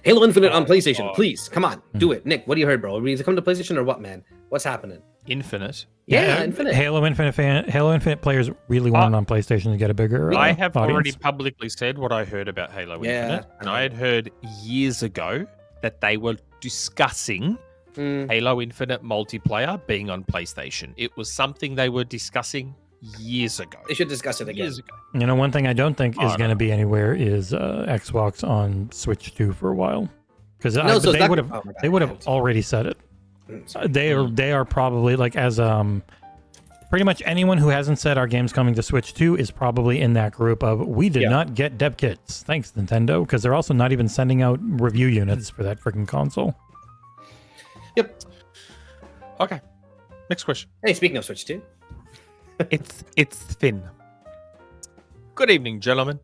S7: Halo Infinite on PlayStation, please. Come on, do it. Nick, what do you heard, bro? Are we either come to PlayStation or what, man? What's happening?
S5: Infinite.
S7: Yeah, Infinite.
S6: Halo Infinite players really want it on PlayStation to get a bigger
S5: I have
S6: audience.
S5: already publicly said what I heard about Halo Infinite. And I had heard years ago that they were discussing Halo Infinite multiplayer being on PlayStation. It was something they were discussing years ago.
S7: They should discuss it again.
S5: Years ago.
S6: You know, one thing I don't think is going to be anywhere is Xbox on Switch 2 for a while, because they would have already said it. They are probably like as pretty much anyone who hasn't said our game's coming to Switch 2 is probably in that group of we did not get dev kits. Thanks, Nintendo, because they're also not even sending out review units for that freaking console.
S7: Yep.
S5: Okay. Next question.
S7: Hey, speaking of Switch 2.
S5: It's Finn. Good evening, gentlemen.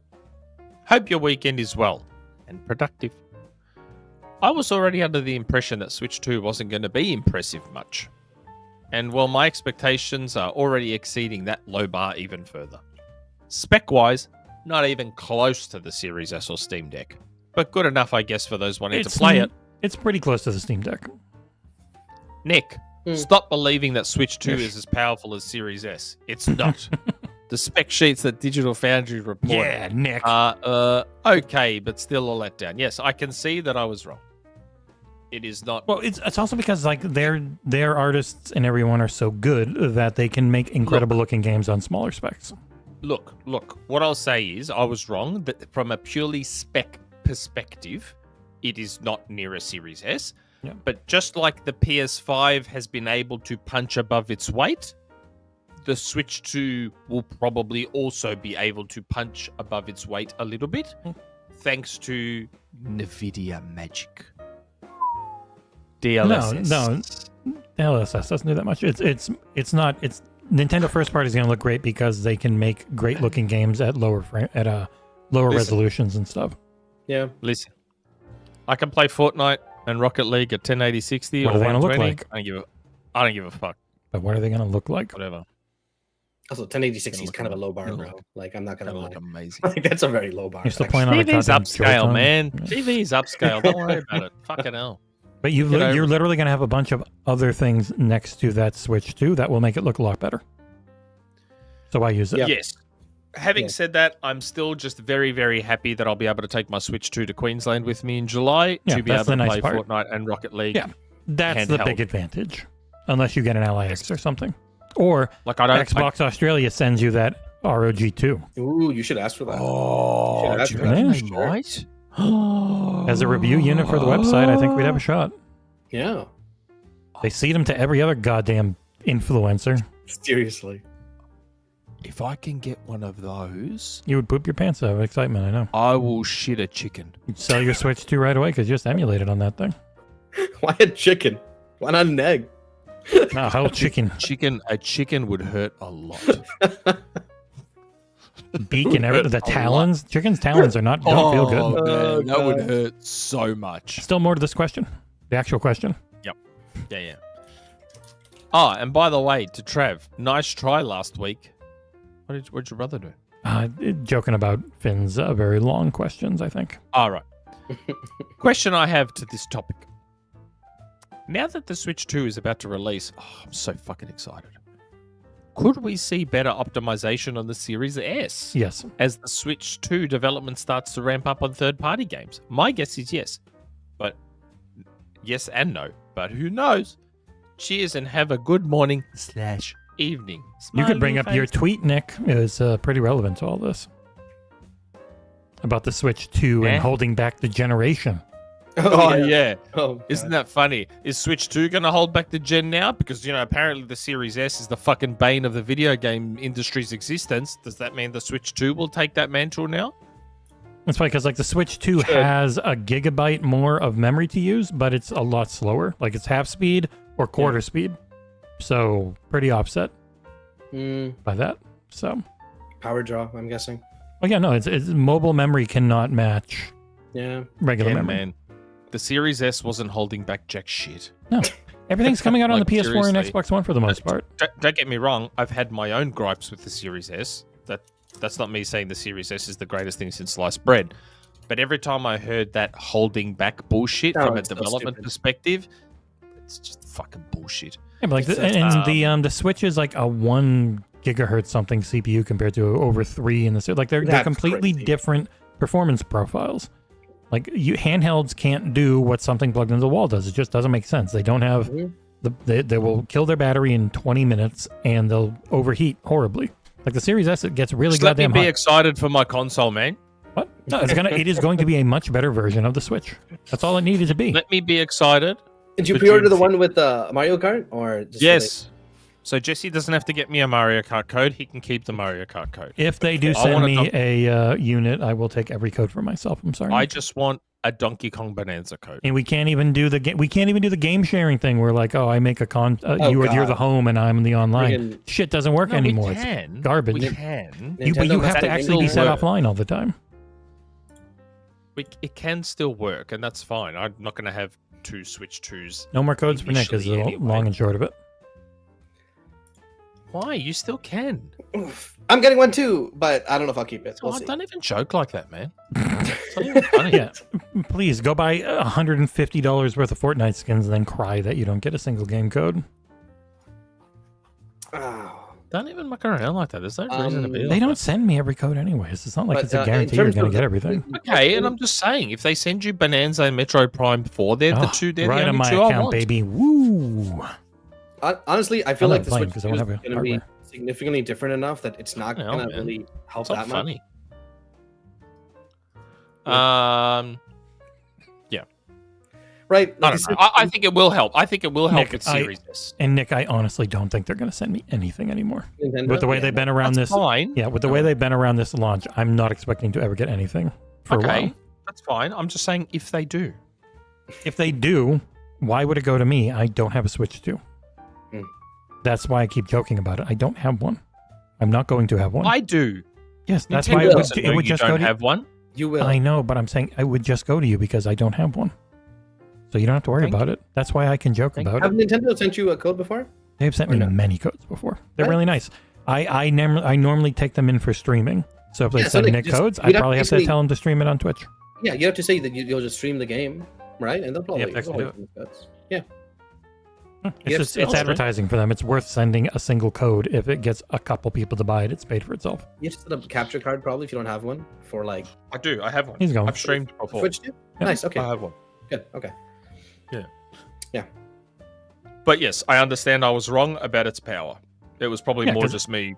S5: Hope your weekend is well and productive. I was already under the impression that Switch 2 wasn't going to be impressive much. And well, my expectations are already exceeding that low bar even further. Spec-wise, not even close to the Series S or Steam Deck. But good enough, I guess, for those wanting to play it.
S6: It's pretty close to the Steam Deck.
S5: Nick, stop believing that Switch 2 is as powerful as Series S. It's not. The spec sheets that Digital Foundry reported
S6: Nick.
S5: are okay, but still a letdown. Yes, I can see that I was wrong. It is not.
S6: Well, it's also because like their artists and everyone are so good that they can make incredible looking games on smaller specs.
S5: Look. What I'll say is I was wrong. That from a purely spec perspective, it is not near a Series S.
S6: Yeah.
S5: But just like the PS5 has been able to punch above its weight, the Switch 2 will probably also be able to punch above its weight a little bit, thanks to NVIDIA magic. DLSS.
S6: No, DLSS doesn't do that much. It's not. It's Nintendo first party is going to look great because they can make great looking games at lower resolutions and stuff.
S7: Yeah.
S5: Listen, I can play Fortnite and Rocket League at 1080-60
S6: What
S5: or
S6: are they gonna look
S5: 120.
S6: like?
S5: I don't give a fuck.
S6: But what are they going to look like?
S5: Whatever.
S7: Also, 1080-60 is kind of a low bar, bro. Like, I'm not going to lie.
S5: Look amazing.
S7: Like, that's a very low bar.
S6: You're still playing on a
S5: TV's
S6: goddamn
S5: upscale,
S6: Joy-Con?
S5: man.
S6: Yeah.
S5: TV's upscale. Don't worry about it. Fucking hell.
S6: But you're literally going to have a bunch of other things next to that Switch 2 that will make it look a lot better. So I use it.
S7: Yep.
S5: Yes. Having said that, I'm still just very, very happy that I'll be able to take my Switch 2 to Queensland with me in July to be able to play Fortnite and Rocket League.
S6: Yeah, that's the
S5: handheld.
S6: big advantage. Unless you get an LIX or something. Or
S5: like I don't,
S6: Xbox Australia sends you that ROG2.
S7: Ooh, you should ask for that.
S9: Oh,
S7: Should ask
S9: do you
S7: for that.
S9: reckon they
S7: Sure.
S9: might?
S6: As a review unit for the website, I think we'd have a shot.
S7: Yeah.
S6: They seed them to every other goddamn influencer.
S7: Seriously.
S9: If I can get one of those,
S6: You would poop your pants out of excitement, I know.
S9: I will shit a chicken.
S6: You'd sell your Switch 2 right away because you just emulated on that thing.
S7: Why a chicken? Why not an egg?
S6: No, whole chicken.
S9: A chicken would hurt a lot.
S6: Beak and everything. The talons. Chicken's talons are not, don't feel good.
S9: Oh, man, that would
S7: God.
S9: hurt so much.
S6: Still more to this question. The actual question.
S9: Yeah. Oh, and by the way, to Trav, nice try last week. What'd your brother do?
S6: Joking about Finn's very long questions, I think.
S9: All right. Question I have to this topic. Now that the Switch 2 is about to release, I'm so fucking excited. Could we see better optimization on the Series S
S6: Yes.
S9: as the Switch 2 development starts to ramp up on third-party games? My guess is yes. But yes and no. But who knows? Cheers and have a good morning / evening.
S6: You could bring
S9: Smiley
S6: up your
S9: face.
S6: tweet, Nick. It was pretty relevant to all this. About the Switch 2
S9: Eh?
S6: and holding back the generation.
S9: Oh, yeah.
S7: Oh,
S9: Isn't that funny? Is Switch 2 going to hold back the gen now? Because, apparently the Series S is the fucking bane of the video game industry's existence. Does that mean the Switch 2 will take that mantle now?
S6: That's funny because the Switch 2
S7: Should.
S6: has a gigabyte more of memory to use, but it's a lot slower. Like it's half speed or quarter speed. So pretty offset by that. So
S7: Power draw, I'm guessing.
S6: well, yeah, no, it's mobile memory cannot match
S7: Yeah.
S6: regular
S9: Yeah,
S6: memory.
S9: man. The Series S wasn't holding back jack shit.
S6: No, everything's coming out on
S9: Like,
S6: the PS4 and
S9: seriously.
S6: Xbox One for the most part.
S9: Don't get me wrong. I've had my own gripes with the Series S. That's not me saying the Series S is the greatest thing since sliced bread. But every time I heard that holding back bullshit
S7: No,
S9: from a
S7: it's so
S9: development
S7: stupid.
S9: perspective, it's just fucking bullshit.
S6: Yeah, but the Switch is like a 1 gigahertz something CPU compared to over 3 in the they're
S7: That's
S6: completely
S7: crazy.
S6: different performance profiles. Like handhelds can't do what something plugged into the wall does. It just doesn't make sense. They don't have they will kill their battery in 20 minutes and they'll overheat horribly. Like the Series S, it gets really
S9: Just let me
S6: goddamn
S9: be
S6: hot.
S9: excited for my console, man.
S6: What? No, it is going to be a much better version of the Switch. That's all it needed to be.
S9: Let me be excited.
S7: Did you
S9: But
S7: pre-order
S9: you-
S7: the one with Mario Kart or just
S9: Yes. So Jesse doesn't have to get me a Mario Kart code. He can keep the Mario Kart code.
S6: If they do
S9: I
S6: send
S9: wanna
S6: me a unit, I will take every code for myself. I'm sorry.
S9: I just want a Donkey Kong Bonanza code.
S6: And we can't even do the game sharing thing where like, oh, I make a you're the
S7: God.
S6: home and I'm the online.
S7: Friggin-
S6: Shit doesn't work
S9: No,
S6: anymore.
S9: We
S6: It's
S9: can.
S6: garbage.
S9: We can.
S6: but you
S7: Nintendo
S6: have
S7: has
S6: to
S7: to
S6: actually be set
S9: work.
S6: offline all the time.
S9: It can still work, and that's fine. I'm not going to have 2 Switch 2s.
S6: No more codes for Nick is the
S9: Initially, anyway.
S6: long and short of it.
S9: Why? You still can.
S7: I'm getting one too, but I don't know if I'll keep it.
S9: Oh,
S7: We'll see.
S9: don't even joke like that, man. It's not even funny.
S6: Yeah, please go buy $150 worth of Fortnite skins and then cry that you don't get a single game code.
S7: Oh.
S9: Don't even muck around like that. There's no reason to be
S6: They
S9: like
S6: don't
S9: that.
S6: send me every code anyways. It's not like
S7: But,
S6: it's a
S7: in
S6: guarantee you're
S7: terms
S6: going to
S7: of
S6: get
S7: the-
S6: everything.
S9: Okay, and I'm just saying, if they send you Bonanza and Metroid Prime 4, they're the
S6: Oh,
S9: two. They're
S6: right
S9: the
S6: on
S9: only
S6: my
S9: two I
S6: account,
S9: want.
S6: baby. Woo!
S7: Honestly, I feel
S6: I'm
S7: like
S6: not
S7: the
S6: playing
S7: Switch
S6: 'cause I
S7: 2
S6: won't
S7: is
S6: have
S7: going to be
S6: hardware.
S7: significantly different enough that it's not
S9: No,
S7: going to
S9: man.
S7: really help
S9: It's not
S7: that much.
S9: funny.
S7: Right?
S9: I
S7: Like,
S9: don't know. I think it will help. I think it will help
S6: Nick,
S9: with
S6: I-
S9: Series S.
S6: And Nick, I honestly don't think they're going to send me anything anymore.
S7: Nintendo?
S6: With the way
S7: Yeah.
S6: they've been around
S9: That's
S6: this,
S9: fine.
S6: yeah, with the way they've been around this launch, I'm not expecting to ever get anything for a
S9: Okay,
S6: while.
S9: that's fine. I'm just saying if they do.
S6: If they do, why would it go to me? I don't have a Switch 2.
S7: Hmm.
S6: That's why I keep joking about it. I don't have one. I'm not going to have one.
S9: I do.
S6: Yes, that's
S9: Nintendo
S6: why
S9: doesn't
S6: it
S9: know
S6: would
S9: you
S6: just go
S9: don't
S6: to
S9: have one.
S7: You will.
S6: I know, but I'm saying I would just go to you because I don't have one. So you don't have to worry
S9: Thank
S6: about it. That's why I can joke
S9: Thank
S6: about
S7: Have
S6: it.
S7: Nintendo sent you a code before?
S6: They've sent me
S7: Or no?
S6: many codes before. They're
S7: Right.
S6: really nice. I normally take them in for streaming. So if they
S7: Yeah, so
S6: send
S7: like,
S6: Nick
S7: just-
S6: codes, I
S7: you'd have
S6: probably
S7: to
S6: have to
S7: basically-
S6: tell them to stream it on Twitch.
S7: Yeah, you have to say that you'll just stream the game, right? And they'll probably.
S6: Yep, they can do it.
S7: Yeah.
S6: It's just it's advertising for them. It's worth sending a single code. If it gets a couple people to buy it, it's paid for itself.
S7: You have to set up a capture card probably if you don't have one for like
S9: I do. I have one.
S6: He's going.
S9: I've streamed before.
S7: Switch too.
S6: Yeah.
S7: Nice. Okay.
S9: I have one.
S7: Good. Okay.
S9: But yes, I understand I was wrong about its power. It was probably
S6: Yeah,
S9: more
S6: 'cause-
S9: just me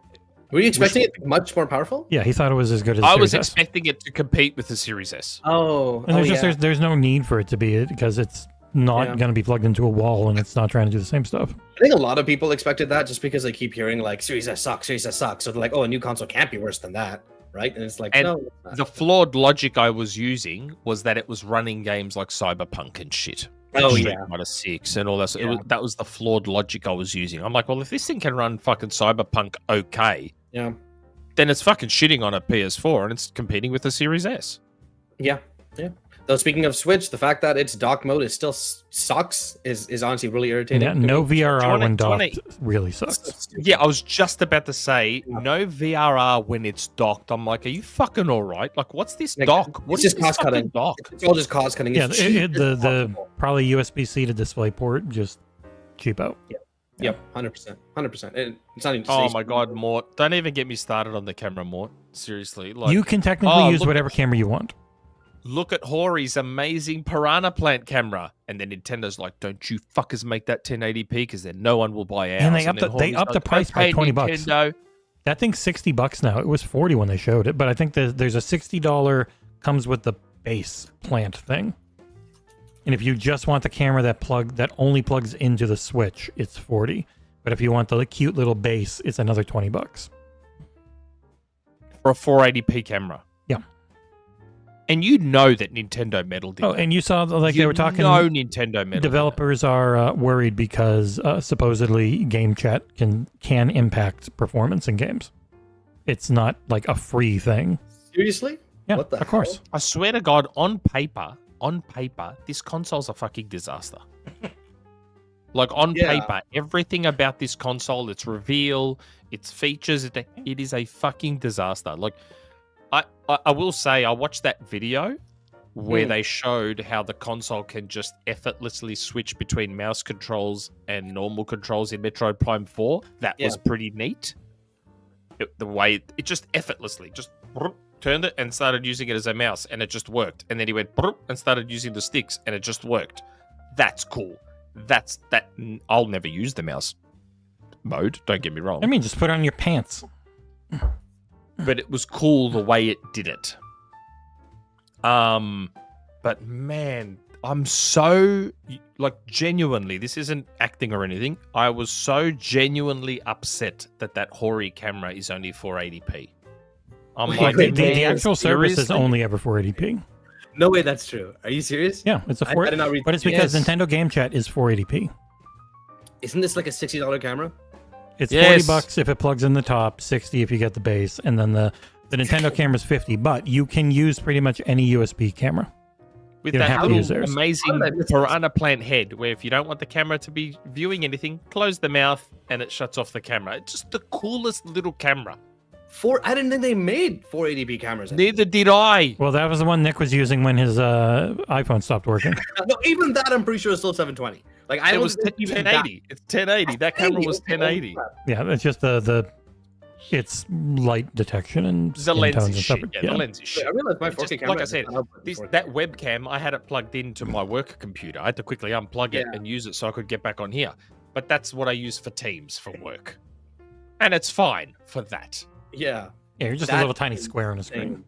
S7: Were you expecting it to be much more powerful?
S6: Yeah, he thought it was as good as.
S5: I was
S6: Series S.
S5: expecting it to compete with the Series S.
S7: Oh,
S6: And there's no need for it to be because it's not
S7: Yeah.
S6: going to be plugged into a wall and it's not trying to do the same stuff.
S7: I think a lot of people expected that just because they keep hearing like Series S sucks, Series S sucks. So they're like, oh, a new console can't be worse than that, right? And it's like,
S5: And
S7: no. It's not.
S5: the flawed logic I was using was that it was running games like Cyberpunk and shit.
S7: Oh,
S5: Street
S7: yeah.
S5: Fighter 6 and all that. So
S7: Yeah.
S5: that was the flawed logic I was using. I'm like, well, if this thing can run fucking Cyberpunk okay,
S7: Yeah.
S5: then it's fucking shitting on a PS4 and it's competing with the Series S.
S7: Yeah. Yeah. Though speaking of Switch, the fact that its dock mode is still sucks is honestly really irritating.
S6: Yeah, no VRR
S5: Do you
S6: when
S5: wanna-
S6: docked really sucks.
S5: Yeah, I was just about to say, no VRR when it's docked. I'm like, are you fucking all right? Like, what's this
S7: Like,
S5: dock? What
S7: it's
S5: is
S7: just
S5: this
S7: cost
S5: fucking
S7: cutting.
S5: dock?
S7: It's all just cost cutting.
S6: Yeah,
S7: It's cheap
S6: the
S7: as possible.
S6: probably USB-C to display port just cheap out.
S7: Yep, 100%, 100%. It's not even.
S5: Oh my god, Mort! Don't even get me started on the camera, Mort. Seriously, like
S6: You can technically
S5: oh,
S6: use
S5: look
S6: whatever camera you want.
S5: Look at Hori's amazing Piranha Plant camera, and then Nintendo's like, "Don't you fuckers make that 1080p because then no one will buy ours."
S6: And they
S5: then
S6: upped the
S5: Hori's
S6: upped the
S5: like,
S6: price by
S5: "Okay,
S6: $20.
S5: Nintendo."
S6: That thing's $60 now. It was $40 when they showed it, but I think there's a $60 comes with the base plant thing. And if you just want the camera that only plugs into the Switch, it's $40. But if you want the cute little base, it's another $20.
S5: For a 480p camera.
S6: Yeah.
S5: And you know that Nintendo meddled in
S6: Oh,
S5: that.
S6: and you saw like they were talking.
S5: No, Nintendo meddled.
S6: Developers are worried because supposedly game chat can impact performance in games. It's not like a free thing.
S7: Seriously?
S6: Yeah,
S7: What the
S6: of course.
S5: I swear to God, on paper, this console's a fucking disaster. Like on
S7: Yeah.
S5: paper, everything about this console, its reveal, its features, it is a fucking disaster. Like, I will say, I watched that video where they showed how the console can just effortlessly switch between mouse controls and normal controls in Metroid Prime 4. That was pretty neat. The way it just effortlessly just turned it and started using it as a mouse, and it just worked. And then he went and started using the sticks, and it just worked. That's cool. That. I'll never use the mouse mode. Don't get me wrong.
S6: I mean, just put it on your pants.
S5: But it was cool the way it did it. But man, I'm so like genuinely. This isn't acting or anything. I was so genuinely upset that Hori camera is only 480p. I'm like,
S6: The actual service is
S5: seriously?
S6: only ever 480p.
S7: No way, that's true. Are you serious?
S6: Yeah, it's a
S7: I
S6: 4.
S7: did not read
S6: But it's
S7: that.
S6: because
S5: Yes.
S6: Nintendo Game Chat is 480p.
S7: Isn't this like a $60 camera?
S6: It's
S5: Yes.
S6: $40 if it plugs in the top, 60 if you get the base, and then the Nintendo camera is 50. But you can use pretty much any USB camera.
S5: With
S6: You don't
S5: that
S6: have to use
S5: little
S6: theirs.
S5: amazing
S7: How did I miss this?
S5: piranha plant head, where if you don't want the camera to be viewing anything, close the mouth and it shuts off the camera. It's just the coolest little camera.
S7: I didn't think they made 480p cameras.
S5: Neither did I.
S6: Well, that was the one Nick was using when his iPhone stopped working.
S7: No, even that I'm pretty sure is still 720. Like I
S5: It was
S7: even
S5: 1080. It's 1080. That camera was 1080.
S6: Yeah, it's just it's light detection and
S5: The
S6: skin
S5: lens
S6: tones
S5: is
S6: and stuff.
S5: shit. Yeah, the lens is shit.
S7: I realized my
S5: It
S7: 4K
S5: just-
S7: camera.
S5: like I
S7: is
S5: said,
S7: output in 4K.
S5: that webcam, I had it plugged into my work computer. I had to quickly unplug it and use it so I could get back on here. But that's what I use for Teams for work. And it's fine for that.
S7: Yeah.
S6: Yeah, you're just a
S7: That
S6: little tiny
S7: is
S6: square on a screen.
S7: insane.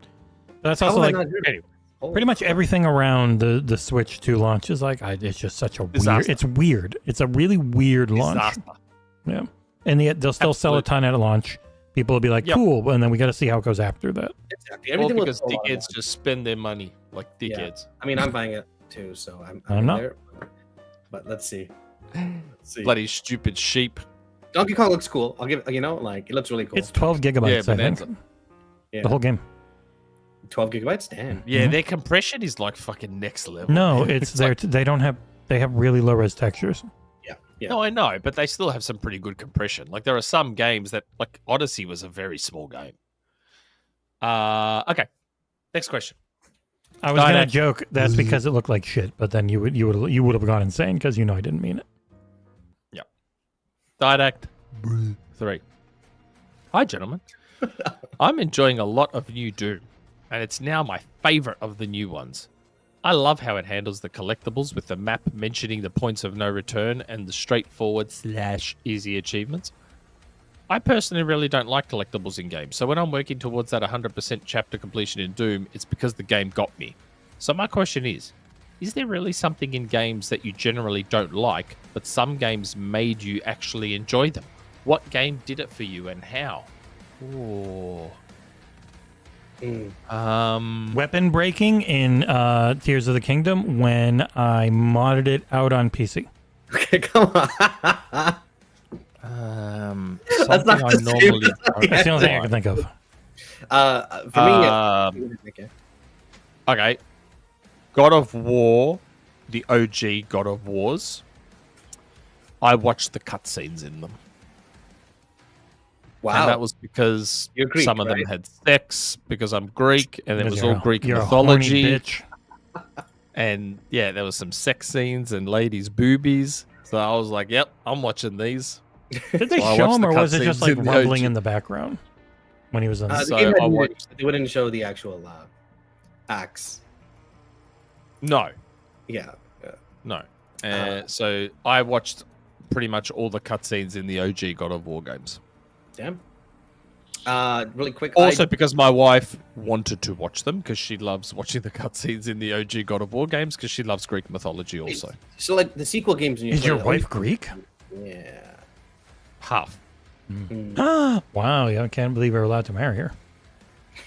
S6: That's
S7: How
S6: also
S7: have I
S6: like
S7: not heard of it? Holy
S6: pretty much
S7: fuck.
S6: everything around the Switch 2 launch is like it's just such a weird.
S5: Disaster.
S6: It's weird. It's a really weird launch.
S5: Disaster.
S6: Yeah, and yet they'll still sell a ton at launch. People will be like,
S5: Yep.
S6: cool, and then we got to see how it goes after that.
S7: Exactly.
S5: All
S7: Everything was
S5: because
S7: a lot of
S5: dickheads
S7: that.
S5: just spend their money like
S7: Yeah.
S5: dickheads.
S7: I mean, I'm buying it too, so I'm
S6: I'm not.
S7: there. But let's see. Let's see.
S5: Bloody stupid sheep.
S7: Donkey Kong looks cool. I'll give like it looks really cool.
S6: It's 12 gigabytes,
S5: Yeah,
S6: I
S5: bonanza.
S6: think.
S7: Yeah.
S6: The whole game.
S7: 12 gigabytes. Damn.
S5: Yeah,
S6: Mhm.
S5: their compression is like fucking next level.
S6: No,
S5: man.
S6: it's
S5: like-
S6: they have really low res textures.
S7: Yeah.
S5: No, I know, but they still have some pretty good compression. Like there are some games that, like Odyssey, was a very small game. Okay, next question.
S6: I was gonna
S5: Didact.
S6: joke that's because it looked like shit, but then you would have gone insane because you know I didn't mean it.
S5: Didact 3. Hi, gentlemen. I'm enjoying a lot of new Doom, and it's now my favorite of the new ones. I love how it handles the collectibles with the map mentioning the points of no return and the straightforward / easy achievements.
S9: I personally really don't like collectibles in games. So when I'm working towards that 100% chapter completion in Doom, it's because the game got me. So my question is there really something in games that you generally don't like, but some games made you actually enjoy them? What game did it for you and how? Ooh.
S6: Weapon breaking in Tears of the Kingdom when I modded it out on PC.
S7: Okay, come on.
S9: Something
S7: not
S9: I
S7: the same.
S9: normally don't
S6: That's the only thing I
S9: like.
S6: can think of.
S7: For me,
S9: Okay. God of War, the OG God of Wars. I watched the cutscenes in them.
S7: wow.
S9: And that was because
S7: You're Greek,
S9: some of them
S7: right?
S9: had sex, because I'm Greek, and it was
S6: You're
S9: all
S6: a-
S9: Greek
S6: you're a horny
S9: mythology.
S6: bitch.
S9: And yeah, there was some sex scenes and ladies' boobies. So I was like, yep, I'm watching these.
S6: Did they
S9: So I
S6: show
S9: watched
S6: him,
S9: the
S6: or was it
S9: cutscenes
S6: just like
S9: in the
S6: rumbling
S9: OG.
S6: in the background when he was on?
S7: The
S9: So
S7: game
S9: I
S7: had
S9: watched-
S7: they wouldn't show the actual acts.
S9: No,
S7: Yeah.
S9: no. So I watched pretty much all the cutscenes in the OG God of War games.
S7: Damn. Really quick.
S9: Also, because my wife wanted to watch them, because she loves watching the cutscenes in the OG God of War games, because she loves Greek mythology also.
S7: So like the sequel games. When you
S6: Is
S7: play
S6: your
S7: the
S6: wife
S7: old-
S6: Greek?
S7: Yeah.
S9: Half.
S6: Wow, yeah, I can't believe we're allowed to marry her.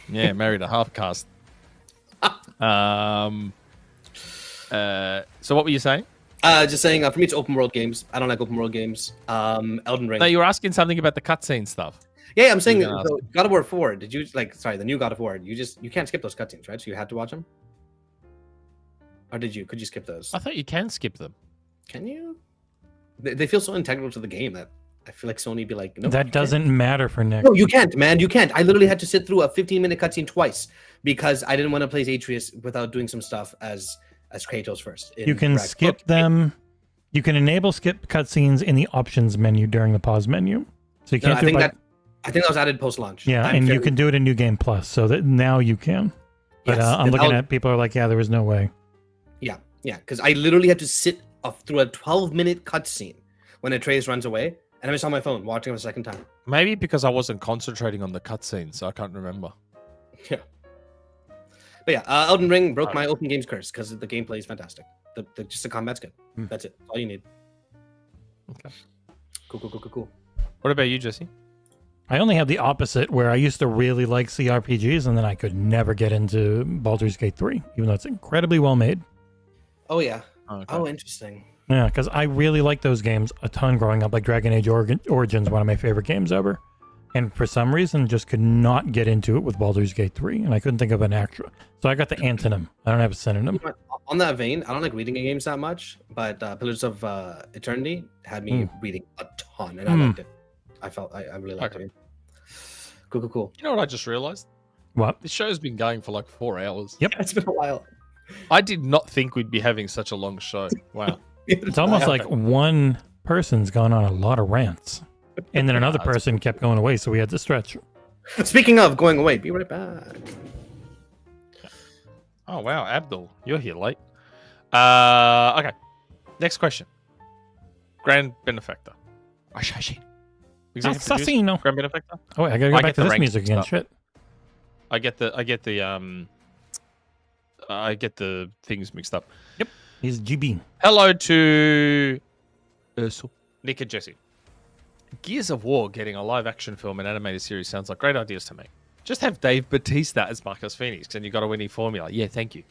S9: Yeah, married a half caste. So what were you saying?
S7: Just saying. For me, it's open world games. I don't like open world games. Elden Ring.
S9: No, you were asking something about the cutscene stuff.
S7: Yeah, I'm saying
S9: You're gonna
S7: so God of War 4. Did you the new God of War? You can't skip those cutscenes, right? So you had to watch them. Or did you? Could you skip those?
S9: I thought you can skip them.
S7: Can you? They feel so integral to the game that I feel like Sony be like, no.
S6: That doesn't matter for Nick.
S7: No, you can't, man. You can't. I literally had to sit through a 15-minute cutscene twice because I didn't want to play Atreus without doing some stuff as Kratos first. in
S6: You can
S7: Ragnarok.
S6: skip them. You can enable skip cutscenes in the options menu during the pause menu. So you
S7: No,
S6: can't
S7: I
S6: do it
S7: think
S6: by,
S7: that was added post-launch.
S6: yeah,
S7: I'm
S6: and you
S7: fairly-
S6: can do it in New Game Plus, so that now you can. But
S7: Yes,
S6: I'm
S7: then
S6: looking
S7: I'll-
S6: at people are like, yeah, there was no way.
S7: Yeah, because I literally had to sit through a 12-minute cutscene when Atreus runs away, and I was on my phone watching it a second time.
S9: Maybe because I wasn't concentrating on the cutscenes, so I can't remember.
S7: Yeah. But yeah, Elden Ring broke my open games curse because the gameplay is fantastic. Just the combat's good. That's it. All you need.
S9: Okay.
S7: Cool.
S9: What about you, Jesse?
S6: I only have the opposite, where I used to really like CRPGs, and then I could never get into Baldur's Gate 3, even though it's incredibly well made.
S7: Oh yeah.
S9: Okay.
S7: Oh, interesting.
S6: Yeah, because I really liked those games a ton growing up. Like Dragon Age Origins, one of my favorite games ever. And for some reason, just could not get into it with Baldur's Gate 3, and I couldn't think of an actual. So I got the antonym. I don't have a synonym.
S7: On that vein, I don't like reading games that much, but Pillars of Eternity had me reading a ton, and I liked it. I really liked it. Cool.
S9: You know what I just realized?
S6: What?
S9: This show's been going for like 4 hours.
S6: Yep.
S7: It's been a while.
S9: I did not think we'd be having such a long show. Wow.
S6: It's almost like one person's gone on a lot of rants, and then another person kept going away, so we had to stretch.
S7: Speaking of going away, be right back.
S9: Oh, wow. Abdul, you're here late. Okay. Next question. Grand Benefactor. Executive producer,
S6: Assassino.
S9: Grand Benefactor.
S6: Oh wait, I gotta go
S9: I
S6: back
S9: get
S6: to
S9: the
S6: this
S9: rank
S6: music again.
S9: stuff.
S6: Shit.
S9: I get the things mixed up.
S6: He's GB.
S9: Hello to Ursel, Nick and Jesse. Gears of War getting a live action film and animated series sounds like great ideas to me. Just have Dave Bautista as Marcus Phoenix and you got a winning formula. Yeah, thank you.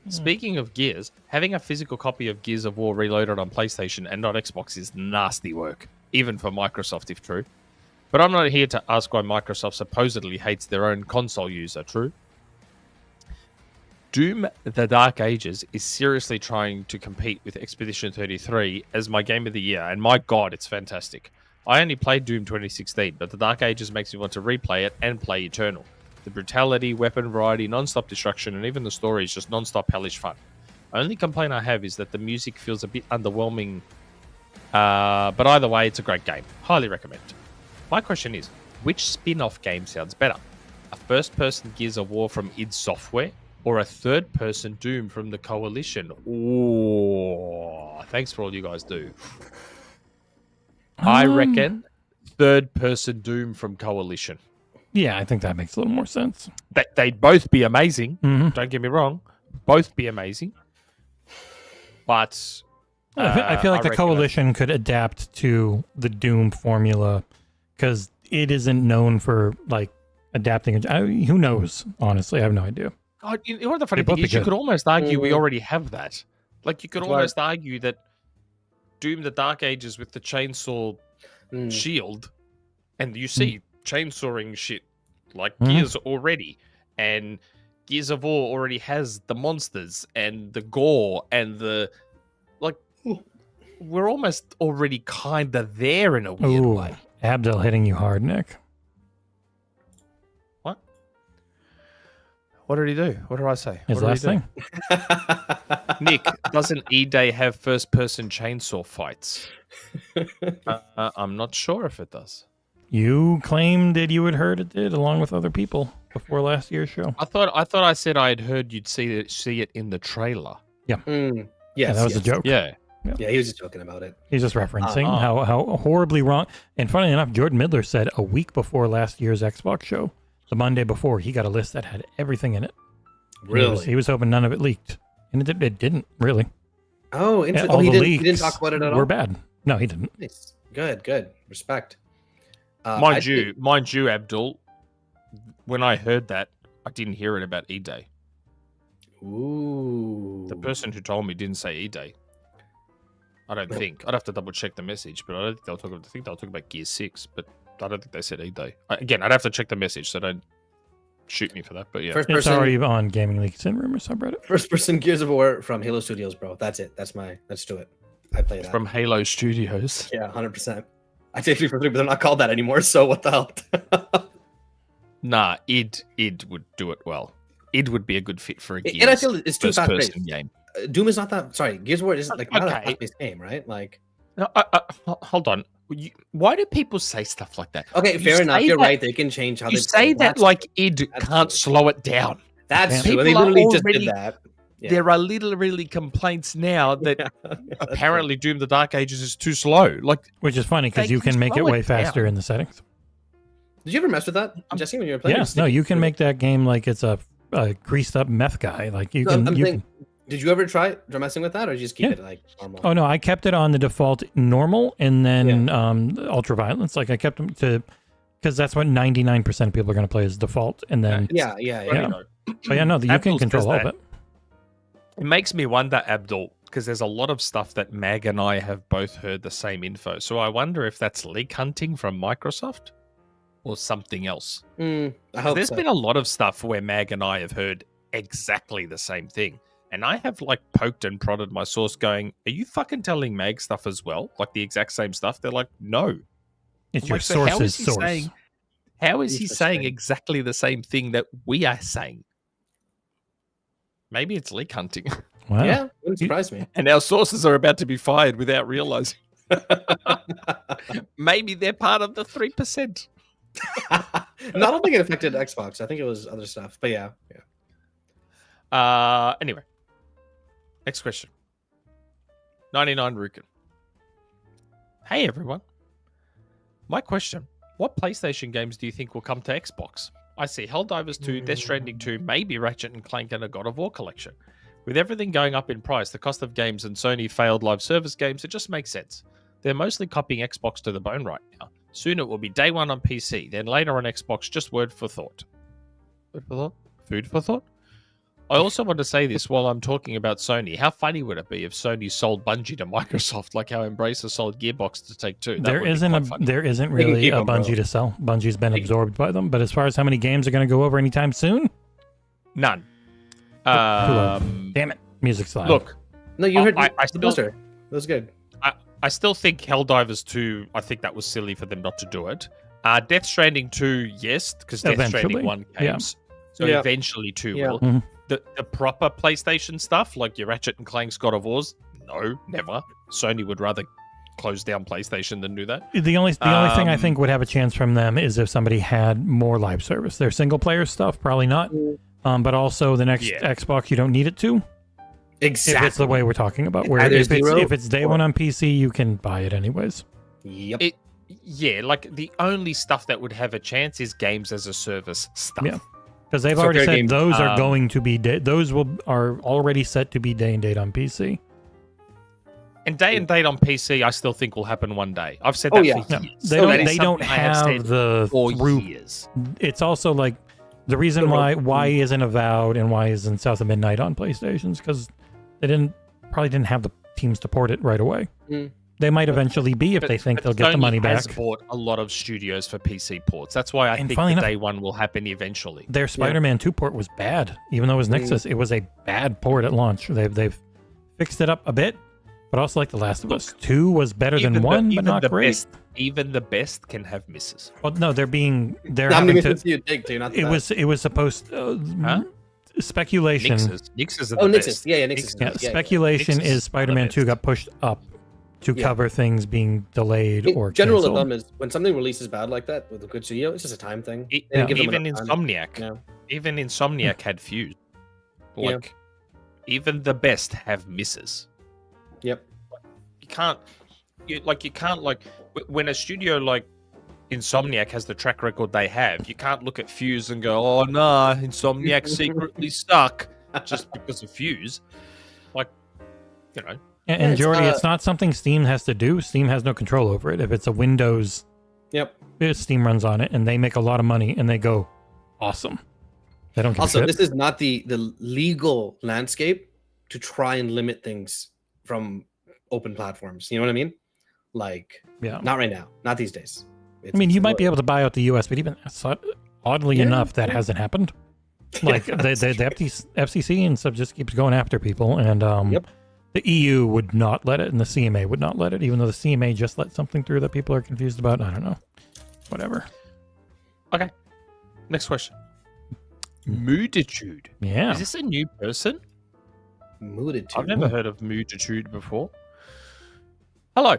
S9: Speaking of Gears, having a physical copy of Gears of War Reloaded on PlayStation and not Xbox is nasty work, even for Microsoft if true. But I'm not here to ask why Microsoft supposedly hates their own console user, true? Doom The Dark Ages is seriously trying to compete with Expedition 33 as my game of the year, and my god, it's fantastic. I only played Doom 2016, but The Dark Ages makes me want to replay it and play Eternal. The brutality, weapon variety, non-stop destruction, and even the story is just non-stop hellish fun. Only complaint I have is that the music feels a bit underwhelming, but either way, it's a great game. Highly recommend. My question is, which spin-off game sounds better? A first-person Gears of War from id Software, or a third-person Doom from the Coalition? Ooh, thanks for all you guys do. I reckon
S5: third-person Doom from Coalition.
S6: Yeah, I think that makes a little more sense.
S5: They'd both be amazing.
S6: Mhm.
S5: Don't get me wrong. Both be amazing. But
S6: I feel like the
S5: reckon
S6: Coalition could adapt to the Doom formula because it isn't known for like adapting. Who knows? Honestly, I have no idea.
S5: God, you know what the funny
S6: They both
S5: thing
S6: be
S5: is? You
S6: good.
S5: could almost argue we already have that. Like, you could
S7: Right.
S5: almost argue that Doom the Dark Ages with the chainsaw
S7: Mm.
S5: shield, and you see chainsawing shit like
S6: Mhm.
S5: Gears already, and Gears of War already has the monsters and the gore and the like. We're almost already kind of there in a weird
S6: Ooh,
S5: way.
S6: Abdel hitting you hard, Nick.
S5: What? What did he do? What did I say?
S6: His
S5: What
S6: last
S5: did he
S6: thing.
S5: do? Nick, doesn't E-Day have first-person chainsaw fights? I'm not sure if it does.
S6: You claimed that you had heard it did, along with other people, before last year's show.
S5: I thought I said I had heard you'd see it in the trailer.
S7: Mm.
S6: Yeah,
S7: Yes,
S6: that was
S7: yes.
S6: a joke.
S5: Yeah.
S7: Yeah, he was just joking about it.
S6: He's just referencing
S5: Uh-huh.
S6: how horribly wrong. And funny enough, Jordan Midler said a week before last year's Xbox show, the Monday before, he got a list that had everything in it. And
S7: Really?
S6: He was hoping none of it leaked. And it didn't, really.
S7: Oh, interesting.
S6: All
S7: Oh, he
S6: the
S7: didn't
S6: leaks
S7: talk about it at all?
S6: were bad. No, he didn't.
S7: Nice. Good. Respect.
S5: Mind you, Abdul, when I heard that, I didn't hear it about E-Day.
S7: Ooh.
S5: The person who told me didn't say E-Day. I don't think. I'd have to double check the message, but I don't think they'll talk about. I think they'll talk about Gear 6, but I don't think they said E-Day. Again, I'd have to check the message, so don't shoot me for that. But yeah,
S7: First
S6: It's
S7: person,
S6: already on Gaming Leaks and Rumors subreddit.
S7: first person Gears of War from Halo Studios, bro. That's it. Let's do it. I play that.
S5: from Halo Studios.
S7: Yeah, 100%. I say 3 for 3, but they're not called that anymore. So what the hell?
S5: Nah, id would do it well. Id would be a good fit for a Gears
S7: And I feel it's too fast
S5: first-person
S7: paced.
S5: game.
S7: Doom is not that. Sorry, Gears of War isn't like not a
S5: Okay.
S7: fast paced game, right? Like,
S5: No, hold on. Why do people say stuff like that?
S7: okay,
S5: You
S7: fair enough.
S5: say
S7: You're
S5: that-
S7: right. They can change how
S5: You
S7: they
S5: say that
S7: That's-
S5: like id
S7: that's
S5: can't
S7: true.
S5: slow it down.
S7: That's true.
S5: People
S7: They
S5: are
S7: literally just
S5: already-
S7: did that. Yeah.
S5: There are literally complaints now that
S7: Yeah, that's
S5: apparently Doom the Dark Ages is too slow. Like,
S6: Which is funny because
S5: They
S6: you
S5: can
S6: can make it
S5: slow it
S6: way faster
S5: down.
S6: in the settings.
S7: Did you ever mess with that, Jesse, when you were playing?
S6: Yeah, no, you can make that game like it's a greased up meth guy. Like you can. You can
S7: Did you ever try messing with that, or did you just keep
S6: Yeah.
S7: it like normal?
S6: oh no, I kept it on the default normal and then ultra violence. Like I kept them to because that's what 99% of people are going to play is default. And then
S7: Yeah.
S6: Yeah. but yeah, no, you can
S5: Abdul
S6: control
S5: says
S6: all of
S5: that.
S6: it.
S5: It makes me wonder, Abdul, because there's a lot of stuff that Mag and I have both heard the same info. So I wonder if that's leak hunting from Microsoft or something else.
S7: I hope
S5: There's
S7: so.
S5: been a lot of stuff where Mag and I have heard exactly the same thing. And I have like poked and prodded my source going, are you fucking telling Mag stuff as well? Like the exact same stuff? They're like, no.
S6: It's
S5: I'm
S6: your
S5: like, so how
S6: source's
S5: is he
S6: source.
S5: saying- How is he saying
S7: Interesting.
S5: exactly the same thing that we are saying? Maybe it's leak hunting.
S6: Wow.
S7: Yeah, wouldn't surprise me.
S5: And our sources are about to be fired without realizing. Maybe they're part of the 3%.
S7: No, I don't think it affected Xbox. I think it was other stuff. But yeah.
S5: Anyway, next question. 99 Rukin. Hey everyone. My question: what PlayStation games do you think will come to Xbox? I see Helldivers 2, Death Stranding 2, maybe Ratchet and Clank, and a God of War collection. With everything going up in price, the cost of games, and Sony failed live service games, it just makes sense. They're mostly copying Xbox to the bone right now. Soon it will be day one on PC, then later on Xbox, just word for thought. Word for thought? Food for thought? I also want to say this while I'm talking about Sony. How funny would it be if Sony sold Bungie to Microsoft like how Embracer sold Gearbox to Take-Two?
S6: There isn't really a Bungie to sell. Bungie's been absorbed by them. But as far as how many games are going to go over anytime soon,
S5: None.
S6: damn it, music's loud.
S5: Look,
S7: No, you heard
S5: I
S7: the
S5: still-
S7: buzzer. That was good.
S5: I still think Helldivers 2, I think that was silly for them not to do it. Death Stranding 2, yes, because Death
S6: Eventually,
S5: Stranding 1
S6: yeah.
S5: came. So
S7: Yeah.
S5: eventually 2
S7: Yeah.
S5: will.
S6: Mhm.
S5: The proper PlayStation stuff, like your Ratchet and Clank's God of Wars, no, never. Sony would rather close down PlayStation than do that.
S6: The only thing I think would have a chance from them is if somebody had more live service. Their single player stuff, probably not. But also the next
S5: Yeah.
S6: Xbox, you don't need it to.
S7: Exactly.
S6: If it's the way we're talking about, where
S7: Either
S6: if
S7: zero
S6: it's day
S7: or-
S6: one on PC, you can buy it anyways.
S7: Yep.
S5: It- Yeah, like the only stuff that would have a chance is games as a service stuff.
S6: Yeah. Because they've
S5: So
S6: already
S5: fair
S6: said
S5: game,
S6: those are going to be are already set to be day and date on PC.
S5: And day and date on PC, I still think will happen one day. I've said that for
S6: No,
S5: years.
S6: they
S5: That is
S6: they don't
S5: something I have said
S6: have the
S5: for
S6: through.
S5: years.
S6: It's also like the reason why isn't Avowed and why isn't South of Midnight on PlayStations, because they probably didn't have the teams to port it right away. They might eventually be if they think they'll get the money back.
S5: Sony has bought a lot of studios for PC ports. That's why I think the
S6: enough,
S5: day one will happen eventually.
S6: Their Spider-Man 2 port was bad, even though it was Nexus. It was a bad port at launch. They've fixed it up a bit, but also like The Last of Us 2 was better than 1, but not great.
S5: Even the best can have misses.
S6: Well, no, they're
S7: How many
S6: having to.
S7: misses do you take, dude? Not
S6: It was supposed speculation.
S5: Nixes are the
S7: Oh,
S5: best.
S7: Nixes. Yeah, Nixes.
S6: Yeah, speculation
S5: Nixes
S6: is Spider-Man 2 got pushed up to cover things being delayed or
S7: general
S6: canceled.
S7: thumb is when something releases bad like that with a good studio, it's just a time thing. They
S5: Even
S7: give them enough time.
S5: Insomniac, even Insomniac had fuse. Like, even the best have misses.
S7: Yep.
S5: You can't when a studio like Insomniac has the track record they have, you can't look at Fuse and go, "Oh nah, Insomniac secretly stuck just because of Fuse." Like, you know.
S6: And Jordy, it's not something Steam has to do. Steam has no control over it. If it's a Windows, Steam runs on it, and they make a lot of money, and they go, awesome. They don't give a shit.
S7: This is not the legal landscape to try and limit things from open platforms. You know what I mean? Like, not right now, not these days.
S6: You might be able to buy out the US, but even oddly enough, that hasn't happened. Like the FCC and stuff just keeps going after people, and the EU would not let it, and the CMA would not let it, even though the CMA just let something through that people are confused about. I don't know. Whatever.
S5: Okay. Next question. Mooditude.
S6: Yeah.
S5: Is this a new person?
S7: Mooditude.
S5: I've never heard of Mooditude before. Hello.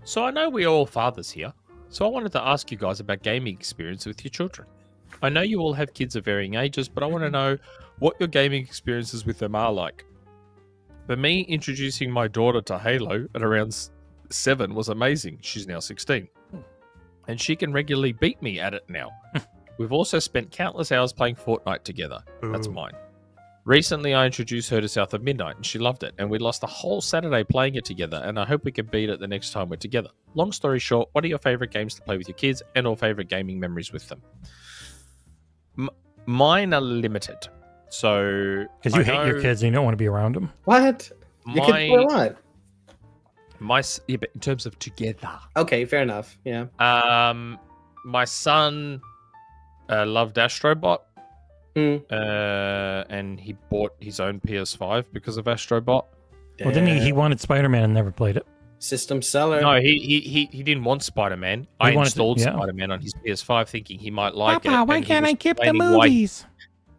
S5: So I know we're all fathers here, so I wanted to ask you guys about gaming experience with your children. I know you all have kids of varying ages, but I want to know what your gaming experiences with them are like. For me, introducing my daughter to Halo at around 7 was amazing. She's now 16. And she can regularly beat me at it now. We've also spent countless hours playing Fortnite together. That's mine. Recently, I introduced her to South of Midnight, and she loved it. And we lost a whole Saturday playing it together, and I hope we can beat it the next time we're together. Long story short, what are your favorite games to play with your kids and or favorite gaming memories with them? Mine are limited. So,
S6: because you hate your kids and you don't want to be around them.
S7: What? Your kids play a lot.
S5: But in terms of together.
S7: Okay, fair enough. Yeah.
S5: My son loved Astrobot. And he bought his own PS5 because of Astrobot.
S6: Well, then he wanted Spider-Man and never played it.
S7: System seller.
S5: No, he didn't want Spider-Man. I installed Spider-Man on his PS5 thinking he might like it.
S6: Papa, why can't I skip the movies?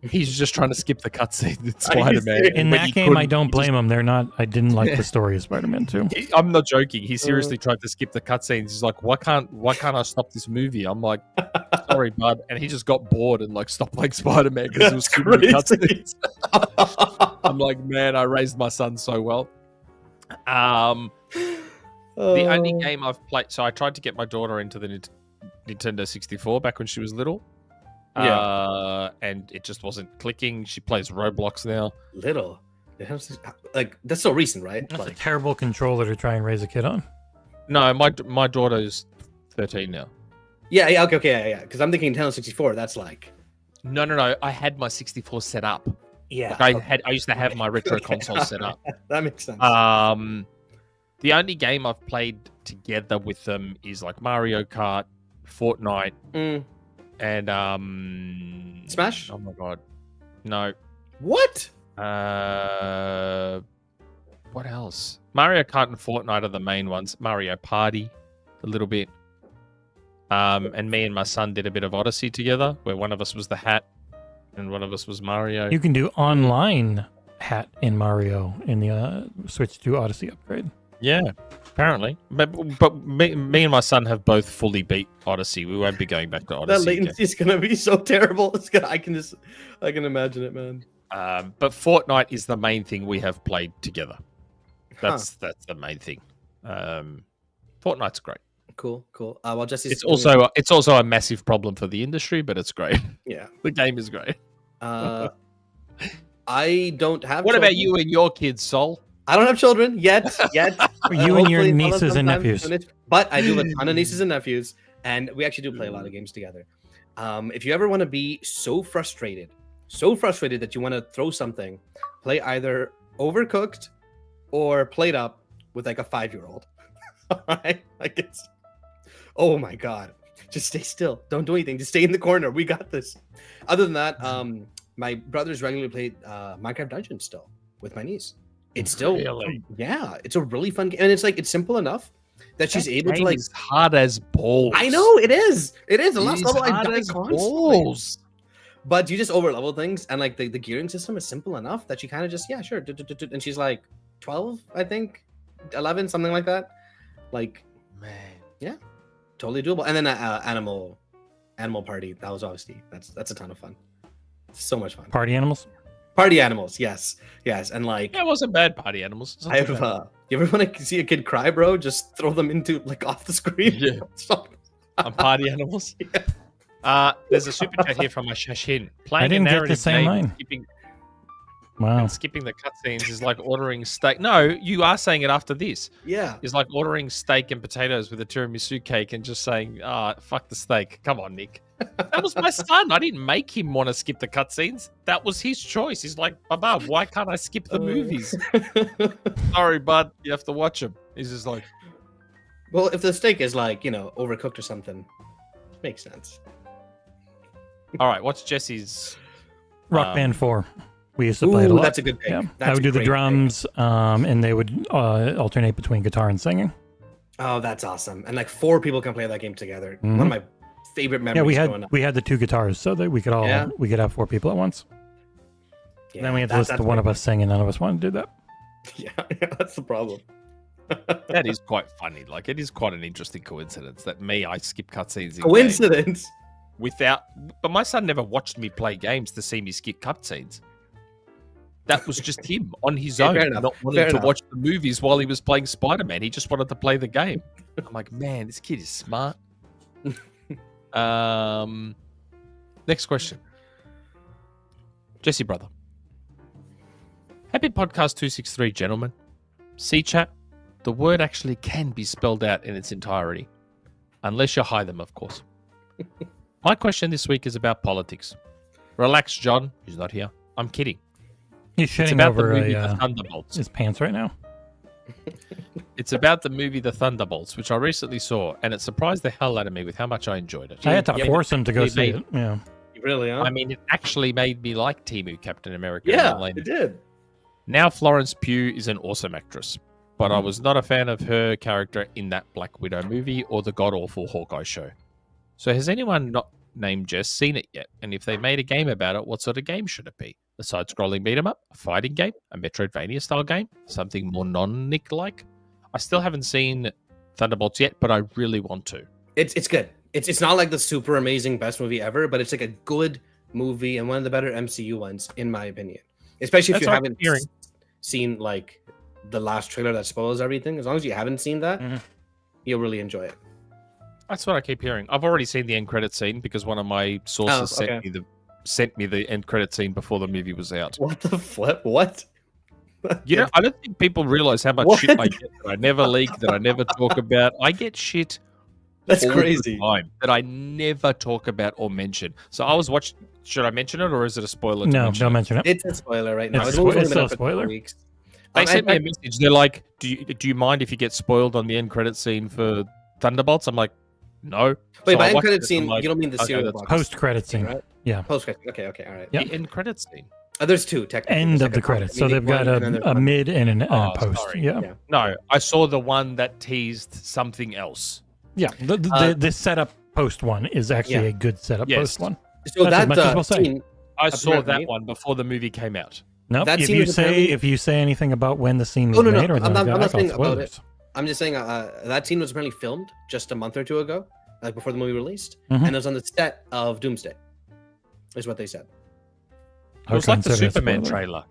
S5: He's just trying to skip the cutscene with Spider-Man.
S6: In that game, I don't blame him. I didn't like the story of Spider-Man 2.
S5: I'm not joking. He seriously tried to skip the cutscenes. He's like, why can't I stop this movie? I'm like, sorry, bud. And he just got bored and like stopped playing Spider-Man because it was too many cutscenes. I'm like, man, I raised my son so well. The only game I've played, so I tried to get my daughter into the Nintendo 64 back when she was little. And it just wasn't clicking. She plays Roblox now.
S7: Little. Like, that's so recent, right?
S6: That's a terrible controller to try and raise a kid on.
S5: No, my daughter's 13 now.
S7: Yeah, okay, yeah. Because I'm thinking Nintendo 64, that's like...
S5: No. I had my 64 set up.
S7: Yeah.
S5: Like I used to have my retro console set up.
S7: That makes sense.
S5: The only game I've played together with them is like Mario Kart, Fortnite, and
S7: Smash?
S5: Oh my god. No.
S7: What?
S5: What else? Mario Kart and Fortnite are the main ones. Mario Party, a little bit. And me and my son did a bit of Odyssey together, where one of us was the hat and one of us was Mario.
S6: You can do online hat in Mario in the Switch 2 Odyssey upgrade.
S5: Yeah, apparently. But me and my son have both fully beat Odyssey. We won't be going back to Odyssey.
S7: That latency is gonna be so terrible. I can imagine it, man.
S5: But Fortnite is the main thing we have played together. That's the main thing. Fortnite's great.
S7: Cool. Well, Jesse's
S5: It's also a massive problem for the industry, but it's great.
S7: yeah.
S5: The game is great.
S7: I don't have.
S5: What about
S7: children.
S5: you and your kids, Sol?
S7: I don't have children yet.
S6: You and your
S7: Hopefully,
S6: nieces and
S7: sometime
S6: nephews.
S7: soonish. But I do have a ton of nieces and nephews, and we actually do play a lot of games together. If you ever want to be so frustrated that you want to throw something, play either Overcooked or Played Up with like a 5-year-old. All right, like it's. Oh my god! Just stay still. Don't do anything. Just stay in the corner. We got this. Other than that, my brothers regularly play Minecraft Dungeons still with my niece. It's still, yeah, it's a really fun game, and it's simple enough that she's able to like.
S5: It's hard as balls.
S7: I know it is. It is. The
S5: It
S7: last
S5: is
S7: level I
S5: hard
S7: died
S5: as
S7: constantly.
S5: balls.
S7: But you just over level things, and like the gearing system is simple enough that you kind of just sure, and she's like 12, I think, 11, something like that. Like,
S5: Man,
S7: yeah, totally doable. And then animal party. That was obviously that's a ton of fun. So much fun.
S6: Party animals.
S7: Party animals, yes, and like
S5: yeah, it wasn't bad. Party animals. It's not
S7: I
S5: too
S7: have.
S5: bad.
S7: You ever want to see a kid cry, bro? Just throw them into like off the screen.
S5: Yeah. On party animals. There's a super chat here from a Shashin. Playing
S6: I didn't
S5: a
S6: get the
S5: narrative
S6: same
S5: game,
S6: line. Wow.
S5: and skipping the cutscenes is like ordering steak. No, you are saying it after this.
S7: Yeah.
S5: It's like ordering steak and potatoes with a tiramisu cake and just saying, fuck the steak. Come on, Nick. That was my son. I didn't make him want to skip the cutscenes. That was his choice. He's like, Baba, why can't I skip the movies? Sorry, bud. You have to watch them. He's just like,
S7: Well, if the steak is like, overcooked or something, makes sense.
S5: all right, what's Jesse's?
S6: Rock Band 4. We used to play it a lot.
S7: That's a good pick.
S6: Yeah.
S7: That's
S6: I would
S7: a
S6: do the
S7: great
S6: drums, and they would alternate between guitar and singing.
S7: pick. Oh, that's awesome. And like 4 people can play that game together.
S6: Mhm.
S7: One of my favorite memories
S6: Yeah,
S7: growing up.
S6: we had the 2 guitars so that we could have 4 people at once.
S7: Yeah,
S6: Then we had to
S7: that-
S6: listen to
S7: that's
S6: one of
S7: my-
S6: us sing, and none of us wanted to do that.
S7: Yeah, that's the problem.
S5: That is quite funny. Like, it is quite an interesting coincidence that I skip cutscenes. in
S7: Coincidence.
S5: but my son never watched me play games to see me skip cutscenes. That was just him on his
S7: Yeah,
S5: own,
S7: fair enough,
S5: not wanting
S7: fair
S5: to
S7: enough.
S5: watch the movies while he was playing Spider-Man. He just wanted to play the game. I'm like, man, this kid is smart. Next question. Jesse, brother. Happy podcast 263, gentlemen. See, chat, the word actually can be spelled out in its entirety. Unless you Hytham, of course. My question this week is about politics. Relax, John. He's not here. I'm kidding.
S6: He's
S5: It's
S6: shitting
S5: about the
S6: over
S5: movie The Thunderbolts.
S6: his pants right now.
S5: It's about the movie The Thunderbolts, which I recently saw, and it surprised the hell out of me with how much I enjoyed it.
S6: I had to
S7: Yeah,
S6: force him to go see
S5: made-
S6: it. Yeah.
S7: Really, huh?
S5: I mean, it actually made me like Temu Captain America.
S7: yeah,
S5: Online.
S7: it did.
S5: Now Florence Pugh is an awesome actress, but I was not a fan of her character in that Black Widow movie or the god-awful Hawkeye show. So has anyone not named Jess seen it yet? And if they made a game about it, what sort of game should it be? A side-scrolling beat-em-up? A fighting game? A Metroidvania-style game? Something more non-Nick-like? I still haven't seen Thunderbolts yet, but I really want to.
S7: It's good. It's not like the super amazing best movie ever, but it's like a good movie and one of the better MCU ones, in my opinion. Especially if
S5: That's
S7: you
S5: what I'm
S7: haven't
S5: hearing.
S7: seen like the last trailer that spoils everything. As long as you haven't seen that,
S6: Mhm.
S7: you'll really enjoy it.
S5: That's what I keep hearing. I've already seen the end credit scene because one of my sources
S7: Oh, okay.
S5: sent me the end credit scene before the movie was out.
S7: What the flip? What?
S5: You know, I don't think people realize how much
S7: What?
S5: shit I get that I never leak, that I never talk about. I get shit
S7: That's
S5: all the
S7: crazy.
S5: time that I never talk about or mention. So I was watching. Should I mention it, or is it a spoiler?
S6: No,
S5: mention
S6: don't
S5: it?
S6: mention it.
S7: It's a spoiler right now.
S6: It's
S7: only
S6: it's
S7: been
S6: still
S7: up
S6: a
S7: for 2
S6: spoiler.
S7: weeks.
S5: They sent me
S7: I-
S5: a message. They're like, "Do you mind if you get spoiled on the end credit scene for Thunderbolts?" I'm like, "No."
S7: Wait,
S5: So
S7: by
S5: I
S7: end
S5: watched
S7: credit
S5: it,
S7: scene,
S5: I'm like,
S7: you don't mean the
S5: okay,
S7: cereal
S5: that's
S7: box
S6: Post-credit scene.
S7: right?
S6: Yeah.
S7: Post credit. Okay, all right.
S6: Yeah.
S5: The end credit scene.
S7: There's 2 technically.
S6: End
S7: There's
S6: of the
S7: like a
S6: credits. So
S7: comedic
S6: they've got
S7: one, and then there's
S6: a
S7: one-
S6: mid and a
S5: Oh,
S6: post.
S5: sorry.
S6: Yeah.
S7: Yeah.
S5: No, I saw the one that teased something else.
S6: Yeah. The setup post one is actually
S7: Yeah.
S6: a good setup
S5: Yes.
S6: post one.
S7: So
S6: That's as
S7: that
S6: much as we'll say.
S7: scene,
S5: I saw that
S7: Apparently.
S5: one before the movie came out.
S6: No,
S7: That
S6: if
S7: scene
S6: you
S7: was
S6: say
S7: apparently-
S6: anything about when the scene was
S7: Oh, no,
S6: made or
S7: I'm
S6: anything
S7: not
S6: like that, I
S7: saying
S6: call
S7: about it.
S6: spoilers.
S7: I'm just saying that scene was apparently filmed just a month or 2 ago, like before the movie released,
S6: Mhm.
S7: and it was on the set of Doomsday, is what they said.
S5: It was like the
S6: consider it a
S5: Superman
S6: spoiler.
S5: trailer.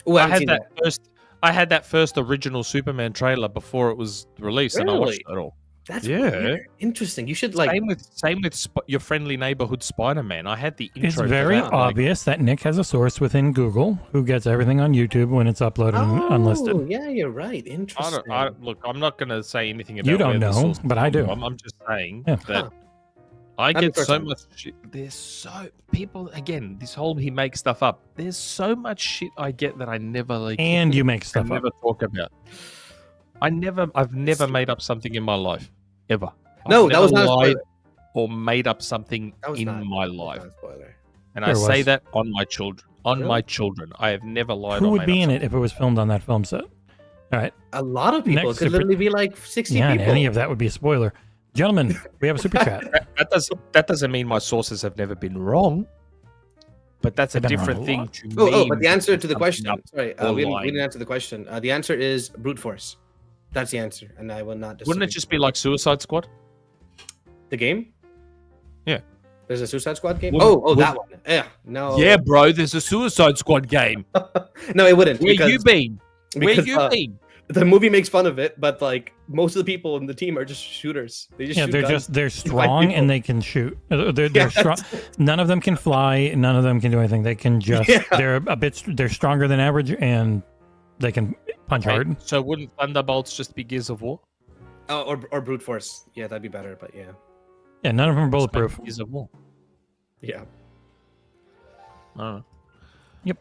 S7: Oh,
S5: I had that first. I had that first original Superman trailer before it was released, and I watched
S7: Really?
S5: it all.
S7: That's
S5: Yeah.
S7: weird. Interesting. You should like.
S5: Same with your friendly neighborhood Spider-Man. I had the intro.
S6: It's
S5: for
S6: very
S5: that, like,
S6: obvious that Nick has a source within Google who gets everything on YouTube when it's uploaded and unlisted.
S7: Yeah, you're right. Interesting.
S5: look, I'm not going to say anything about
S6: You don't
S5: where the
S6: know,
S5: source
S6: but I
S5: comes
S6: do.
S5: from. I'm just saying
S6: Yeah.
S5: that I
S7: That'd
S5: get
S7: be
S5: so
S7: personal.
S5: much shit. There's so people again. This whole he makes stuff up. There's so much shit I get that I never like.
S6: And you make
S5: I
S6: stuff up.
S5: never talk about. I've never made up something in my life ever.
S7: No,
S5: I've
S7: that was
S5: never
S7: not a
S5: lied
S7: spoiler.
S5: or made up something
S7: That was
S5: in
S7: not-
S5: my
S7: that was
S5: life,
S7: not a spoiler.
S5: and I
S6: There
S5: say
S6: was.
S5: that on my children. On
S7: Really?
S5: my children, I have never lied.
S6: Who
S5: or
S6: would
S5: made
S6: be
S5: up
S6: in it if it was filmed on that film set? All right.
S7: A lot of people.
S6: Next
S7: It could
S6: super-
S7: literally be like 60
S6: Yeah, and
S7: people.
S6: any of that would be a spoiler. Gentlemen, we have a super chat.
S5: That doesn't mean my sources have never been wrong, but that's a
S6: They've been wrong
S5: different
S6: a
S5: thing
S6: lot.
S5: to
S7: Oh,
S5: mean
S7: but the answer to the
S5: something
S7: question.
S5: up
S7: Sorry,
S5: or
S7: we didn't
S5: lying.
S7: answer the question. The answer is brute force. That's the answer, and I will not.
S5: Wouldn't it
S7: disagree.
S5: just be like Suicide Squad?
S7: the game?
S5: Yeah.
S7: There's a Suicide Squad game.
S5: Wouldn't-
S7: Oh, that one. Yeah, no.
S5: Yeah, bro. There's a Suicide Squad game.
S7: No, it wouldn't.
S5: Where you been? Where
S7: because,
S5: you been?
S7: The movie makes fun of it, but like most of the people in the team are just shooters. They just
S6: Yeah,
S7: shoot
S6: they're
S7: guns.
S6: they're strong
S7: people.
S6: and they can shoot. They're
S7: Yeah,
S6: strong. None of them can fly. None of them can do anything. They can just.
S7: Yeah.
S6: They're stronger than average and they can punch hard.
S5: So wouldn't Thunderbolts just be Gears of War?
S7: Oh, or brute force. Yeah, that'd be better. But yeah,
S6: Yeah, none of them are
S5: Just make
S6: bulletproof.
S5: Gears of War.
S7: yeah.
S5: I don't know.
S6: Yep.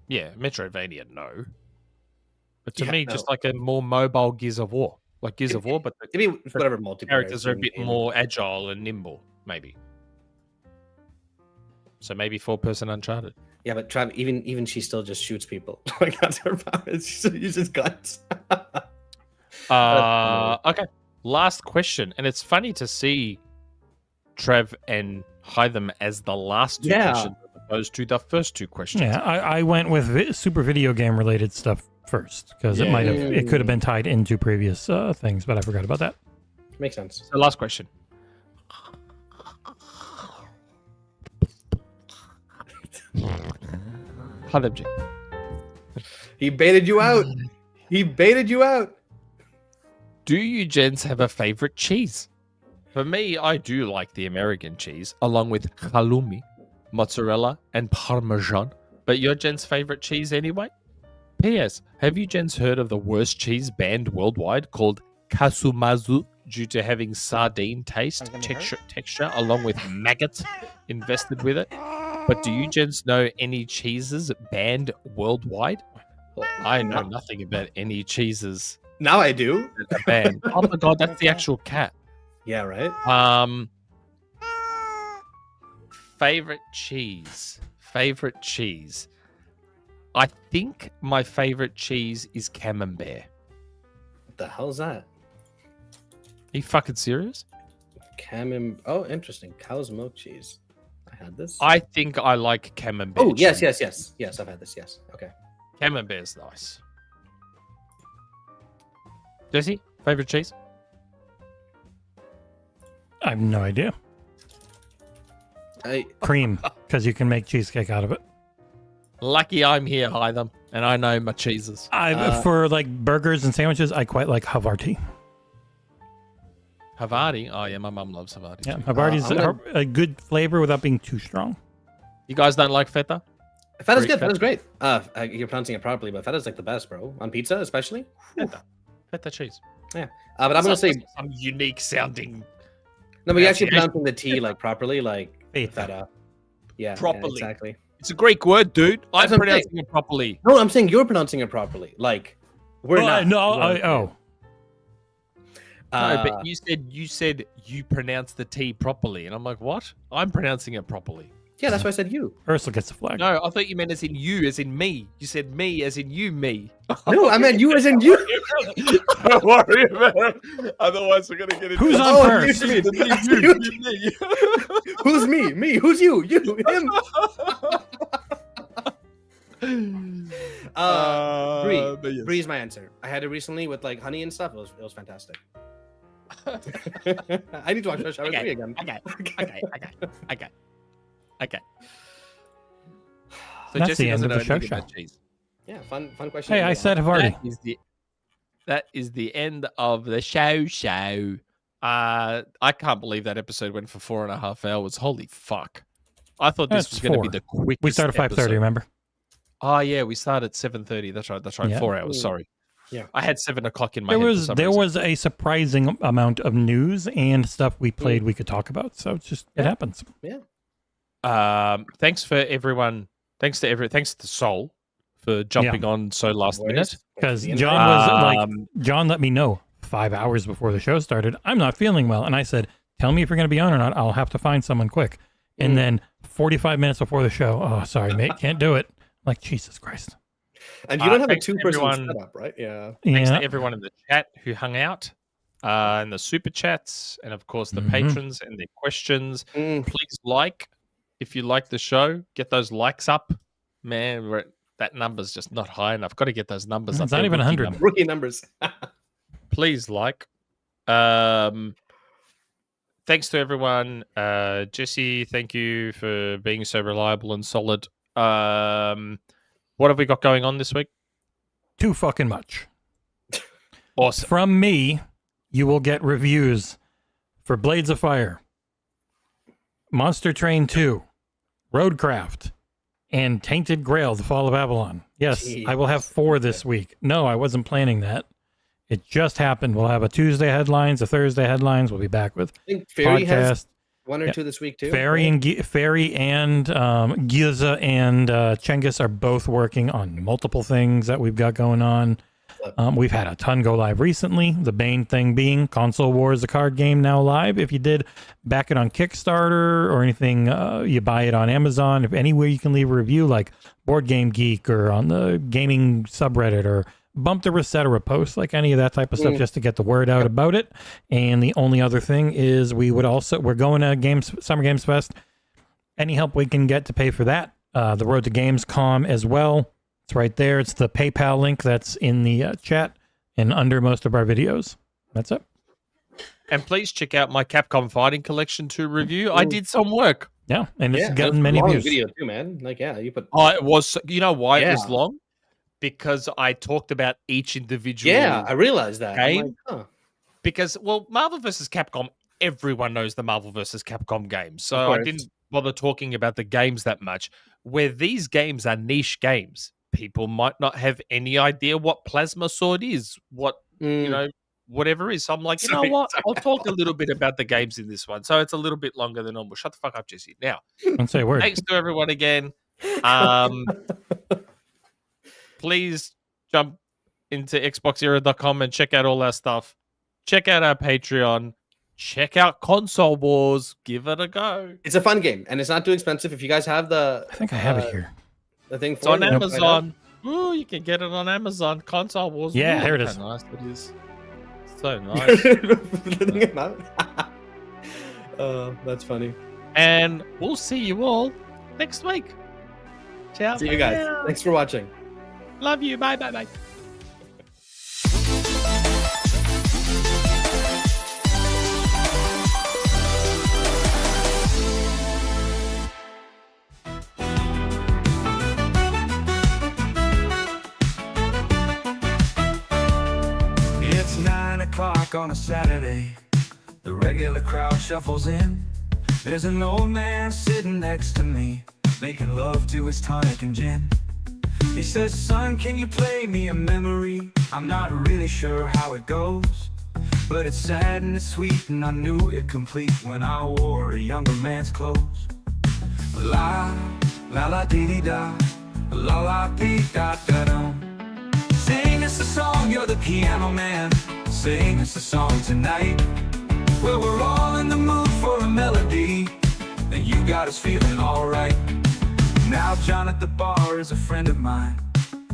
S5: Yeah, Metroidvania, no. But to
S7: Yeah,
S5: me,
S7: no.
S5: just like a more mobile Gears of War. Like Gears of War, but the
S7: Maybe whatever multiplayer.
S5: characters are a
S7: thing
S5: bit
S7: game.
S5: more agile and nimble, maybe. So maybe 4-person Uncharted.
S7: Yeah, but Trav, even she still just shoots people. Like that's her power. She still uses guns.
S5: Okay, last question. And it's funny to see Trev and Hytham as the last two
S7: Yeah.
S5: questions as opposed to the first two questions.
S6: Yeah, I went with super video game related stuff first because it
S5: Yeah.
S6: might have it could have been tied into previous things, but I forgot about that.
S7: Makes sense.
S5: So last question. Hytham G.
S7: He baited you out. He baited you out.
S5: Do you gents have a favorite cheese? For me, I do like the American cheese, along with halloumi, mozzarella, and parmesan. But your gents' favorite cheese anyway? P.S. Have you gents heard of the worst cheese banned worldwide called kasumazu due to having sardine taste, texture, along with maggots invested with it? But do you gents know any cheeses banned worldwide? I know nothing about any cheeses
S7: Now I do.
S5: that are banned. Oh my god, that's the actual cat.
S7: Yeah, right.
S5: Favorite cheese. Favorite cheese. I think my favorite cheese is camembert.
S7: What the hell's that?
S5: Are you fucking serious?
S7: Oh, interesting. Cow's milk cheese. I had this.
S5: I think I like camembert.
S7: Oh, yes,
S5: cheese.
S7: yes. I've had this. Yes. Okay.
S5: Camembert's nice. Jesse, favorite cheese?
S6: I have no idea.
S7: I
S6: Cream, because you can make cheesecake out of it.
S5: Lucky I'm here, Hytham, and I know my cheeses.
S6: For like burgers and sandwiches, I quite like Havarti.
S5: Havarti? Oh yeah, my mum loves Havarti.
S6: Yeah,
S5: too.
S6: Havarti's
S7: I'm gonna-
S6: a good flavor without being too strong.
S5: You guys don't like feta?
S7: Feta's
S5: Great
S7: good. Feta's great. You're pronouncing it properly, but feta's like the best, bro. On pizza, especially.
S5: Feta cheese.
S7: But I'm gonna say
S5: some unique sounding.
S7: no. But you're actually
S5: pronunciation.
S7: pronouncing the T like properly, like
S6: Feta.
S7: feta. Yeah,
S5: Properly.
S7: exactly.
S5: It's a Greek word, dude. I'm
S7: That's what I'm
S5: pronouncing it properly.
S7: No, I'm saying you're pronouncing it properly. Like we're not.
S6: No,
S5: No, but you said you pronounce the T properly, and I'm like, what? I'm pronouncing it properly.
S7: Yeah, that's why I said you.
S6: Ursula gets the flag.
S5: No, I thought you meant as in you, as in me. You said me, as in you, me.
S7: No, I meant you as in you.
S5: Don't worry about it. Otherwise, we're gonna get into
S6: Who's on
S7: Oh,
S6: first?
S7: you me. Who's me? Me? Who's you? You? Him? Brie.
S5: but yes.
S7: Brie's my answer. I had it recently with like honey and stuff. It was fantastic. I need to watch Rush Hour 3 again.
S5: Okay. So
S6: That's
S5: Jesse
S6: the end
S5: doesn't
S6: of the
S5: know anything
S6: show.
S5: about cheese.
S7: Yeah, fun question.
S6: Hey, I said Havarti.
S5: That is the
S9: that is the end of the show. I can't believe that episode went for 4.5 hours. Holy fuck. I thought this was going to be the quickest
S6: We started at 5:30,
S9: episode.
S6: remember?
S9: Oh, yeah, we started at 7:30. That's right.
S6: Yeah.
S9: 4 hours, sorry.
S7: Yeah.
S9: I had 7 o'clock in my
S6: There
S9: head
S6: was
S9: for some
S6: there
S9: reason.
S6: was a surprising amount of news and stuff we played we could talk about. So it's just it happens.
S9: Thanks for everyone. Thanks to Soul for jumping on so last minute.
S6: Because John was like, John let me know 5 hours before the show started, I'm not feeling well. And I said, tell me if you're going to be on or not. I'll have to find someone quick. And then 45 minutes before the show, oh, sorry, mate, can't do it. I'm like, Jesus Christ.
S7: And you don't have a
S9: thanks to
S7: 2-person
S9: everyone-
S7: setup, right? Yeah.
S9: Thanks
S6: Yeah.
S9: to everyone in the chat who hung out, and the super chats, and of course the patrons and their questions. Please like if you like the show. Get those likes up, man. That number's just not high enough. Got to get those numbers up.
S6: It's not
S9: there,
S6: even
S9: rookie
S6: 100.
S9: numbers.
S7: Rookie numbers.
S9: Please like. Thanks to everyone. Jesse, thank you for being so reliable and solid. What have we got going on this week?
S6: Too fucking much.
S9: Awesome.
S6: From me, you will get reviews for Blades of Fire, Monster Train 2, Roadcraft, and Tainted Grail, The Fall of Avalon. Yes, I will have 4 this week. No, I wasn't planning that. It just happened. We'll have a Tuesday headlines, a Thursday headlines. We'll be back with
S7: I think Fairy has
S6: podcast.
S7: 1 or 2 this week too.
S6: Fairy and Giza and Chengiz are both working on multiple things that we've got going on. We've had a ton go live recently. The main thing being Console Wars, the card game, now live. If you did back it on Kickstarter or anything, you buy it on Amazon. If anywhere you can leave a review, like Board Game Geek or on the gaming subreddit or Bump the Reset post, like any of that type of stuff, just to get the word out about it. And the only other thing is we're going to Summer Games Fest. Any help we can get to pay for that. The road to Gamescom as well. It's right there. It's the PayPal link that's in the chat and under most of our videos. That's it.
S9: And please check out my Capcom Fighting Collection 2 review. I did some work.
S6: Yeah, and it's
S7: Yeah,
S6: gotten many
S7: long
S6: views.
S7: video too, man. Like, yeah, you put.
S9: Oh, it was. You know why it was
S7: Yeah.
S9: long? Because I talked about each individual.
S7: Yeah, I realized that. I'm
S9: game.
S7: like, huh.
S9: Because, well, Marvel vs. Capcom, everyone knows the Marvel vs. Capcom games. So
S7: Of
S9: I
S7: course.
S9: didn't bother talking about the games that much. Where these games are niche games, people might not have any idea what Plasma Sword is, what, you know, whatever is. So I'm like, you know
S7: Sorry,
S9: what?
S7: sorry.
S9: I'll talk a little bit about the games in this one. So it's a little bit longer than normal. Shut the fuck up, Jesse. Now,
S6: Don't say a word.
S9: thanks to everyone again. Please jump into XboxEra.com and check out all our stuff. Check out our Patreon. Check out Console Wars. Give it a go.
S7: It's a fun game, and it's not too expensive. If you guys have the,
S6: I think I have it here.
S7: the thing
S9: It's
S7: for
S9: on
S7: it,
S9: Amazon. Ooh, you can get it on Amazon. Console Wars.
S6: Yeah,
S9: Ooh,
S6: here it
S9: look
S6: is.
S9: how nice it is. So nice.
S7: That's funny.
S9: And we'll see you all next week. Ciao.
S7: See you
S9: for
S7: guys.
S9: now.
S7: Thanks for watching.
S9: Love you. Bye. Bye. Bye.
S1: It's 9 o'clock on a Saturday. The regular crowd shuffles in. There's an old man sitting next to me, making love to his tonic and gin. He says, son, can you play me a memory? I'm not really sure how it goes, but it's sad and it's sweet, and I knew it complete when I wore a younger man's clothes. La, la la dee dee da, la la dee da da dum. Sing us a song, you're the piano man. Sing us a song tonight. Well, we're all in the mood for a melody, and you got us feeling alright. Now John at the bar is a friend of mine.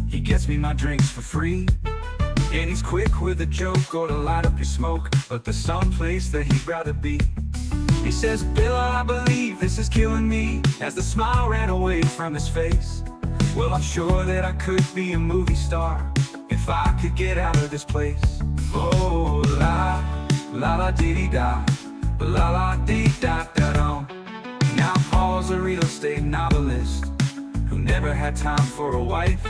S1: He gets me my drinks for free, and he's quick with a joke or to light up your smoke, but there's some place that he'd rather be. He says, Bill, I believe this is killing me, as the smile ran away from his face. Well, I'm sure that I could be a movie star if I could get out of this place. Oh, la, la la dee dee da, la la dee da da dum. Now Paul's a real estate novelist who never had time for a wife.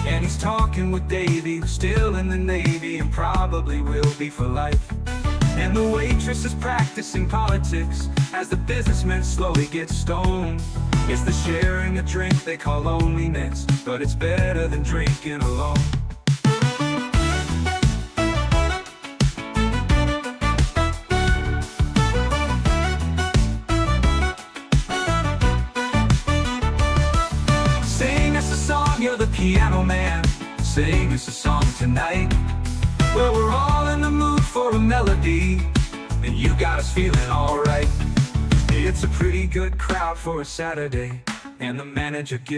S1: And he's talking with Davey, who's still in the Navy and probably will be for life. And the waitress is practicing politics as the businessman slowly gets stoned. It's the sharing a drink they call loneliness, but it's better than drinking alone. Sing us a song, you're the piano man. Sing us a song tonight. Well, we're all in the mood for a melody, and you got us feeling alright. It's a pretty good crowd for a Saturday, and the manager gives